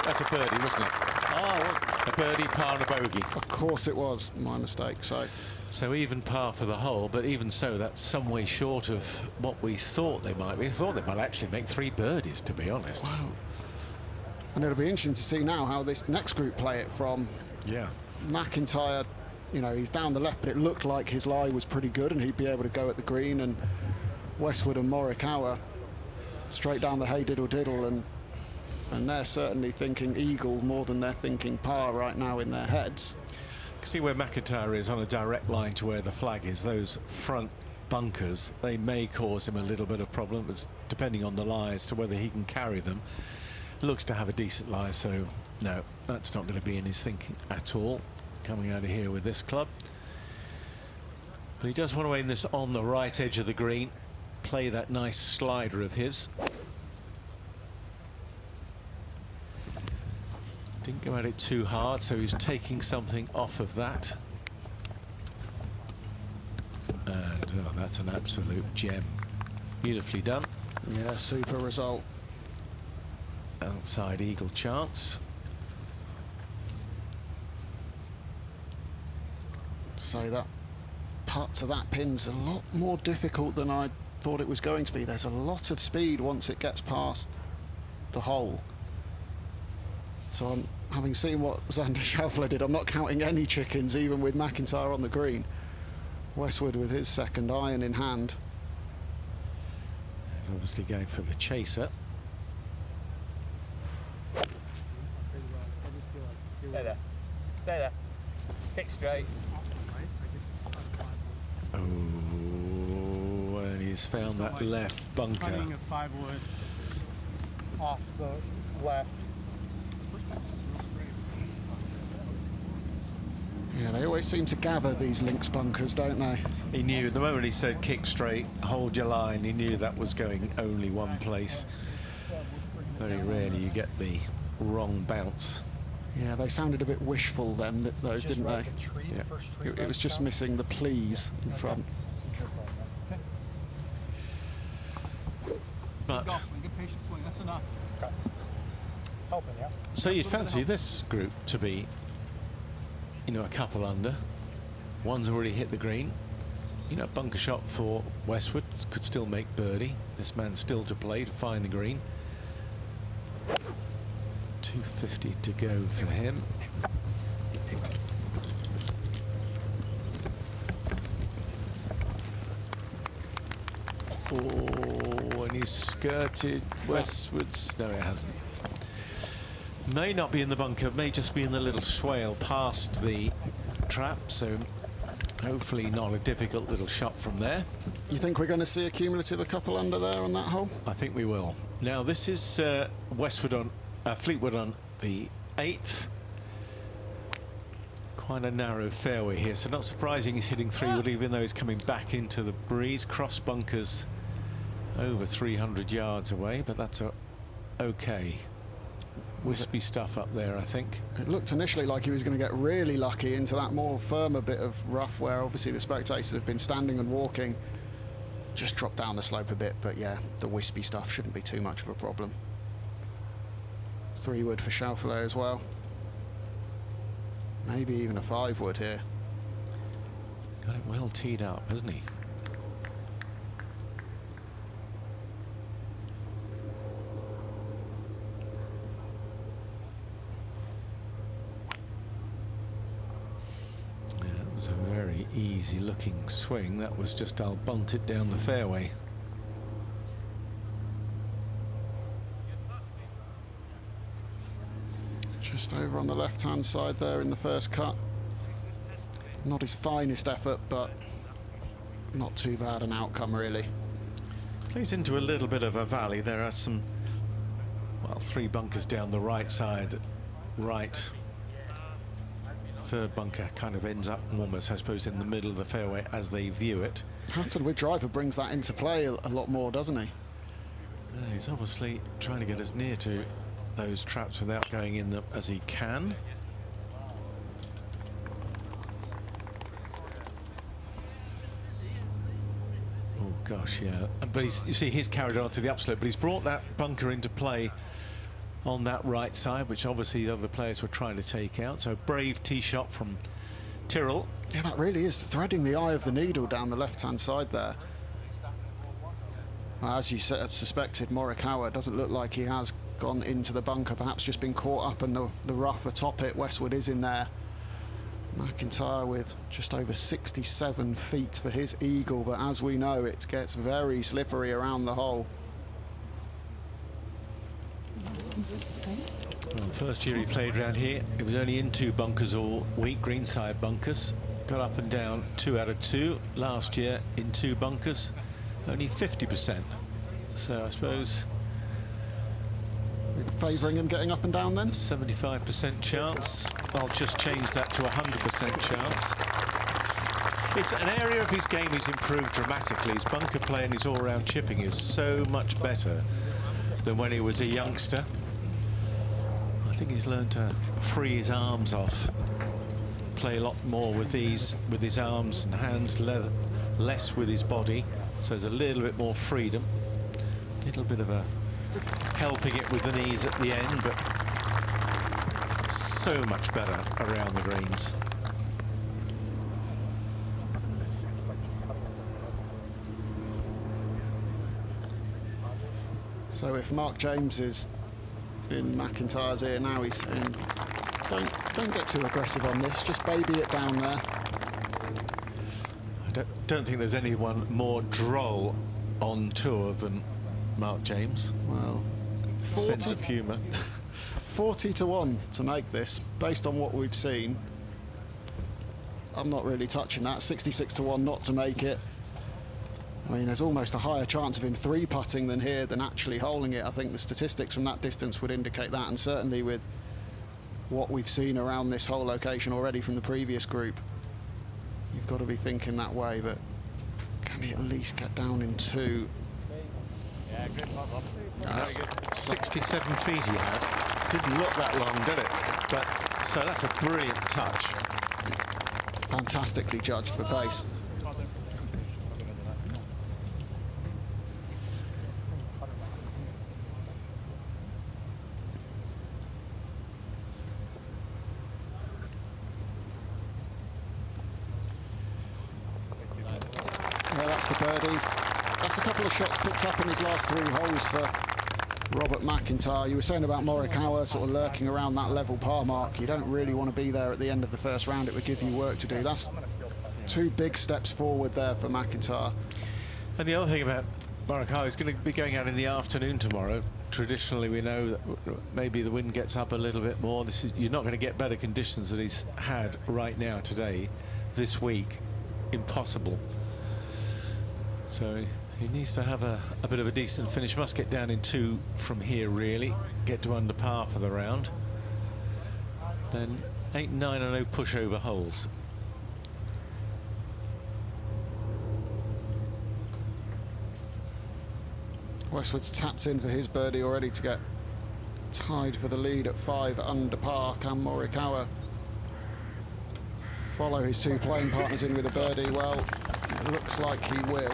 that's a birdie, wasn't it? Oh, a birdie, par and a bogey. Of course it was, my mistake. So even par for the hole, but even so, that's some way short of what we thought they might be. We thought they might actually make 3 birdies, to be honest. Wow. And it'll be interesting to see now how this next group play it from. Yeah. McIntyre, you know, he's down the left, but it looked like his lie was pretty good and he'd be able to go at the green, and Westwood and Morikawa straight down the hey diddle diddle, and they're certainly thinking eagle more than they're thinking par right now in their heads. See where McIntyre is on a direct line to where the flag is. Those front bunkers, they may cause him a little bit of problems depending on the lie as to whether he can carry them. Looks to have a decent lie, so no, that's not going to be in his thinking at all coming out of here with this club. But he does want to aim this on the right edge of the green, play that nice slider of his. Didn't go at it too hard, so he's taking something off of that. And oh, that's an absolute gem. Beautifully done. Yeah, super result. Outside eagle chance. So that putt to that pin's a lot more difficult than I thought it was going to be. There's a lot of speed once it gets past the hole. So I'm, having seen what Xander Schauffele did, I'm not counting any chickens, even with McIntyre on the green. Westwood with his second iron in hand. He's obviously going for the chaser. Stay there. Stay there. Kick straight. Oh, and he's found that left bunker. Cutting a 5-wood off the left. Yeah, they always seem to gather these links bunkers, don't they? He knew, the moment he said kick straight, hold your line, he knew that was going only one place. Very rarely you get the wrong bounce. Yeah, they sounded a bit wishful then, those, didn't they? Yeah. It was just missing the please in front. But That's enough. so you'd fancy this group to be, you know, a couple under. One's already hit the green. You know, bunker shot for Westwood, could still make birdie. This man's still to play to find the green. 250 to go for him. Oh, and he's skirted Westwood's. No, it hasn't. May not be in the bunker, may just be in the little swale past the trap, so hopefully not a difficult little shot from there. You think we're going to see a cumulative a couple under there on that hole? I think we will. Now this is Westwood on Fleetwood on the 8th. Quite a narrow fairway here, so not surprising he's hitting 3-wood, even though he's coming back into the breeze. Cross bunkers over 300 yards away, but that's okay. Wispy stuff up there, I think. It looked initially like he was going to get really lucky into that more firmer bit of rough where obviously the spectators have been standing and walking. Just dropped down the slope a bit, but yeah, the wispy stuff shouldn't be too much of a problem. 3-wood for Schauffele as well. Maybe even a 5-wood here. Got it well teed up, hasn't he? Yeah, it was a very easy looking swing. That was just, I'll bunt it down the fairway. Just over on the left-hand side there in the first cut. Not his finest effort, but not too bad an outcome, really. Plays into a little bit of a valley. There are some, well, 3 bunkers down the right side. Right. Third bunker kind of ends up almost, I suppose, in the middle of the fairway as they view it. Hatton with driver brings that into play a lot more, doesn't he? He's obviously trying to get as near to those traps without going in them as he can. gosh, yeah. But you see, he's carried on to the upslope, but he's brought that bunker into play on that right side, which obviously the other players were trying to take out. So brave tee shot from Tyrrell. Yeah, that really is threading the eye of the needle down the left-hand side there. As you suspected, Morikawa doesn't look like he has gone into the bunker, perhaps just been caught up in the rough atop it. Westwood is in there. McIntyre with just over 67 feet for his eagle, but as we know, it gets very slippery around the hole. Well, first year he played around here, it was only in 2 bunkers all week, greenside bunkers. Got up and down 2 out of 2. Last year in 2 bunkers, only 50%. So I suppose favouring him getting up and down then? 75% chance. I'll just change that to 100% chance. It's an area of his game he's improved dramatically. His bunker play and his all-round chipping is so much better than when he was a youngster. I think he's learned to free his arms off, play a lot more with these, with his arms and hands, less with his body, so there's a little bit more freedom. A little bit of a helping it with the knees at the end, but so much better around the greens. So if Mark James is in McIntyre's ear now, he's saying, don't get too aggressive on this, just baby it down there. I don't think there's anyone more droll on tour than Mark James. Well, sense of humour. 40 to 1 to make this, based on what we've seen. I'm not really touching that. 66 to 1 not to make it. I mean, there's almost a higher chance of him 3-putting than here than actually holing it. I think the statistics from that distance would indicate that, and certainly with what we've seen around this whole location already from the previous group, you've got to be thinking that way. But can he at least get down in 2? Yeah, good putt up. That's 67 feet he had. Didn't look that long, did it? But so that's a brilliant touch. Fantastically judged for pace. Yeah, that's the birdie. That's a couple of shots picked up in his last 3 holes for Robert McIntyre. You were saying about Morikawa sort of lurking around that level par mark. You don't really want to be there at the end of the first round. It would give you work to do. That's 2 big steps forward there for McIntyre. And the other thing about Morikawa is going to be going out in the afternoon tomorrow. Traditionally, we know that maybe the wind gets up a little bit more. You're not going to get better conditions than he's had right now today, this week. Impossible. So he needs to have a bit of a decent finish. Must get down in 2 from here, really. Get to under par for the round. Then 8, 9 and no pushover holes. Westwood's tapped in for his birdie already to get tied for the lead at 5 under par. Can Morikawa follow his 2 playing partners in with a birdie? Well, it looks like he will.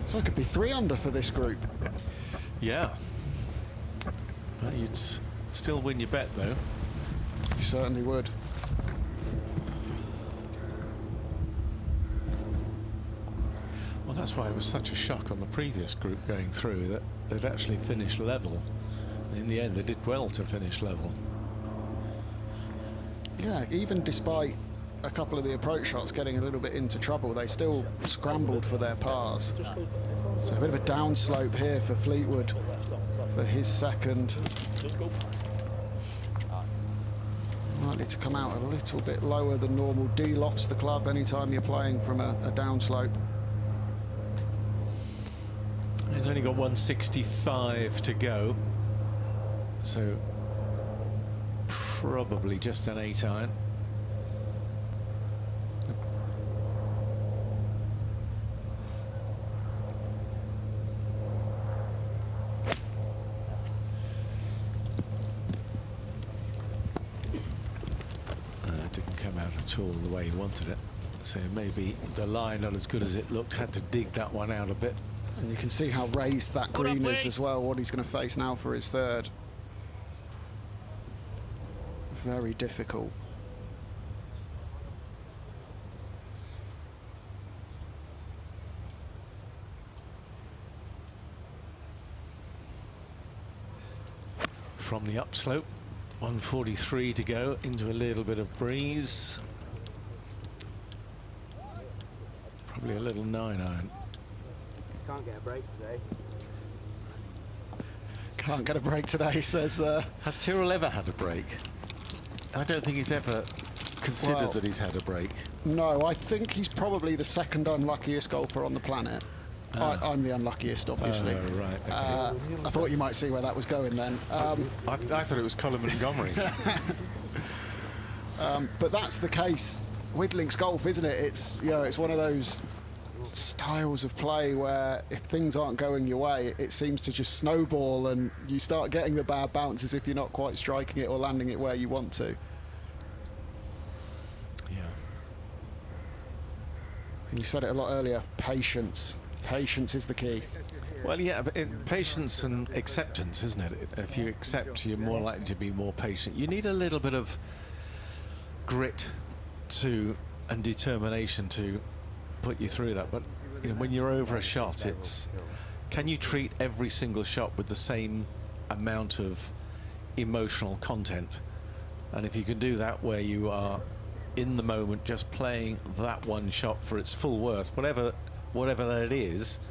So it could be 3 under for this group. Yeah. Well, you'd still win your bet, though. You certainly would. Well, that's why it was such a shock on the previous group going through, that they'd actually finished level. In the end, they did well to finish level. Yeah, even despite a couple of the approach shots getting a little bit into trouble, they still scrambled for their pars. So a bit of a downslope here for Fleetwood for his second. Likely to come out a little bit lower than normal. D-lofts the club anytime you're playing from a downslope. He's only got 165 to go, so probably just an 8-iron. Didn't come out at all the way he wanted it. So maybe the lie not as good as it looked, had to dig that one out a bit. And you can see how raised that green is as well, what he's going to face now for his third. Very difficult. From the upslope, 143 to go, into a little bit of breeze. Probably a little 9-iron. Can't get a break today. Can't get a break today, says... Has Tyrrell ever had a break? I don't think he's ever considered that he's had a break. No, I think he's probably the second unluckiest golfer on the planet. I'm the unluckiest, obviously. Right. Okay. I thought you might see where that was going then. I thought it was Collin Montgomery. But that's the case with links golf, isn't it? It's, you know, it's one of those styles of play where if things aren't going your way, it seems to just snowball and you start getting the bad bounces if you're not quite striking it or landing it where you want to. Yeah. And you said it a lot earlier, patience. Patience is the key. Well, yeah, but patience and acceptance, isn't it? If you accept, you're more likely to be more patient. You need a little bit of grit and determination to put you through that. But you know, when you're over a shot, it's can you treat every single shot with the same amount of emotional content? And if you can do that, where you are in the moment, just playing that one shot for its full worth, whatever that is,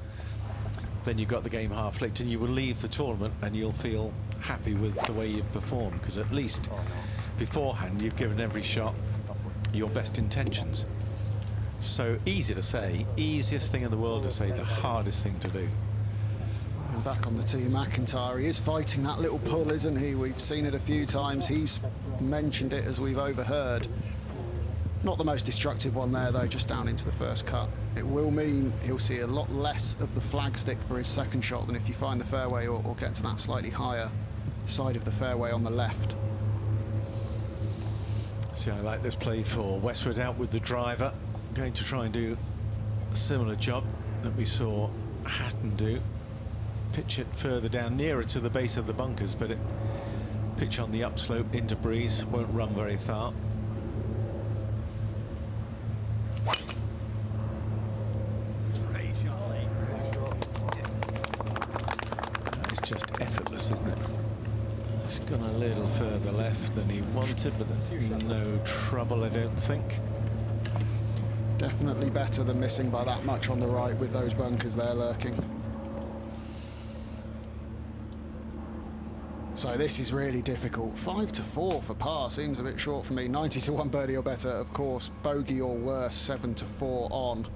then you've got the game half licked, and you will leave the tournament and you'll feel happy with the way you've performed, because at least beforehand you've given every shot your best intentions. So easy to say, easiest thing in the world to say, the hardest thing to do. And back on the tee, McIntyre, he is fighting that little pull, isn't he? We've seen it a few times. He's mentioned it as we've overheard. Not the most destructive one there, though, just down into the first cut. It will mean he'll see a lot less of the flagstick for his second shot than if you find the fairway or get to that slightly higher side of the fairway on the left. See, I like this play for Westwood out with the driver. Going to try and do a similar job that we saw Hatton do. Pitch it further down, nearer to the base of the bunkers, but it pitch on the upslope into breeze, won't run very far. It's just effortless, isn't it? It's gone a little further left than he wanted, but that's no trouble, I don't think. Definitely better than missing by that much on the right with those bunkers there lurking. So this is really difficult. 5-4 for par seems a bit short for me. 90-1 birdie or better, of course. Bogey or worse, 7-4 on.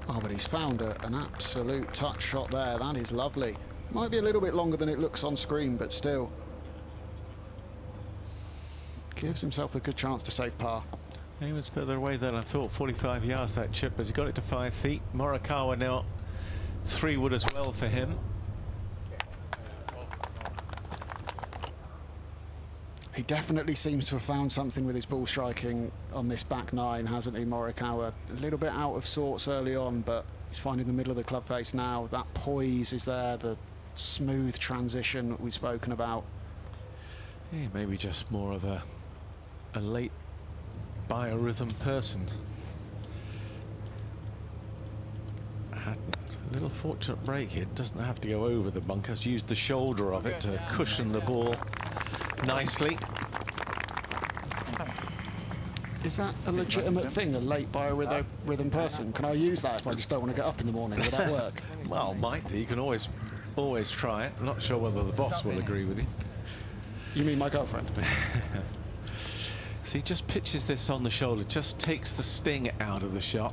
Oh, but he's found an absolute touch shot there. That is lovely. Might be a little bit longer than it looks on screen, but still. Gives himself a good chance to save par. He was further away than I thought, 45 yards that chip, but he's got it to 5 feet. Morikawa now 3 wood as well for him. He definitely seems to have found something with his ball striking on this back nine, hasn't he, Morikawa? A little bit out of sorts early on, but he's finding the middle of the club face now. That poise is there, the smooth transition that we've spoken about. Yeah, maybe just more of a late biorhythm person. Had a little fortunate break here. Doesn't have to go over the bunkers. Used the shoulder of it to cushion the ball nicely. Is that a legitimate thing, a late biorhythm person? Can I use that if I just don't want to get up in the morning? Would that work? Well, might do. You can always try it. I'm not sure whether the boss will agree with you. You mean my girlfriend? So he just pitches this on the shoulder, just takes the sting out of the shot.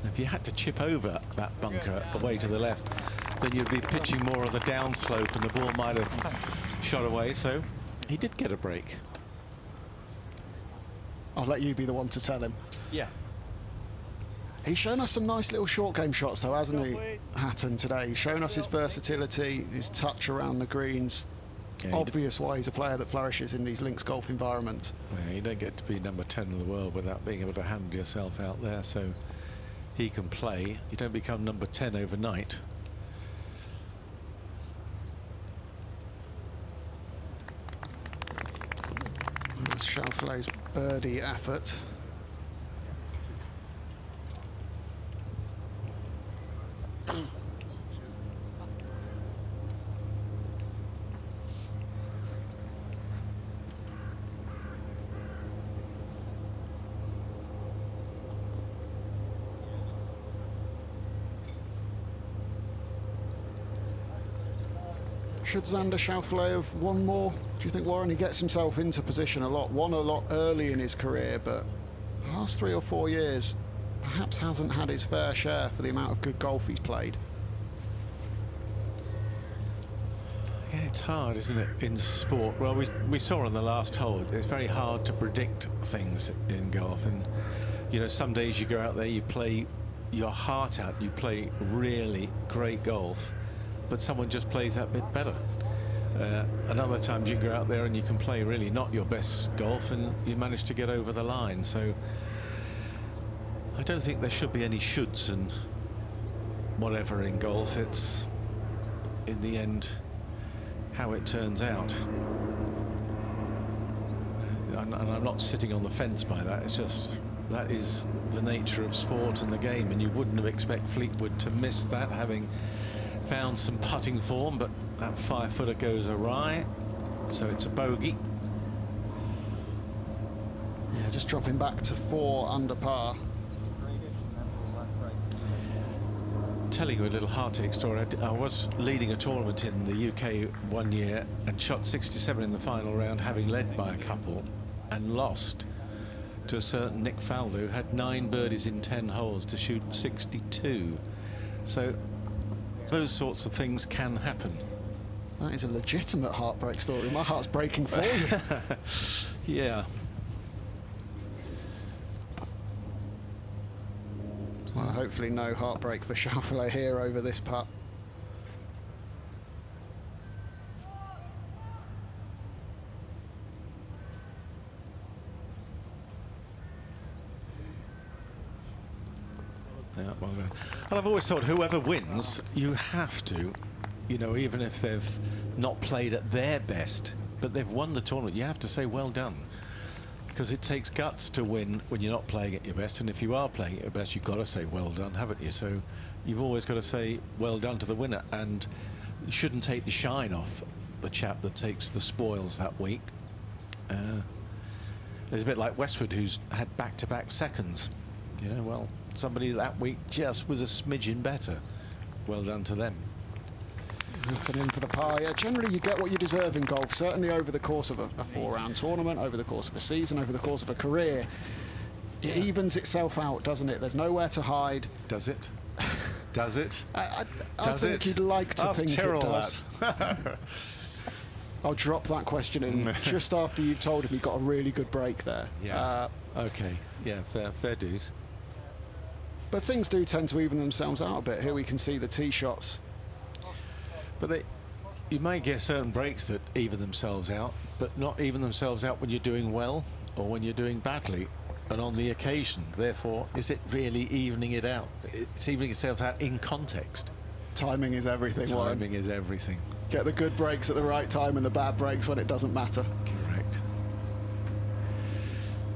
And if you had to chip over that bunker away to the left, then you'd be pitching more of the downslope and the ball might have shot away. So he did get a break. I'll let you be the one to tell him. Yeah. He's shown us some nice little short game shots though, hasn't he, Hatton, today? He's shown us his versatility, his touch around the greens. obvious why he's a player that flourishes in these links golf environments. Yeah, you don't get to be number 10 in the world without being able to handle yourself out there, so he can play. You don't become number 10 overnight. That's Schauffele's birdie effort. Should Xander Schauffele have won more? Do you think, Warren? He gets himself into position a lot, won a lot early in his career, but the last 3 or 4 years perhaps hasn't had his fair share for the amount of good golf he's played. Yeah, it's hard, isn't it, in sport? Well, we saw on the last hole, it's very hard to predict things in golf, and you know, some days you go out there, you play your heart out, you play really great golf, but someone just plays that bit better. And other times you go out there and you can play really not your best golf and you manage to get over the line. So I don't think there should be any shoulds and whatever in golf. It's in the end how it turns out. And I'm not sitting on the fence by that. It's just that is the nature of sport and the game, and you wouldn't have expected Fleetwood to miss that, having found some putting form, but that 5-footer goes awry, so it's a bogey. Yeah, just dropping back to 4 under par. Telling you a little heartache story. I was leading a tournament in the UK one year and shot 67 in the final round, having led by a couple, and lost to a certain Nick Faldo, who had 9 birdies in 10 holes to shoot 62. So those sorts of things can happen. That is a legitimate heartbreak story. My heart's breaking for you. Yeah. So hopefully no heartbreak for Schauffele here over this putt. Yeah, well done. And I've always thought whoever wins, you have to, you know, even if they've not played at their best, but they've won the tournament, you have to say well done. Because it takes guts to win when you're not playing at your best, and if you are playing at your best, you've got to say well done, haven't you? So you've always got to say well done to the winner, and you shouldn't take the shine off the chap that takes the spoils that week. It's a bit like Westwood, who's had back-to-back seconds. You know, well, somebody that week just was a smidgen better. Well done to them. That's an in for the par. Yeah, generally you get what you deserve in golf, certainly over the course of a 4-round tournament, over the course of a season, over the course of a career. It evens itself out, doesn't it? There's nowhere to hide. Does it? Does it? I think you'd like to think it does. I'll drop that question in just after you've told him he got a really good break there. Yeah. Okay. Yeah, fair dues. But things do tend to even themselves out a bit. Here we can see the tee shots. But you might get certain breaks that even themselves out, but not even themselves out when you're doing well or when you're doing badly, and on the occasion. Therefore, is it really evening it out? It's evening itself out in context. Timing is everything. Timing is everything. Get the good breaks at the right time and the bad breaks when it doesn't matter. Correct.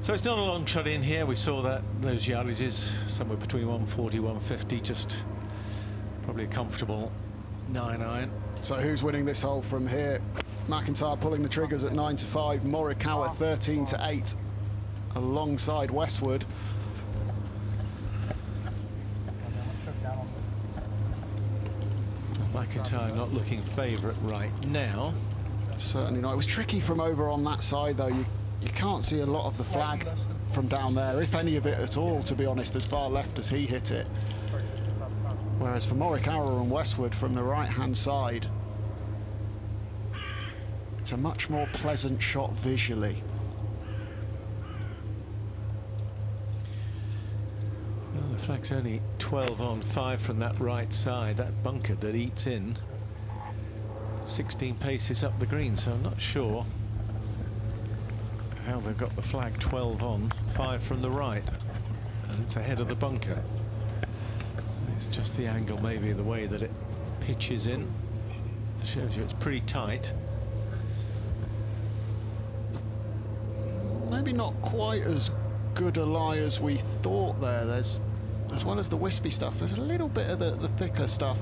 So it's not a long shot in here. We saw that those yardages somewhere between 140, 150, just probably a comfortable 9-iron. So who's winning this hole from here? McIntyre pulling the triggers at 9-5, Morikawa 13-8 alongside Westwood. McIntyre not looking favourite right now. Certainly not. It was tricky from over on that side though. You can't see a lot of the flag from down there, if any of it at all, to be honest, as far left as he hit it. Whereas for Morikawa and Westwood from the right-hand side, it's a much more pleasant shot visually. Well, the flag's only 12 on 5 from that right side, that bunker that eats in. 16 paces up the green, so I'm not sure how they've got the flag. 12 on, 5 from the right, and it's ahead of the bunker. It's just the angle, maybe the way that it pitches in. It shows you it's pretty tight. Maybe not quite as good a lie as we thought there. There's, as well as the wispy stuff, there's a little bit of the thicker stuff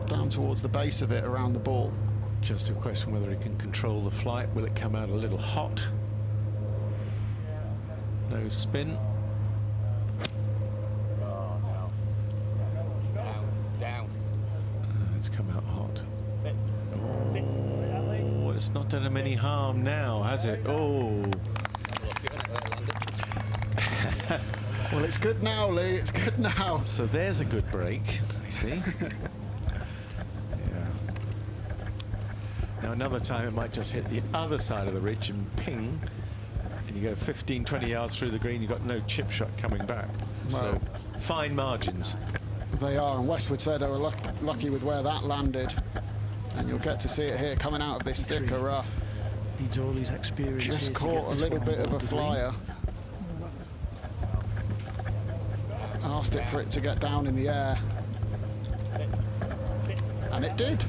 down towards the base of it around the ball. Just a question whether he can control the flight. Will it come out a little hot? No spin. It's come out hot. Oh, it's not done him any harm now, has it? Oh. Well, it's good now, Lee. It's good now. So there's a good break, I see. Yeah. Now another time it might just hit the other side of the ridge and ping, and you go 15, 20 yards through the green. You've got no chip shot coming back. So fine margins. They are, and Westwood said they were lucky with where that landed, and you'll get to see it here coming out of this thicker rough. Needs all these experience. Just caught a little bit of a flyer. Asked it for it to get down in the air, and it did.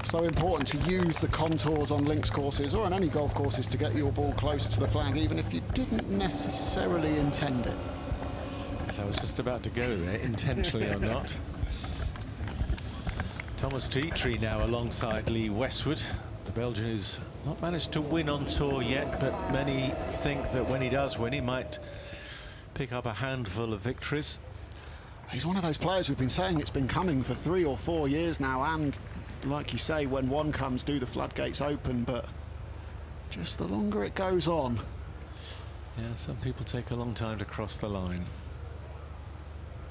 So important to use the contours on links courses or on any golf courses to get your ball closer to the flag, even if you didn't necessarily intend it. So I was just about to go there, intentionally or not. Thomas Dietrich now alongside Lee Westwood, the Belgian who's not managed to win on tour yet, but many think that when he does win, he might pick up a handful of victories. He's one of those players we've been saying it's been coming for 3 or 4 years now, and like you say, when one comes, do the floodgates open, but just the longer it goes on. Yeah, some people take a long time to cross the line.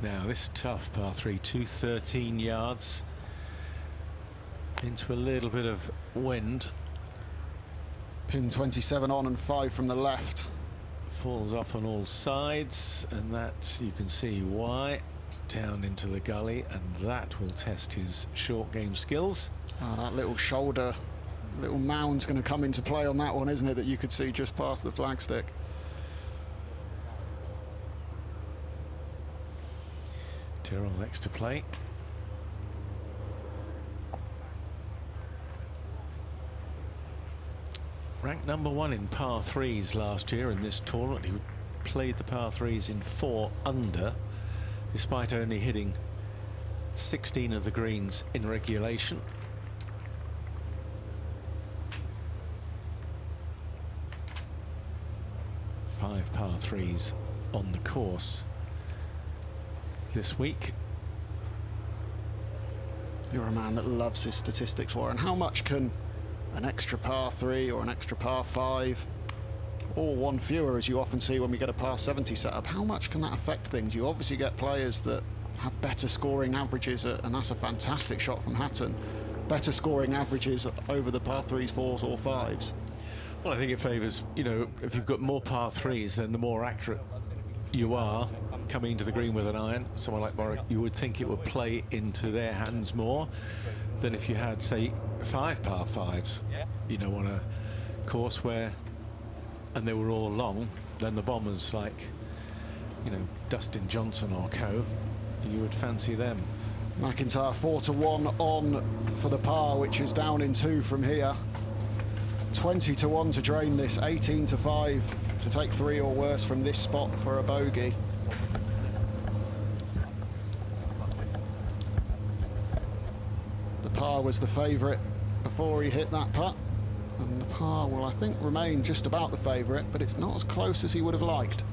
Now this tough par 3, 213 yards into a little bit of wind. Pin 27 on and 5 from the left. Falls off on all sides, and that you can see why. Down into the gully, and that will test his short game skills. Oh, that little shoulder, little mound's going to come into play on that one, isn't it, that you could see just past the flagstick. Tyrrell next to play. Ranked #1 in par 3s last year in this tournament. He played the par 3s in 4 under, despite only hitting 16 of the greens in regulation. Five par 3s on the course this week. You're a man that loves his statistics, Warren. How much can an extra par 3 or an extra par 5, or one fewer, as you often see when we get a par 70 setup, how much can that affect things? You obviously get players that have better scoring averages, and that's a fantastic shot from Hatton. Better scoring averages over the par 3s, 4s or 5s. Well, I think it favours, you know, if you've got more par 3s, then the more accurate you are coming into the green with an iron. Someone like Morikawa, you would think it would play into their hands more than if you had, say, 5 par 5s, you know, on a course where, and they were all long, then the bombers like, you know, Dustin Johnson or co, you would fancy them. McIntyre 4-1 on for the par, which is down in 2 from here. 20-1 to drain this, 18-5 to take 3 or worse from this spot for a bogey. The par was the favourite before he hit that putt, and the par will, I think, remain just about the favourite, but it's not as close as he would have liked.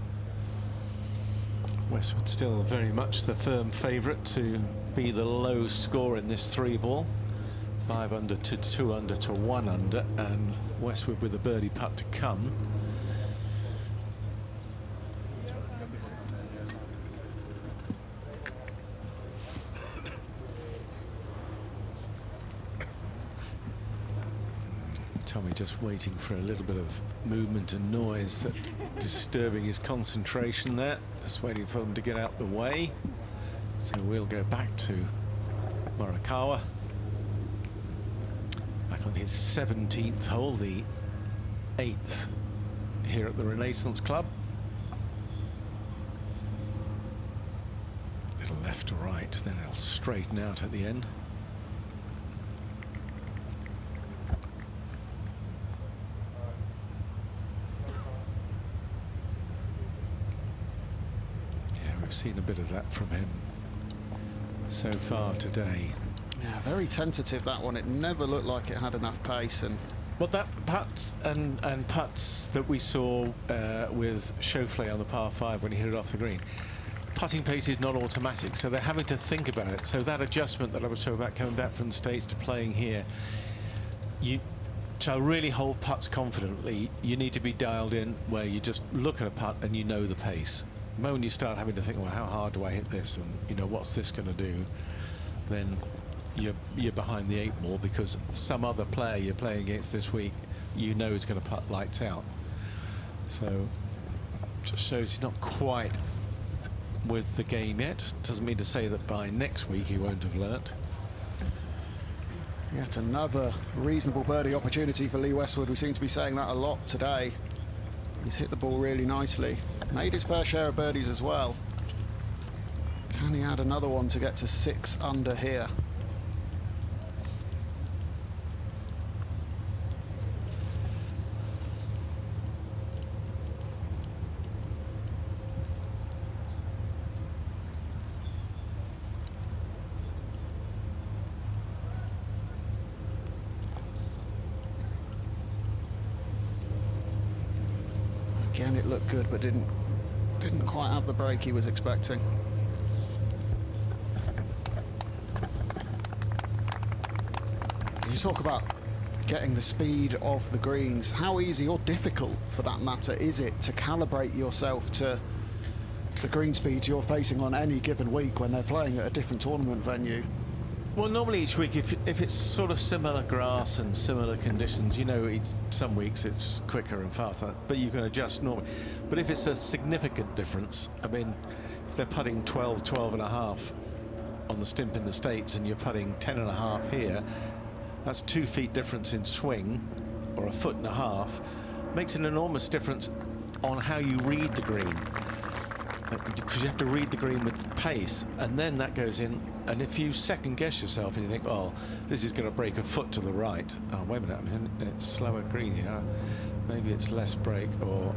Westwood still very much the firm favourite to be the low score in this 3-ball. 5 under to 2 under to 1 under, and Westwood with a birdie putt to come. Tommy just waiting for a little bit of movement and noise that disturbing his concentration there, just waiting for them to get out the way. So we'll go back to Morikawa. Back on his 17th hole, the 8th here at the Renaissance Club. Little left to right, then it'll straighten out at the end. Yeah, we've seen a bit of that from him so far today. Yeah, very tentative, that one. It never looked like it had enough pace. And well, that putts and putts that we saw with Schauffele on the par 5 when he hit it off the green, putting pace is not automatic, so they're having to think about it. So that adjustment that I was talking about coming back from the States to playing here, to really hold putts confidently, you need to be dialed in where you just look at a putt and you know the pace. The moment you start having to think, well, how hard do I hit this, and you know, what's this going to do, then you're behind the 8 ball, because some other player you're playing against this week, you know, is going to putt lights out. So just shows he's not quite with the game yet. Doesn't mean to say that by next week he won't have learnt. Yet another reasonable birdie opportunity for Lee Westwood. We seem to be saying that a lot today. He's hit the ball really nicely, made his fair share of birdies as well. Can he add another one to get to 6 under here? Again, it looked good, but didn't quite have the break he was expecting. You talk about getting the speed of the greens. How easy or difficult, for that matter, is it to calibrate yourself to the green speeds you're facing on any given week when they're playing at a different tournament venue? Well, normally each week, if it's sort of similar grass and similar conditions, you know, some weeks it's quicker and faster, but you can adjust normally. But if it's a significant difference, I mean, if they're putting 12 and a half on the stimp in the States and you're putting 10 and a half here, that's 2 feet difference in swing, or a foot and a half. Makes an enormous difference on how you read the green, because you have to read the green with pace, and then that goes in. And if you second guess yourself and you think, oh, this is going to break a foot to the right, oh, wait a minute, I mean, it's slower green here, maybe it's less break, or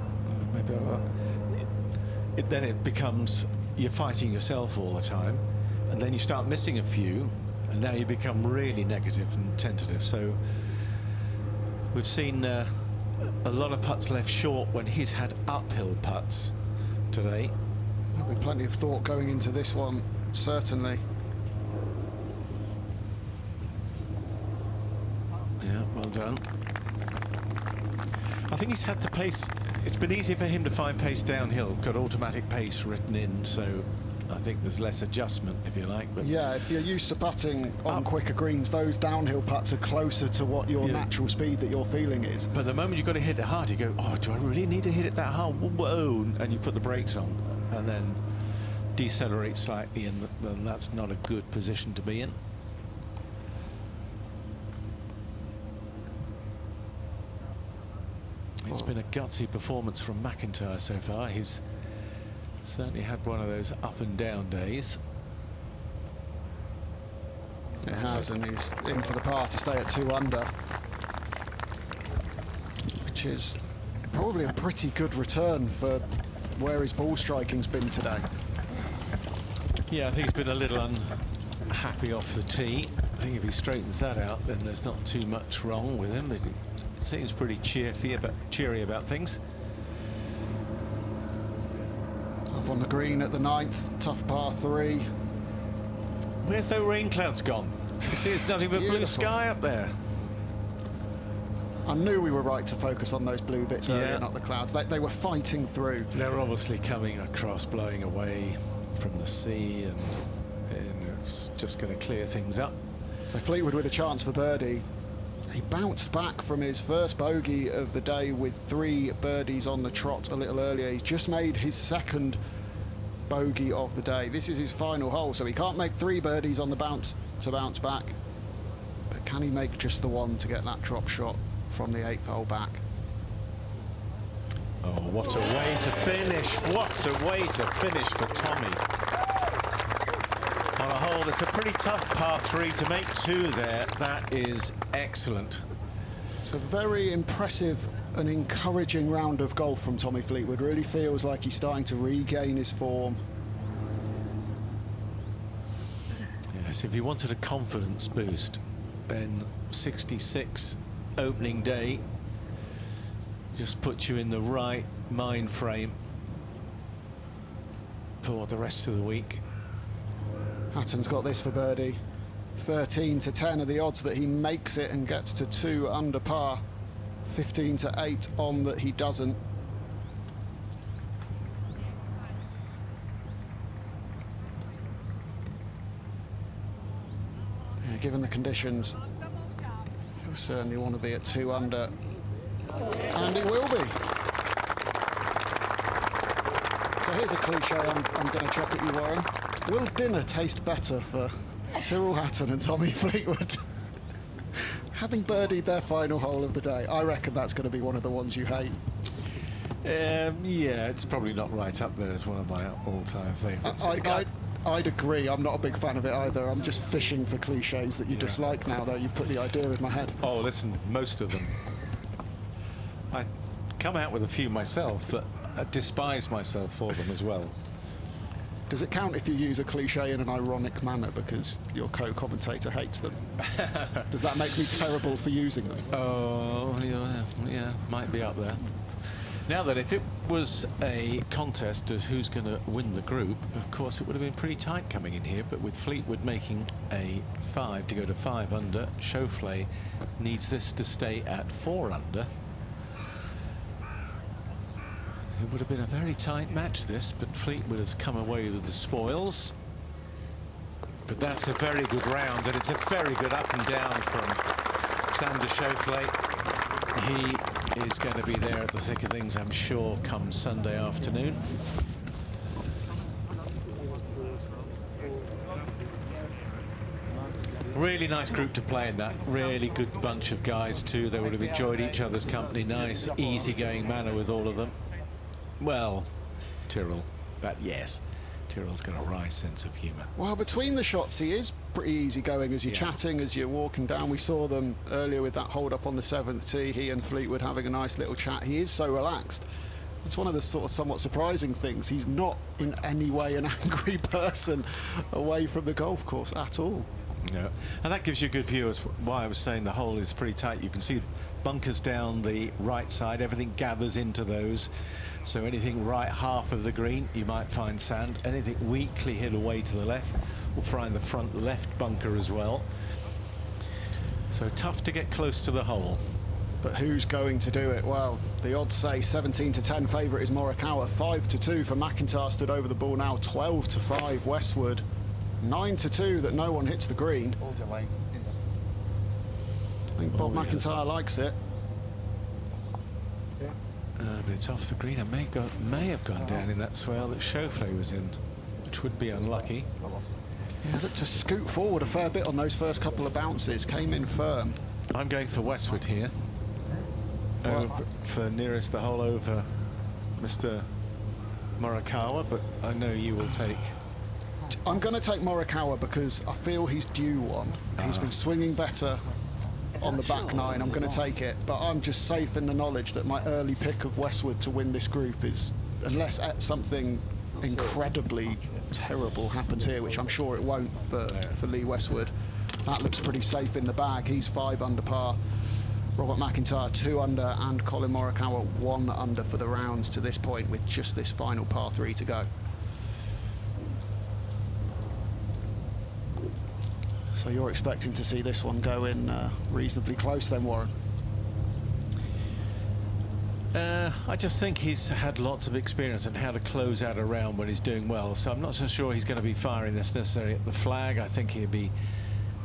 maybe then it becomes you're fighting yourself all the time, and then you start missing a few, and now you become really negative and tentative. So we've seen a lot of putts left short when he's had uphill putts today. There'll be plenty of thought going into this one, certainly. Yeah, well done. I think he's had the pace. It's been easier for him to find pace downhill. He's got automatic pace written in, so I think there's less adjustment, if you like. But yeah, if you're used to putting on quicker greens, those downhill putts are closer to what your natural speed that you're feeling is. But the moment you've got to hit it hard, you go, oh, do I really need to hit it that hard? Whoa, and you put the brakes on, and then decelerate slightly, and then that's not a good position to be in. It's been a gutsy performance from McIntyre so far. He's certainly had one of those up and down days. It has, and he's in for the par to stay at 2 under, which is probably a pretty good return for where his ball striking's been today. Yeah, I think he's been a little unhappy off the tee. I think if he straightens that out, then there's not too much wrong with him. It seems pretty cheery about things. Up on the green at the 9th, tough par 3. Where's the rain clouds gone? You see, it's nothing but blue sky up there. I knew we were right to focus on those blue bits earlier, not the clouds. They were fighting through. They're obviously coming across, blowing away from the sea, and it's just going to clear things up. So Fleetwood with a chance for birdie. He bounced back from his first bogey of the day with 3 birdies on the trot a little earlier. He's just made his 2nd bogey of the day. This is his final hole, so he can't make 3 birdies on the bounce to bounce back. But can he make just the one to get that drop shot from the 8th hole back? Oh, what a way to finish. What a way to finish for Tommy. On a hole that's a pretty tough par 3 to make 2 there. That is excellent. It's a very impressive and encouraging round of golf from Tommy Fleetwood. Really feels like he's starting to regain his form. Yes, if you wanted a confidence boost, then 66 opening day just puts you in the right mind frame for the rest of the week. Hatton's got this for birdie. 13 to 10 are the odds that he makes it and gets to 2 under par. 15 to 8 on that he doesn't. Yeah, given the conditions, he'll certainly want to be at 2 under. And he will be. So here's a cliche I'm going to chuck at you, Warren. Will dinner taste better for Tyrrell Hatton and Tommy Fleetwood having birdied their final hole of the day? I reckon that's going to be one of the ones you hate. Yeah, it's probably not right up there as one of my all-time favourites. I'd agree. I'm not a big fan of it either. I'm just fishing for cliches that you dislike now, though. You've put the idea in my head. Oh, listen, most of them. I come out with a few myself, but I despise myself for them as well. Does it count if you use a cliche in an ironic manner because your co-commentator hates them? Does that make me terrible for using them? Oh, yeah, might be up there. Now then, if it was a contest as who's going to win the group, of course it would have been pretty tight coming in here, but with Fleetwood making a 5 to go to 5 under, Schauffele needs this to stay at 4 under. It would have been a very tight match, this, but Fleetwood has come away with the spoils. But that's a very good round, and it's a very good up and down from Sander Schauffele. He is going to be there at the thick of things, I'm sure, come Sunday afternoon. Really nice group to play in that. Really good bunch of guys, too. They would have enjoyed each other's company. Nice, easygoing manner with all of them. Well, Tyrrell, but yes, Tyrrell's got a wry sense of humour. Well, between the shots, he is pretty easygoing as you're chatting, as you're walking down. We saw them earlier with that hold up on the 7th tee, he and Fleetwood having a nice little chat. He is so relaxed. It's one of the sort of somewhat surprising things. He's not in any way an angry person away from the golf course at all. No, and that gives you a good view as why I was saying the hole is pretty tight. You can see bunkers down the right side, everything gathers into those. So anything right half of the green, you might find sand. Anything weakly hid away to the left, will find the front left bunker as well. So tough to get close to the hole. But who's going to do it? Well, the odds say 17 to 10 favourite is Morikawa, 5 to 2 for McIntyre stood over the ball now, 12 to 5 Westwood, 9 to 2 that no one hits the green. I think Bob McIntyre likes it. But it's off the green. I may have gone down in that swale that Schauffele was in, which would be unlucky. Yeah, looked to scoot forward a fair bit on those first couple of bounces, came in firm. I'm going for Westwood here. For nearest the hole over Mr. Morikawa, but I know you will take... I'm going to take Morikawa because I feel he's due one. He's been swinging better on the back nine. I'm going to take it, but I'm just safe in the knowledge that my early pick of Westwood to win this group is, unless something incredibly terrible happens here, which I'm sure it won't for Lee Westwood, that looks pretty safe in the bag. He's 5 under par. Robert McIntyre 2 under, and Collin Morikawa 1 under for the rounds to this point, with just this final par 3 to go. So you're expecting to see this one go in reasonably close then, Warren? I just think he's had lots of experience in how to close out a round when he's doing well, so I'm not so sure he's going to be firing this necessarily at the flag. I think he'd be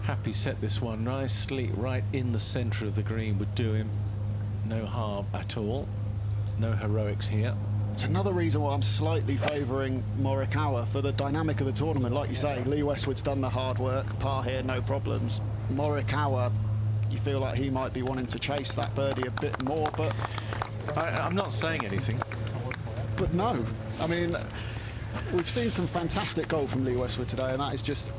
happy set this one nicely right in the centre of the green, would do him no harm at all. No heroics here. It's another reason why I'm slightly favouring Morikawa for the dynamic of the tournament. Like you say, Lee Westwood's done the hard work, par here, no problems. Morikawa, you feel like he might be wanting to chase that birdie a bit more, but... I'm not saying anything. But no, I mean, we've seen some fantastic golf from Lee Westwood today, and that is just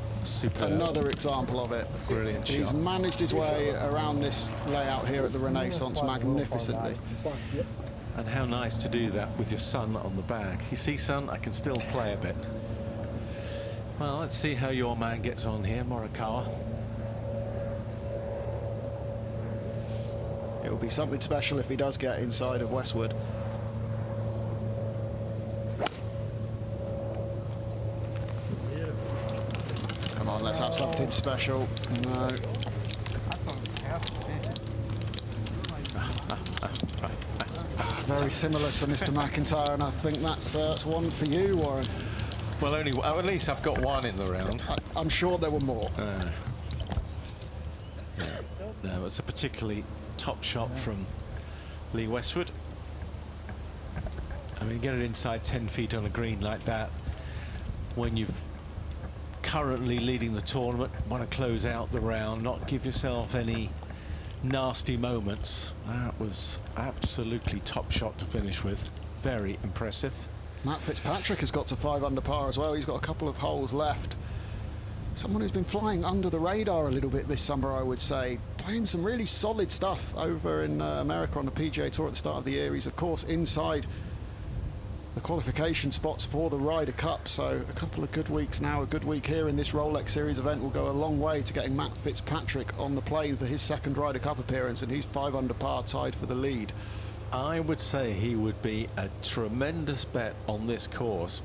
another example of it. Brilliant He's shot. managed his way around this layout here at the Renaissance magnificently. And how nice to do that with your son on the bag. You see, son, I can still play a bit. Well, let's see how your man gets on here, Morikawa. It'll be something special if he does get inside of Westwood. Come on, let's have something special. No. Very similar to Mr. McIntyre, and I think that's one for you, Warren. Well, at least I've got one in the round. I'm sure there were more. Yeah. No, it's a particularly top shot from Lee Westwood. I mean, get it inside 10 feet on a green like that when you've currently leading the tournament, want to close out the round, not give yourself any nasty moments. That was absolutely top shot to finish with. Very impressive. Matt Fitzpatrick has got to 5 under par as well. He's got a couple of holes left. Someone who's been flying under the radar a little bit this summer, I would say. Playing some really solid stuff over in America on the PGA Tour at the start of the year. He's, of course, inside the qualification spots for the Ryder Cup. So a couple of good weeks now. A good week here in this Rolex Series event will go a long way to getting Matt Fitzpatrick on the plane for his second Ryder Cup appearance. And he's 5 under par, tied for the lead. I would say he would be a tremendous bet on this course,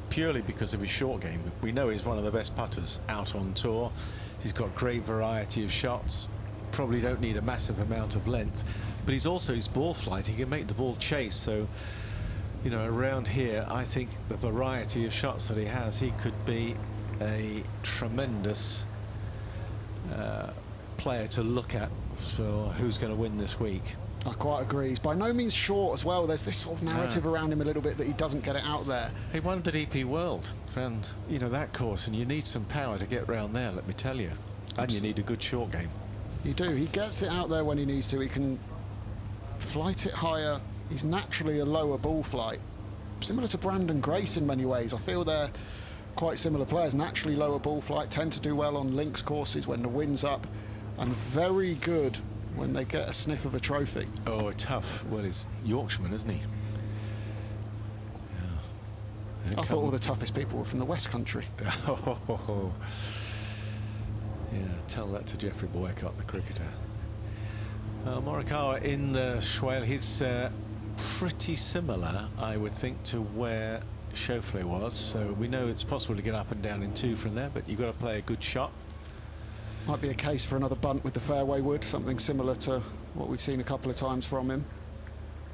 purely because of his short game. We know he's one of the best putters out on tour. He's got great variety of shots, probably don't need a massive amount of length, but he's also his ball flight. He can make the ball chase. So, you know, around here, I think the variety of shots that he has, he could be a tremendous player to look at for who's going to win this week. I quite agree. He's by no means short as well. There's this sort of narrative around him a little bit that he doesn't get it out there. He won the DP World around, you know, that course, and you need some power to get round there, let me tell you. And you need a good short game. You do. He gets it out there when he needs to. He can flight it higher. He's naturally a lower ball flight. Similar to Brandon Grace in many ways. I feel they're quite similar players. Naturally lower ball flight, tend to do well on links courses when the wind's up, and very good when they get a sniff of a trophy. Oh, tough. Well, he's Yorkshireman, isn't he? Yeah. I thought all the toughest people were from the West Country. Oh. Yeah, tell that to Jeffrey Boycott, the cricketer. Morikawa in the Schwale, he's pretty similar, I would think, to where Schauffele was. So we know it's possible to get up and down in 2 from there, but you've got to play a good shot. Might be a case for another bunt with the fairway wood, something similar to what we've seen a couple of times from him,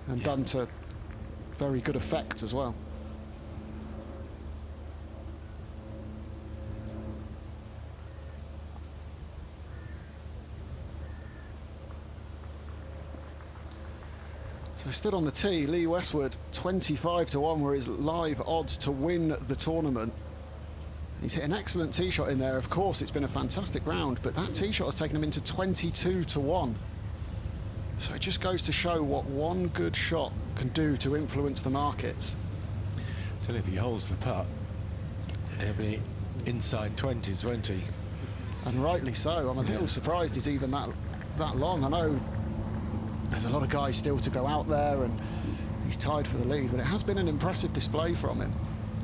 and done to very good effect as well. So stood on the tee, Lee Westwood, 25 to 1 were his live odds to win the tournament. He's hit an excellent tee shot in there. Of course, it's been a fantastic round, but that tee shot has taken him into 22 to 1. So it just goes to show what one good shot can do to influence the markets. Tell you, if he holds the putt, he'll be inside 20s, won't he? And rightly so. I'm a little surprised it's even that long. I know there's a lot of guys still to go out there, and he's tied for the lead, but it has been an impressive display from him,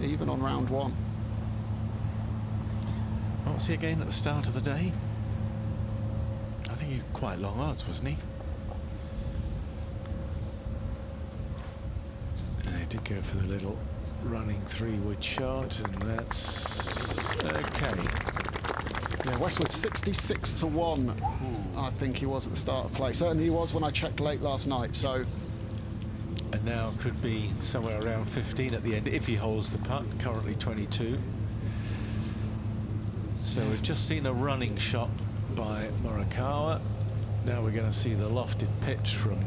even on round 1. What was he again at the start of the day? I think he was quite long odds, wasn't he? And he did go for the little running 3-wood shot, and that's okay. Yeah, Westwood 66 to 1. I think he was at the start of play. Certainly he was when I checked late last night. So, and now could be somewhere around 15 at the end if he holds the putt. Currently 22. So we've just seen a running shot by Morikawa. Now we're going to see the lofted pitch from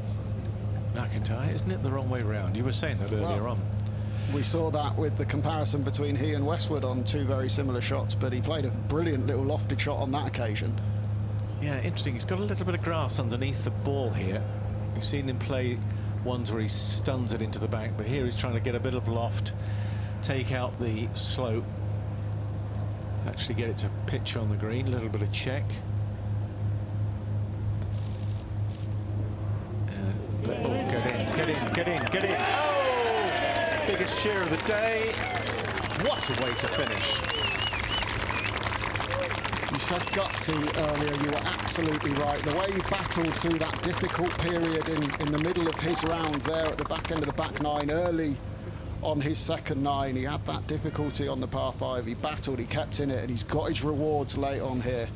McIntyre, isn't it the wrong way round? You were saying that earlier on. We saw that with the comparison between he and Westwood on two very similar shots, but he played a brilliant little lofted shot on that occasion. Yeah, interesting. He's got a little bit of grass underneath the ball here. You've seen him play ones where he stuns it into the bank, but here he's trying to get a bit of loft, take out the slope, actually get it to pitch on the green, a little bit of check. Get in. Oh! Biggest cheer of the day. What a way to finish. You said gutsy earlier, you were absolutely right. The way he battled through that difficult period in the middle of his round there at the back end of the back nine, early on his second nine, he had that difficulty on the par 5. He battled, he kept in it, and he's got his rewards late on here.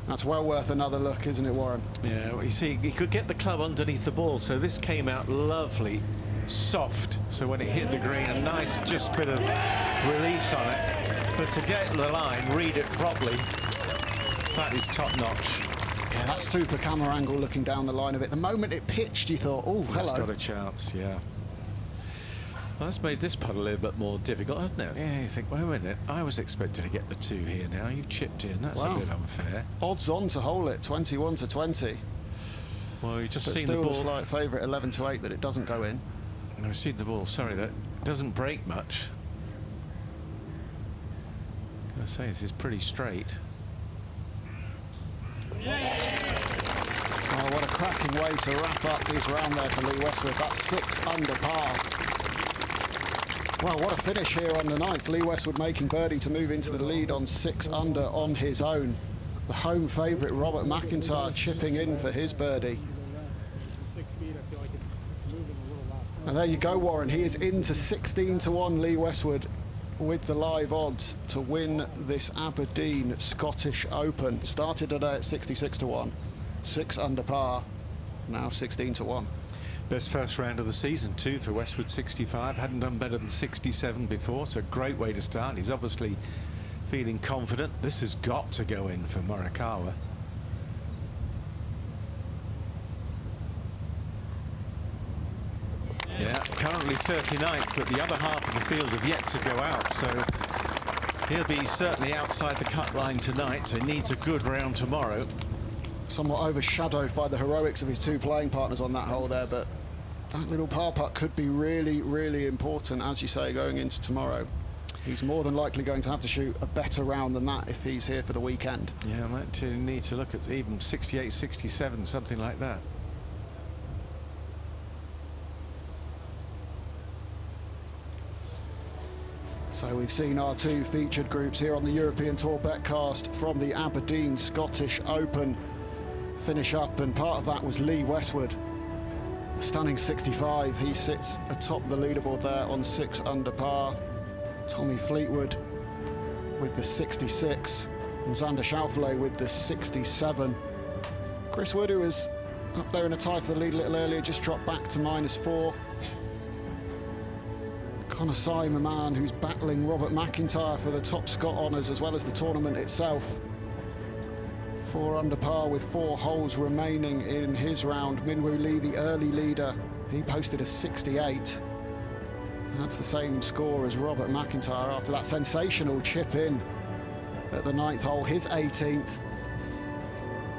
That's well worth another look, isn't it, Warren? Yeah, well, you see, he could get the club underneath the ball, so this came out lovely, soft. So when it hit the green, a nice just bit of release on it. But to get the line, read it properly, that is top-notch. Yeah, that super camera angle looking down the line of it. The moment it pitched, you thought, oh, hello. It's got a chance, yeah. Well, that's made this putt a little bit more difficult, hasn't it? Yeah, you think, wait a minute, I was expected to get the 2 here now. You've chipped in, that's a bit unfair. Odds on to hole it, 21 to 20. Well, you've just but seen still the ball. A slight favourite, 11 to 8, that it doesn't go in. I've seen the ball, sorry, that doesn't break much. I'm going to say this is pretty straight. Oh, what a cracking way to wrap up his round there for Lee Westwood. That's 6 under par. Well, what a finish here on the 9th. Lee Westwood making birdie to move into the lead on 6 under on his own. The home favourite Robert McIntyre chipping in for his birdie. And there you go, Warren. He is into 16 to 1, Lee Westwood, with the live odds to win this Aberdeen Scottish Open. Started today at 66 to 1, 6 under par, now 16 to 1. Best first round of the season too for Westwood, 65. Hadn't done better than 67 before, so great way to start. He's obviously feeling confident. This has got to go in for Morikawa. Yeah, currently 39th, but the other half of the field have yet to go out, so he'll be certainly outside the cut line tonight, so he needs a good round tomorrow. Somewhat overshadowed by the heroics of his 2 playing partners on that hole there, but that little par putt could be really, really important, as you say, going into tomorrow. He's more than likely going to have to shoot a better round than that if he's here for the weekend. Yeah, I might need to look at even 68, 67, something like that. So we've seen our 2 featured groups here on the European Tour Betcast from the Aberdeen Scottish Open finish up, and part of that was Lee Westwood. A stunning 65. He sits atop the leaderboard there on 6 under par. Tommy Fleetwood with the 66, and Xander Schauffele with the 67. Chris Wood, who was up there in a tie for the lead a little earlier, just dropped back to -4. Connor Syme, a man who's battling Robert McIntyre for the top Scot honours as well as the tournament itself. 4 under par with 4 holes remaining in his round. Minwoo Lee, the early leader, he posted a 68. And that's the same score as Robert McIntyre after that sensational chip in at the 9th hole, his 18th.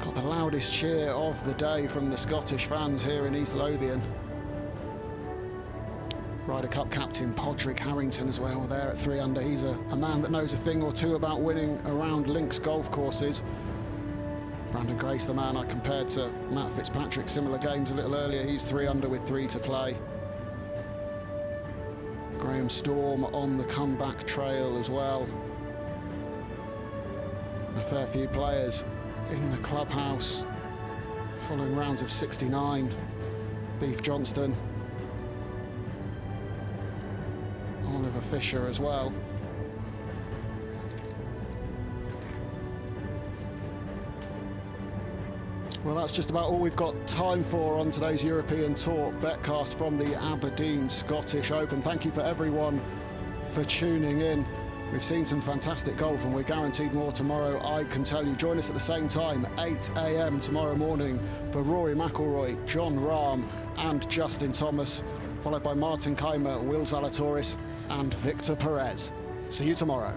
Got the loudest cheer of the day from the Scottish fans here in East Lothian. Ryder Cup captain Podrick Harrington as well there at 3 under. He's a man that knows a thing or two about winning around links golf courses. Brandon Grace, the man I compared to Matt Fitzpatrick, similar games a little earlier. He's 3 under with 3 to play. Graham Storm on the comeback trail as well. A fair few players in the clubhouse following rounds of 69. Beef Johnston, Oliver Fisher as well. Well, that's just about all we've got time for on today's European Tour Betcast from the Aberdeen Scottish Open. Thank you for everyone for tuning in. We've seen some fantastic golf and we're guaranteed more tomorrow, I can tell you. Join us at the same time, 8 AM tomorrow morning, for Rory McIlroy, John Rahm and Justin Thomas, followed by Martin Keimer, Will Zalatoris and Victor Perez. See you tomorrow.